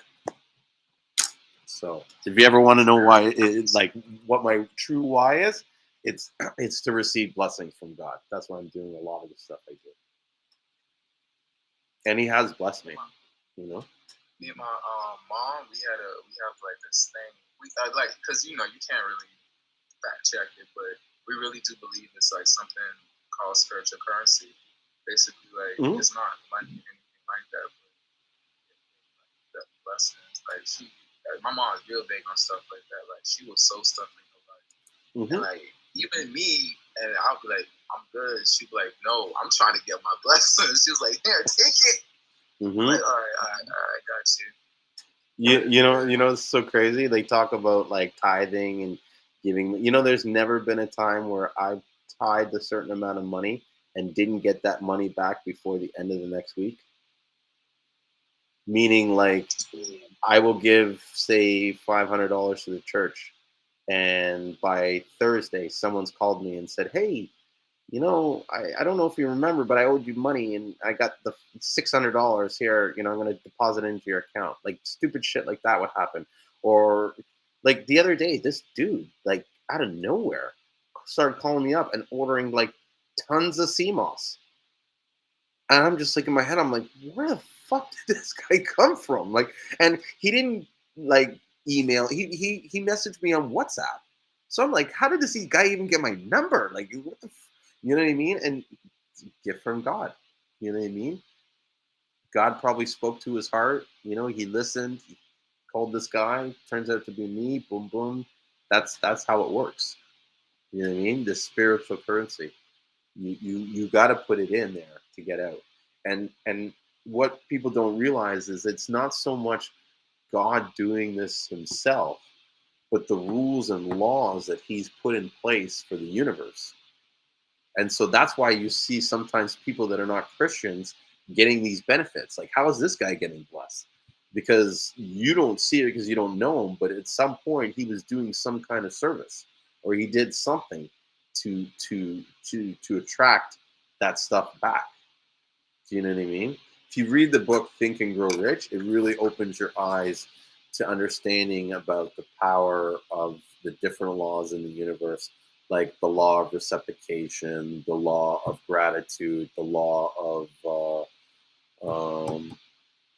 So if you ever want to know why, like what my true why is, it's to receive blessings from God. That's why I'm doing a lot of the stuff I do. And he has blessed me, Me and my mom, we have like this thing. We like, because you can't really fact check it, but we really do believe it's like something called spiritual currency. Basically, like it's not money or anything like that, but the blessings. Like my mom is real big on stuff like that. Like she will sow stuff in your life, and like even me, and I'll be like, I'm good. She'd be like, no, I'm trying to get my blessings. She was like, here, take it. Like, all right, got you. It's so crazy. They talk about like tithing and giving. There's never been a time where I've tithed a certain amount of money and didn't get that money back before the end of the next week. Meaning, like, I will give, say, $500 to the church, and by Thursday, someone's called me and said, hey, I don't know if you remember, but I owed you money and I got the $600 here. I'm going to deposit into your account. Like, stupid shit like that would happen. Or like the other day, this dude, like out of nowhere, started calling me up and ordering like tons of Seamoss. And I'm just like, in my head, I'm like, where the fuck did this guy come from? Like, and he didn't like email. He messaged me on WhatsApp. So I'm like, how did this guy even get my number? Like, what the you know what I mean? And gift from God. You know what I mean? God probably spoke to his heart. He listened. He called this guy. Turns out to be me. Boom, boom. That's how it works. You know what I mean? The spiritual currency. You got to put it in there to get out. And what people don't realize is it's not so much God doing this himself, but the rules and laws that he's put in place for the universe. And so that's why you see sometimes people that are not Christians getting these benefits. Like, how is this guy getting blessed? Because you don't see it because you don't know him, but at some point he was doing some kind of service, or he did something to attract that stuff back. Do you know what I mean? If you read the book Think and Grow Rich, it really opens your eyes to understanding about the power of the different laws in the universe, like the law of reciprocation, the law of gratitude, the law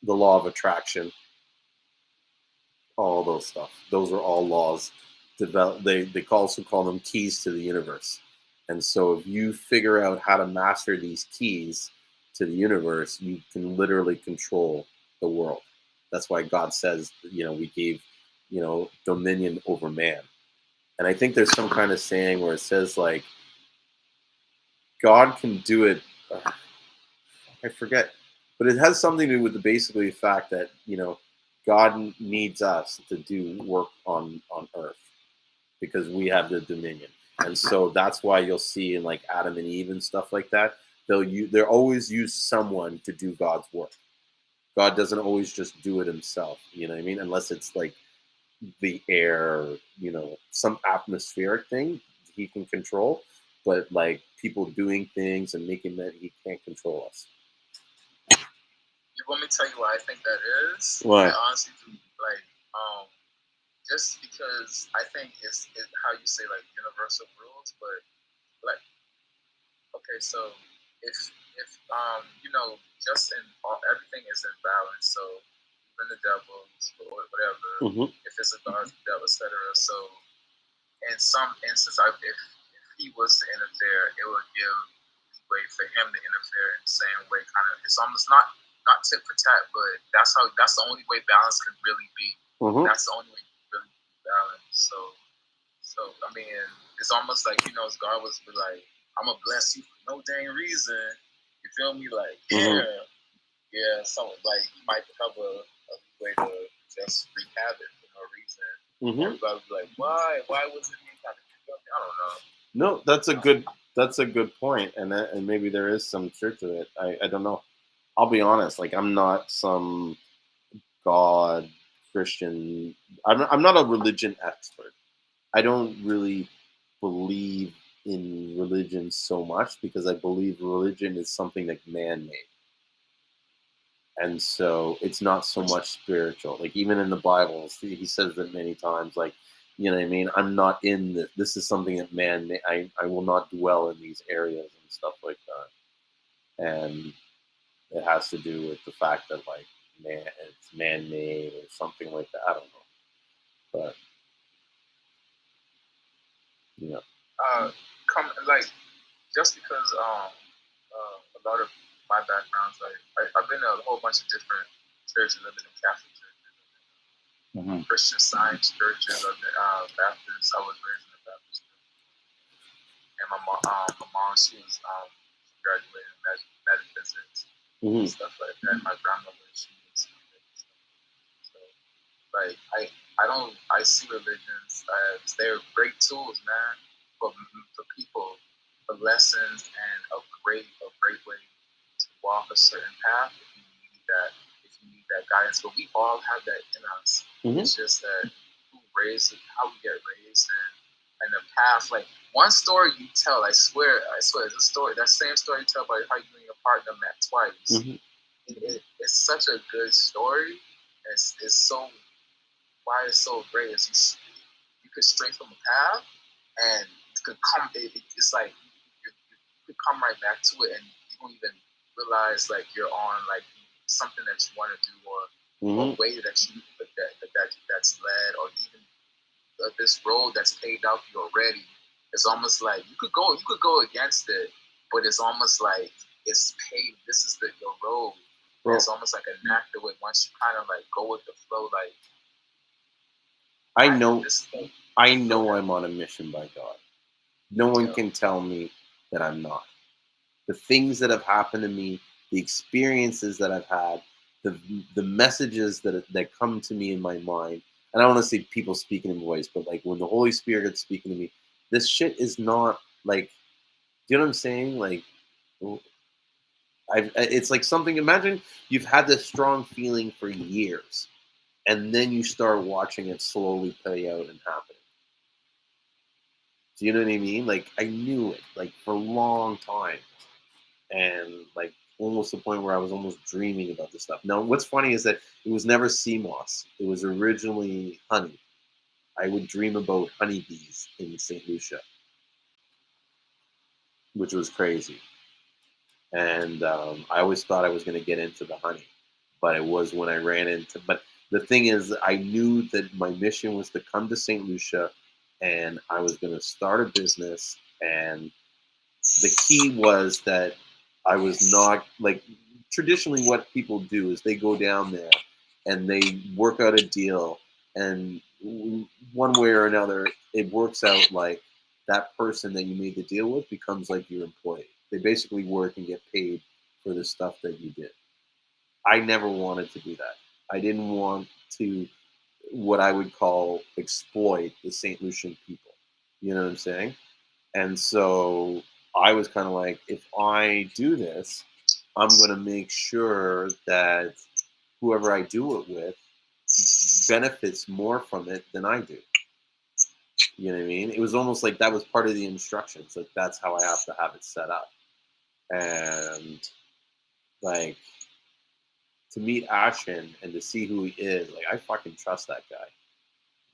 of attraction. all those stuff. Those are all laws. They also call them keys to the universe. And so if you figure out how to master these keys to the universe, you can literally control the world. That's why God says, we gave, dominion over man. And I think there's some kind of saying where it says like, God can do it. I forget, but it has something to do with basically the fact that God needs us to do work on earth because we have the dominion, and so that's why you'll see in like Adam and Eve and stuff like that, they'll always use someone to do God's work. God doesn't always just do it himself, you know what I mean? Unless it's like the air, or, some atmospheric thing he can control, but like people doing things and making that, he can't control us. You want me to tell you why I think that is? Why? I honestly do. Like, just because I think it's how you say like universal rules, but like, okay, so if just in everything is in balance. So even the devils or whatever, if it's a God, devil, etc. So in some instances, if he was to interfere, it would give way for him to interfere in the same way. Kind of, it's almost not tit for tat, but that's the only way balance can really be. That's the only way you can really be balanced. So I mean, it's almost like God was like, I'm gonna bless you for no dang reason. You feel me? Like yeah. So like you might have a way to just wreak havoc for no reason. Everybody would be like, why? Why was it me? I don't know. No, that's a good point, and maybe there is some truth to it. I don't know. I'll be honest. Like I'm not some God Christian. I'm not a religion expert. I don't really believe in religion so much because I believe religion is something like man-made. And so it's not so much spiritual. Like even in the Bible, he says that many times, like, you know what I mean? I'm not in this. This is something that man, I will not dwell in these areas and stuff like that. And it has to do with the fact that like, it's man-made or something like that. I don't know. But, just because a lot of my backgrounds, like I've been in a whole bunch of different churches. I've been in Catholic churches, Christian Science churches, I've been Baptist. I was raised in a Baptist church, and my mom, she was graduated in metaphysics and stuff like that. My grandmother, she was so like I see religions as they're great tools, man, for people, for lessons and a great way to walk a certain path if you need that guidance. But we all have that in us. It's just that how we get raised and the path. Like one story you tell, I swear, it's a story. That same story you tell about how you and your partner met twice. It's such a good story. It's so why it's so great is you could stray from a path and it could come. It's like you could come right back to it, and you don't even realize like you're on like something that you want to do or a way that's led, or even this road that's paved out for you already. It's almost like you could go against it, but it's almost like it's paved. This is your road. Well, it's almost like a nectar with once you kind of like go with the flow, like. I know I'm on a mission by God. No one can tell me that I'm not. The things that have happened to me, the experiences that I've had, the messages that come to me in my mind, and I don't want to say people speaking in voice, but like when the Holy Spirit is speaking to me, this shit is not like, do you know what I'm saying? Like, it's like something, imagine you've had this strong feeling for years, and then you start watching it slowly play out and happen. Do you know what I mean? Like I knew it like for a long time, and like almost to the point where I was almost dreaming about this stuff. Now, what's funny is that it was never Seamoss. It was originally honey. I would dream about honeybees in St. Lucia, which was crazy. And I always thought I was going to get into the honey, but it was when I ran into. But the thing is, I knew that my mission was to come to St. Lucia, and I was going to start a business. And the key was that I was not like traditionally what people do is they go down there and they work out a deal, and one way or another, it works out like that person that you made the deal with becomes like your employee. They basically work and get paid for the stuff that you did. I never wanted to do that. I didn't want to, what I would call, exploit the St. Lucian people. You know what I'm saying? And so I was kind of like, if I do this, I'm going to make sure that whoever I do it with benefits more from it than I do. You know what I mean? It was almost like that was part of the instructions. Like, that's how I have to have it set up. And like, to meet Ashen and to see who he is, like, I fucking trust that guy.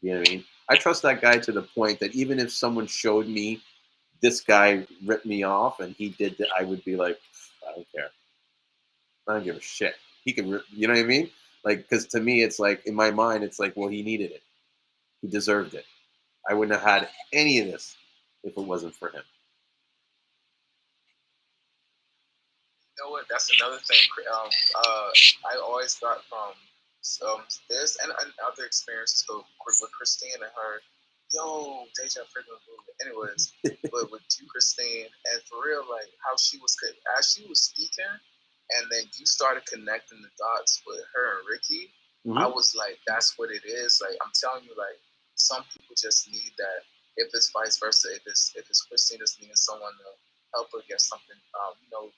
You know what I mean? I trust that guy to the point that even if someone showed me this guy ripped me off and he did that, I would be like, I don't care. I don't give a shit. He can rip, you know what I mean? Like, because to me, it's like, in my mind, it's like, well, he needed it. He deserved it. I wouldn't have had any of this if it wasn't for him. You know what? That's another thing. I always thought from this and other experiences with Christine and her. Yo, deja freaking movie. Anyways, but with you, Christine, and for real, like how she was, as she was speaking, and then you started connecting the dots with her and Ricky. Mm-hmm. I was like, that's what it is. Like, I'm telling you, like, some people just need that. If it's vice versa, if it's Christine that's needing someone to help her get something,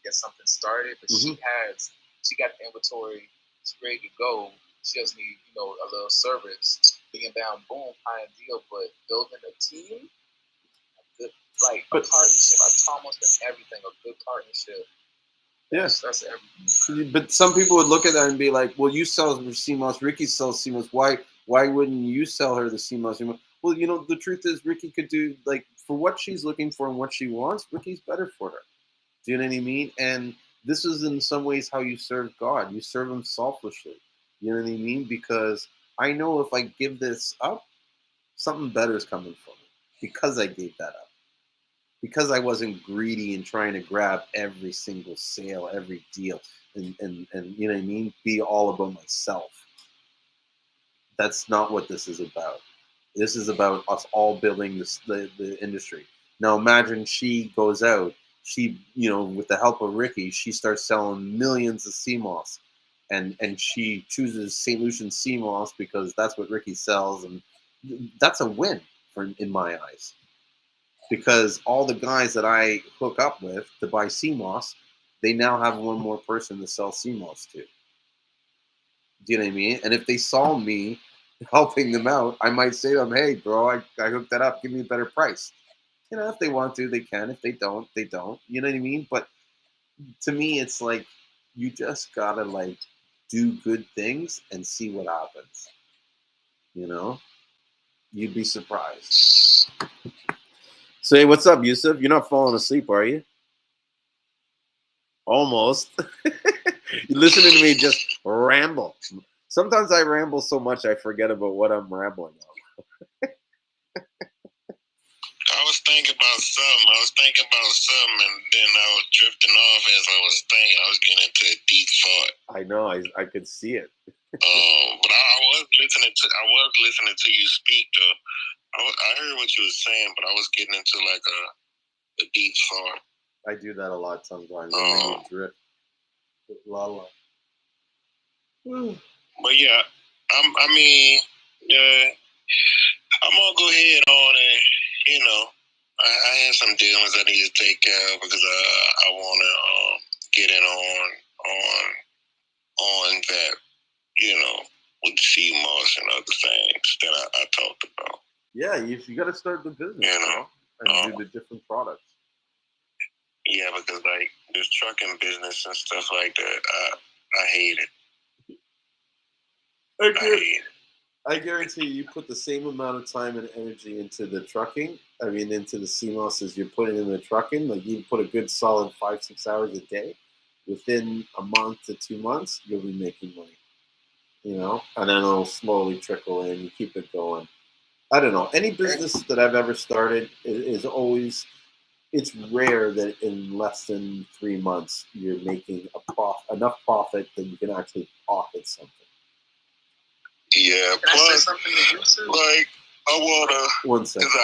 get something started, but mm-hmm. she got the inventory, she's ready to go. She just need, a little service. Being down, boom, ideal, but building a team, good, like a partnership. I almost in everything, a good partnership. Yes, that's everything. But some people would look at that and be like, "Well, you sell Seamoss, Ricky sells Seamoss. Why wouldn't you sell her the Seamoss?" Well, the truth is, Ricky could do, like, for what she's looking for and what she wants. Ricky's better for her. Do you know what I mean? And this is in some ways how you serve God. You serve Him selflessly. You know what I mean? Because I know if I give this up, something better is coming for me because I gave that up. Because I wasn't greedy and trying to grab every single sale, every deal, and you know what I mean? Be all about myself. That's not what this is about. This is about us all building the industry. Now imagine she goes out, she, with the help of Ricky, she starts selling millions of Seamoss. And she chooses St. Lucian Seamoss because that's what Ricky sells, and that's a win in my eyes. Because all the guys that I hook up with to buy Seamoss, they now have one more person to sell Seamoss to. Do you know what I mean? And if they saw me helping them out, I might say to them, "Hey, bro, I hooked that up. Give me a better price." If they want to, they can. If they don't, they don't. You know what I mean? But to me, it's like you just gotta do good things and see what happens. You'd be surprised. So, hey, what's up, Yusuf? You're not falling asleep, are you? Almost. You're listening to me just ramble. Sometimes I ramble so much I forget about what I'm rambling on. I was thinking about something, and then I was drifting off as I was thinking. I was getting into a deep thought. I know. I could see it. But I was listening to you speak, though. I heard what you were saying, but I was getting into like a deep thought. I do that a lot sometimes. I make it drift. La. But yeah, I'm gonna go ahead on and I have some dealings I need to take care of because I want to get in on that, with Seamoss and other things that I talked about. Yeah, you got to start the business, and do the different products. Yeah, because like this trucking business and stuff like that, I hate it. I guarantee you put the same amount of time and energy into the trucking, into the Seamoss as you're putting in the trucking. Like, you put a good solid 5-6 hours a day. Within a month to 2 months, you'll be making money. you know, and then it'll slowly trickle in. You keep it going. I don't know. Any business that I've ever started is always. It's rare that in less than 3 months you're making enough profit that you can actually pocket something. Yeah, Can I say something to you too? Like I wanna, One second. because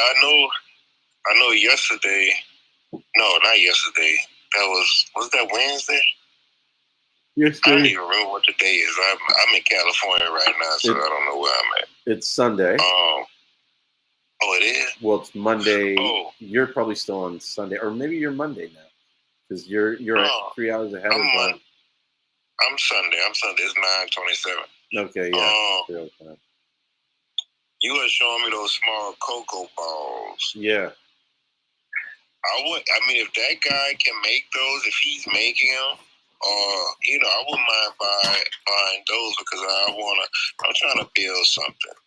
I know yesterday. No, not yesterday. That was that Wednesday? Yes, I don't even remember what the day is. I'm in California right now, so I don't know where I'm at. It's Sunday. Oh, it is? Well, it's Monday. Oh. You're probably still on Sunday, or maybe you're Monday now, because you're 3 hours ahead of that. I'm Sunday. It's 9:27. Okay, yeah. You were showing me those small cocoa balls. Yeah. I mean, if that guy can make those, if he's making them, I wouldn't mind buying those because I'm trying to build something,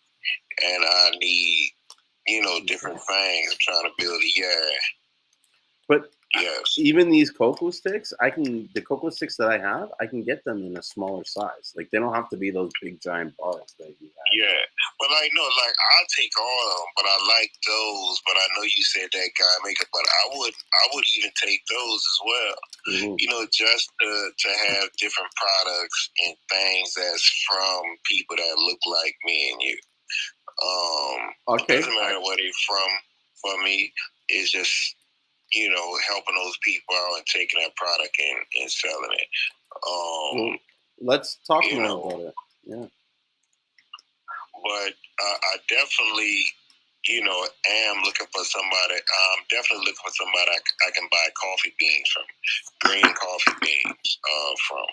and I need, different things. I'm trying to build But yes. Even these cocoa sticks, the cocoa sticks that I have, I can get them in a smaller size. Like, they don't have to be those big giant bars that you have. Yeah, but I'll take all of them, but I like those. But I know you said that guy make it, but I would even take those as well. Mm-hmm. Just to have different products and things that's from people that look like me and you. Okay. Doesn't matter where they from. For me, it's just helping those people out and taking that product and selling it. Well, let's talk more about it. Yeah. But I definitely, am looking for somebody. I'm definitely looking for somebody I can buy coffee beans from, green coffee beans from.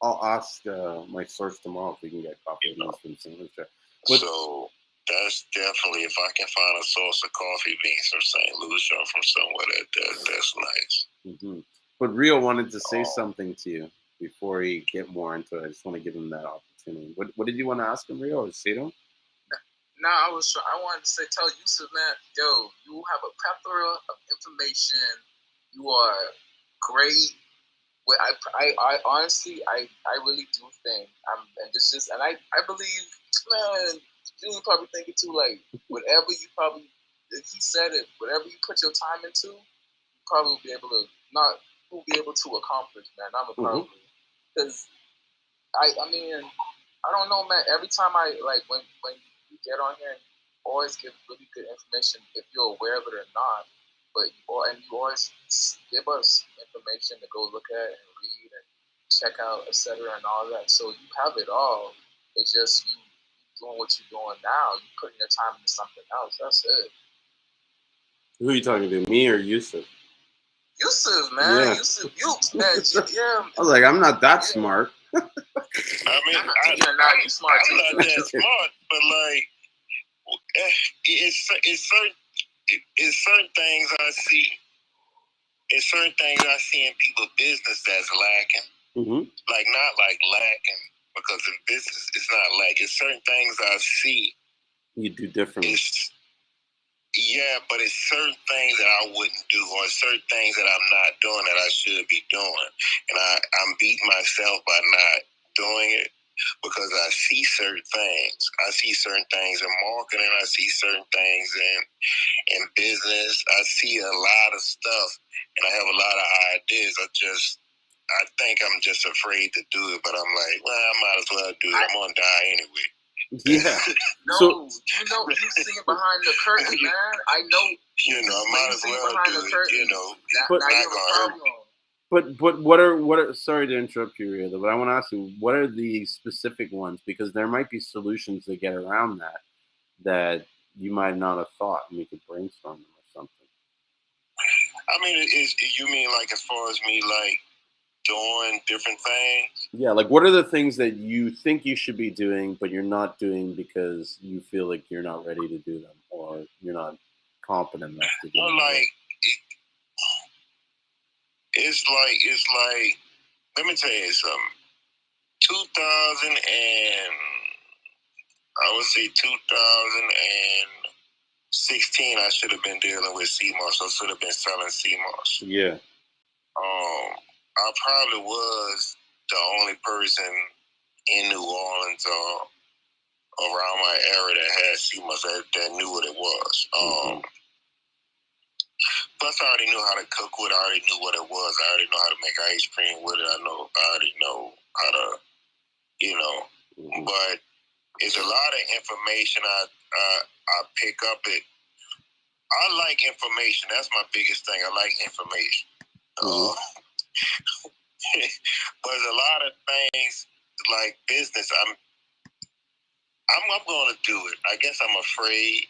I'll ask my source tomorrow if we can get coffee beans from St. Lucia. So that's definitely, if I can find a source of coffee beans from St. Lucia or from somewhere that's nice. Mm-hmm. But Rio wanted to say something to you before he get more into it. I just want to give him that opportunity. What did you want to ask him, Rio? Or say to him? No, I wanted to tell Yusuf, man, yo, you have a plethora of information. You are great. I honestly, I really do think I believe, man, Julien probably thinking too, like, whatever you probably, if he said it, whatever you put your time into, you probably will be able to accomplish, man. I'm a probably, because I mean, I don't know, man. Every time when you get on here, and you always give really good information if you're aware of it or not. But you always give us information to go look at and read and check out, etc. and all that. So you have it all. It's just you doing what you're doing now. You putting your time into something else. That's it. Who are you talking to, me or Yusuf? Yusuf, man. Yeah. Man. Yeah. I was like, I'm not that smart. I mean, I'm not that smart, but it's certain things I see. It's certain things I see in people's business that's lacking. Mm-hmm. Not lacking, because in business it's not lacking. It's certain things I see. You do differently. But it's certain things that I wouldn't do, or certain things that I'm not doing that I should be doing, and I'm beating myself by not doing it because I see certain things. I see certain things in marketing. I see certain things in business. I see a lot of stuff, and I have a lot of ideas. I think I'm just afraid to do it, but I'm like, well, I might as well do it. I'm gonna die anyway. Yeah. You see behind the curtain, man. I know. I might as well do it. But not gonna hurt. But what are sorry to interrupt you, Ria, but I want to ask you, what are the specific ones? Because there might be solutions to get around that you might not have thought, and we could brainstorm them or something. I mean, you mean as far as me doing different things? Yeah, what are the things that you think you should be doing, but you're not doing because you feel like you're not ready to do them, or you're not confident enough to do them? It's like, let me tell you something. 2016, I should have been dealing with Seamoss. I should have been selling Seamoss. Yeah. I probably was the only person in New Orleans around my area that had Seamoss that knew what it was. Plus, I already knew how to cook with it. I already knew what it was. I already know how to make ice cream with it. I already know how to, But it's a lot of information I pick up. I like information. That's my biggest thing. I like information. But there's a lot of things like business. I'm going to do it. I guess I'm afraid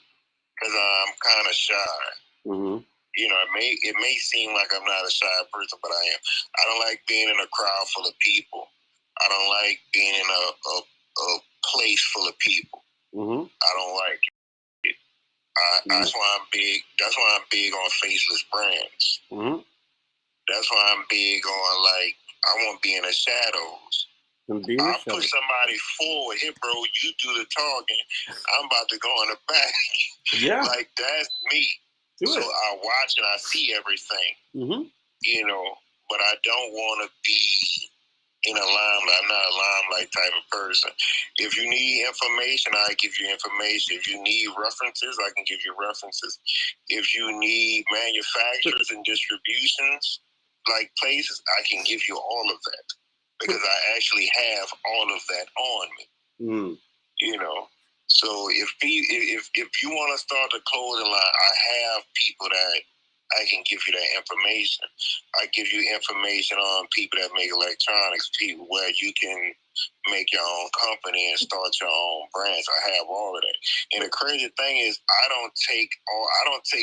because I'm kind of shy. It may seem like I'm not a shy person, but I am. I don't like being in a crowd full of people. I don't like being in a place full of people. I don't like it. That's why I'm big. That's why I'm big on faceless brands. That's why I'm big on I want to be in the shadows. I'll put somebody forward. Here, bro, you do the talking. I'm about to go in the back. Yeah. Like, that's me. I watch and I see everything. But I don't want to be in a limelight. I'm not a limelight type of person. If you need information, I give you information. If you need references, I can give you references. If you need manufacturers and distributions, like places, I can give you all of that. Because I actually have all of that on me. So if you want to start a clothing line, I have people that I can give you that information. I give you information on people that make electronics, people where you can make your own company and start your own brands. I have all of that. And the crazy thing is, I don't take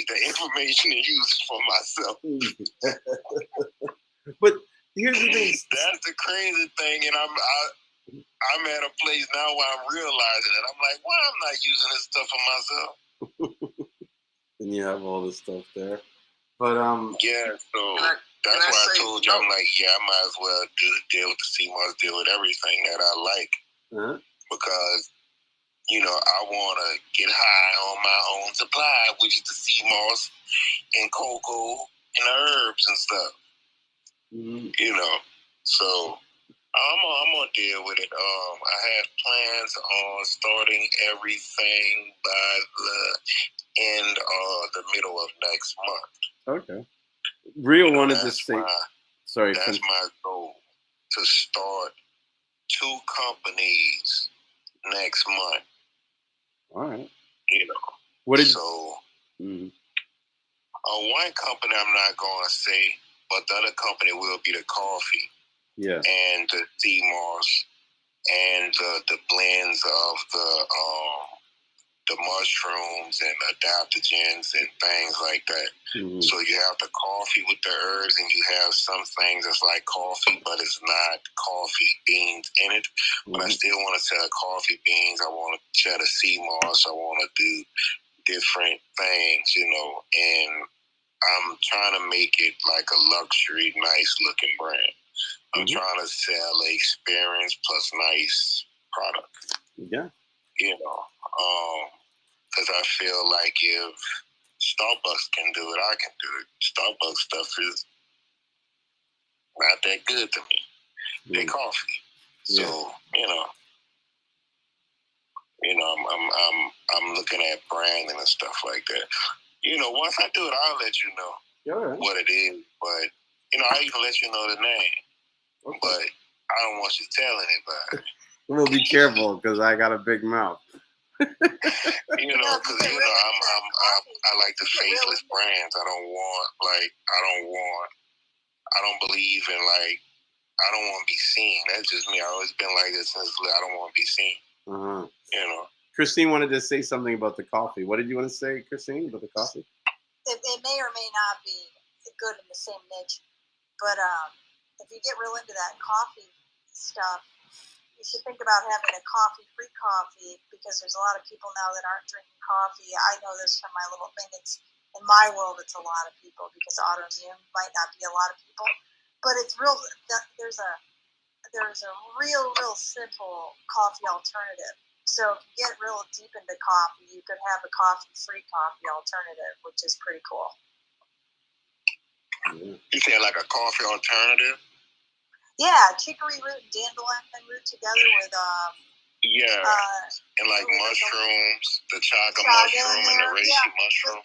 the information and use it for myself. But here's the thing. That's the crazy thing, and I'm at a place now where I'm realizing it. I'm like, why I'm not using this stuff for myself? And you have all this stuff there. But yeah, so that's why I told you, I'm like, I might as well deal with the Seamoss, deal with everything that I like. Because, I want to get high on my own supply, which is the Seamoss and cocoa and herbs and stuff. So I'm gonna deal with it. I have plans on starting everything by the end or the middle of next month. Okay. Rio wanted to say. Sorry. That's my goal, to start 2 companies next month. All right. What is so? One company I'm not going to say, but the other company will be the coffee. Yeah. And the Seamoss and the blends of the mushrooms and adaptogens and things like that. So you have the coffee with the herbs, and you have some things that's like coffee, but it's not coffee beans in it. But I still want to sell coffee beans. I want to sell the Seamoss. I want to do different things, and I'm trying to make it like a luxury, nice looking brand. I'm trying to sell experience plus nice product. Yeah. Because I feel like if Starbucks can do it, I can do it. Starbucks stuff is not that good to me. They coffee. So, I'm looking at branding and stuff like that. Once I do it, I'll let you know what it is. But, I even let you know the name. Okay. But I don't want you to tell anybody. We'll be careful because I got a big mouth. Because I like the faceless brands. I don't believe in I don't want to be seen. That's just me. I've always been like this since I don't want to be seen. Christine wanted to say something about the coffee. What did you want to say, Christine, about the coffee? It may or may not be good in the same niche, but if you get real into that coffee stuff, you should think about having a coffee-free coffee, because there's a lot of people now that aren't drinking coffee. I know this from my little thing. It's in my world, it's a lot of people, because autoimmune might not be a lot of people, but it's real. There's a real simple coffee alternative. So if you get real deep into coffee, you could have a coffee-free coffee alternative, which is pretty cool. You say like a coffee alternative? Yeah, chicory root and dandelion root together with and like mushrooms, the chaga mushroom and the reishi mushroom.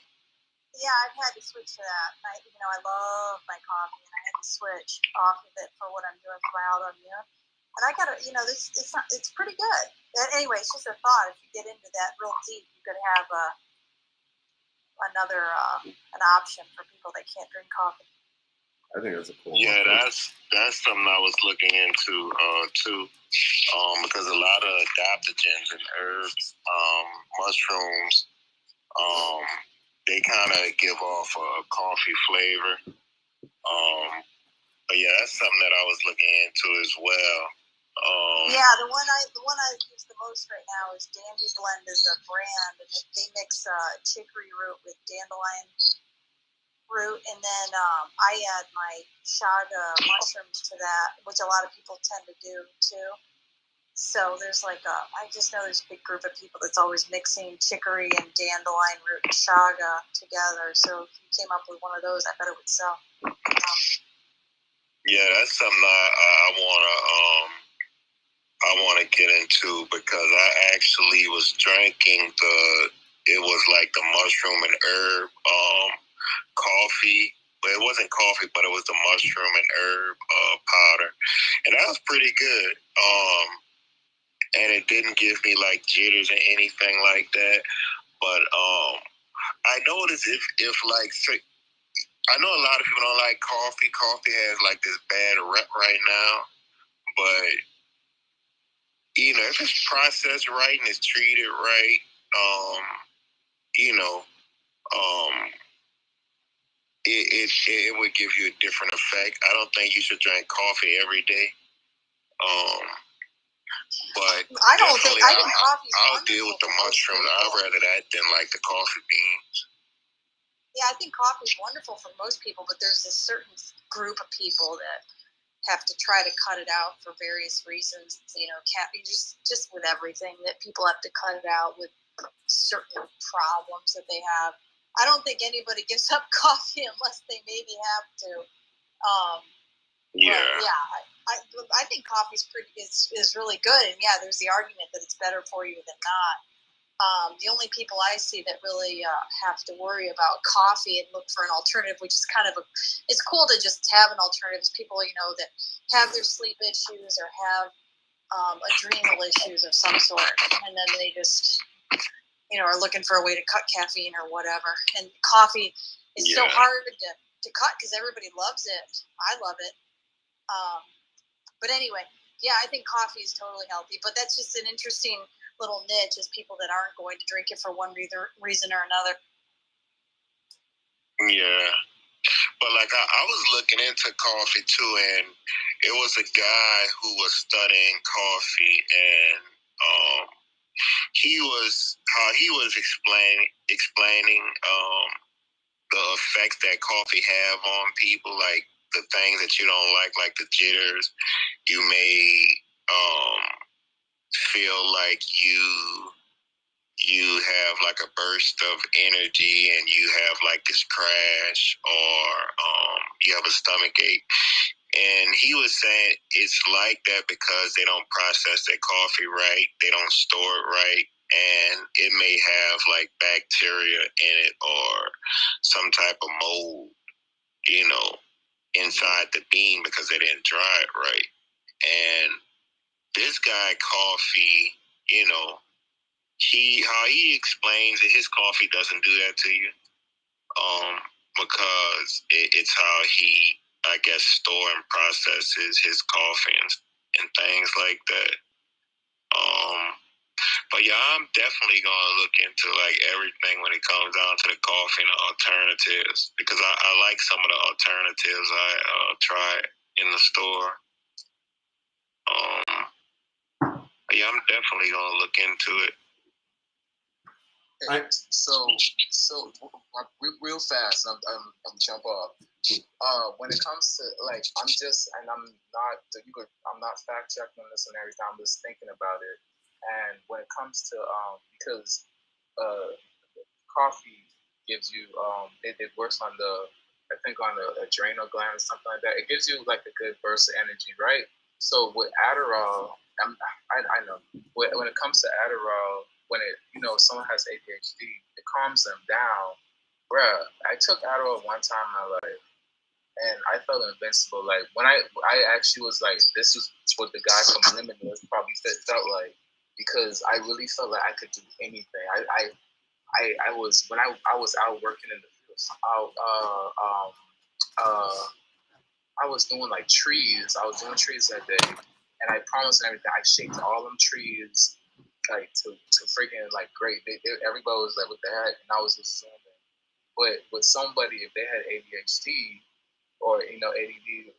Yeah, I've had to switch to that. I love my coffee, and I had to switch off of it for what I'm doing for my autoimmune. And I gotta, it's pretty good. Anyway, it's just a thought. If you get into that real deep, you could have an option for people that can't drink coffee. I think that's a cool. Yeah, that's something I was looking into too, because a lot of adaptogens and herbs, mushrooms, they kind of give off a coffee flavor. But yeah, that's something that I was looking into as well. The one I use the most right now is Dandy Blend is a brand, and they mix chicory root with dandelion root, and then I add my chaga mushrooms to that, which a lot of people tend to do too. So there's I just know there's a big group of people that's always mixing chicory and dandelion root and chaga together. So if you came up with one of those, I bet it would sell. Yeah, that's something I wanna get into, because I actually was drinking it was like the mushroom and herb coffee. But it wasn't coffee, but it was the mushroom and herb powder, and that was pretty good. And it didn't give me like jitters or anything like that. But I noticed if like, I know a lot of people don't like coffee. Coffee has like this bad rep right now, but if it's processed right and it's treated right, it would give you a different effect. I don't think you should drink coffee every day. But I think coffee's I'll deal with the mushroom. I'd rather that than like the coffee beans. Yeah, I think coffee's wonderful for most people, but there's a certain group of people that have to try to cut it out for various reasons. Just with everything, that people have to cut it out with certain problems that they have. I don't think anybody gives up coffee unless they maybe have to. I think coffee is really good, and there's the argument that it's better for you than not. The only people I see that really have to worry about coffee and look for an alternative, which is it's cool to just have an alternative, is people that have their sleep issues or have adrenal issues of some sort, and then they just are looking for a way to cut caffeine or whatever. And coffee is so hard to cut because everybody loves it. I love it. But anyway, I think coffee is totally healthy. But that's just an interesting little niche, is people that aren't going to drink it for one reason or another. Yeah. But like I was looking into coffee too, and it was a guy who was studying coffee, and he was explaining the effects that coffee have on people, like the things that you don't like the jitters. You may feel like you have like a burst of energy, and you have like this crash, or you have a stomach ache. And he was saying it's like that because they don't process their coffee right, they don't store it right, and it may have like bacteria in it or some type of mold, inside the bean because they didn't dry it right. And this guy coffee, how he explains it, his coffee doesn't do that to you, because it's how he, I guess, store and processes his coffee and things like that. But yeah, I'm definitely gonna look into like everything when it comes down to the coffee and the alternatives, because I like some of the alternatives I tried in the store. Yeah, I'm definitely gonna look into it. So real fast, I'm jump off. When it comes to like, I'm not fact checking on this and everything. I'm just thinking about it. And when it comes to because coffee gives you it works on the I think on the adrenal gland or something like that. It gives you like a good burst of energy, right? So with Adderall, I know when it comes to Adderall, when someone has ADHD, it calms them down. Bruh, I took Adderall one time in my life, and I felt invincible. Like when I actually was like, this is what the guy from Limitless probably felt like, because I really felt like I could do anything. I was when I was out working in the fields. I was doing like trees. I was doing trees that day, and I promised everything. I shaped all them trees like to freaking like great. Everybody was like, "What the heck?" And I was just saying that. But with somebody, if they had ADHD or ADD,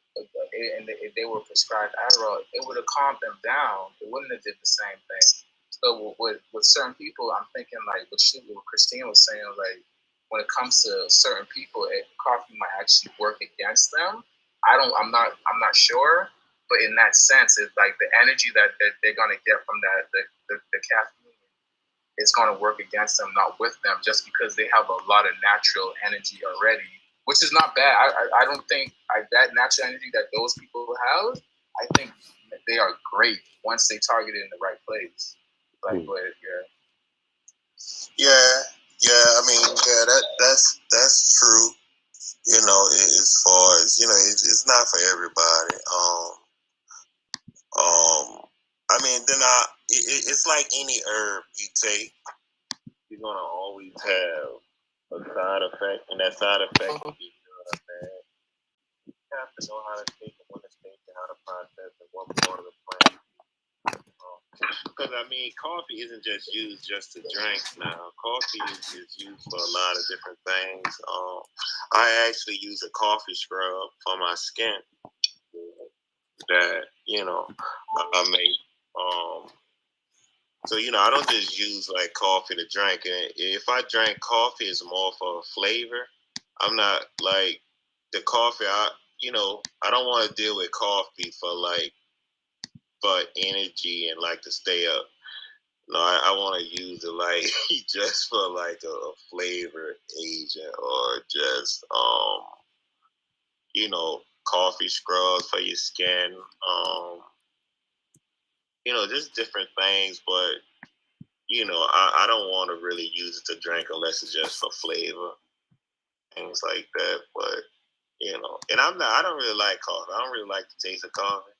and if they were prescribed Adderall, it would have calmed them down. It wouldn't have did the same thing. So with certain people, I'm thinking like what Christine was saying, like when it comes to certain people, coffee might actually work against them. I'm not sure, but in that sense, it's like the energy that they're gonna get from the caffeine is gonna work against them, not with them, just because they have a lot of natural energy already, which is not bad. I don't think that natural energy that those people have, I think they are great once they target it in the right place. Like, but I mean, that's true. As far as it's not for everybody. I mean, then it's like any herb you take, you're gonna always have a side effect, and that side effect will be good or bad. You have to know how to take it, when to take it, how to process it, what part of the plant. Because I mean, coffee isn't just used just to drink now. Coffee is used for a lot of different things. I actually use a coffee scrub for my skin that I make. So I don't just use like coffee to drink. And if I drink coffee, it's more for flavor. I'm not like the coffee. I don't want to deal with coffee for energy and like to stay up. No, I want to use it like just for like a flavor agent, or just coffee scrubs for your skin. Just different things, but I don't want to really use it to drink unless it's just for flavor, things like that. But and I don't really like coffee. I don't really like the taste of coffee.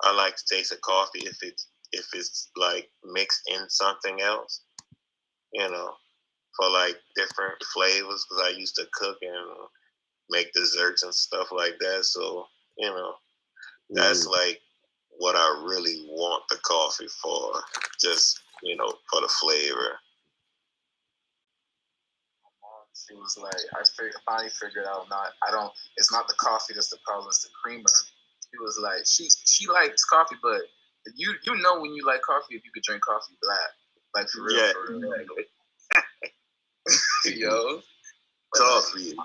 I like the taste of coffee if it's like mixed in something else, for like different flavors, because I used to cook and make desserts and stuff like that. So, that's like what I really want the coffee for, just, for the flavor. She was like, I finally figured out it's not the coffee that's the problem, it's the creamer. She was like, she likes coffee, but you know when you like coffee, if you could drink coffee black. Like for real, for real. Yo. Coffee.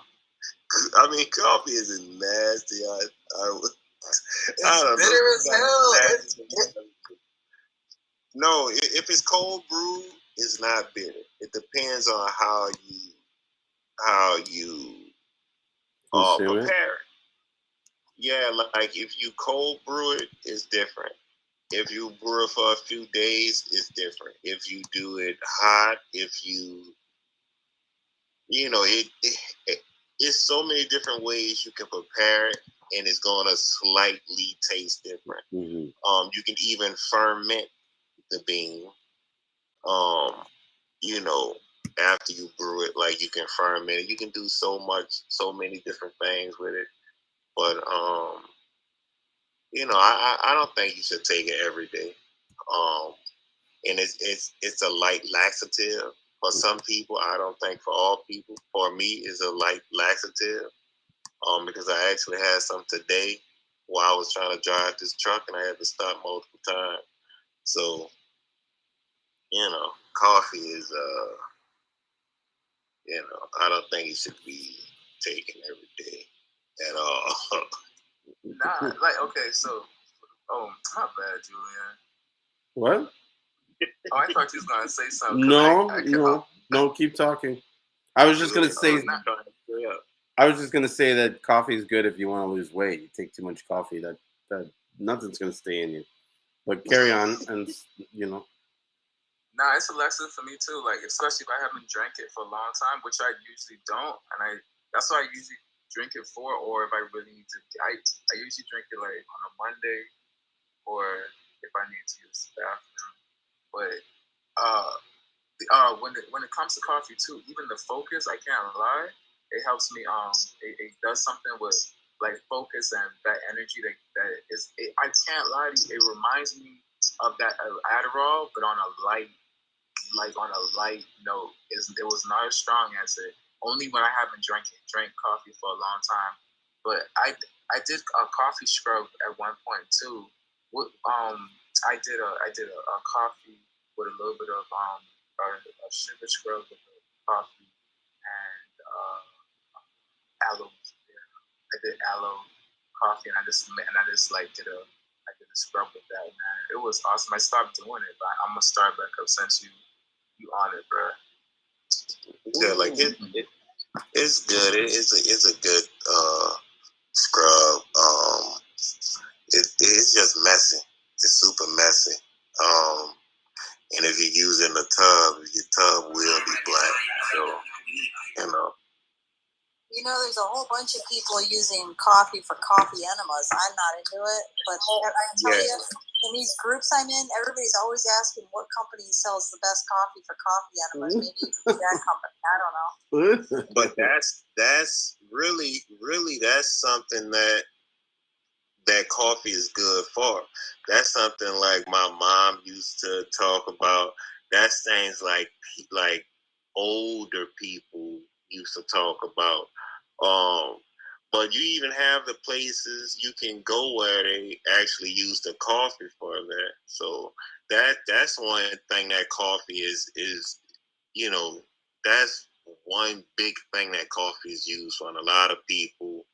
I mean, coffee isn't nasty. I don't know. Bitter as hell. No, if it's cold brewed, it's not bitter. It depends on how you prepare it. Yeah, like if you cold brew it, it's different. If you brew it for a few days, it's different. If you do it hot, it's so many different ways you can prepare it, and it's gonna slightly taste different. Mm-hmm. You can even ferment the bean. After you brew it, like you can ferment it. You can do so many different things with it. But I don't think you should take it every day. And it's a light laxative for some people. I don't think for all people. For me, it's a light laxative. Because I actually had some today while I was trying to drive this truck, and I had to stop multiple times. So, coffee is I don't think it should be taken every day at all. Nah, like okay, so not bad, Julien. What? Oh, I thought you was gonna say something. No, keep talking. I was just gonna say. I was just gonna say that coffee is good if you want to lose weight. You take too much coffee, that nothing's gonna stay in you. But carry on, and you know. Nah, it's a lesson for me too. Like, especially if I haven't drank it for a long time, which I usually don't, and that's what I usually drink it for. Or if I really need to, I usually drink it like on a Monday, or if I need to use the bathroom. But when it comes to coffee too, even the focus, I can't lie, it helps me. It does something with like focus and that energy that is. I can't lie to you. It reminds me of that Adderall, but on a light note. It was not as strong as it. Only when I haven't drank coffee for a long time. But I did a coffee scrub at one point too. I did a coffee with a little bit of a sugar scrub with the coffee and aloe. I did aloe coffee, and I just like did a scrub with that, man. It was awesome. I stopped doing it, but I'm gonna start back up since you on it, bro. Yeah, like it's good. It's a good scrub. It's just messy. It's super messy. And if you use it in a tub, your tub will be black. So, you know. You know, there's a whole bunch of people using coffee for coffee enemas. I'm not into it, but I tell you, in these groups I'm in, everybody's always asking what company sells the best coffee for coffee enemas. Maybe you can be that company. I don't know. But that's really that's something that coffee is good for. That's something like my mom used to talk about. That's things like older people used to talk about. But you even have the places you can go where they actually use the coffee for that. So that's one thing that coffee is you know, that's one big thing that coffee is used for. And a lot of people,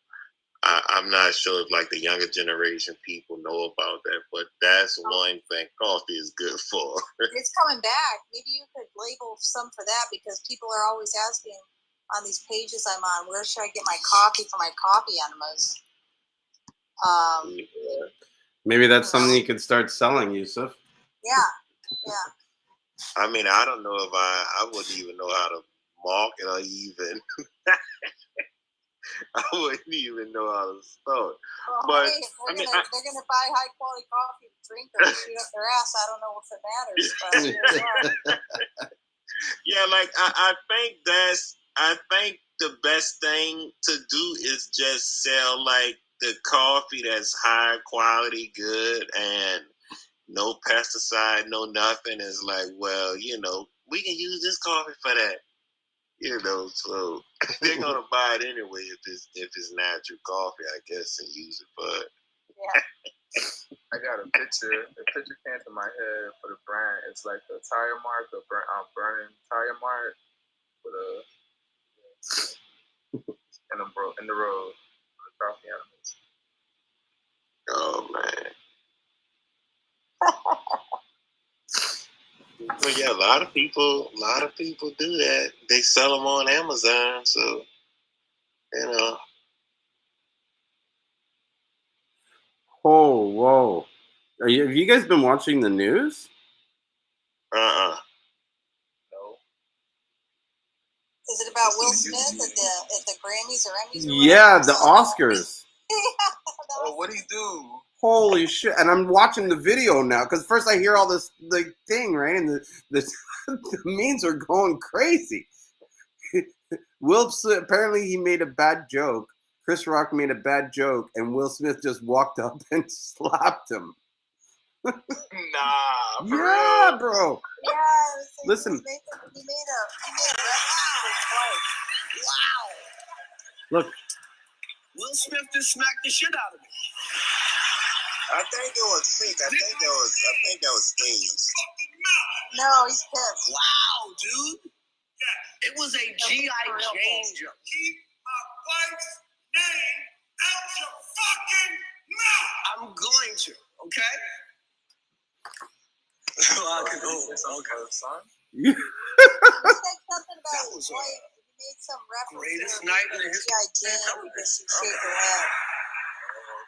I'm not sure if like the younger generation people know about that, but that's one thing coffee is good for. It's coming back. Maybe you could label some for that, because people are always asking on these pages I'm on, where should I get my coffee for my coffee enemas? Maybe that's something you could start selling, Yusuf. Yeah. I mean, I don't know if I wouldn't even know how to market or even. I wouldn't even know how to start. Well, but hey, they're gonna buy high quality coffee to drink or shoot up their ass. I don't know if it matters. But yeah, like I think the best thing to do is just sell like the coffee that's high quality, good, and no pesticide, no nothing. Is like, well, you know, we can use this coffee for that. You know, so they're gonna buy it anyway if it's natural coffee, I guess, and use it for it. Yeah. I got a picture. The picture came to my head for the brand. It's like a tire mark, a burning tire mark with in the road for the coffee animals. Oh man. But yeah, a lot of people do that. They sell them on Amazon, so you know. Oh, whoa! Have you guys been watching the news? No. Is it about Will Smith at the Grammys or Emmys? Yeah, the Oscars. Oh, what did he do? Holy shit! And I'm watching the video now because first I hear all this thing, right, and the memes are going crazy. Will Smith, apparently he made a bad joke. Chris Rock made a bad joke, and Will Smith just walked up and slapped him. Nah, yeah, real? bro. Yeah, listen. He made a reference to his wife. Wow. Look. Will Smith just smacked the shit out of me. I think it was fake. I think that was staged. No, he's pissed. Wow, dude. Yeah, it was a G.I. Jane joke. Keep my wife's name out your fucking mouth. I'm going to, okay? Okay, son. He said something about his wife. made some reference Greatest to night in the history G.I. Jane because she shaved her head.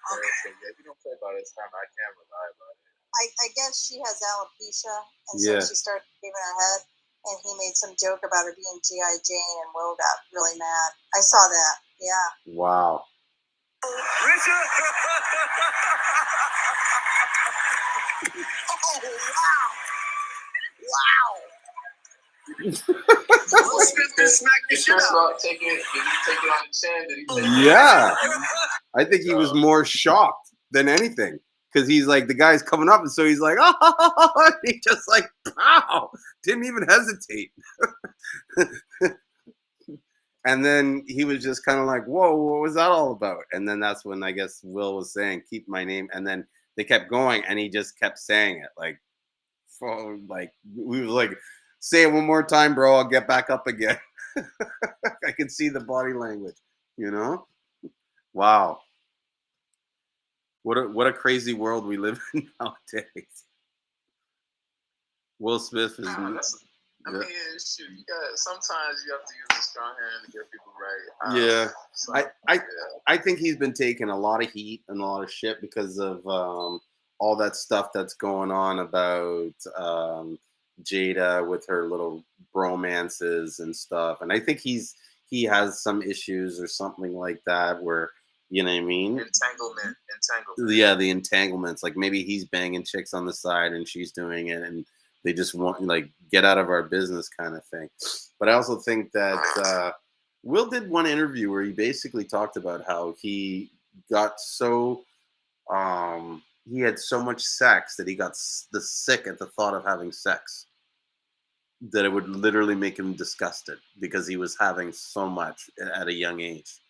Okay, so yeah, if you don't play by this time, I can't rely on it. I guess she has alopecia, and Yeah. so she started shaving her head, and he made some joke about her being G.I. Jane, and Will got really mad. I saw that, yeah. Wow. Richard! Oh, wow! Wow! Will Smith just smacked the shit out. Did he take it on the chin? Did he Yeah. I think he was more shocked than anything. Because he's like, the guy's coming up, and so he's like, oh, and he just like, pow, didn't even hesitate. And then he was just kind of like, whoa, what was that all about? And then that's when I guess Will was saying, keep my name. And then they kept going, and he just kept saying it. Like we was like, say it one more time, bro, I'll get back up again. I could see the body language, you know? Wow. What a crazy world we live in nowadays. Will Smith is. I mean, shoot, sometimes you have to use a strong hand to get people right. Yeah, so, I think he's been taking a lot of heat and a lot of shit because of all that stuff that's going on about Jada with her little bromances and stuff, and I think he has some issues or something like that where. You know what I mean? Entanglement. Yeah, the entanglements. Like maybe he's banging chicks on the side and she's doing it, and they just want like get out of our business kind of thing. But I also think that Will did one interview where he basically talked about how he got so he had so much sex that he got sick at the thought of having sex. That it would literally make him disgusted because he was having so much at a young age.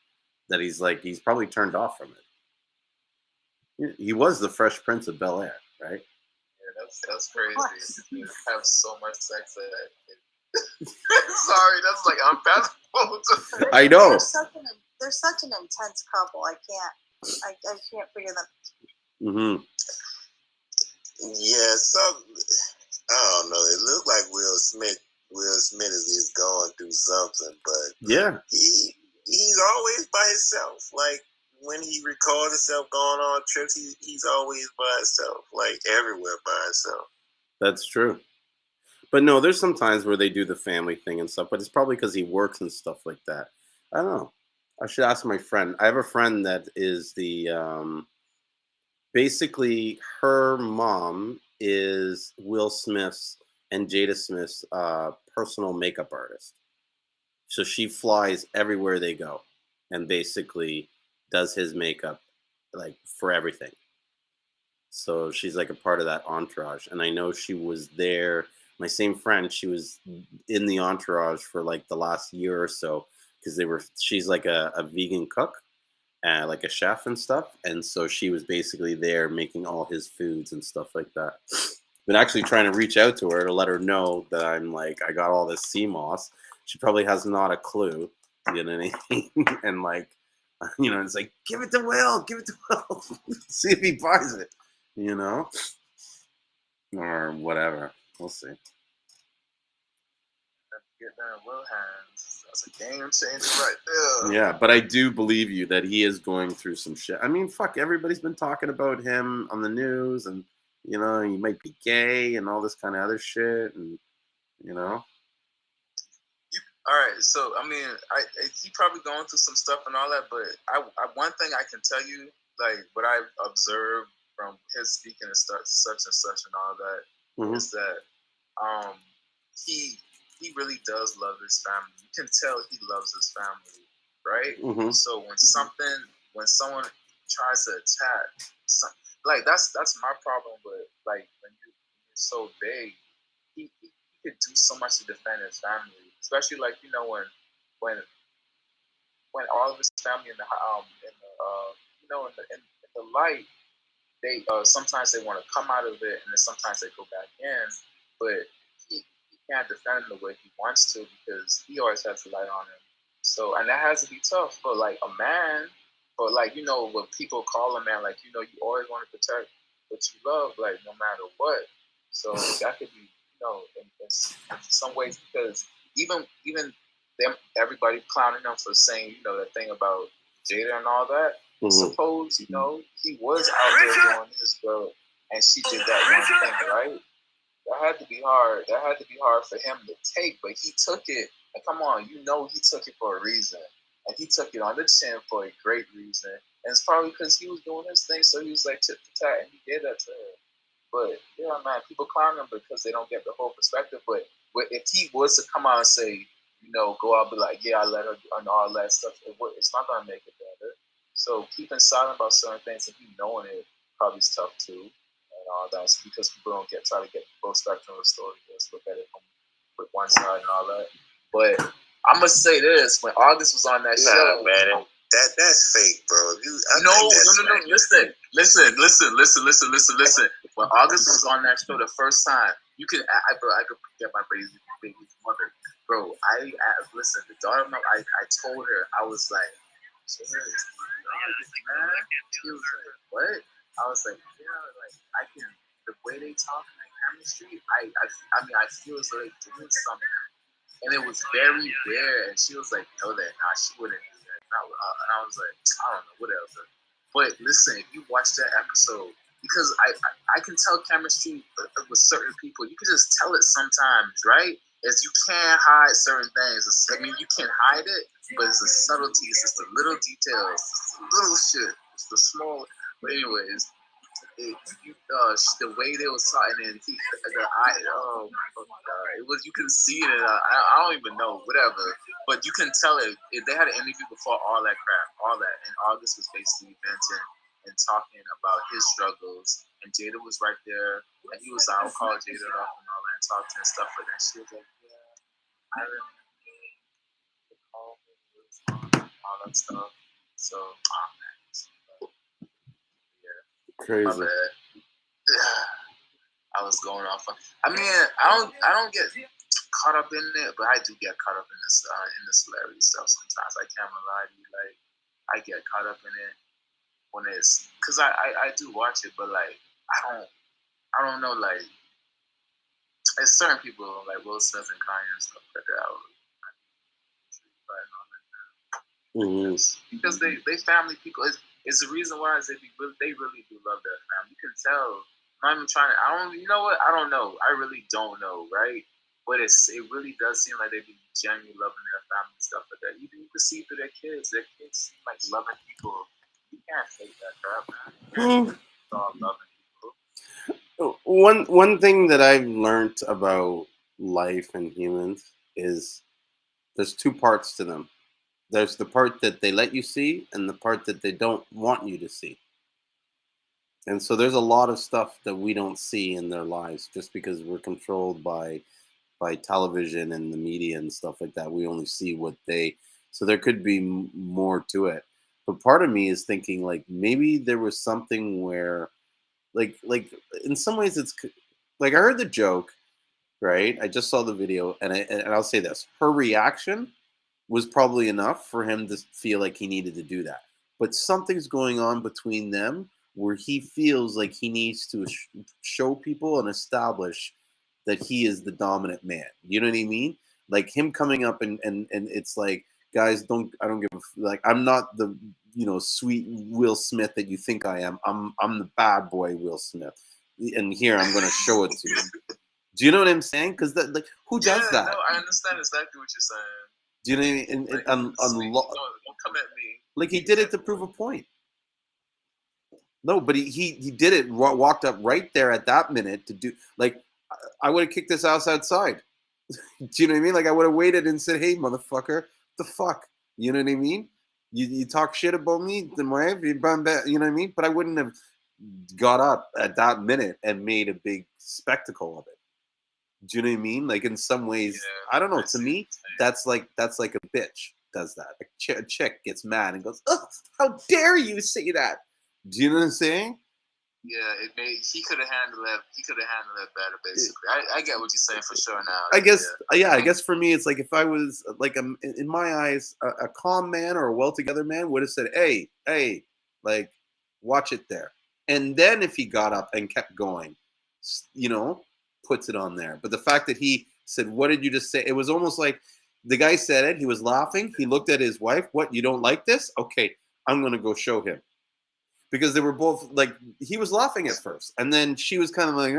That he's probably turned off from it. He was the Fresh Prince of Bel-Air, right? Yeah, that's crazy. You have so much sex that sorry, that's like unfathomable. I know. They're such an intense couple. I can't figure them. Mm-hmm. Yeah, I don't know. It looked like Will Smith is going through something, but yeah, he's always by himself. Like when he records himself going on trips, he's always by himself, like everywhere by himself. That's true. But no, there's some times where they do the family thing and stuff, but it's probably because he works and stuff like that. I don't know. I should ask my friend. I have a friend that is the basically her mom is Will Smith's and Jada Smith's personal makeup artist. So she flies everywhere they go and basically does his makeup like for everything. So she's like a part of that entourage. And I know she was there. My same friend, she was in the entourage for like the last year or so because she's like a vegan cook, like a chef and stuff. And so she was basically there making all his foods and stuff like that. Been actually trying to reach out to her to let her know that I got all this Seamoss. She probably has not a clue, you know what I mean? And like, you know, it's like, give it to Will. See if he buys it, you know? Or whatever. We'll see. Get down Will hands. That's a game changer right there. Yeah, but I do believe you that he is going through some shit. I mean, fuck, everybody's been talking about him on the news and, you know, he might be gay and all this kind of other shit and, you know? All right, so I mean, he probably going through some stuff and all that, but I one thing I can tell you, like what I've observed from his speaking and such and such and all that, is that he really does love his family. You can tell he loves his family, right? Mm-hmm. So when someone tries to attack, like that's my problem with like when you're so big, he could do so much to defend his family. Especially like when all of his family in the light, they sometimes they want to come out of it and then sometimes they go back in, but he can't defend him the way he wants to because he always has the light on him. So and that has to be tough for like a man, but like when people call a man, like you always want to protect what you love, like no matter what. So that could be in some ways because even everybody clowning him for saying, you know, that thing about Jada and all that. Suppose, you know, he was out there doing his girl, and she did that one thing, right? That had to be hard. That had to be hard for him to take, but he took it. And come on, you know, he took it for a reason, and he took it on the chin for a great reason. And it's probably because he was doing his thing, so he was like tit for tat, and he did that to her. But yeah, man, people clown him because they don't get the whole perspective. But if he was to come out and say, you know, go out and be like, yeah, I let her do and all that stuff, it's not gonna make it better. So keeping silent about certain things and you knowing it probably is tough too, and all that. It's because people don't try to get both spectrum of the story. Just look at it from with one side and all that. But I must say this: when August was on that show, man, that's fake, bro. No. Listen. When August was on that show the first time, you could, I could get my baby's mother, bro. Listen. The daughter, I told her, I was like, she was like, what? I was like, yeah, like I can. The way they talk in the chemistry, I mean, I feel as though they're doing something. And it was very rare. And she was like, no, that she wouldn't do that. And I was like, I don't know, whatever. But listen, if you watch that episode, because I can tell chemistry with certain people. You can just tell it sometimes, right? As you can't hide certain things. I mean, you can hide it, but it's the subtleties, it's the little details, it's the little shit, it's the small. But anyways, the way they was talking and oh my god, it was, you can see it. I don't even know, whatever. But you can tell it. They had an interview before all that crap, all that, and August was basically venting and talking about his struggles, and Jada was right there, and he was like, I'll call Jada up and all that, and talk to her and stuff like that. She was like, yeah, I remember all that stuff. So, Crazy. My bad. I was going off. I mean, I don't get caught up in it, but I do get caught up in the celebrity stuff sometimes. I can't lie to you. Like, I get caught up in it when it's, because I do watch it, but like I don't know, like there's certain people like Will Smith and Kanye and stuff like that. Because they family people. It's the reason why is they really do love their family. You can tell. I'm not even trying to. You know what? I don't know. I really don't know, right? But it really does seem like they be genuinely loving their family and stuff like that. Even you can see through their kids. Their kids seem like loving people. You can't fake that crap, man. It's all loving people. One thing that I've learned about life and humans is there's two parts to them. There's the part that they let you see and the part that they don't want you to see. And so there's a lot of stuff that we don't see in their lives just because we're controlled by television and the media and stuff like that. We only see what so there could be more to it. But part of me is thinking like maybe there was something where like in some ways it's like I heard the joke, right? I just saw the video and I'll say this. Her reaction was probably enough for him to feel like he needed to do that. But something's going on between them where he feels like he needs to show people and establish that he is the dominant man. You know what I mean? Like him coming up and it's like, guys, I don't give like, I'm not the, sweet Will Smith that you think I am. I'm the bad boy Will Smith. And here I'm going to show it to you. Do you know what I'm saying? Because like, who does that? No, I understand exactly what you're saying. Do you know what I mean? Don't come at me. Like he did it to prove a point. No, but he did it. Walked up right there at that minute to do. Like I would have kicked his ass outside. Do you know what I mean? Like I would have waited and said, "Hey, motherfucker, the fuck." You know what I mean? You talk shit about me, then you know what I mean? But I wouldn't have got up at that minute and made a big spectacle of it. Do you know what I mean? Like in some ways, I don't know. To me, that's like a bitch does that. A chick gets mad and goes, "Oh, how dare you say that?" Do you know what I'm saying? Yeah, he could have handled that. He could have handled it better. Basically, I get what you're saying for sure now. I guess, I guess for me, it's like if I was like in my eyes, a calm man or a well-together man would have said, "Hey, like, watch it there," and then if he got up and kept going, puts it on there. But the fact that he said, "What did you just say?" It was almost like The guy said it. He was laughing. He looked at his wife. What? You don't like this? Okay, I'm gonna go show him. Because they were both like, he was laughing at first, and then she was kind of like,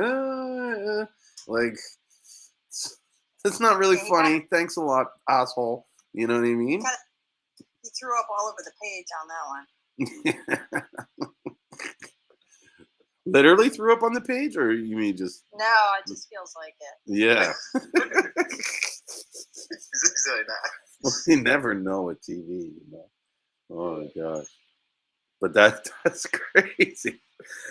it's not really funny. Thanks a lot, asshole. You know what I mean? He threw up all over the page on that one. Literally threw up on the page, or you mean just? No, it just feels like it. Yeah. You never know with TV, you know. Oh my gosh. But that's crazy.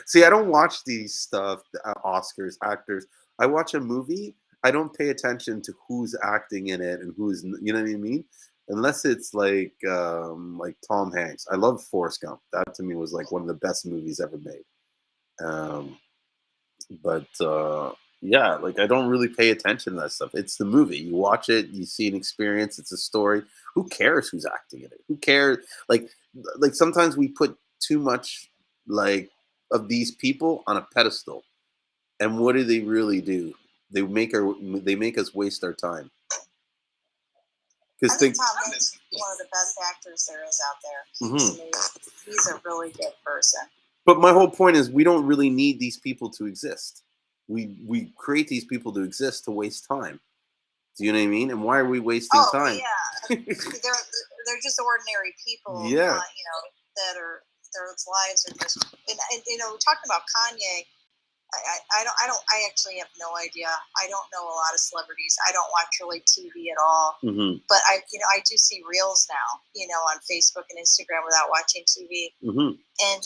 See, I don't watch these stuff, Oscars, actors. I watch a movie. I don't pay attention to who's acting in it and who's, you know what I mean? Unless it's like Tom Hanks. I love Forrest Gump. That to me was like one of the best movies ever made. Yeah, like I don't really pay attention to that stuff. It's the movie. You watch it, you see an experience. It's a story. Who cares who's acting in it? Who cares? Like sometimes we put too much like of these people on a pedestal, and what do they really do? They make us waste our time. I think Tom Hanks is one of the best actors there is out there. Mm-hmm. He's a really good person. But my whole point is, we don't really need these people to exist. We create these people to exist to waste time. Do you know what I mean? And why are we wasting time? Yeah, they're just ordinary people. Yeah, that are their lives are just. And talking about Kanye, I actually have no idea. I don't know a lot of celebrities. I don't watch really TV at all. Mm-hmm. But I do see reels now, on Facebook and Instagram without watching TV. Mm-hmm. And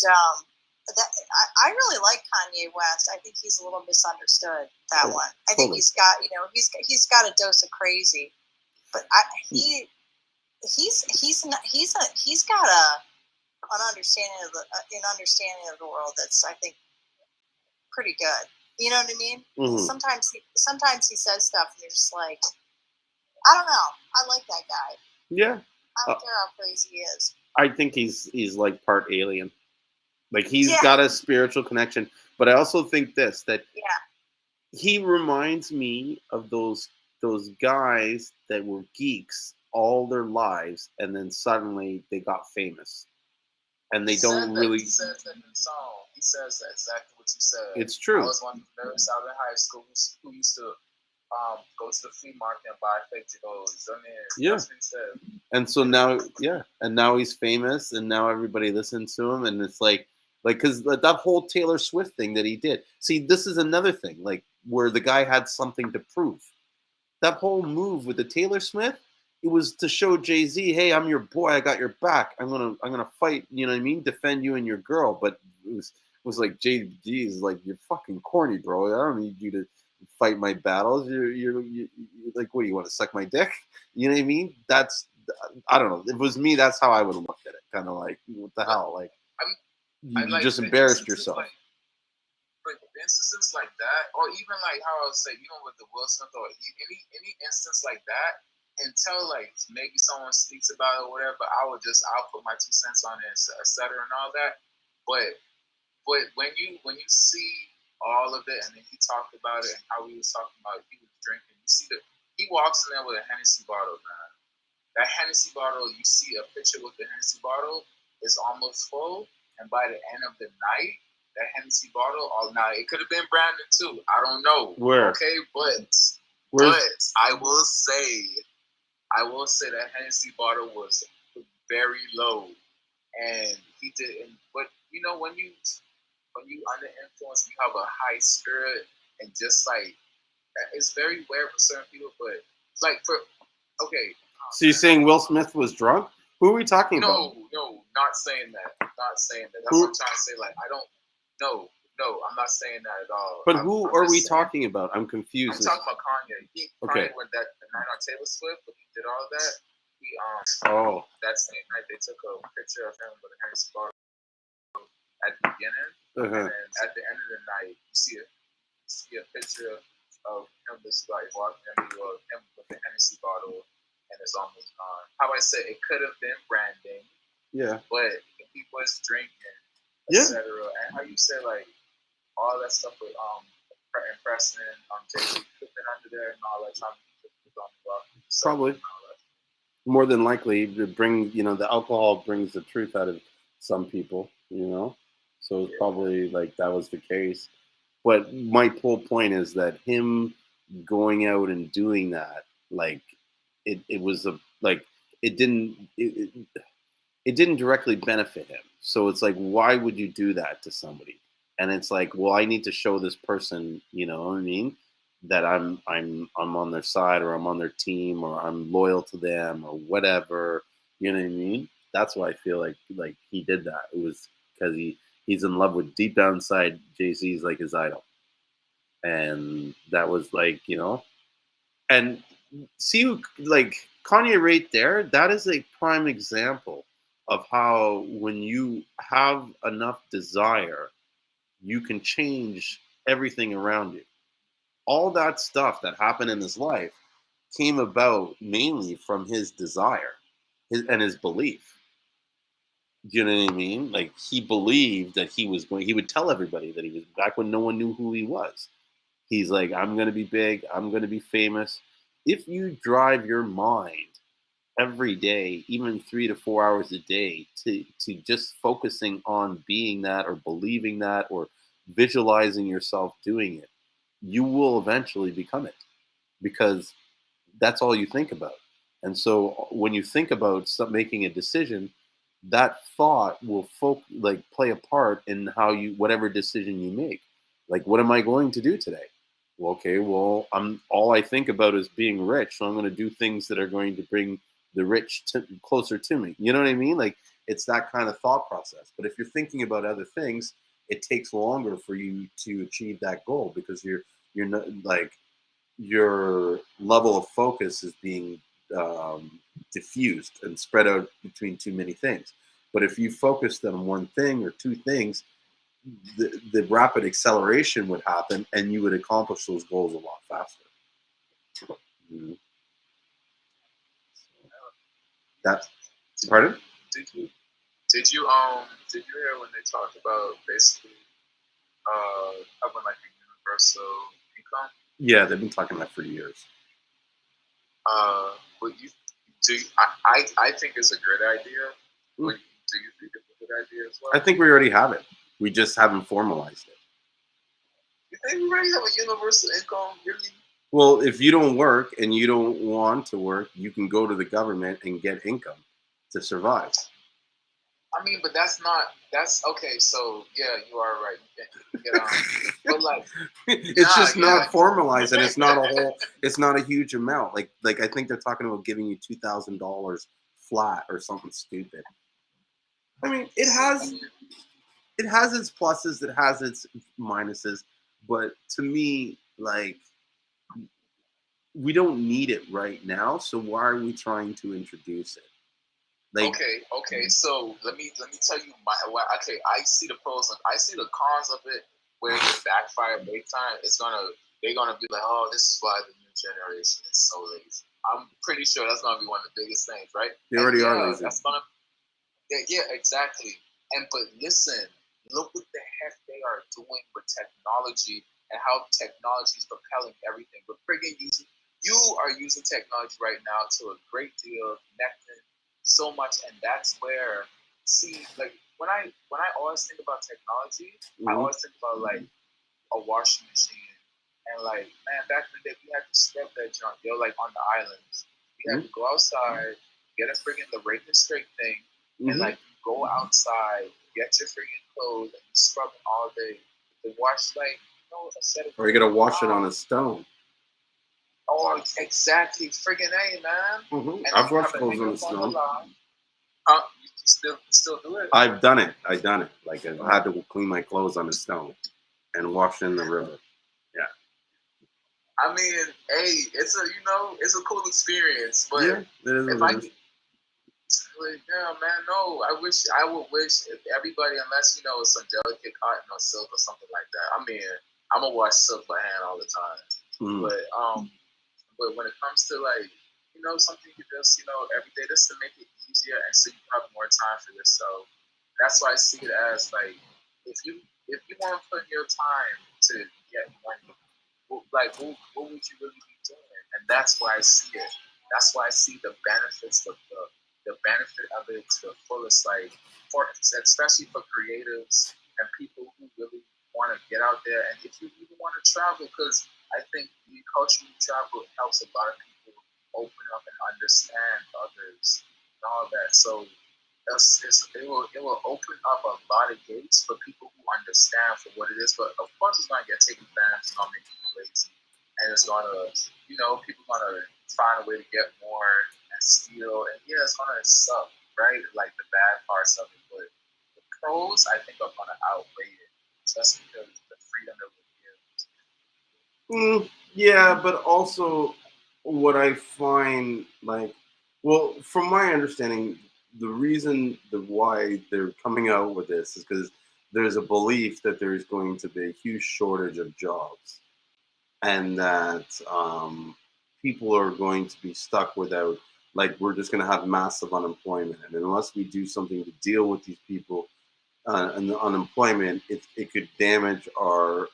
I really like Kanye West. I think he's a little misunderstood. That one. I think he's got he's got a dose of crazy, but he's got an understanding of the world that's, I think, pretty good. You know what I mean? Mm-hmm. Sometimes he says stuff and you're just like, I don't know. I like that guy. Yeah. I don't care how crazy he is. I think he's like part alien. Like he's got a spiritual connection. But I also think that he reminds me of those guys that were geeks all their lives, and then suddenly they got famous. And they don't really. He says that in the song. He says that exactly what you said. It's true. I was one of the nerds out in high school who used to go to the flea market and buy fake clothes. I mean, that's what he said. And so now he's famous, and now everybody listens to him, and it's like because that whole Taylor Swift thing that he did. See, this is another thing, like where the guy had something to prove. That whole move with the Taylor Swift. It was to show Jay-Z, hey, I'm your boy. I got your back. I'm gonna fight. You know what I mean? Defend you and your girl. But it was like Jay-Z is like, you're fucking corny, bro. I don't need you to fight my battles. You're like, what do you want to suck my dick? You know what I mean? I don't know. If it was me, that's how I would have looked at it. Kind of like, what the hell? Like, you just embarrassed yourself. But instances like that, or even like how I would say, with the Will Smith, or any instance like that. Until like maybe someone speaks about it or whatever, I'll put my 2 cents on it, etc. and all that. But when you see all of it, and then he talked about it and how he was talking about he was drinking, you see he walks in there with a Hennessy bottle, man. That Hennessy bottle, you see a picture with the Hennessy bottle is almost full, and by the end of the night, that Hennessy bottle, now it could have been Brandon too. I don't know. Where? Okay, but I will say that Hennessy bottle was very low, and he did. But when you under influence, you have a high spirit, and just like it's very rare for certain people. But like so you're saying Will Smith was drunk? Who are we talking about? No, not saying that. That's what I'm trying to say. Like I don't. No, I'm not saying that at all. But who are we talking about? I'm confused. I'm talking about Kanye. Kanye with that the night on Taylor Swift, but he did all that. That same night they took a picture of him with a Hennessy bottle at the beginning, and then at the end of the night you see a picture of him just like walking in New York, him with the Hennessy bottle, and it's almost gone. How I said it could have been branding, but he was drinking, etc. And how you say like all that stuff with impressing Jay-Z, putting under there and all that, trying to put on the block. Probably. More than likely, the alcohol brings the truth out of some people, So it's probably like that was the case. But my whole point is that him going out and doing that, like, it was it didn't it didn't directly benefit him. So it's like, why would you do that to somebody? And it's like, well, I need to show this person, you know what I mean, that I'm on their side, or I'm on their team, or I'm loyal to them, or whatever. You know what I mean? That's why I feel like he did that. It was because he's in love with, deep down inside, Jay-Z's like his idol. And that was like, and see, like Kanye right there, that is a prime example of how when you have enough desire, you can change everything around you. All that stuff that happened in his life came about mainly from his desire, and his belief. Do you know what I mean? Like, he believed that he would tell everybody that he was, back when no one knew who he was. He's like, I'm going to be big. I'm going to be famous. If you drive your mind every day, even 3 to 4 hours a day, to just focusing on being that, or believing that, or visualizing yourself doing it, you will eventually become it, because that's all you think about. And so when you think about making a decision, that thought will play a part in how you, whatever decision you make. Like, what am I going to do today? Well, okay, well, all I think about is being rich, so I'm going to do things that are going to bring the rich closer to me. You know what I mean? Like, it's that kind of thought process. But if you're thinking about other things, it takes longer for you to achieve that goal, because you're not, like, your level of focus is being diffused and spread out between too many things. But if you focused on one thing or two things, the rapid acceleration would happen, and you would accomplish those goals a lot faster. Mm-hmm. That, pardon? Did you hear when they talked about basically having like a universal income? Yeah, they've been talking about that for years. But I think it's a great idea. But do you think it's a good idea as well? I think we already have it. We just haven't formalized it. You think we already have a universal income? Really? Well, if you don't work and you don't want to work, you can go to the government and get income to survive. I mean, but that's okay. So yeah, you are right. You can get on, but like, it's not formalized, and it's not it's not a huge amount. Like I think they're talking about giving you $2,000 flat or something stupid. I mean, it has its pluses, it has its minuses, but to me, like, we don't need it right now. So why are we trying to introduce it? Like, okay. So let me tell you I see the pros and I see the cons of it, where it backfire big time. They're gonna be like, oh, this is why the new generation is so lazy. I'm pretty sure that's gonna be one of the biggest things, right? They already are lazy. Yeah, exactly. But listen, look what the heck they are doing with technology, and how technology is propelling everything. But friggin' you are using technology right now to a great deal, connecting so much, and that's where, like, when I always think about technology, I always think about like a washing machine, and like, man, back in the day we had to scrub that junk, like on the islands. We had to go outside, get the rake and straight thing, and like go outside, get your friggin' clothes, and you scrub it all day. To wash, like, a set of, or you gotta wash it on a stone. Oh, exactly, friggin' A, man. I've washed clothes on a stone. You still do it? I've done it. Like, I've had to clean my clothes on a stone and wash in the river. Yeah. I mean, hey, it's a cool experience. But yeah, it is. Yeah, man, no. I would wish if everybody, unless it's some delicate cotton or silk or something like that. I mean, I'm gonna wash silk by hand all the time. But when it comes to like, something you just, every day, just to make it easier, and so you have more time for yourself. That's why I see it as like, if you want to put your time to get money, what would you really be doing? And that's why I see it that's why I see the benefits of the benefit of it to the fullest. Like especially for creatives and people who really want to get out there, and if you even want to travel, because I think the cultural travel helps a lot of people open up and understand others and all that. So it will open up a lot of gates for people who understand for what it is. But of course, it's gonna get taken advantage. It's gonna make people lazy, and it's gonna, people gonna find a way to get more and steal. And yeah, it's gonna suck, right? Like the bad parts of it, but the pros, I think, are gonna outweigh it, just because the freedom that it gives. Yeah, but also what I find well, from my understanding, the reason why they're coming out with this is because there's a belief that there's going to be a huge shortage of jobs, and that people are going to be stuck without, we're just going to have massive unemployment, and unless we do something to deal with these people and the unemployment, it could damage our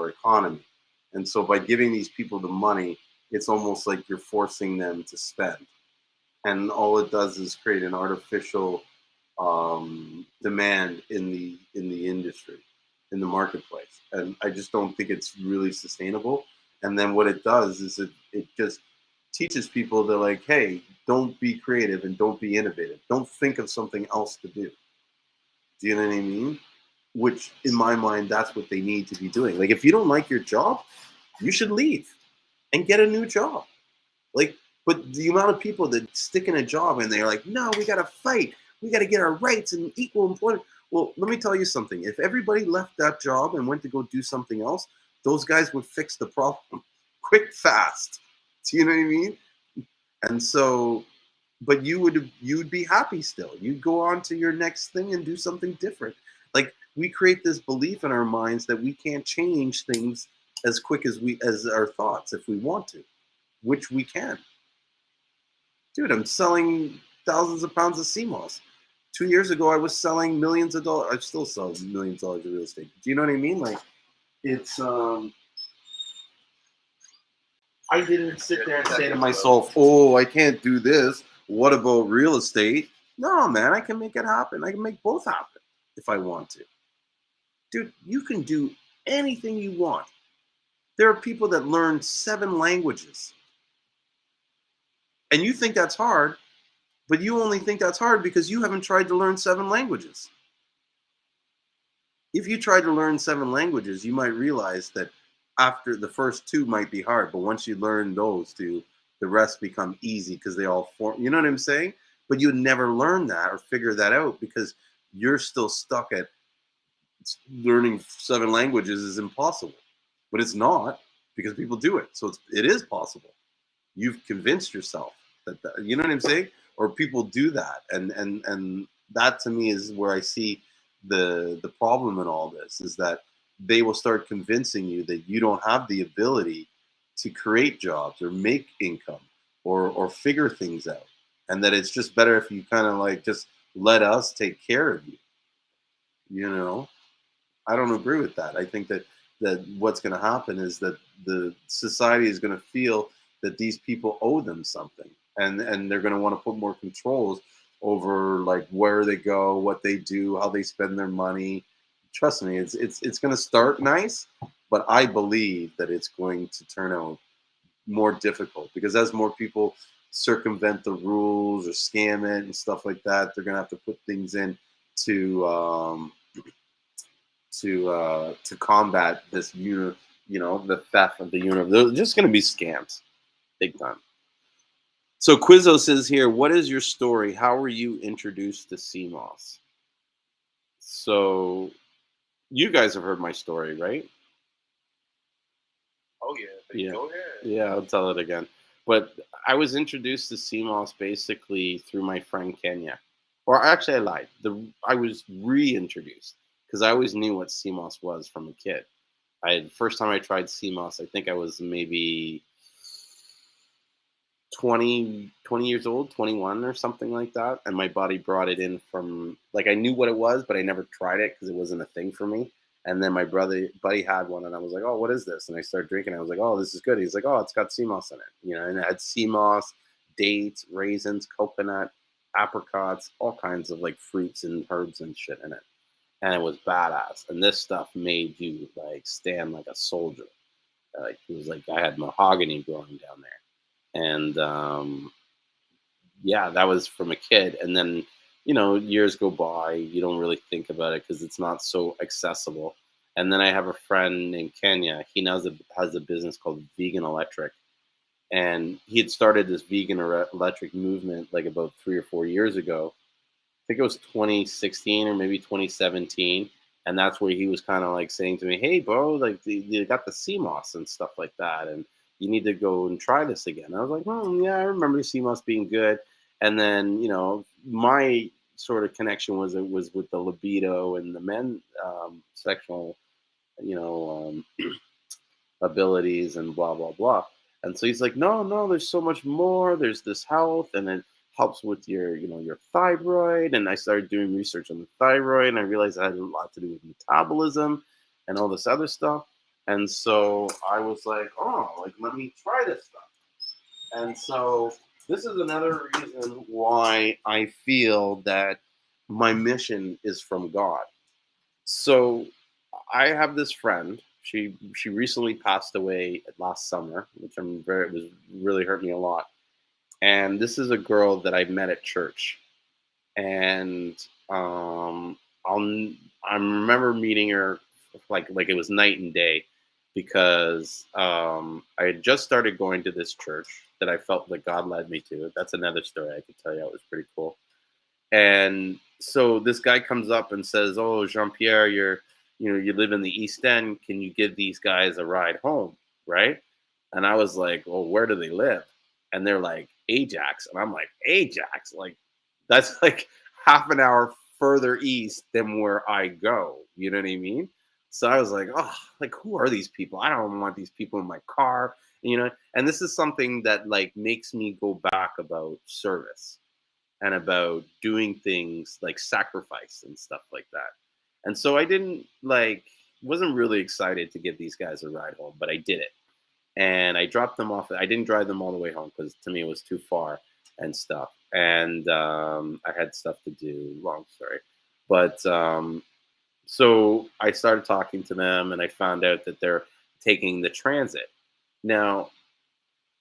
economy. And so by giving these people the money, it's almost like you're forcing them to spend. And all it does is create an artificial demand in the industry, in the marketplace. And I just don't think it's really sustainable. And then what it does is it just teaches people that, hey, don't be creative and don't be innovative. Don't think of something else to do. Do you know what I mean? Which, in my mind, that's what they need to be doing. If you don't like your job, you should leave and get a new job. But the amount of people that stick in a job and they're like, no, we got to fight. We got to get our rights and equal employment. Well, let me tell you something. If everybody left that job and went to go do something else, those guys would fix the problem quick, fast. Do you know what I mean? And so, but you would be happy still. You'd go on to your next thing and do something different. We create this belief in our minds that we can't change things as quick as our thoughts if we want to, which we can. Dude, I'm selling thousands of pounds of Seamoss. 2 years ago, I was selling millions of dollars. I still sell millions of dollars of real estate. Do you know what I mean? It's I didn't sit there and say to myself, oh, I can't do this. What about real estate? No, man, I can make it happen. I can make both happen if I want to. Dude, you can do anything you want. There are people that learn 7 languages. And you think that's hard, but you only think that's hard because you haven't tried to learn 7 languages. If you tried to learn 7 languages, you might realize that after the first 2 might be hard, but once you learn those 2, the rest become easy because they all form. You know what I'm saying? But you'd never learn that or figure that out because you're still stuck at learning 7 languages is impossible. But it's not, because people do it. So it is possible. You've convinced yourself that, you know what I'm saying? Or people do that. And that to me is where I see the problem in all this, is that they will start convincing you that you don't have the ability to create jobs or make income or figure things out. And that it's just better if you kind of just let us take care of you. You know? I don't agree with that. I think that what's going to happen is that the society is going to feel that these people owe them something, and they're going to want to put more controls over where they go, what they do, how they spend their money. Trust me, it's going to start nice, but I believe that it's going to turn out more difficult, because as more people circumvent the rules or scam it and stuff like that, they're going to have to put things in to combat this, the theft of the universe. There's just going to be scams, big time. So Quizzo says here, what is your story? How were you introduced to Seamoss? So you guys have heard my story, right? Oh yeah. Go ahead. Yeah, I'll tell it again. But I was introduced to Seamoss basically through my friend Kenya. Or actually, I lied. I was reintroduced, because I always knew what Seamoss was from a kid. First time I tried Seamoss, I think I was maybe 20 years old, 21 or something like that. And my buddy brought it in from, I knew what it was, but I never tried it because it wasn't a thing for me. And then my buddy had one, and I was like, oh, what is this? And I started drinking. I was like, oh, this is good. He's like, oh, it's got Seamoss in it. And it had Seamoss, dates, raisins, coconut, apricots, all kinds of like fruits and herbs and shit in it. And it was badass. And this stuff made you like stand like a soldier. Like it was like I had mahogany growing down there. And yeah, that was from a kid. And then, years go by, you don't really think about it because it's not so accessible. And then I have a friend in Kenya. He now has a business called Vegan Electric. And he had started this vegan electric movement like about 3 or 4 years ago. I think it was 2016 or maybe 2017. And that's where he was kind of like saying to me, hey, bro, like you got the Seamoss and stuff like that. And you need to go and try this again. I was like, yeah, I remember Seamoss being good. And then, my sort of connection was with the libido and the men sexual, abilities and blah, blah, blah. And so he's like, no, there's so much more. There's this health, and it helps with your, your thyroid. And I started doing research on the thyroid, and I realized it had a lot to do with metabolism and all this other stuff. And so I was like, let me try this stuff. And so this is another reason why I feel that my mission is from God. So I have this friend. She recently passed away last summer, which it was really hurt me a lot. And this is a girl that I met at church, and I remember meeting her like it was night and day, because I had just started going to this church that I felt that God led me to. That's another story I could tell you. It was pretty cool. And so this guy comes up and says, "Oh, Jean-Pierre, you live in the East End. Can you give these guys a ride home?" Right? And I was like, "Well, where do they live?" And they're like, "Ajax." And I'm like, "Ajax? Like, that's like half an hour further east than where I go." You know what I mean? So I was like, "Oh, like who are these people? I don't want these people in my car." And this is something that like makes me go back about service and about doing things like sacrifice and stuff like that. And so I wasn't really excited to give these guys a ride home, but I did it. And I dropped them off. I didn't drive them all the way home because to me it was too far and stuff. And I had stuff to do, long story. But so I started talking to them, and I found out that they're taking the transit. Now,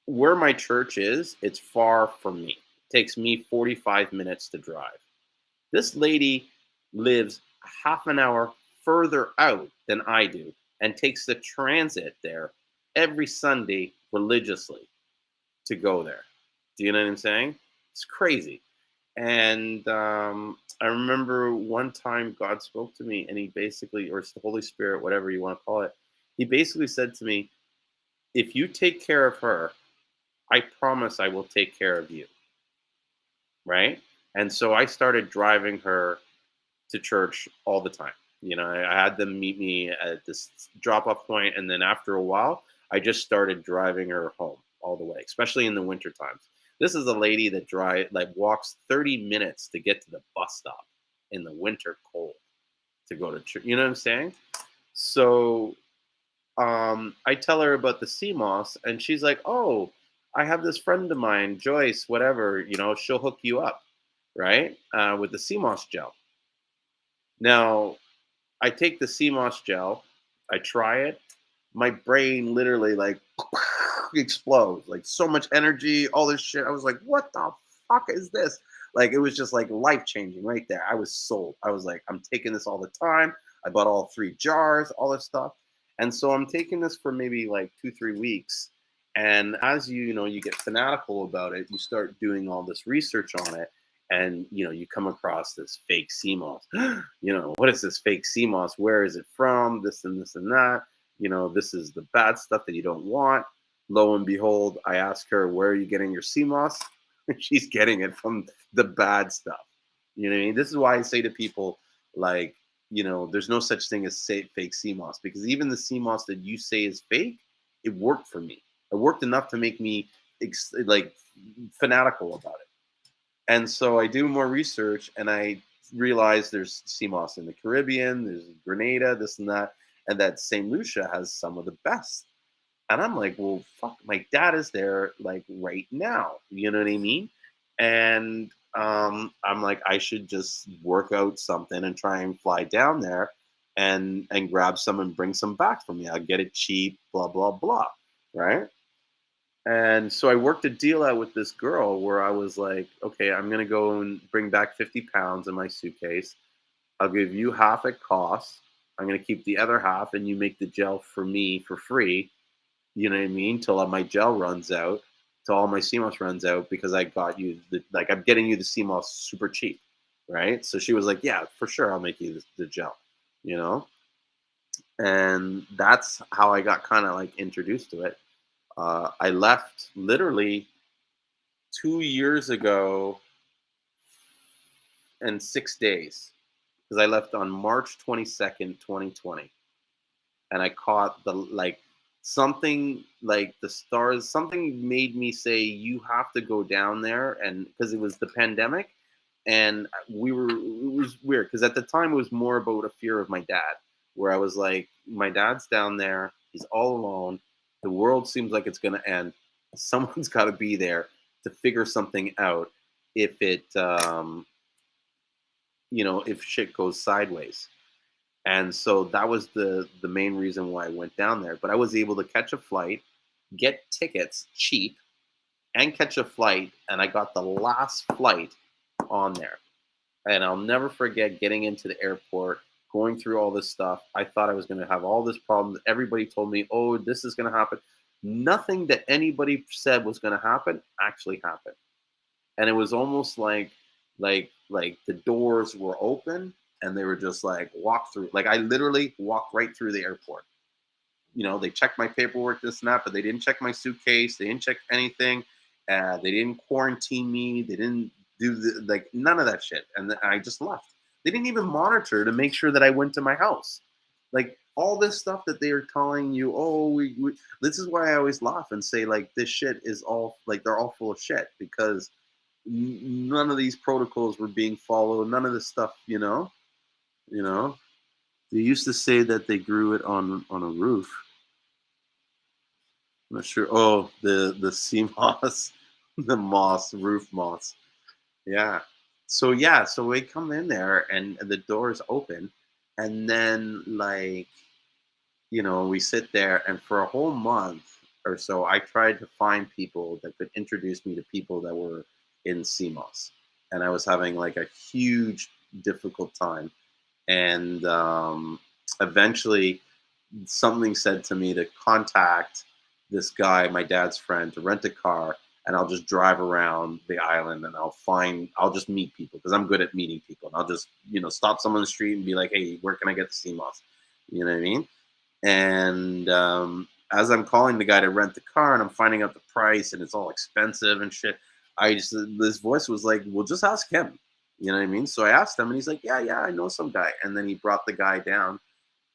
where my church is, it's far from me. It takes me 45 minutes to drive. This lady lives half an hour further out than I do and takes the transit there every Sunday religiously to go there. Do you know what I'm saying? It's crazy. And I remember one time God spoke to me, and he basically, or it's the Holy Spirit, whatever you want to call it, he basically said to me, if you take care of her, I promise I will take care of you. Right? And so I started driving her to church all the time. I had them meet me at this drop-off point, and then after a while, I just started driving her home all the way, especially in the winter times. This is a lady that walks 30 minutes to get to the bus stop in the winter cold to go to church. You know what I'm saying? So I tell her about the Seamoss, and she's like, "Oh, I have this friend of mine, Joyce, whatever, she'll hook you up, right? With the Seamoss gel." Now, I take the Seamoss gel, I try it, my brain literally like explodes, like so much energy, all this shit. I was like, what the fuck is this? Like, it was just like life changing right there. I was sold. I was like, I'm taking this all the time. I bought all 3 jars, all this stuff. And so I'm taking this for maybe like 2-3 weeks. And as you get fanatical about it, you start doing all this research on it. And, you come across this fake Seamoss. What is this fake Seamoss? Where is it from? This and this and that. This is the bad stuff that you don't want. Lo and behold, I ask her, where are you getting your Seamoss? She's getting it from the bad stuff. You know what I mean? This is why I say to people, like, there's no such thing as fake Seamoss, because even the Seamoss that you say is fake, it worked for me. It worked enough to make me fanatical about it. And so I do more research, and I realize there's Seamoss in the Caribbean, there's Grenada, this and that St. Lucia has some of the best. And I'm like, well, fuck, my dad is there like right now. You know what I mean? And I'm like, I should just work out something and try and fly down there and grab some and bring some back for me. I'll get it cheap, blah, blah, blah. Right. And so I worked a deal out with this girl where I was like, okay, I'm going to go and bring back 50 pounds in my suitcase. I'll give you half it costs. I'm going to keep the other half and you make the gel for me for free. You know what I mean? Till my gel runs out, till all my Seamoss runs out because I got you, I'm getting you the Seamoss super cheap. Right. So she was like, yeah, for sure. I'll make you the gel, you know? And that's how I got kind of like introduced to it. I left literally 2 years ago and 6 days because I left on March 22nd, 2020. And I caught something like the stars, something made me say, you have to go down there. And because it was the pandemic and it was weird because at the time it was more about a fear of my dad, where I was like, my dad's down there, he's all alone. The world seems like it's going to end. Someone's got to be there to figure something out if it, if shit goes sideways. And so that was the main reason why I went down there. But I was able to catch a flight, get tickets cheap, and catch a flight. And I got the last flight on there. And I'll never forget getting into the airport, going through all this stuff. I thought I was going to have all this problems. Everybody told me, oh, this is going to happen. Nothing that anybody said was going to happen actually happened. And it was almost like the doors were open and they were just like, walk through. Like I literally walked right through the airport. You know, they checked my paperwork, this and that, but they didn't check my suitcase. They didn't check anything. They didn't quarantine me. They didn't do none of that shit. And I just left. They didn't even monitor to make sure that I went to my house. Like all this stuff that they are telling you, oh, this is why I always laugh and say like, this shit is all like, they're all full of shit because none of these protocols were being followed. None of this stuff, you know, they used to say that they grew it on a roof. I'm not sure. Oh, the Seamoss, the moss, roof moss. Yeah. So we come in there and the doors open and then we sit there and for a whole month or so, I tried to find people that could introduce me to people that were in Seamoss. And I was having like a huge difficult time. And eventually something said to me to contact this guy, my dad's friend, to rent a car and I'll just drive around the island and I'll just meet people because I'm good at meeting people. And I'll just, stop someone on the street and be like, hey, where can I get the Seamoss? You know what I mean? And as I'm calling the guy to rent the car and I'm finding out the price and it's all expensive and shit, this voice was like, well, just ask him. You know what I mean? So I asked him and he's like, yeah, I know some guy. And then he brought the guy down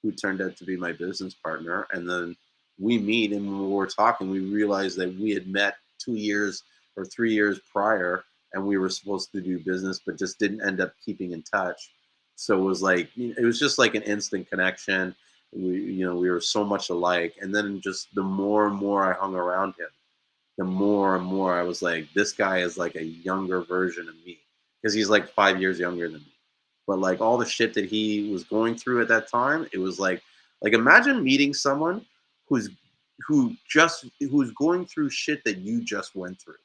who turned out to be my business partner. And then we meet and when we were talking, we realized that we had met 2 years or 3 years prior and we were supposed to do business, but just didn't end up keeping in touch. So it was just like an instant connection. We were so much alike. And then just the more and more I hung around him, the more and more I was like, this guy is like a younger version of me. Because he's like 5 years younger than me. But like all the shit that he was going through at that time, it was like imagine meeting someone who's going through shit that you just went through.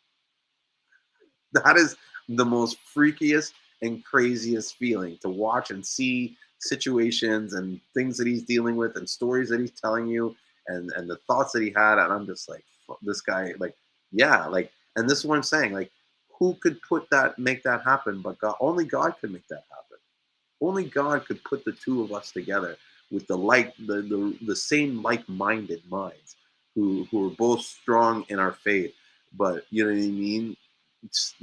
That is the most freakiest and craziest feeling to watch and see situations and things that he's dealing with and stories that he's telling you and the thoughts that he had. And I'm just like, this guy, and this is what I'm saying, like, who could make that happen but God? Only God could make that happen. Only God could put the two of us together with the same like-minded minds who are both strong in our faith. But you know what I mean? It's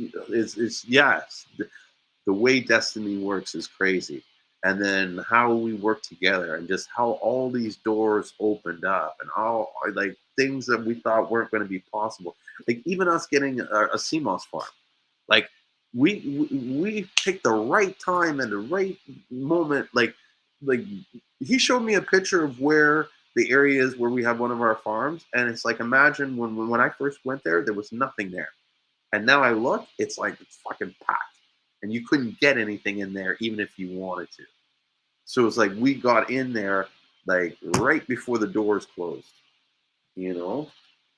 the way destiny works is crazy. And then how we work together and just how all these doors opened up and all like things that we thought weren't going to be possible. Like even us getting a Seamoss farm. Like we picked the right time and the right moment. Like he showed me a picture of where the areas where we have one of our farms, and it's like, imagine when I first went there was nothing there, and now I look, it's like it's fucking packed, and you couldn't get anything in there even if you wanted to. So it's like we got in there like right before the doors closed, you know,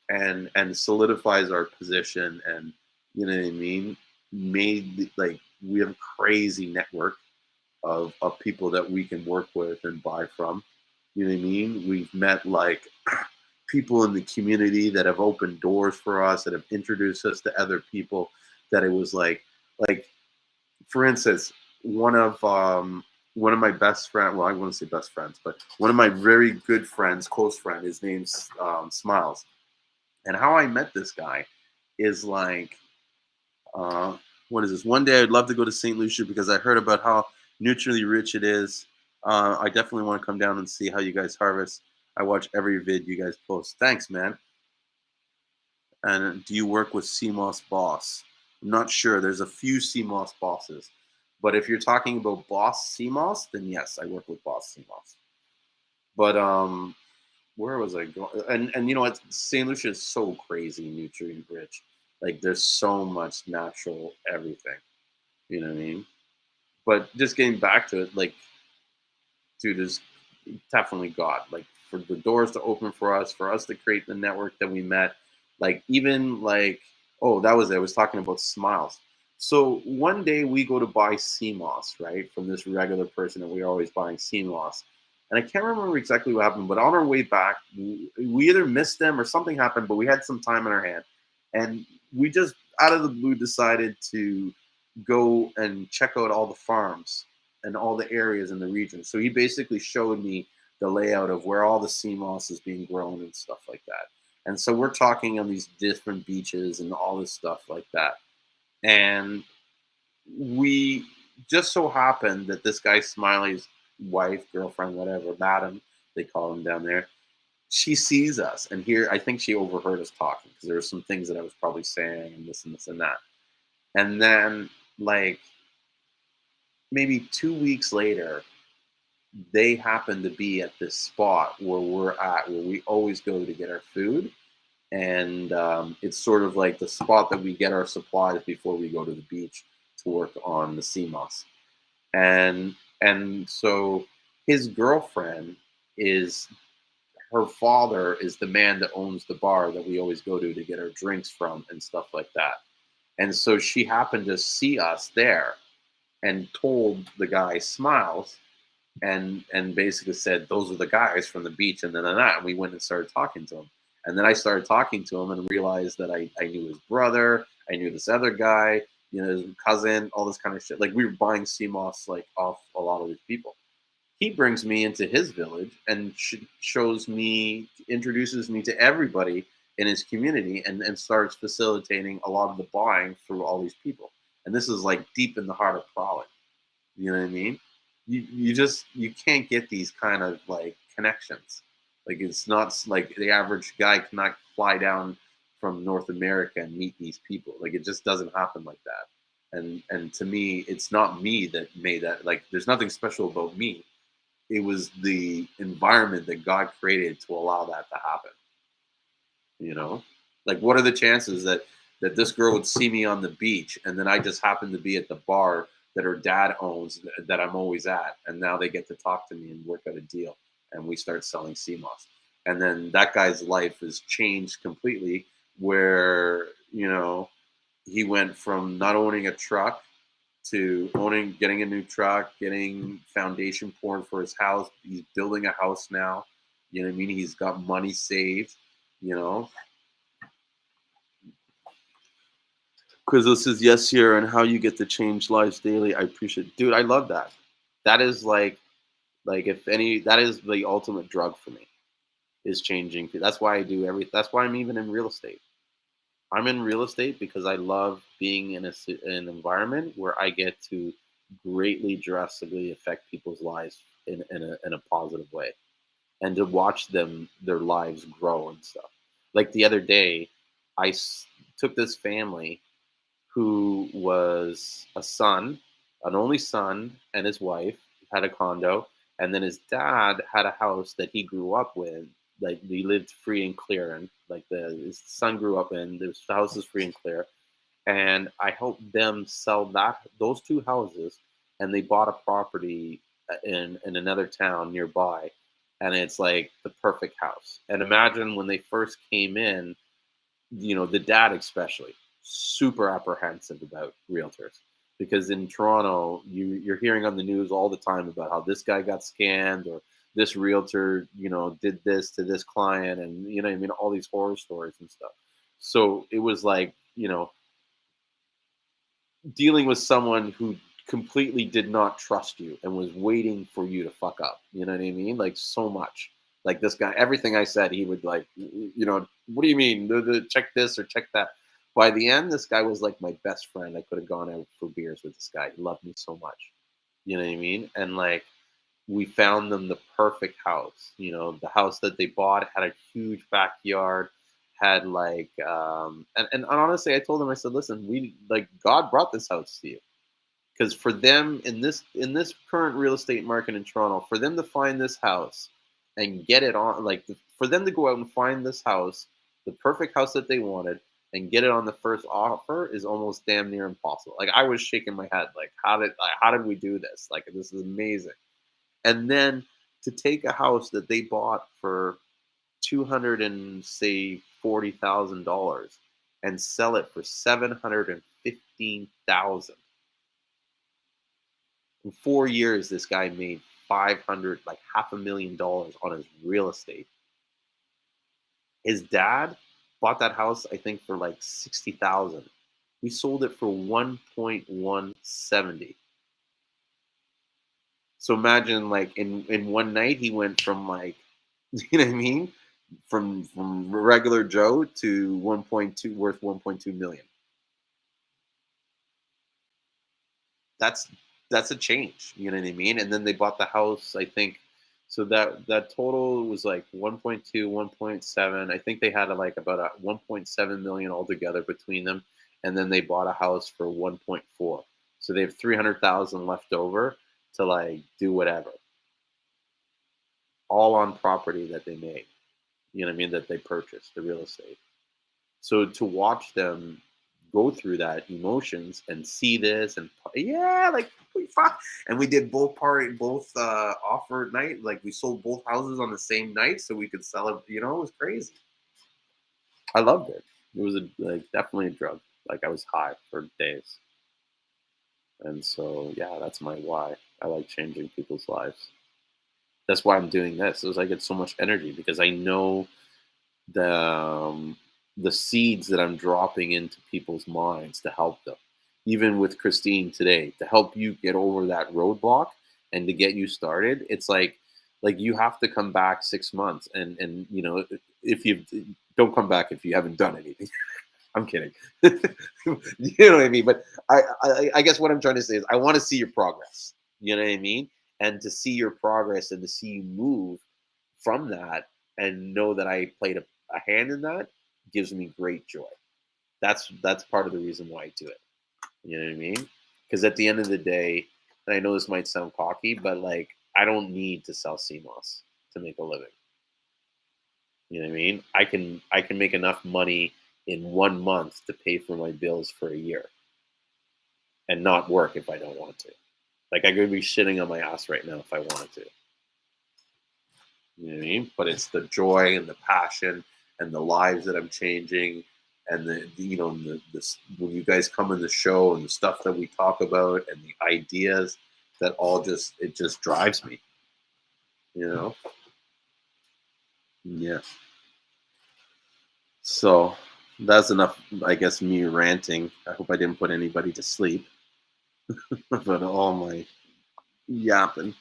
and solidifies our position, and you know what I mean. Made like we have a crazy network of people that we can work with and buy from. You know what I mean? We've met like people in the community that have opened doors for us, that have introduced us to other people. That it was like for instance, one of my best friends. Well, I wouldn't say best friends, but one of my very good friends, close friend. His name's Smiles. And how I met this guy is like, what is this? One day I'd love to go to St. Lucia because I heard about how nutritionally rich it is. I definitely want to come down and see how you guys harvest. I watch every vid you guys post. Thanks, man. And do you work with Seamoss Boss? I'm not sure. There's a few Seamoss bosses. But if you're talking about Boss Seamoss, then yes, I work with Boss Seamoss. But where was I going? And you know what? St. Lucia is so crazy nutrient rich. Like there's so much natural everything. You know what I mean? But just getting back to it, like, dude, is definitely God. Like for the doors to open for us to create the network that we met. Like even like, oh, that was it. I was talking about Smiles. So one day we go to buy Seamoss, right, from this regular person that we're always buying Seamoss. And I can't remember exactly what happened, but on our way back, we either missed them or something happened, but we had some time in our hand. And we just, out of the blue, decided to go and check out all the farms and all the areas in the region. So he basically showed me the layout of where all the Seamoss is being grown and stuff like that. And so we're talking on these different beaches and all this stuff like that. And we just so happened that this guy Smiley's wife, girlfriend, whatever, madam, they call him down there, she sees us. And here, I think she overheard us talking because there were some things that I was probably saying and this and this and that. And then, like, maybe 2 weeks later, they happen to be at this spot where we're at, where we always go to get our food. And it's sort of like the spot that we get our supplies before we go to the beach to work on the Seamoss. And so his girlfriend is, her father is the man that owns the bar that we always go to get our drinks from and stuff like that. And so she happened to see us there and told the guy Smiles and basically said, those are the guys from the beach and then that. And we went and started talking to him. And then I started talking to him and realized that I knew his brother, I knew this other guy, you know, his cousin, all this kind of shit. Like we were buying Seamoss like off a lot of these people. He brings me into his village and shows me, introduces me to everybody in his community and starts facilitating a lot of the buying through all these people. And this is like deep in the heart of Providence. You know what I mean? You can't get these kind of like connections. Like it's not like the average guy cannot fly down from North America and meet these people. Like it just doesn't happen like that. And to me, it's not me that made that. Like there's nothing special about me. It was the environment that God created to allow that to happen. You know, like what are the chances that this girl would see me on the beach and then I just happen to be at the bar that her dad owns that I'm always at, and now they get to talk to me and work out a deal, and we start selling Seamoss, and then that guy's life has changed completely. Where you know he went from not owning a truck to getting a new truck, getting foundation poured for his house. He's building a house now. You know what I mean? He's got money saved. You know. Quizzo says, yes, here, and how you get to change lives daily. I appreciate it. Dude, I love that. That is like if any, that is the ultimate drug for me, is changing. That's why I do everything. That's why I'm even in real estate. I'm in real estate because I love being in an environment where I get to greatly, drastically affect people's lives in a positive way, and to watch their lives grow and stuff. Like the other day, I took this family who was an only son, and his wife had a condo, And then his dad had a house that he grew up with, like he lived free and clear, and like his son grew up in. The house is free and clear, and I helped them sell those two houses, and they bought a property in another town nearby, and it's like the perfect house. And imagine when they first came in, the dad especially super apprehensive about realtors, because in Toronto you're hearing on the news all the time about how this guy got scammed, or this realtor did this to this client, and I mean, all these horror stories and stuff. So it was like, dealing with someone who completely did not trust you and was waiting for you to fuck up. You know what I mean? Like, so much. Like, this guy, everything I said, he would like, what do you mean? Check this or check that. By the end, this guy was like my best friend. I could have gone out for beers with this guy. He loved me so much. You know what I mean? And like, we found them the perfect house. The house that they bought had a huge backyard, had like, and honestly, I told them, I said, listen, God brought this house to you. Because for them in this current real estate market in Toronto, for them to find this house and get it on, like for them to go out and find this house, the perfect house that they wanted, and get it on the first offer is almost damn near impossible. Like, I was shaking my head, like, how did we do this? Like, this is amazing. And then to take a house that they bought for $240,000 and sell it for $715,000. In 4 years, this guy made $500,000, like $500,000 on his real estate. His dad bought that house, I think, for like $60,000. We sold it for $1.170. So imagine, like, in one night, he went from, like, you know what I mean, from regular Joe to 1.2, worth 1.2 million. That's a change, you know what I mean? And then they bought the house, I think, so that total was like 1.2, 1.7. I think they had like about a 1.7 million altogether between them, and then they bought a house for 1.4. So they have 300,000 left over to like do whatever, all on property that they made. You know what I mean? That they purchased, the real estate. So to watch them go through that emotions and see this, and like, fuck. And we did both offer night. Like, we sold both houses on the same night so we could sell it. It was crazy. I loved it. It was definitely a drug. Like, I was high for days. And so, yeah, that's my why. I like changing people's lives. That's why I'm doing this. Is I get so much energy because I know the seeds that I'm dropping into people's minds to help them. Even with Christine today, to help you get over that roadblock and to get you started, it's like you have to come back 6 months, and if you don't come back if you haven't done anything. I'm kidding. You know what I mean? But I guess what I'm trying to say is I want to see your progress. You know what I mean? And to see your progress and to see you move from that and know that I played a hand in that gives me great joy. That's part of the reason why I do it. You know what I mean? Because at the end of the day, and I know this might sound cocky, but like, I don't need to sell Seamoss to make a living. You know what I mean? I can make enough money in 1 month to pay for my bills for a year and not work if I don't want to. Like, I could be shitting on my ass right now if I wanted to. You know what I mean? But it's the joy and the passion and the lives that I'm changing, and the when you guys come in the show and the stuff that we talk about and the ideas that all just drives me. Yeah. So that's enough, I guess, me ranting. I hope I didn't put anybody to sleep. But all my yapping.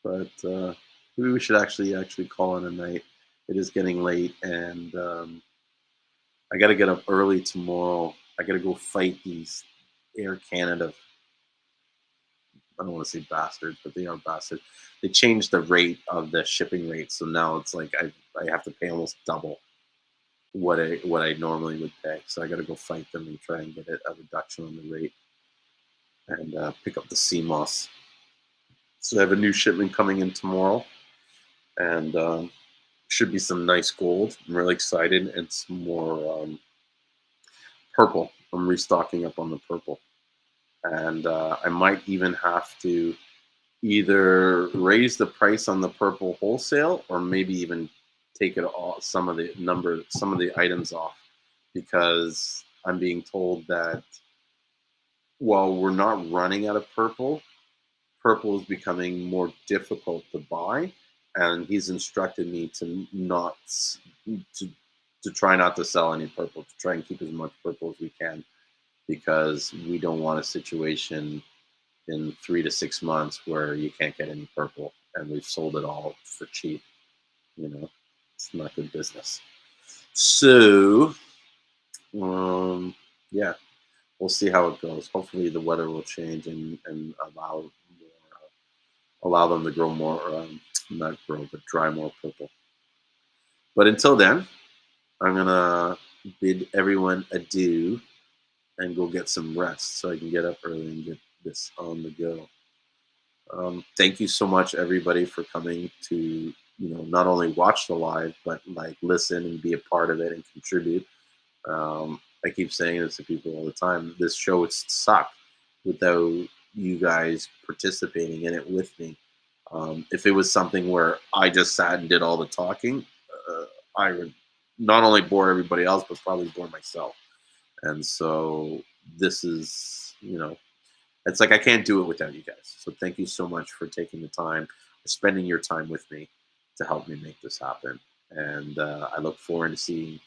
But maybe we should actually call it a night. It is getting late, and I got to get up early tomorrow. I got to go fight these Air Canada. I don't want to say bastards, but they are bastards. They changed the rate of the shipping rate, so now it's like I have to pay almost double what I normally would pay. So I got to go fight them and try and get a reduction on the rate and pick up the Seamoss. So I have a new shipment coming in tomorrow, and should be some nice gold. I'm really excited, and some more purple. I'm restocking up on the purple, and I might even have to either raise the price on the purple wholesale, or maybe even take it off some of the items off, because I'm being told that while we're not running out of purple is becoming more difficult to buy, and he's instructed me to not to try not to sell any purple, to try and keep as much purple as we can, because we don't want a situation in 3 to 6 months where you can't get any purple and we've sold it all for cheap. It's not good business. So yeah, we'll see how it goes. Hopefully the weather will change and allow them to grow more, not grow, but dry more purple. But until then, I'm gonna bid everyone adieu and go get some rest so I can get up early and get this on the go. Thank you so much, everybody, for coming to not only watch the live, but like listen and be a part of it and contribute. I keep saying this to people all the time. This show would suck without you guys participating in it with me. If it was something where I just sat and did all the talking, I would not only bore everybody else, but probably bore myself. And so this is, it's like I can't do it without you guys. So thank you so much for taking the time, spending your time with me to help me make this happen. And I look forward to seeing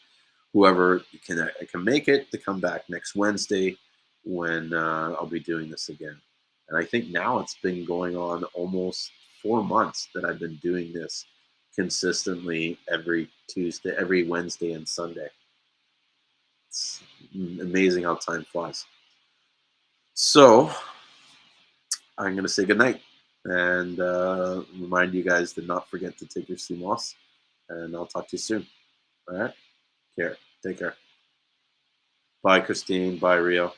whoever can make it to come back next Wednesday when I'll be doing this again. And I think now it's been going on almost 4 months that I've been doing this consistently every Tuesday, every Wednesday and Sunday. It's amazing how time flies. So I'm going to say goodnight and remind you guys to not forget to take your Seamoss, and I'll talk to you soon. All right? Take care. Bye, Christine. Bye, Rio.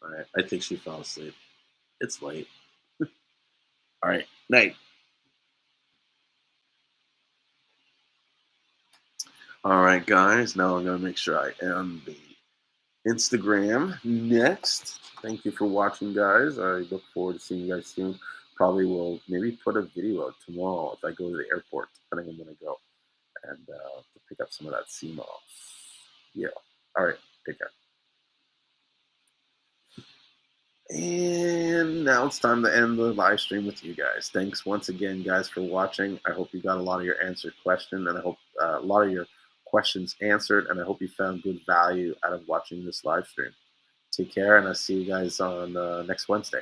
All right. I think she fell asleep. It's late. All right. Night. All right, guys. Now I'm going to make sure I end the Instagram next. Thank you for watching, guys. I look forward to seeing you guys soon. Probably will maybe put a video out tomorrow if I go to the airport, depending on when I go, and to pick up some of that Seamoss. Yeah. All right. Take care. And now it's time to end the live stream with you guys. Thanks once again, guys, for watching. I hope you got a lot of your answered questions, and I hope a lot of your questions answered, and I hope you found good value out of watching this live stream. Take care, and I'll see you guys on next Wednesday.